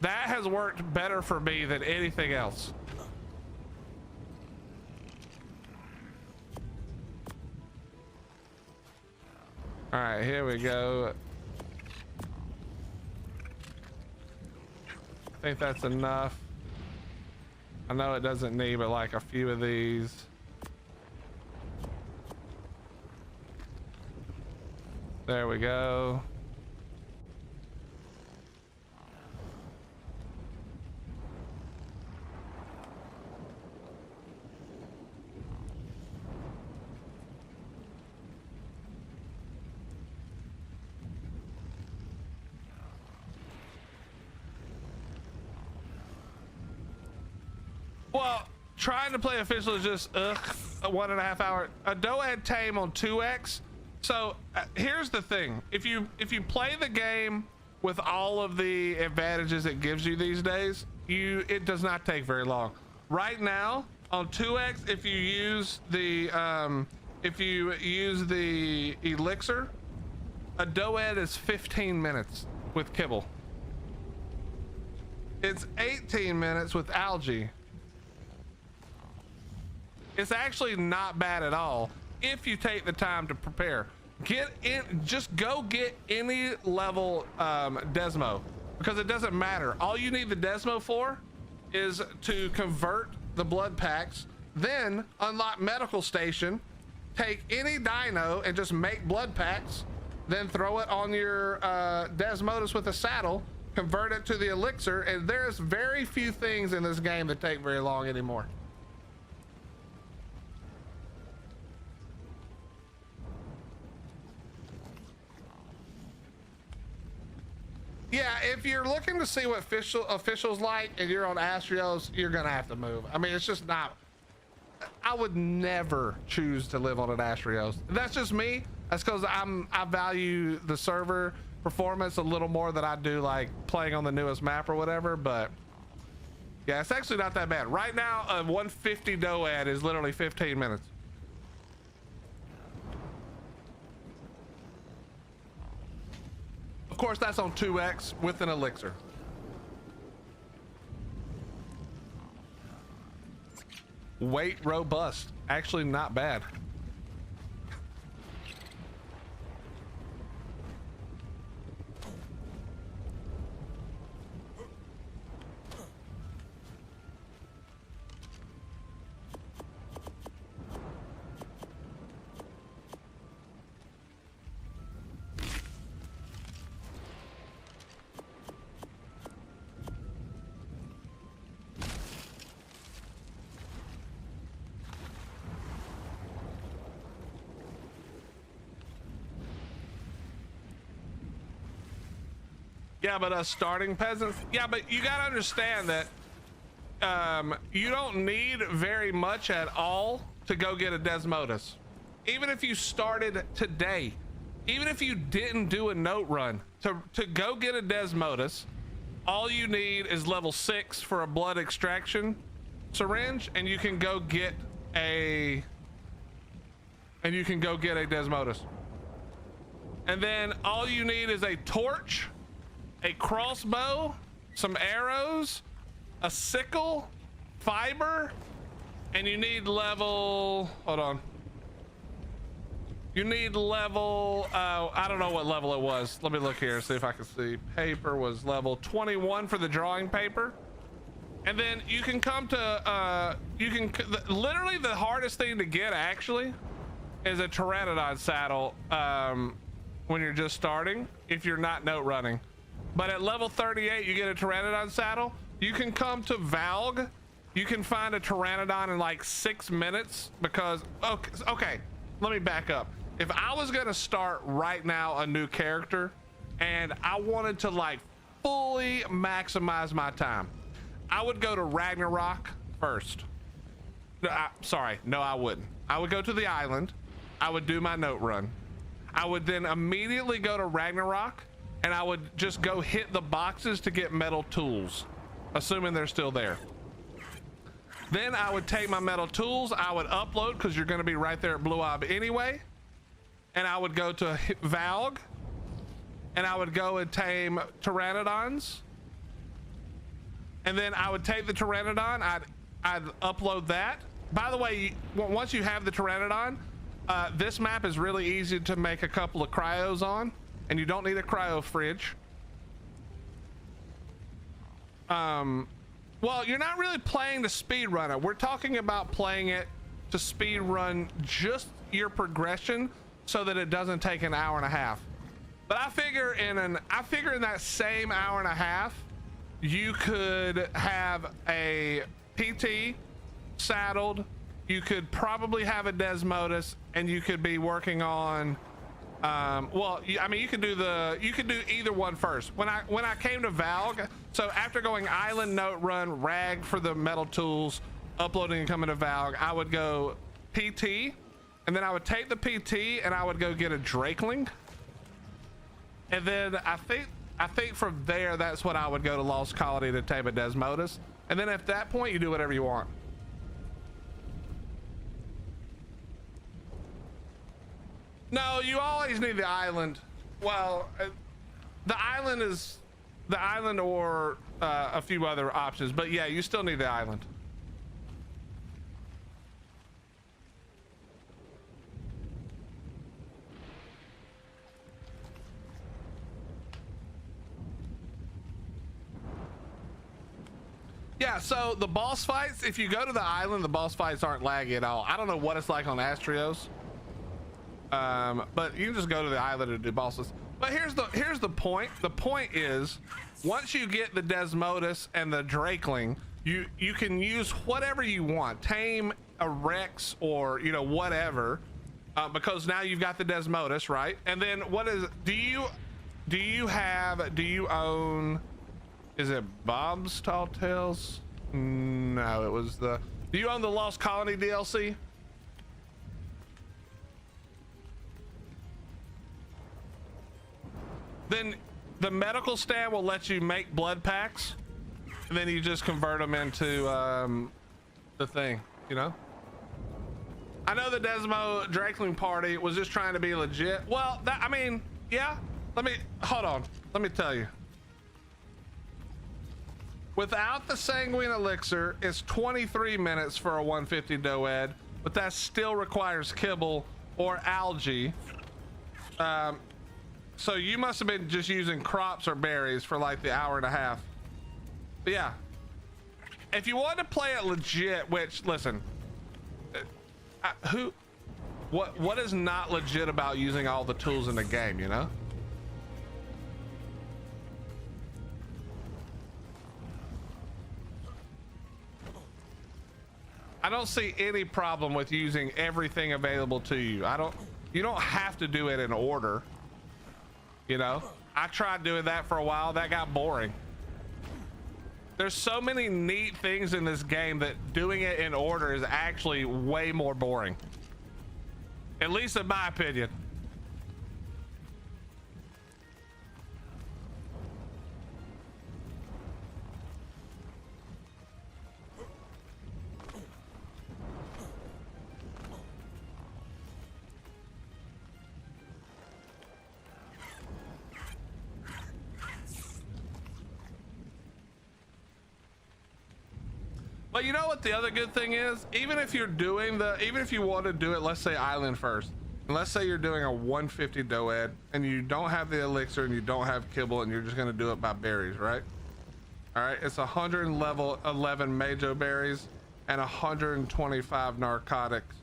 That has worked better for me than anything else. All right, here we go. I think that's enough. I know it doesn't need but like a few of these. There we go. Well, trying to play official is just a 1.5 hour. A Doad tame on 2x. So here's the thing: if you play the game with all of the advantages it gives you these days, it does not take very long. Right now on 2x, if you use the elixir, a Doad is 15 minutes with kibble. It's 18 minutes with algae. It's actually not bad at all if you take the time to prepare. Get in, just go get any level Desmo, because it doesn't matter. All you need the Desmo for is to convert the blood packs, then unlock medical station, take any dino and just make blood packs, then throw it on your Desmodus with a saddle, convert it to the elixir, and there's very few things in this game that take very long anymore. Yeah, if you're looking to see what officials like and you're on Astrios, you're gonna have to move. I mean, it's just not. I would never choose to live on an Astrios. That's just me. That's because I value the server performance a little more than I do like playing on the newest map or whatever. But yeah, it's actually not that bad. Right now, a 150 DOAD is literally 15 minutes. Of course, that's on 2x with an elixir. Weight robust, actually not bad. Yeah, but starting peasants. Yeah, but you gotta understand that you don't need very much at all to go get a Desmodus. Even if you started today, even if you didn't do a note run to go get a Desmodus, all you need is level 6 for a blood extraction syringe, and you can go get a Desmodus. And then all you need is a torch, a crossbow, some arrows, a sickle, fiber, and you need level, hold on. You need level, I don't know what level it was. Let me look here, see if I can see. Paper was level 21 for the drawing paper. And then you can come to, literally the hardest thing to get actually is a Pteranodon saddle when you're just starting, if you're not note running. But at level 38, you get a Pteranodon saddle. You can come to Valg. You can find a Pteranodon in like 6 minutes because, okay, let me back up. If I was gonna start right now a new character and I wanted to like fully maximize my time, I would go to Ragnarok first. Sorry, no, I wouldn't. I would go to the island. I would do my note run. I would then immediately go to Ragnarok, and I would just go hit the boxes to get metal tools, assuming they're still there. Then I would take my metal tools, I would upload because you're going to be right there at Blue Ob anyway, and I would go to Valg, and I would go and tame Pteranodons, and then I would take the Pteranodon, I'd upload that. By the way, once you have the Pteranodon, this map is really easy to make a couple of cryos on, and you don't need a cryo fridge. Well, you're not really playing to speed run it. We're talking about playing it to speed run just your progression so that it doesn't take an hour and a half. But I figure in that same hour and a half, you could have a PT saddled, you could probably have a Desmodus, and you could be working on well, I mean, you could do either one first. When I came to Valg, so after going island, note run, rag for the metal tools, uploading and coming to Valg, I would go PT, and then I would take the PT and I would go get a Drakeling, and then I think from there that's when I would go to Lost Colony to tame a Desmodus, and then at that point you do whatever you want. No, you always need the island. Well, the island is the island or a few other options, but yeah, you still need the island. Yeah, so the boss fights, if you go to the island, the boss fights aren't laggy at all. I don't know what it's like on Astrios, but you can just go to the island and do bosses. But here's the point. The point is, once you get the Desmodus and the Drakeling, you can use whatever you want, tame a Rex or whatever, because now you've got the Desmodus, right? And then what is? Do you own? Is it Bob's Tall Tales? No, it was the. Do you own the Lost Colony DLC? Then the medical stand will let you make blood packs, and then you just convert them into the thing. I know the Desmo Drakeling party was just trying to be legit. Well, I mean, yeah. Hold on. Let me tell you. Without the Sanguine Elixir, it's 23 minutes for a 150 Doed, but that still requires kibble or algae. So you must have been just using crops or berries for like the hour and a half. But yeah, if you want to play it legit, which listen, what is not legit about using all the tools in the game, I don't see any problem with using everything available to you. You don't have to do it in order. I tried doing that for a while. That got boring. There's so many neat things in this game that doing it in order is actually way more boring. At least in my opinion. But you know what the other good thing is? Even if you want to do it, let's say island first, and let's say you're doing a 150 Doed and you don't have the elixir and you don't have kibble and you're just going to do it by berries, right? All right, it's 111 Majo berries and 125 narcotics.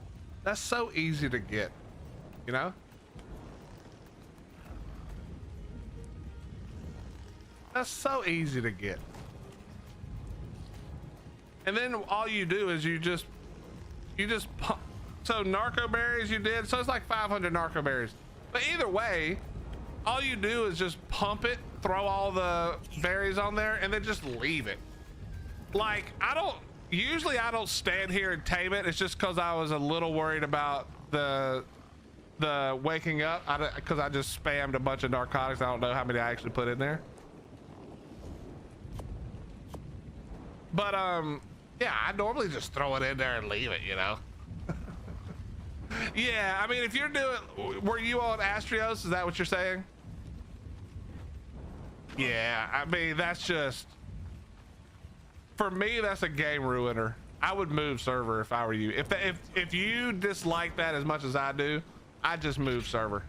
That's so easy to get, That's so easy to get. And then all you do is you just pump. So narco berries you did, so it's like 500 narco berries. But either way, all you do is just pump it, throw all the berries on there, and then just leave it. Like I don't stand here and tame it. It's just because I was a little worried about the waking up, because I just spammed a bunch of narcotics. I don't know how many I actually put in there. But yeah, I normally just throw it in there and leave it, Yeah, I mean, if you're were you on Astrios? Is that what you're saying? Yeah, I mean, that's just, for me, that's a game ruiner. I would move server if I were you. If you dislike that as much as I do, I'd just move server.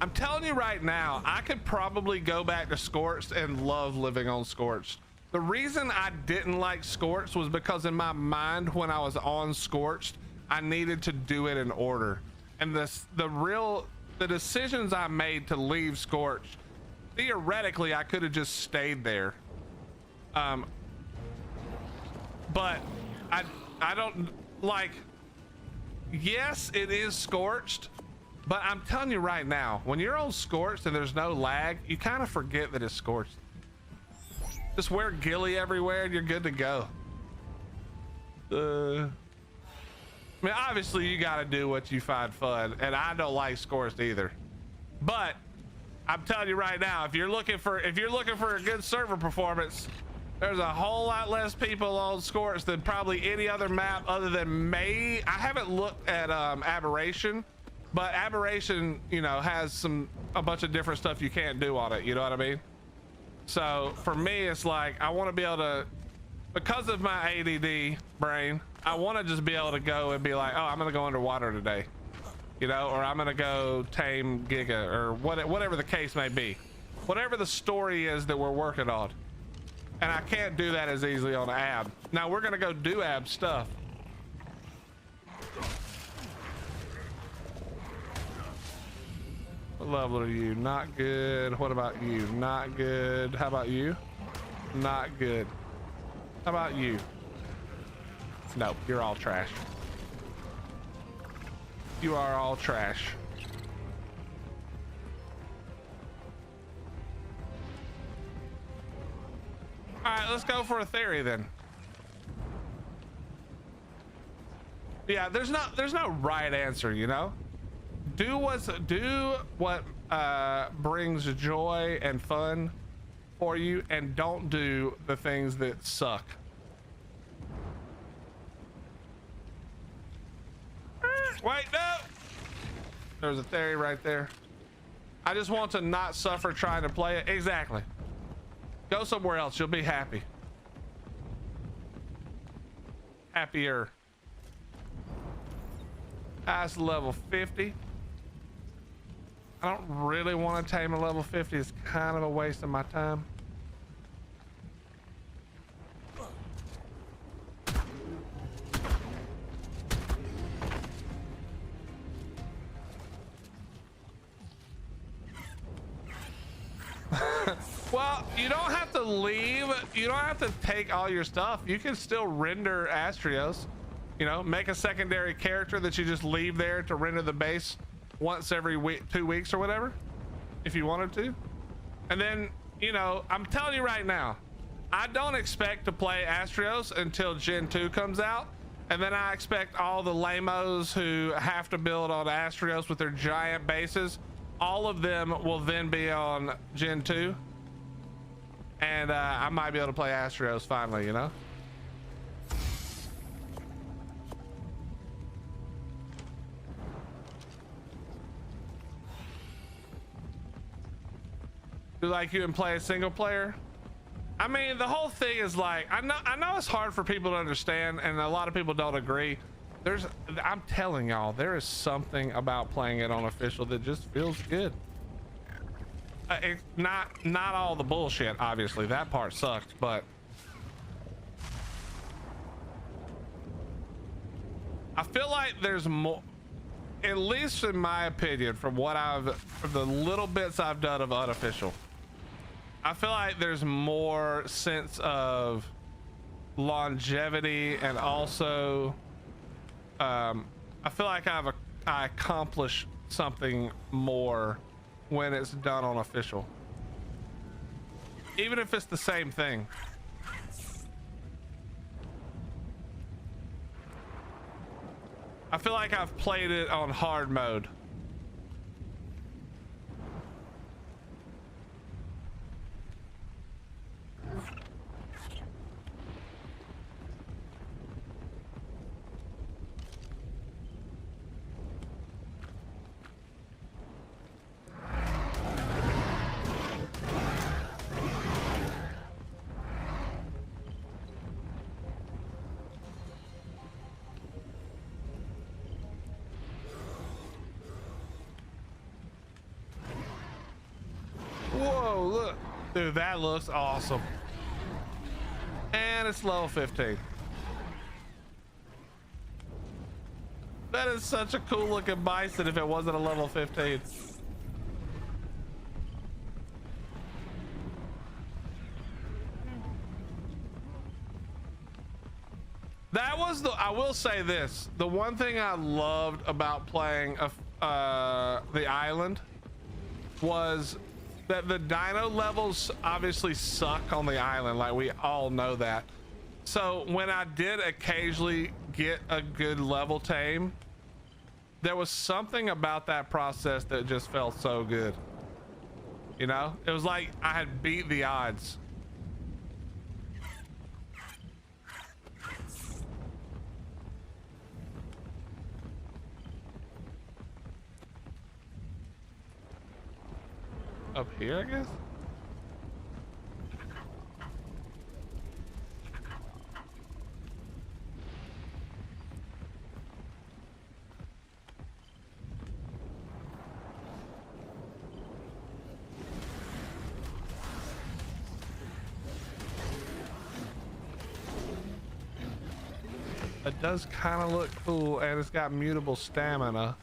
I'm telling you right now, I could probably go back to Scorched and love living on Scorched. The reason I didn't like Scorched was because in my mind when I was on Scorched, I needed to do it in order. And the decisions I made to leave Scorched, theoretically I could have just stayed there. But I don't like, yes, it is Scorched. But I'm telling you right now, when you're on Scorched and there's no lag, you kind of forget that it's Scorched. Just wear ghillie everywhere and you're good to go. I mean, obviously you got to do what you find fun, and I don't like Scorched either. But I'm telling you right now, if you're looking for a good server performance, There's a whole lot less people on Scorch than probably any other map other than May. I haven't looked at Aberration, but Aberration, you know, has a bunch of different stuff you can't do on it. You know what I mean? So for me, it's like I want to be able to, because of my ADD brain, I want to just be able to go and be like, oh, I'm gonna go underwater today, you know, or I'm gonna go tame Giga, or whatever the case may be, whatever the story is that we're working on. And I can't do that as easily on Ab. Now we're gonna go do Ab stuff. What level are you? Not good. What about you? Not good. How about you? Not good. How about you? Nope, you're all trash. You are all trash. All right, let's go for a theory then. Yeah, there's no right answer, you know. Do what brings joy and fun for you, and don't do the things that suck. Wait, no. There's a theory right there. I just want to not suffer trying to play it. Exactly. Go somewhere else. You'll be happy. Happier. That's level 50. I don't really want to tame a level 50. It's kind of a waste of my time. Well, you don't have to leave. You don't have to take all your stuff. You can still render Astrios. You know, make a secondary character that you just leave there to render the base once every week, 2 weeks or whatever, if you wanted to. And then, you know, I'm telling you right now, I don't expect to play Astrios until Gen 2 comes out. And then I expect all the lamos who have to build on Astrios with their giant bases, all of them will then be on Gen 2. And I might be able to play Astrios finally, you know? Do like you and play a single player? I mean, the whole thing is like, I know it's hard for people to understand, and a lot of people don't agree. I'm telling y'all, there is something about playing it on official that just feels good. It's not all the bullshit, obviously. That part sucked, but I feel like there's more, at least in my opinion, from the little bits I've done of unofficial, I feel like there's more sense of longevity, and also I feel like I accomplish something more when it's done on official, even if it's the same thing. I feel like I've played it on hard mode. Whoa, look. Dude, that looks awesome. And it's level 15. That is such a cool looking bison if it wasn't a level 15. That was I will say this. The one thing I loved about playing the island was that the dino levels obviously suck on the island, like we all know that. So when I did occasionally get a good level tame, there was something about that process that just felt so good. You know, it was like I had beat the odds. Up here, I guess. It does kind of look cool, and it's got mutable stamina.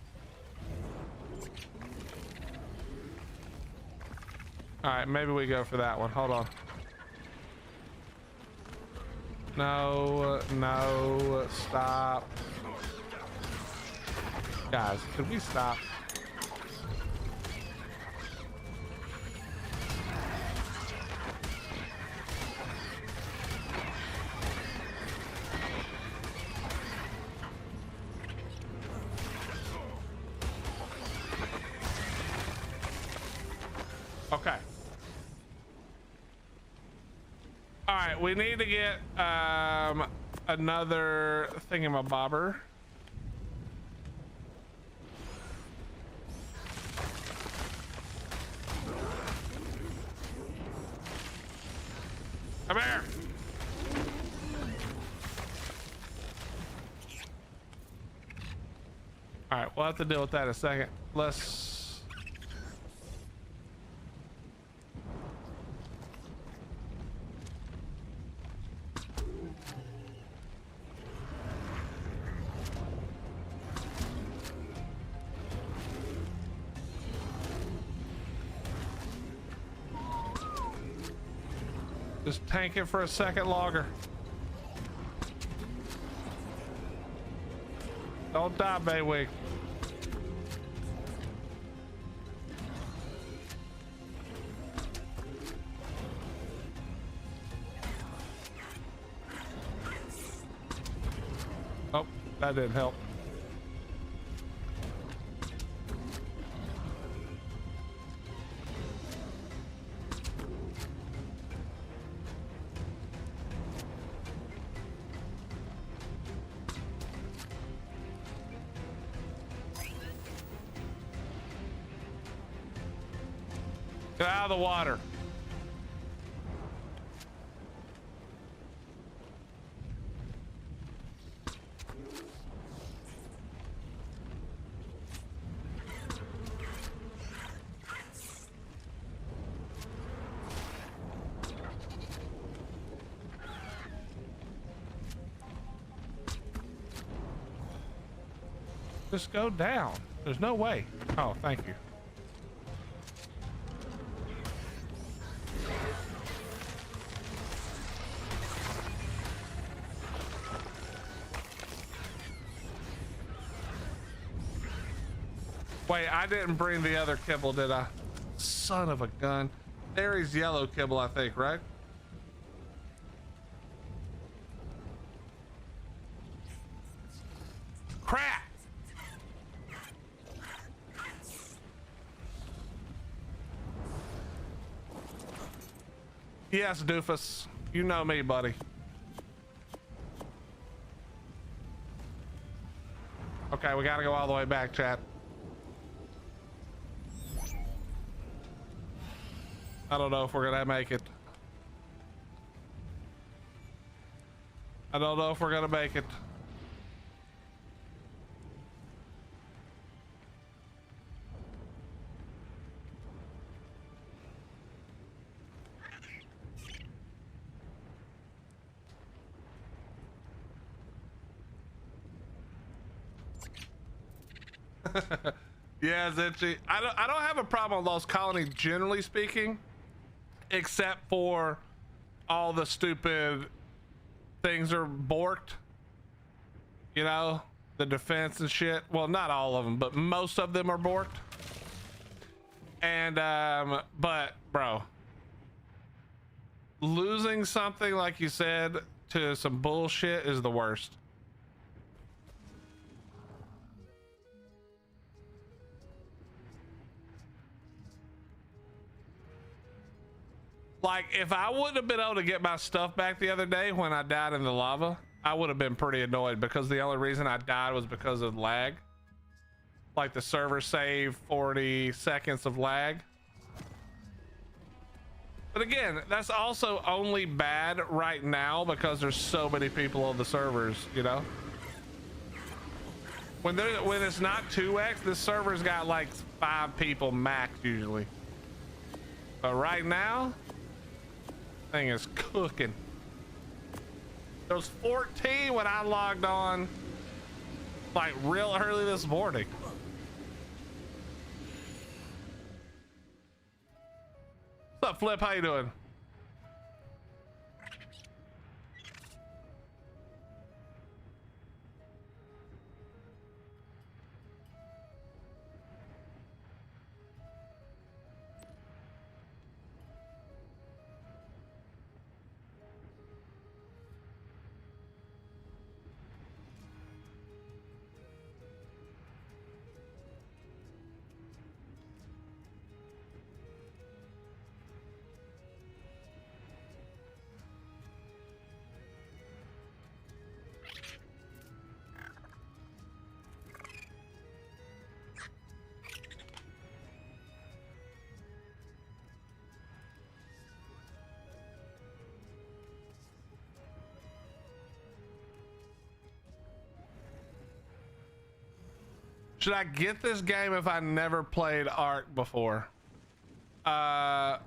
All right, maybe we go for that one. Hold on. No, no, stop. Guys, could we stop? Okay. All right, we need to get another thingamabobber. Come here. All right, we'll have to deal with that in a second. Let's just tank it for a second longer. Don't die, Baywig. Oh, that didn't help. Get out of the water. Just go down. There's no way. Oh, thank you. Wait, I didn't bring the other kibble, did I? Son of a gun. There's yellow kibble, I think, right? Crap! Yes, doofus. You know me, buddy. Okay, we gotta go all the way back, chat. I don't know if we're gonna make it. I don't know if we're gonna make it. Yeah, Zinchi. I don't have a problem with Lost Colony generally speaking, except for all the stupid things are borked. You know, the defense and shit. Well, not all of them, but most of them are borked. And but bro, losing something like you said to some bullshit is the worst. Like, if I wouldn't have been able to get my stuff back the other day when I died in the lava, I would have been pretty annoyed, because the only reason I died was because of lag. Like, the server saved 40 seconds of lag. But again, that's also only bad right now because there's so many people on the servers, you know? When it's not 2x, this server's got like 5 people max usually. But right now, thing is cooking. There was 14 when I logged on like real early this morning. What's up, Flip? How you doing? Should I get this game if I never played Ark before? Flip,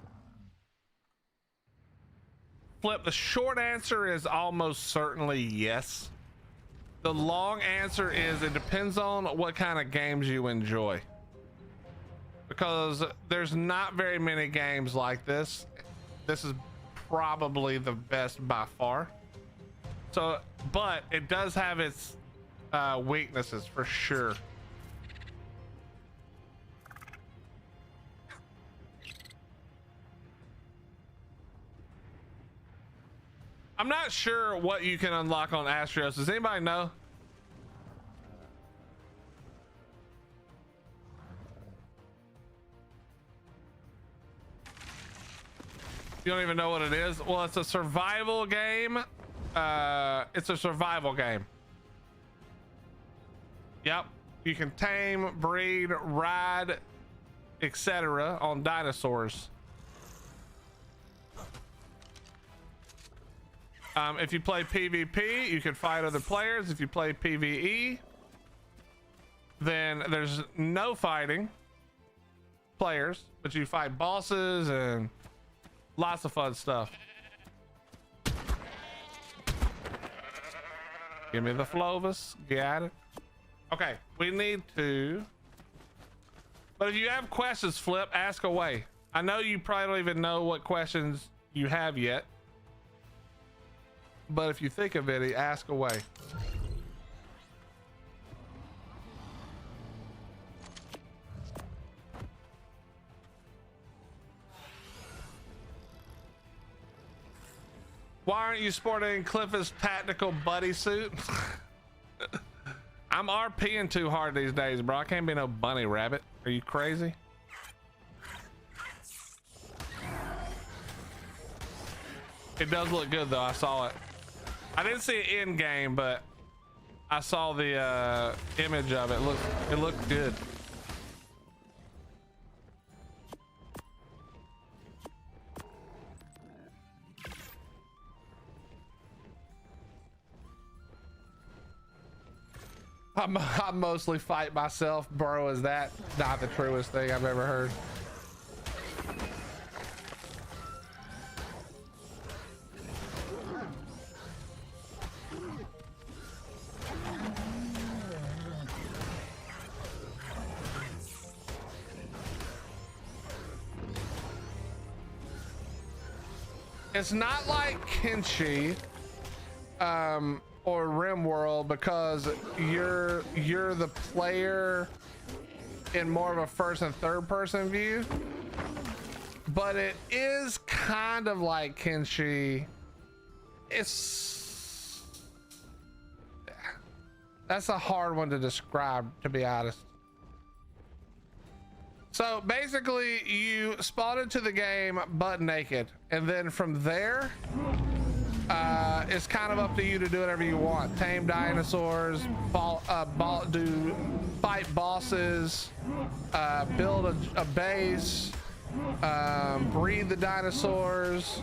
the short answer is almost certainly yes. The long answer is it depends on what kind of games you enjoy. Because there's not very many games like this. This is probably the best by far. So, but it does have its weaknesses for sure. I'm not sure what you can unlock on Astrios. Does anybody know? You don't even know what it is? Well, it's a survival game. It's a survival game. Yep. You can tame, breed, ride, etc. on dinosaurs. If you play PvP, you can fight other players. If you play PvE, then there's no fighting players, but you fight bosses and lots of fun stuff. Give me the Flovis. Got it. Okay, we need to. But if you have questions, Flip, ask away. I know you probably don't even know what questions you have yet. But if you think of it, ask away. Why aren't you sporting Cliff's tactical buddy suit? I'm RPing too hard these days, bro. I can't be no bunny rabbit. Are you crazy? It does look good though. I saw it. I didn't see it in game, but I saw the image of it. It looked good. I mostly fight myself, bro. Is that not the truest thing I've ever heard? It's not like Kenshi or RimWorld because you're the player in more of a first and third person view, but it is kind of like Kenshi. That's a hard one to describe, to be honest. So basically you spawn into the game butt naked, and then from there it's kind of up to you to do whatever you want. Tame dinosaurs, fight bosses, build a base, Breed the dinosaurs.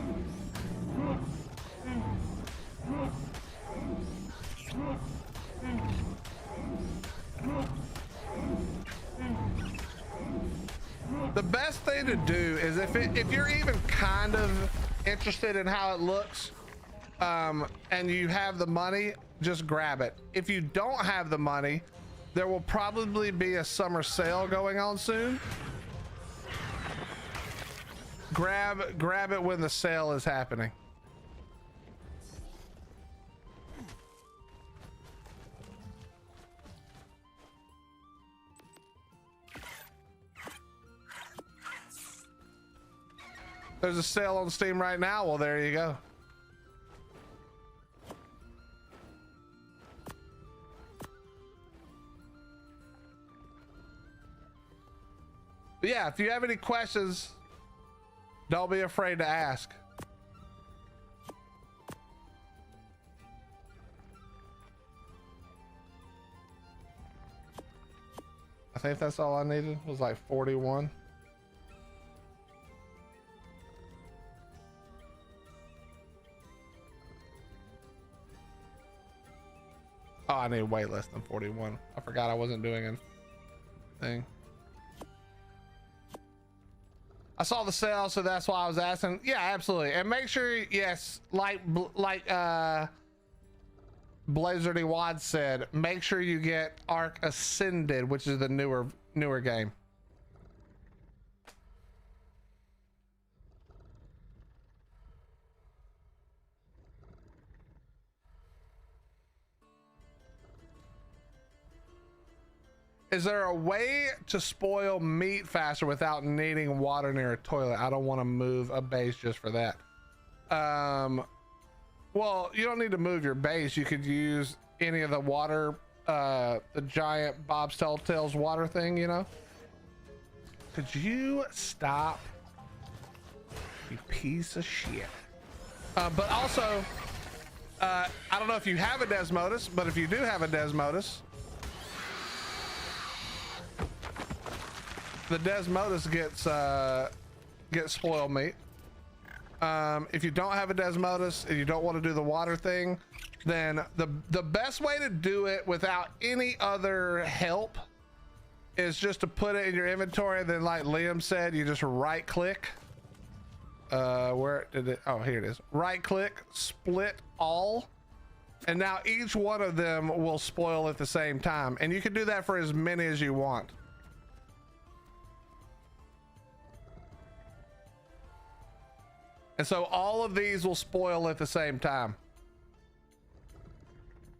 The best thing to do is if you're even kind of interested in how it looks, and you have the money, just grab it. If you don't have the money, there will probably be a summer sale going on soon. Grab it when the sale is happening. There's a sale on Steam right now. Well, there you go. But yeah, if you have any questions, don't be afraid to ask. I think that's all I needed. It was like 41. Oh, I need way less than 41. I forgot I wasn't doing anything. I saw the sale, so that's why I was asking. Yeah, absolutely. And make sure, yes, like Blazerdy Wad said, make sure you get Ark Ascended, which is the newer game. Is there a way to spoil meat faster without needing water near a toilet? I don't want to move a base just for that. Well, you don't need to move your base. You could use any of the water, the giant Bob's Telltale's water thing, you know? Could you stop, you piece of shit? But also, I don't know if you have a Desmodus, but if you do have a Desmodus, the Desmodus gets spoiled meat. If you don't have a Desmodus and you don't want to do the water thing, then the best way to do it without any other help is just to put it in your inventory. And then, like Liam said, you just right click. Where did it? Oh, here it is. Right click, split all, and now each one of them will spoil at the same time. And you can do that for as many as you want. And so all of these will spoil at the same time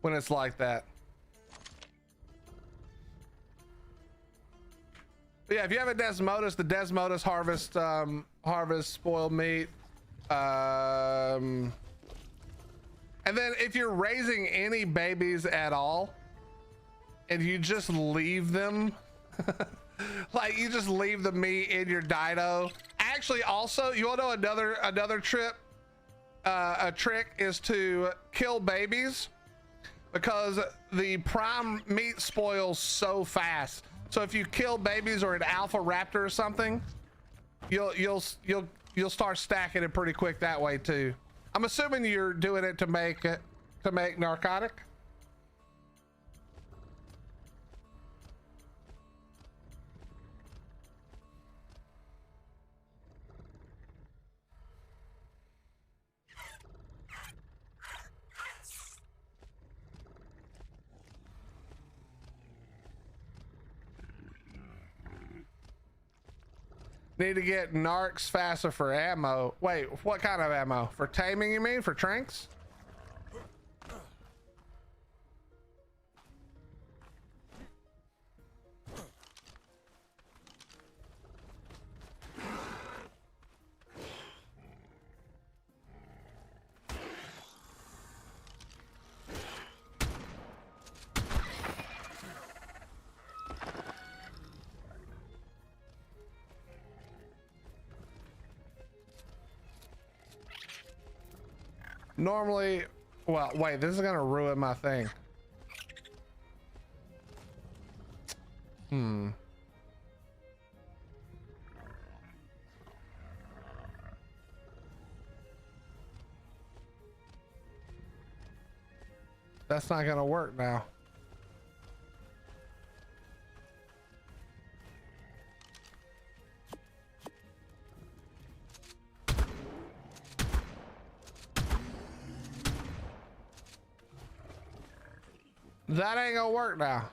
when it's like that. But yeah, if you have a Desmodus, the Desmodus harvest spoiled meat. And then if you're raising any babies at all and you just leave them, like you just leave the meat in your dido. Actually, also, you want to know another a trick is to kill babies, because the prime meat spoils so fast. So if you kill babies or an alpha raptor or something, you'll start stacking it pretty quick that way too. I'm assuming you're doing it to make narcotic. Need to get narcs faster for ammo. Wait, what kind of ammo? For taming, you mean? For tranks? Normally, well, wait, this is gonna ruin my thing. That's not gonna work now. That ain't gonna work now.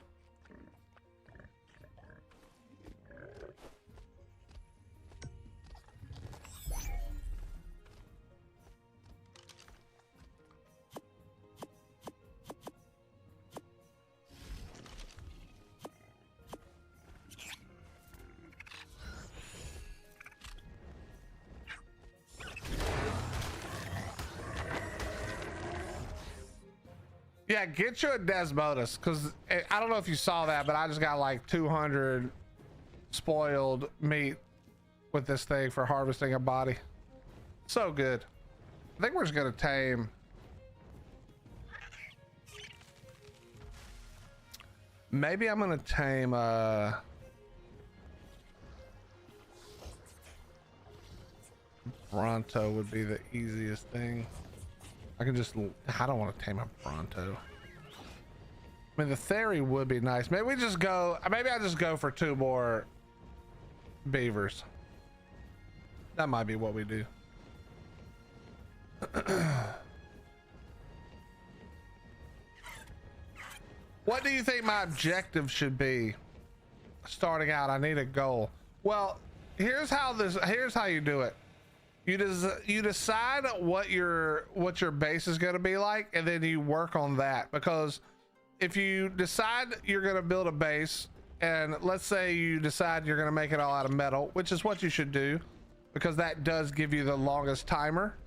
Yeah, get you a Desmodus, because I don't know if you saw that, but I just got like 200 spoiled meat with this thing for harvesting a body. So good. I think we're just gonna tame. Maybe I'm gonna tame Bronto would be the easiest thing. I can just, I don't want to tame a Bronto. I mean, the Theory would be nice. Maybe we just go, maybe I just go for 2 more beavers. That might be what we do. What do you think my objective should be? Starting out, I need a goal. Well, here's how you do it. You decide what your base is going to be like, and then you work on that. Because if you decide you're going to build a base, and let's say you decide you're going to make it all out of metal, which is what you should do, because that does give you the longest timer.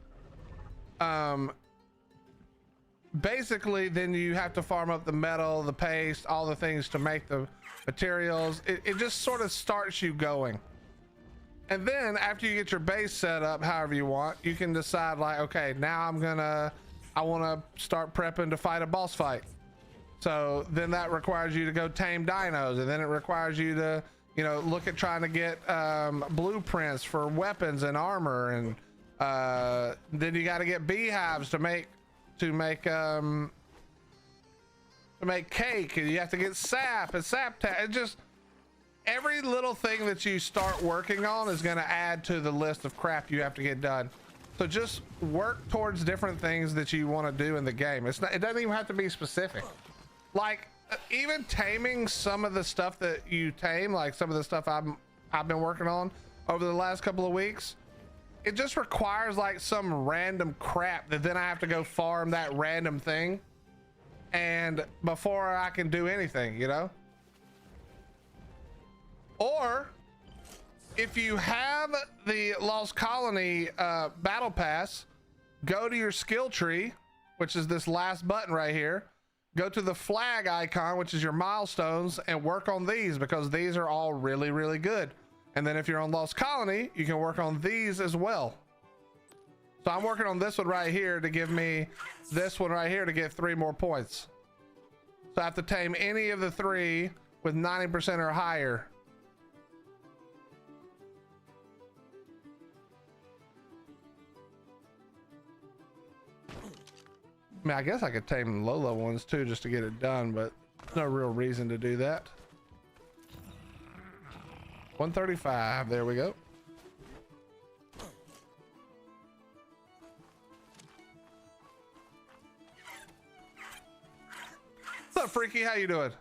Basically, then you have to farm up the metal, the paste, all the things to make the materials. It just sort of starts you going. And then after you get your base set up however you want, you can decide like, okay, now I want to start prepping to fight a boss fight. So then that requires you to go tame dinos, and then it requires you to, you know, look at trying to get blueprints for weapons and armor, and then you got to get beehives to make cake, and you have to get sap and it just, every little thing that you start working on is going to add to the list of crap you have to get done. So just work towards different things that you want to do in the game. It doesn't even have to be specific. Like even taming some of the stuff that you tame, like some of the stuff I've been working on over the last couple of weeks, it just requires like some random crap that then I have to go farm that random thing, and before I can do anything, you know. Or if you have the Lost Colony battle pass, go to your skill tree, which is this last button right here. Go to the flag icon, which is your milestones, and work on these, because these are all really, really good. And then if you're on Lost Colony, you can work on these as well. So I'm working on this one right here to give me this one right here to get 3 more points. So I have to tame any of the 3 with 90% or higher. I mean, I guess I could tame low level ones too just to get it done, but there's no real reason to do that. 135, there we go. What's up, Freaky? How you doing?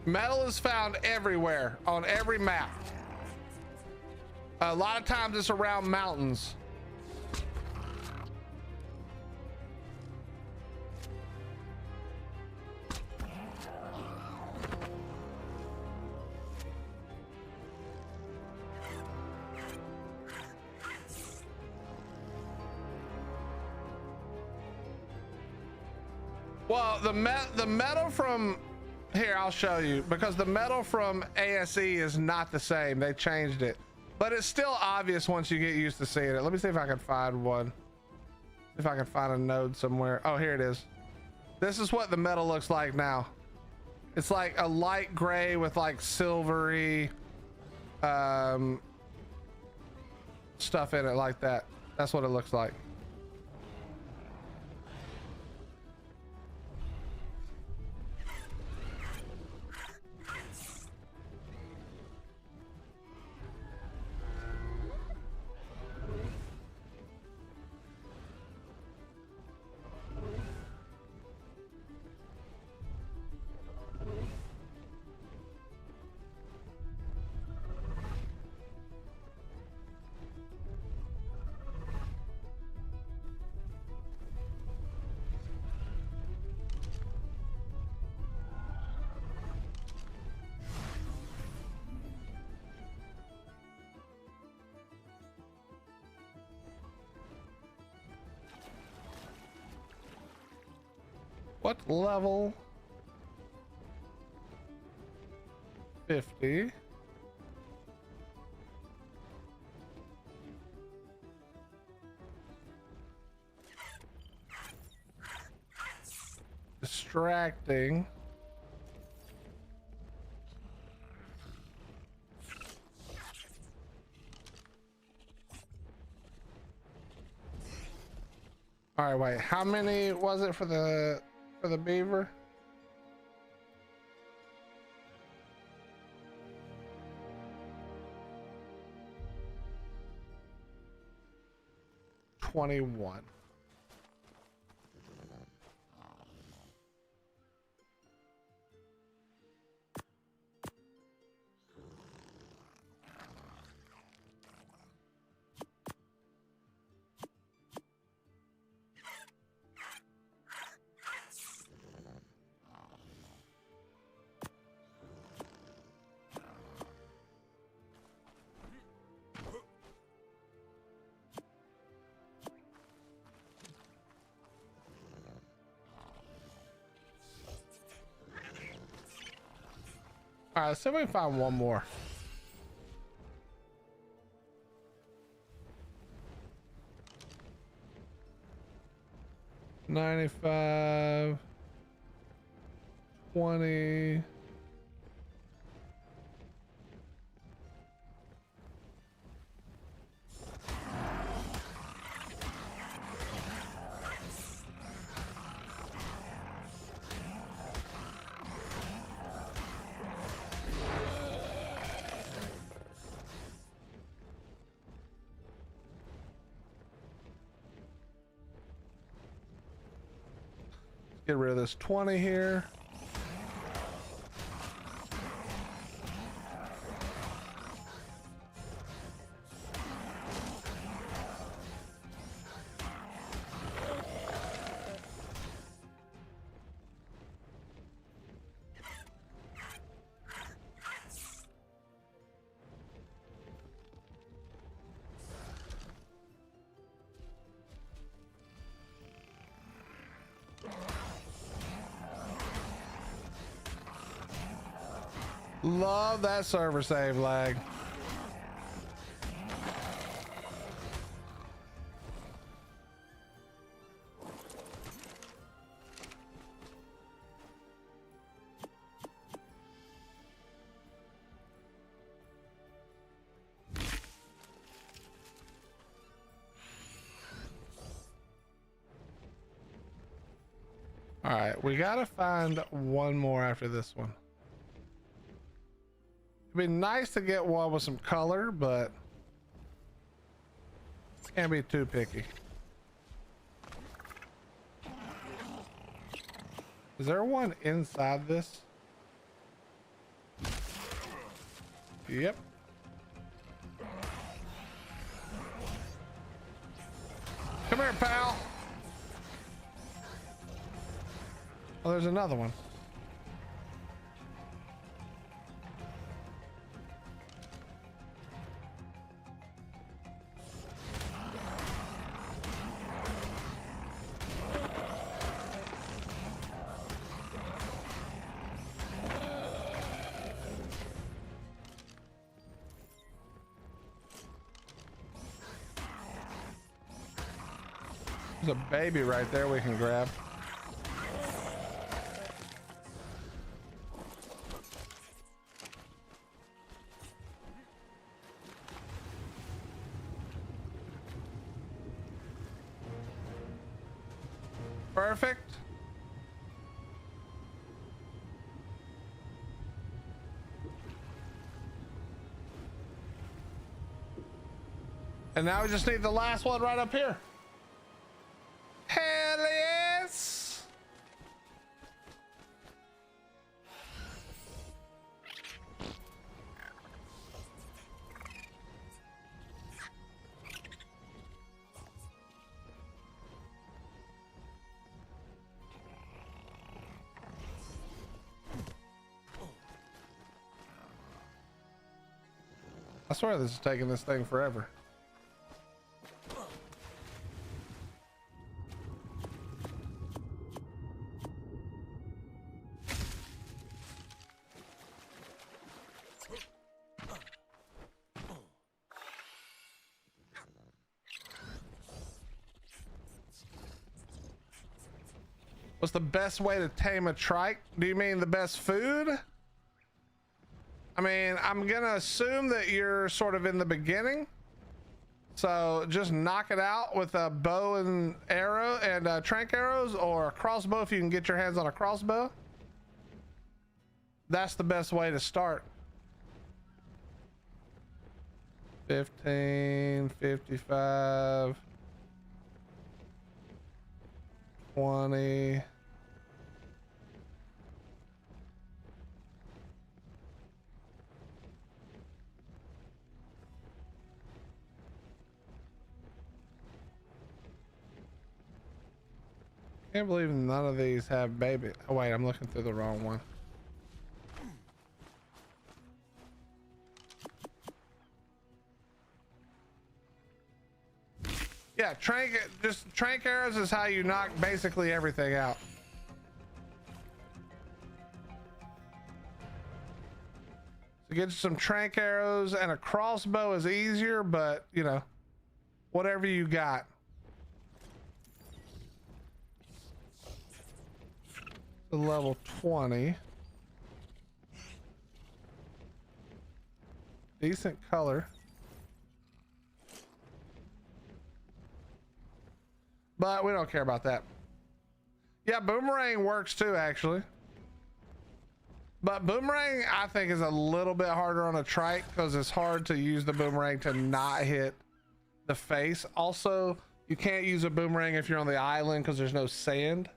Metal is found everywhere on every map. A lot of times it's around mountains. Well, the metal from here, I'll show you, because the metal from ASE is not the same. They changed it, but it's still obvious once you get used to seeing it. Let me see if I can find one. If I can find a node somewhere. Oh, here it is. This is what the metal looks like now. It's like a light gray with like silvery stuff in it like that. That's what it looks like. What level? 50. Distracting. All right, wait. How many was it for the beaver? $21. All right, let's see if we can find one more. $95, $20. Get rid of this 20 here. Love that server save lag. All right, we gotta find one more after this one. It'd be nice to get one with some color, but can't be too picky. Is there one inside this? Yep. Come here, pal. Oh, there's another one. There's a baby right there we can grab. Perfect. And now we just need the last one right up here. Hell yes! I swear this is taking this thing forever. What's the best way to tame a trike? Do you mean the best food? I mean, I'm gonna assume that you're sort of in the beginning. So just knock it out with a bow and arrow and trank arrows, or a crossbow if you can get your hands on a crossbow. That's the best way to start. 15, 55, 20. Can't believe none of these have baby. Oh wait, I'm looking through the wrong one. Yeah, trank arrows is how you knock basically everything out. To get some trank arrows, and a crossbow is easier, but you know, whatever you got. The level 20. Decent color. But we don't care about that. Yeah, boomerang works too, actually. But boomerang, I think, is a little bit harder on a trike because it's hard to use the boomerang to not hit the face. Also, you can't use a boomerang if you're on the island because there's no sand.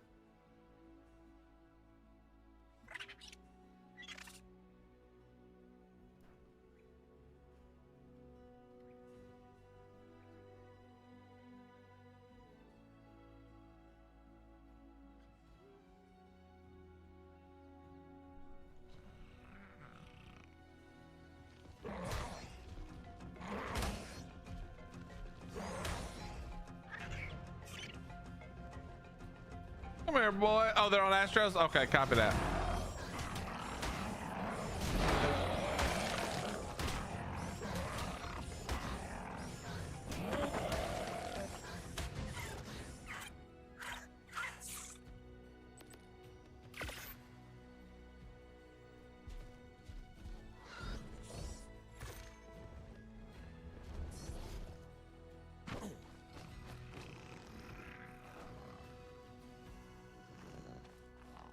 Come here, boy. Oh, they're on Astros? Okay, copy that.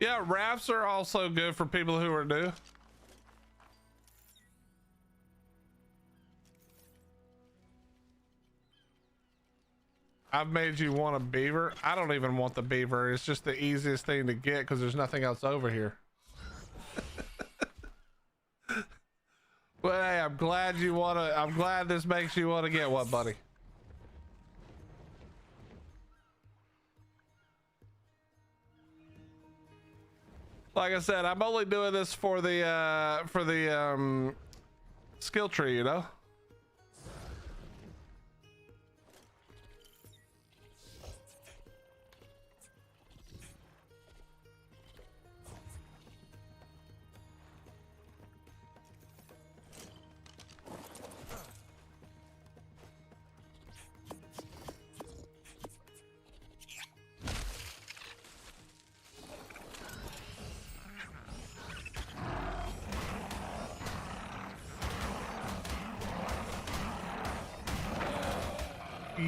Yeah, rafts are also good for people who are new. I've made you want a beaver. I don't even want the beaver. It's just the easiest thing to get because there's nothing else over here. But hey, I'm glad this makes you want to get one, buddy. Like I said, I'm only doing this for the skill tree, you know?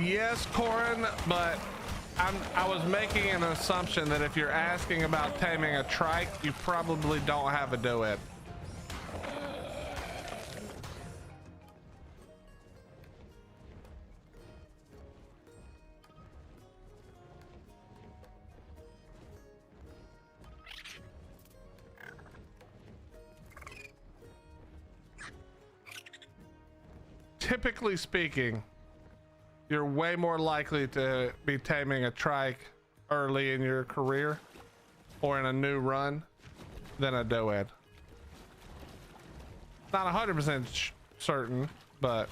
Yes, Corin, but I was making an assumption that if you're asking about taming a trike, you probably don't have a duet. Typically speaking, you're way more likely to be taming a trike early in your career or in a new run than a doed. Not 100% certain, but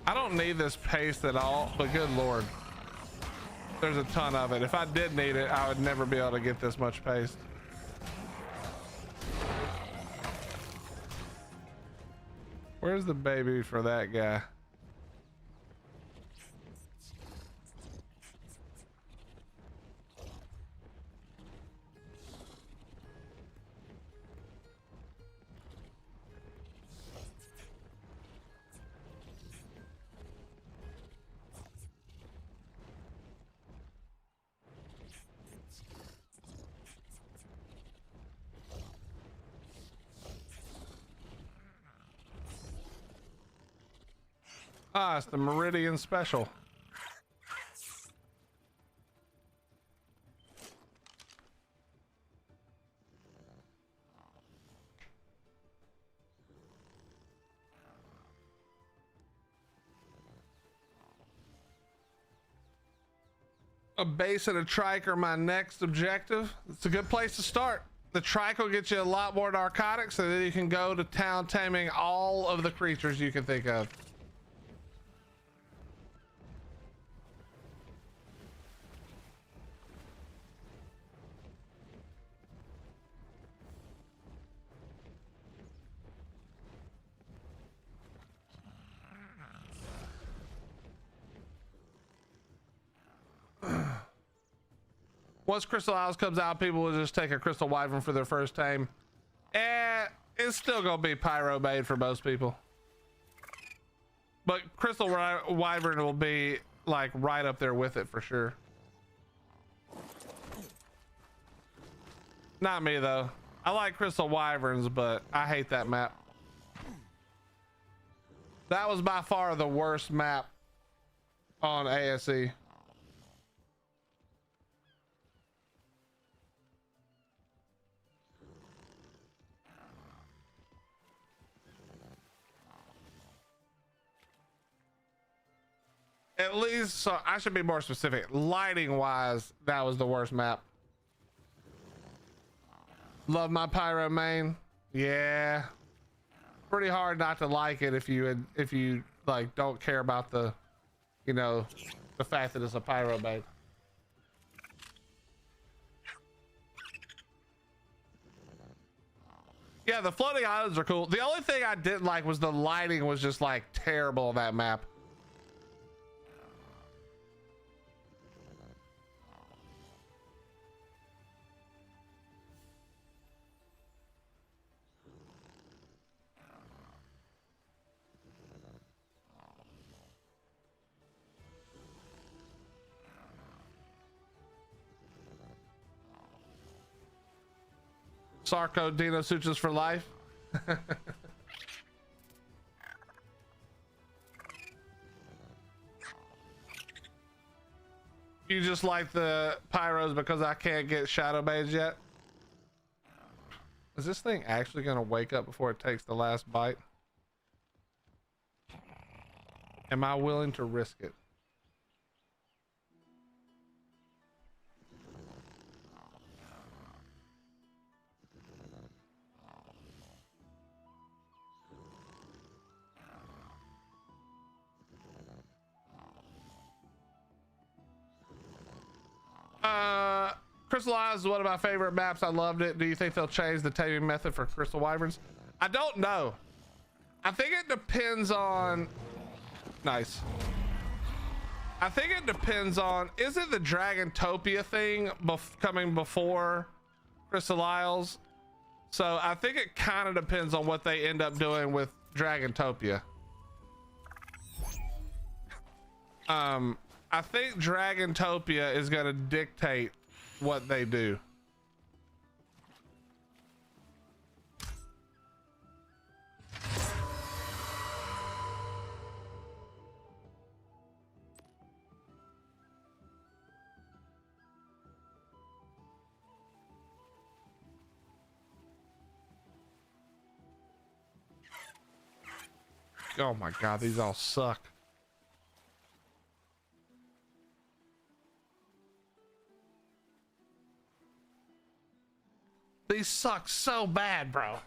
I don't need this paste at all, but good Lord, there's a ton of it. If I did need it, I would never be able to get this much paste. Where's the baby for that guy? Ah, it's the Meridian Special. A base and a trike are my next objective. It's a good place to start. The trike will get you a lot more narcotics, and then you can go to town taming all of the creatures you can think of. Once Crystal Isles comes out, people will just take a Crystal Wyvern for their first tame. It's still gonna be Pyro made for most people. But Crystal Wyvern will be like right up there with it for sure. Not me though. I like Crystal Wyverns, but I hate that map. That was by far the worst map on ASE. At least, so I should be more specific. Lighting wise, that was the worst map. Love my Pyro main. Yeah. Pretty hard not to like it if you like don't care about the, you know, the fact that it's a Pyro main. Yeah, the floating islands are cool. The only thing I didn't like was the lighting was just like terrible on that map. Sarko Dino Sutras for life. You just like the pyros because I can't get shadow mage yet? Is this thing actually gonna wake up before it takes the last bite? Am I willing to risk it? Crystal Isles is one of my favorite maps. I loved it. Do you think they'll change the taming method for Crystal Wyverns? I don't know. I think it depends on Nice. I think it depends on, is it the Dragantopia thing coming before Crystal Isles? So I think it kind of depends on what they end up doing with Dragantopia. I think Dragantopia is going to dictate what they do. Oh my God, these all suck. These suck so bad, bro.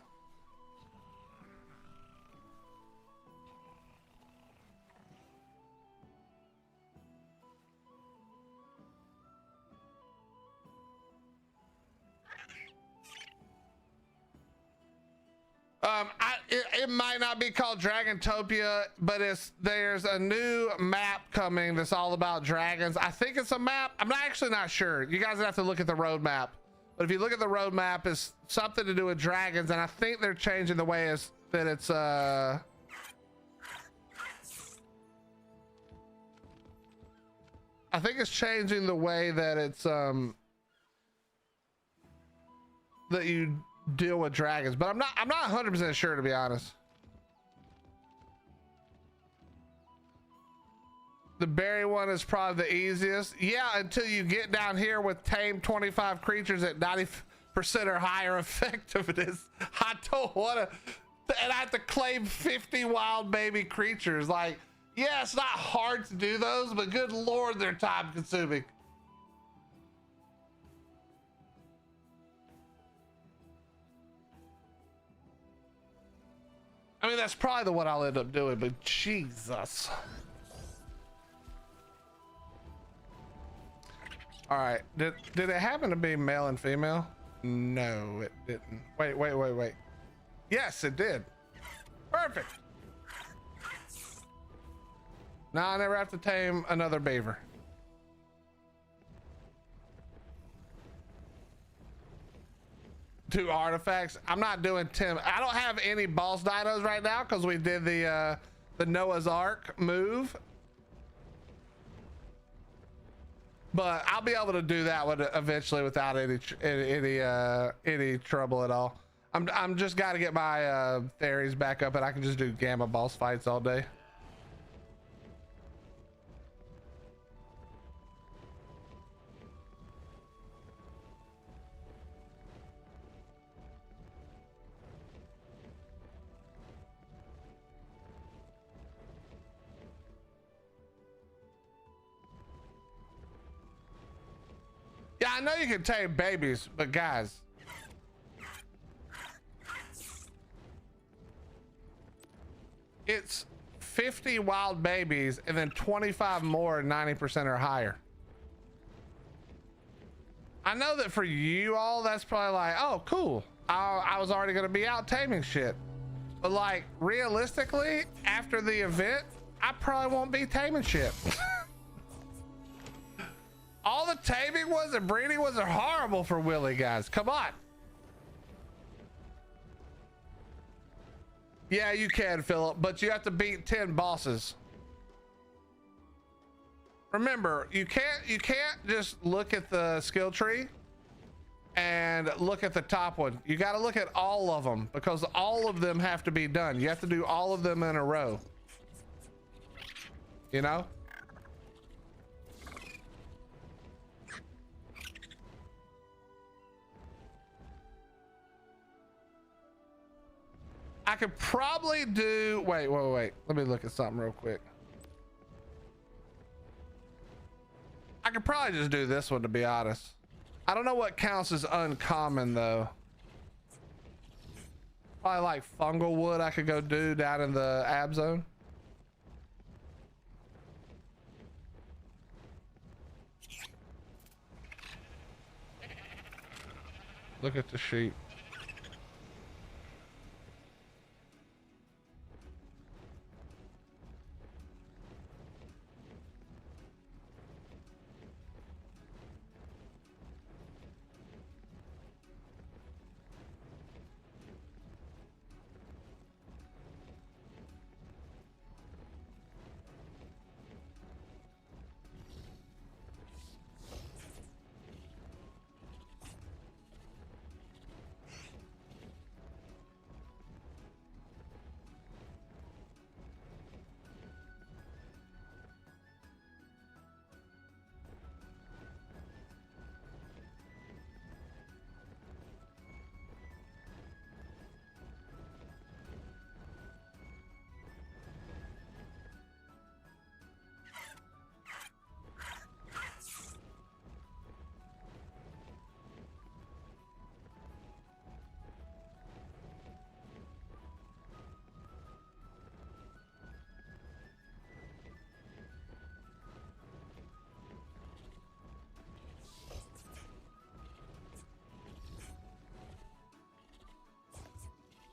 It might not be called Dragantopia, but there's a new map coming that's all about dragons. I think it's a map. I'm actually not sure. You guys have to look at the roadmap. But if you look at the roadmap, it's something to do with dragons, and I think they're changing the way that it's I think it's changing the way that it's that you deal with dragons, but I'm not 100% sure, to be honest. The berry one is probably the easiest. Yeah, until you get down here with tame 25 creatures at 90% or higher effectiveness. I don't want to, and I have to claim 50 wild baby creatures. Like, yeah, it's not hard to do those, but good Lord, they're time consuming. I mean, that's probably the one I'll end up doing, but Jesus. All right, did it happen to be male and female? No, it didn't. Wait. Yes, it did. Perfect. Now I never have to tame another beaver. Two artifacts. I'm not doing Tim. I don't have any boss dinos right now because we did the Noah's Ark move. But I'll be able to do that one eventually without any trouble at all. I'm just got to get my fairies back up, and I can just do gamma boss fights all day. Yeah, I know you can tame babies, but guys, it's 50 wild babies and then 25 more 90% or higher. I know that for you all, that's probably like, oh, cool. I was already going to be out taming shit. But like, realistically, after the event, I probably won't be taming shit. All the taming ones and breeding ones are horrible for Willie, guys. Come on. Yeah, you can, Philip, but you have to beat 10 bosses. Remember, you can't just look at the skill tree and look at the top one. You got to look at all of them because all of them have to be done. You have to do all of them in a row. You know? I could probably do, wait. Let me look at something real quick. I could probably just do this one, to be honest. I don't know what counts as uncommon though. Probably like fungal wood I could go do down in the ab zone. Look at the sheep.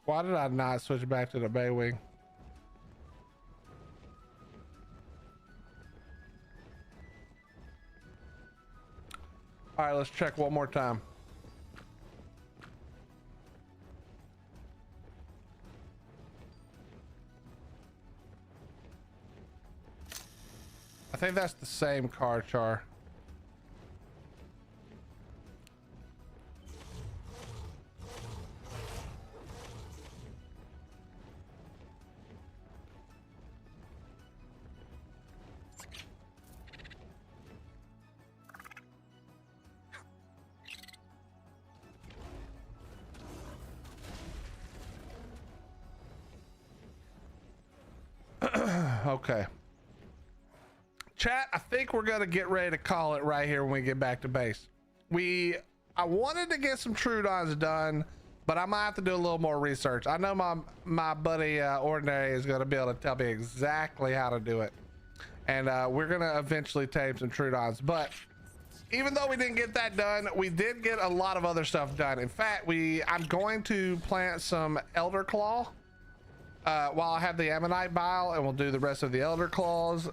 Why did I not switch back to the bay wing? All right, let's check one more time. I think that's the same car, Char. Okay. Chat, I think we're gonna get ready to call it right here when we get back to base. I wanted to get some Trudons done, but I might have to do a little more research. I know my buddy Ordinary is gonna be able to tell me exactly how to do it, and we're gonna eventually tame some Trudons. But even though we didn't get that done, we did get a lot of other stuff done. In fact, I'm going to plant some Elder Claw while I have the Ammonite Bile, and we'll do the rest of the Elder Claws.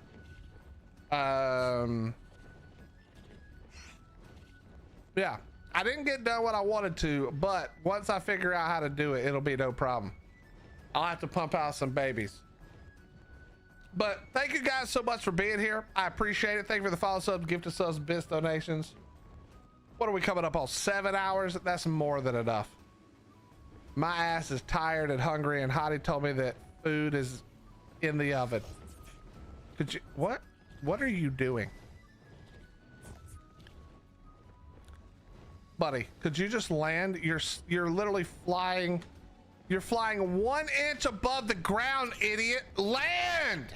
Yeah, I didn't get done what I wanted to, but once I figure out how to do it, it'll be no problem. I'll have to pump out some babies. But thank you guys so much for being here. I appreciate it. Thank you for the follow subs, gifted subs, bits, donations. What are we coming up on? 7 hours? That's more than enough. My ass is tired and hungry, and Hottie told me that food is in the oven. Could you, what are you doing? Buddy, could you just land? You're literally flying. You're flying 1 inch above the ground, idiot. Land!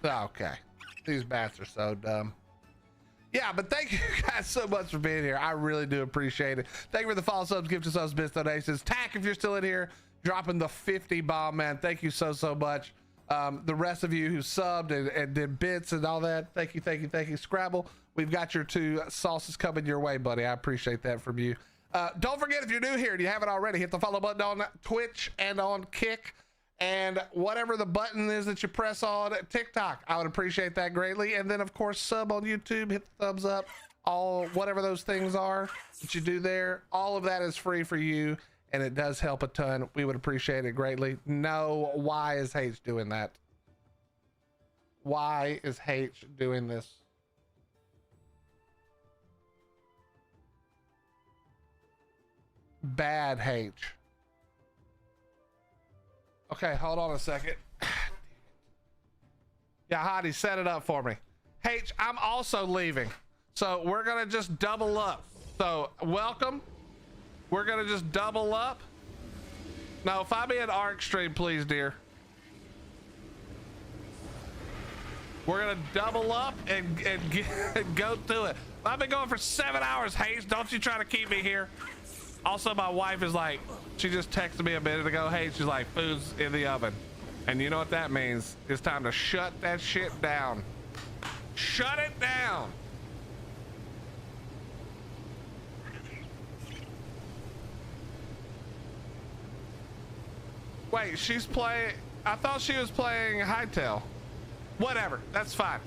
Okay. These bats are so dumb. Yeah, but thank you guys so much for being here. I really do appreciate it. Thank you for the follow subs, gifted subs, bits, donations. Tack, if you're still in here, dropping the 50 bomb, man. Thank you so much. The rest of you who subbed and did bits and all that, thank you. Scrabble, we've got your 2 sauces coming your way, buddy. I appreciate that from you. Don't forget, if you're new here and you haven't already, hit the follow button on Twitch and on Kick, and whatever the button is that you press on TikTok. I would appreciate that greatly. And then of course, sub on YouTube, hit the thumbs up, whatever those things are that you do there, all of that is free for you, and it does help a ton. We would appreciate it greatly. No, why is H doing that? Why is H doing this? Bad H. Okay, hold on a second. Yeah, Hottie, set it up for me. H, I'm also leaving, so we're gonna just double up. So welcome. We're gonna just double up. Now, if I'm in ARC stream, please, dear. We're gonna double up and go through it. I've been going for 7 hours, Hayes. Don't you try to keep me here. Also, my wife is like, she just texted me a minute ago. Hey, she's like, food's in the oven. And you know what that means? It's time to shut that shit down. Shut it down. Wait, she's playing, I thought she was playing Hightail. Whatever, that's fine.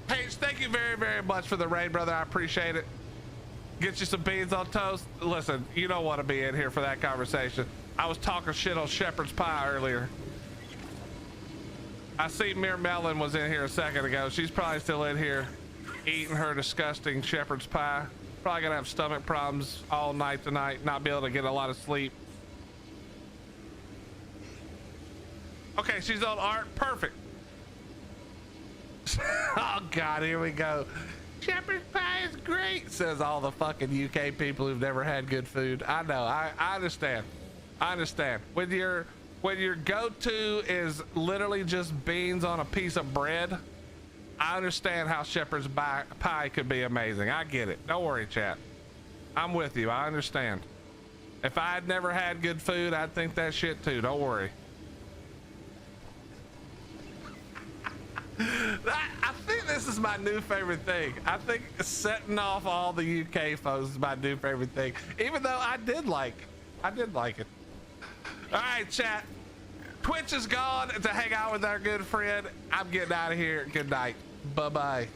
Paige, thank you very much for the raid, brother. I appreciate it. Get you some beans on toast. Listen, you don't want to be in here for that conversation. I was talking shit on shepherd's pie earlier. I see Mere Melon was in here a second ago. She's probably still in here eating her disgusting shepherd's pie. Probably gonna have stomach problems all night tonight, not be able to get a lot of sleep. Okay, she's on art. Perfect. Oh God, here we go. Shepherd's pie is great, says all the fucking UK people who've never had good food. I know, I understand. I understand. When your go-to is literally just beans on a piece of bread, I understand how shepherd's pie could be amazing. I get it. Don't worry, chat. I'm with you. I understand. If I had never had good food, I'd think that shit too. Don't worry. I think this is my new favorite thing. I think setting off all the UK folks is my new favorite thing. Even though I did like I did like it. All right, chat. Twitch is gone to hang out with our good friend. I'm getting out of here. Good night. Bye-bye.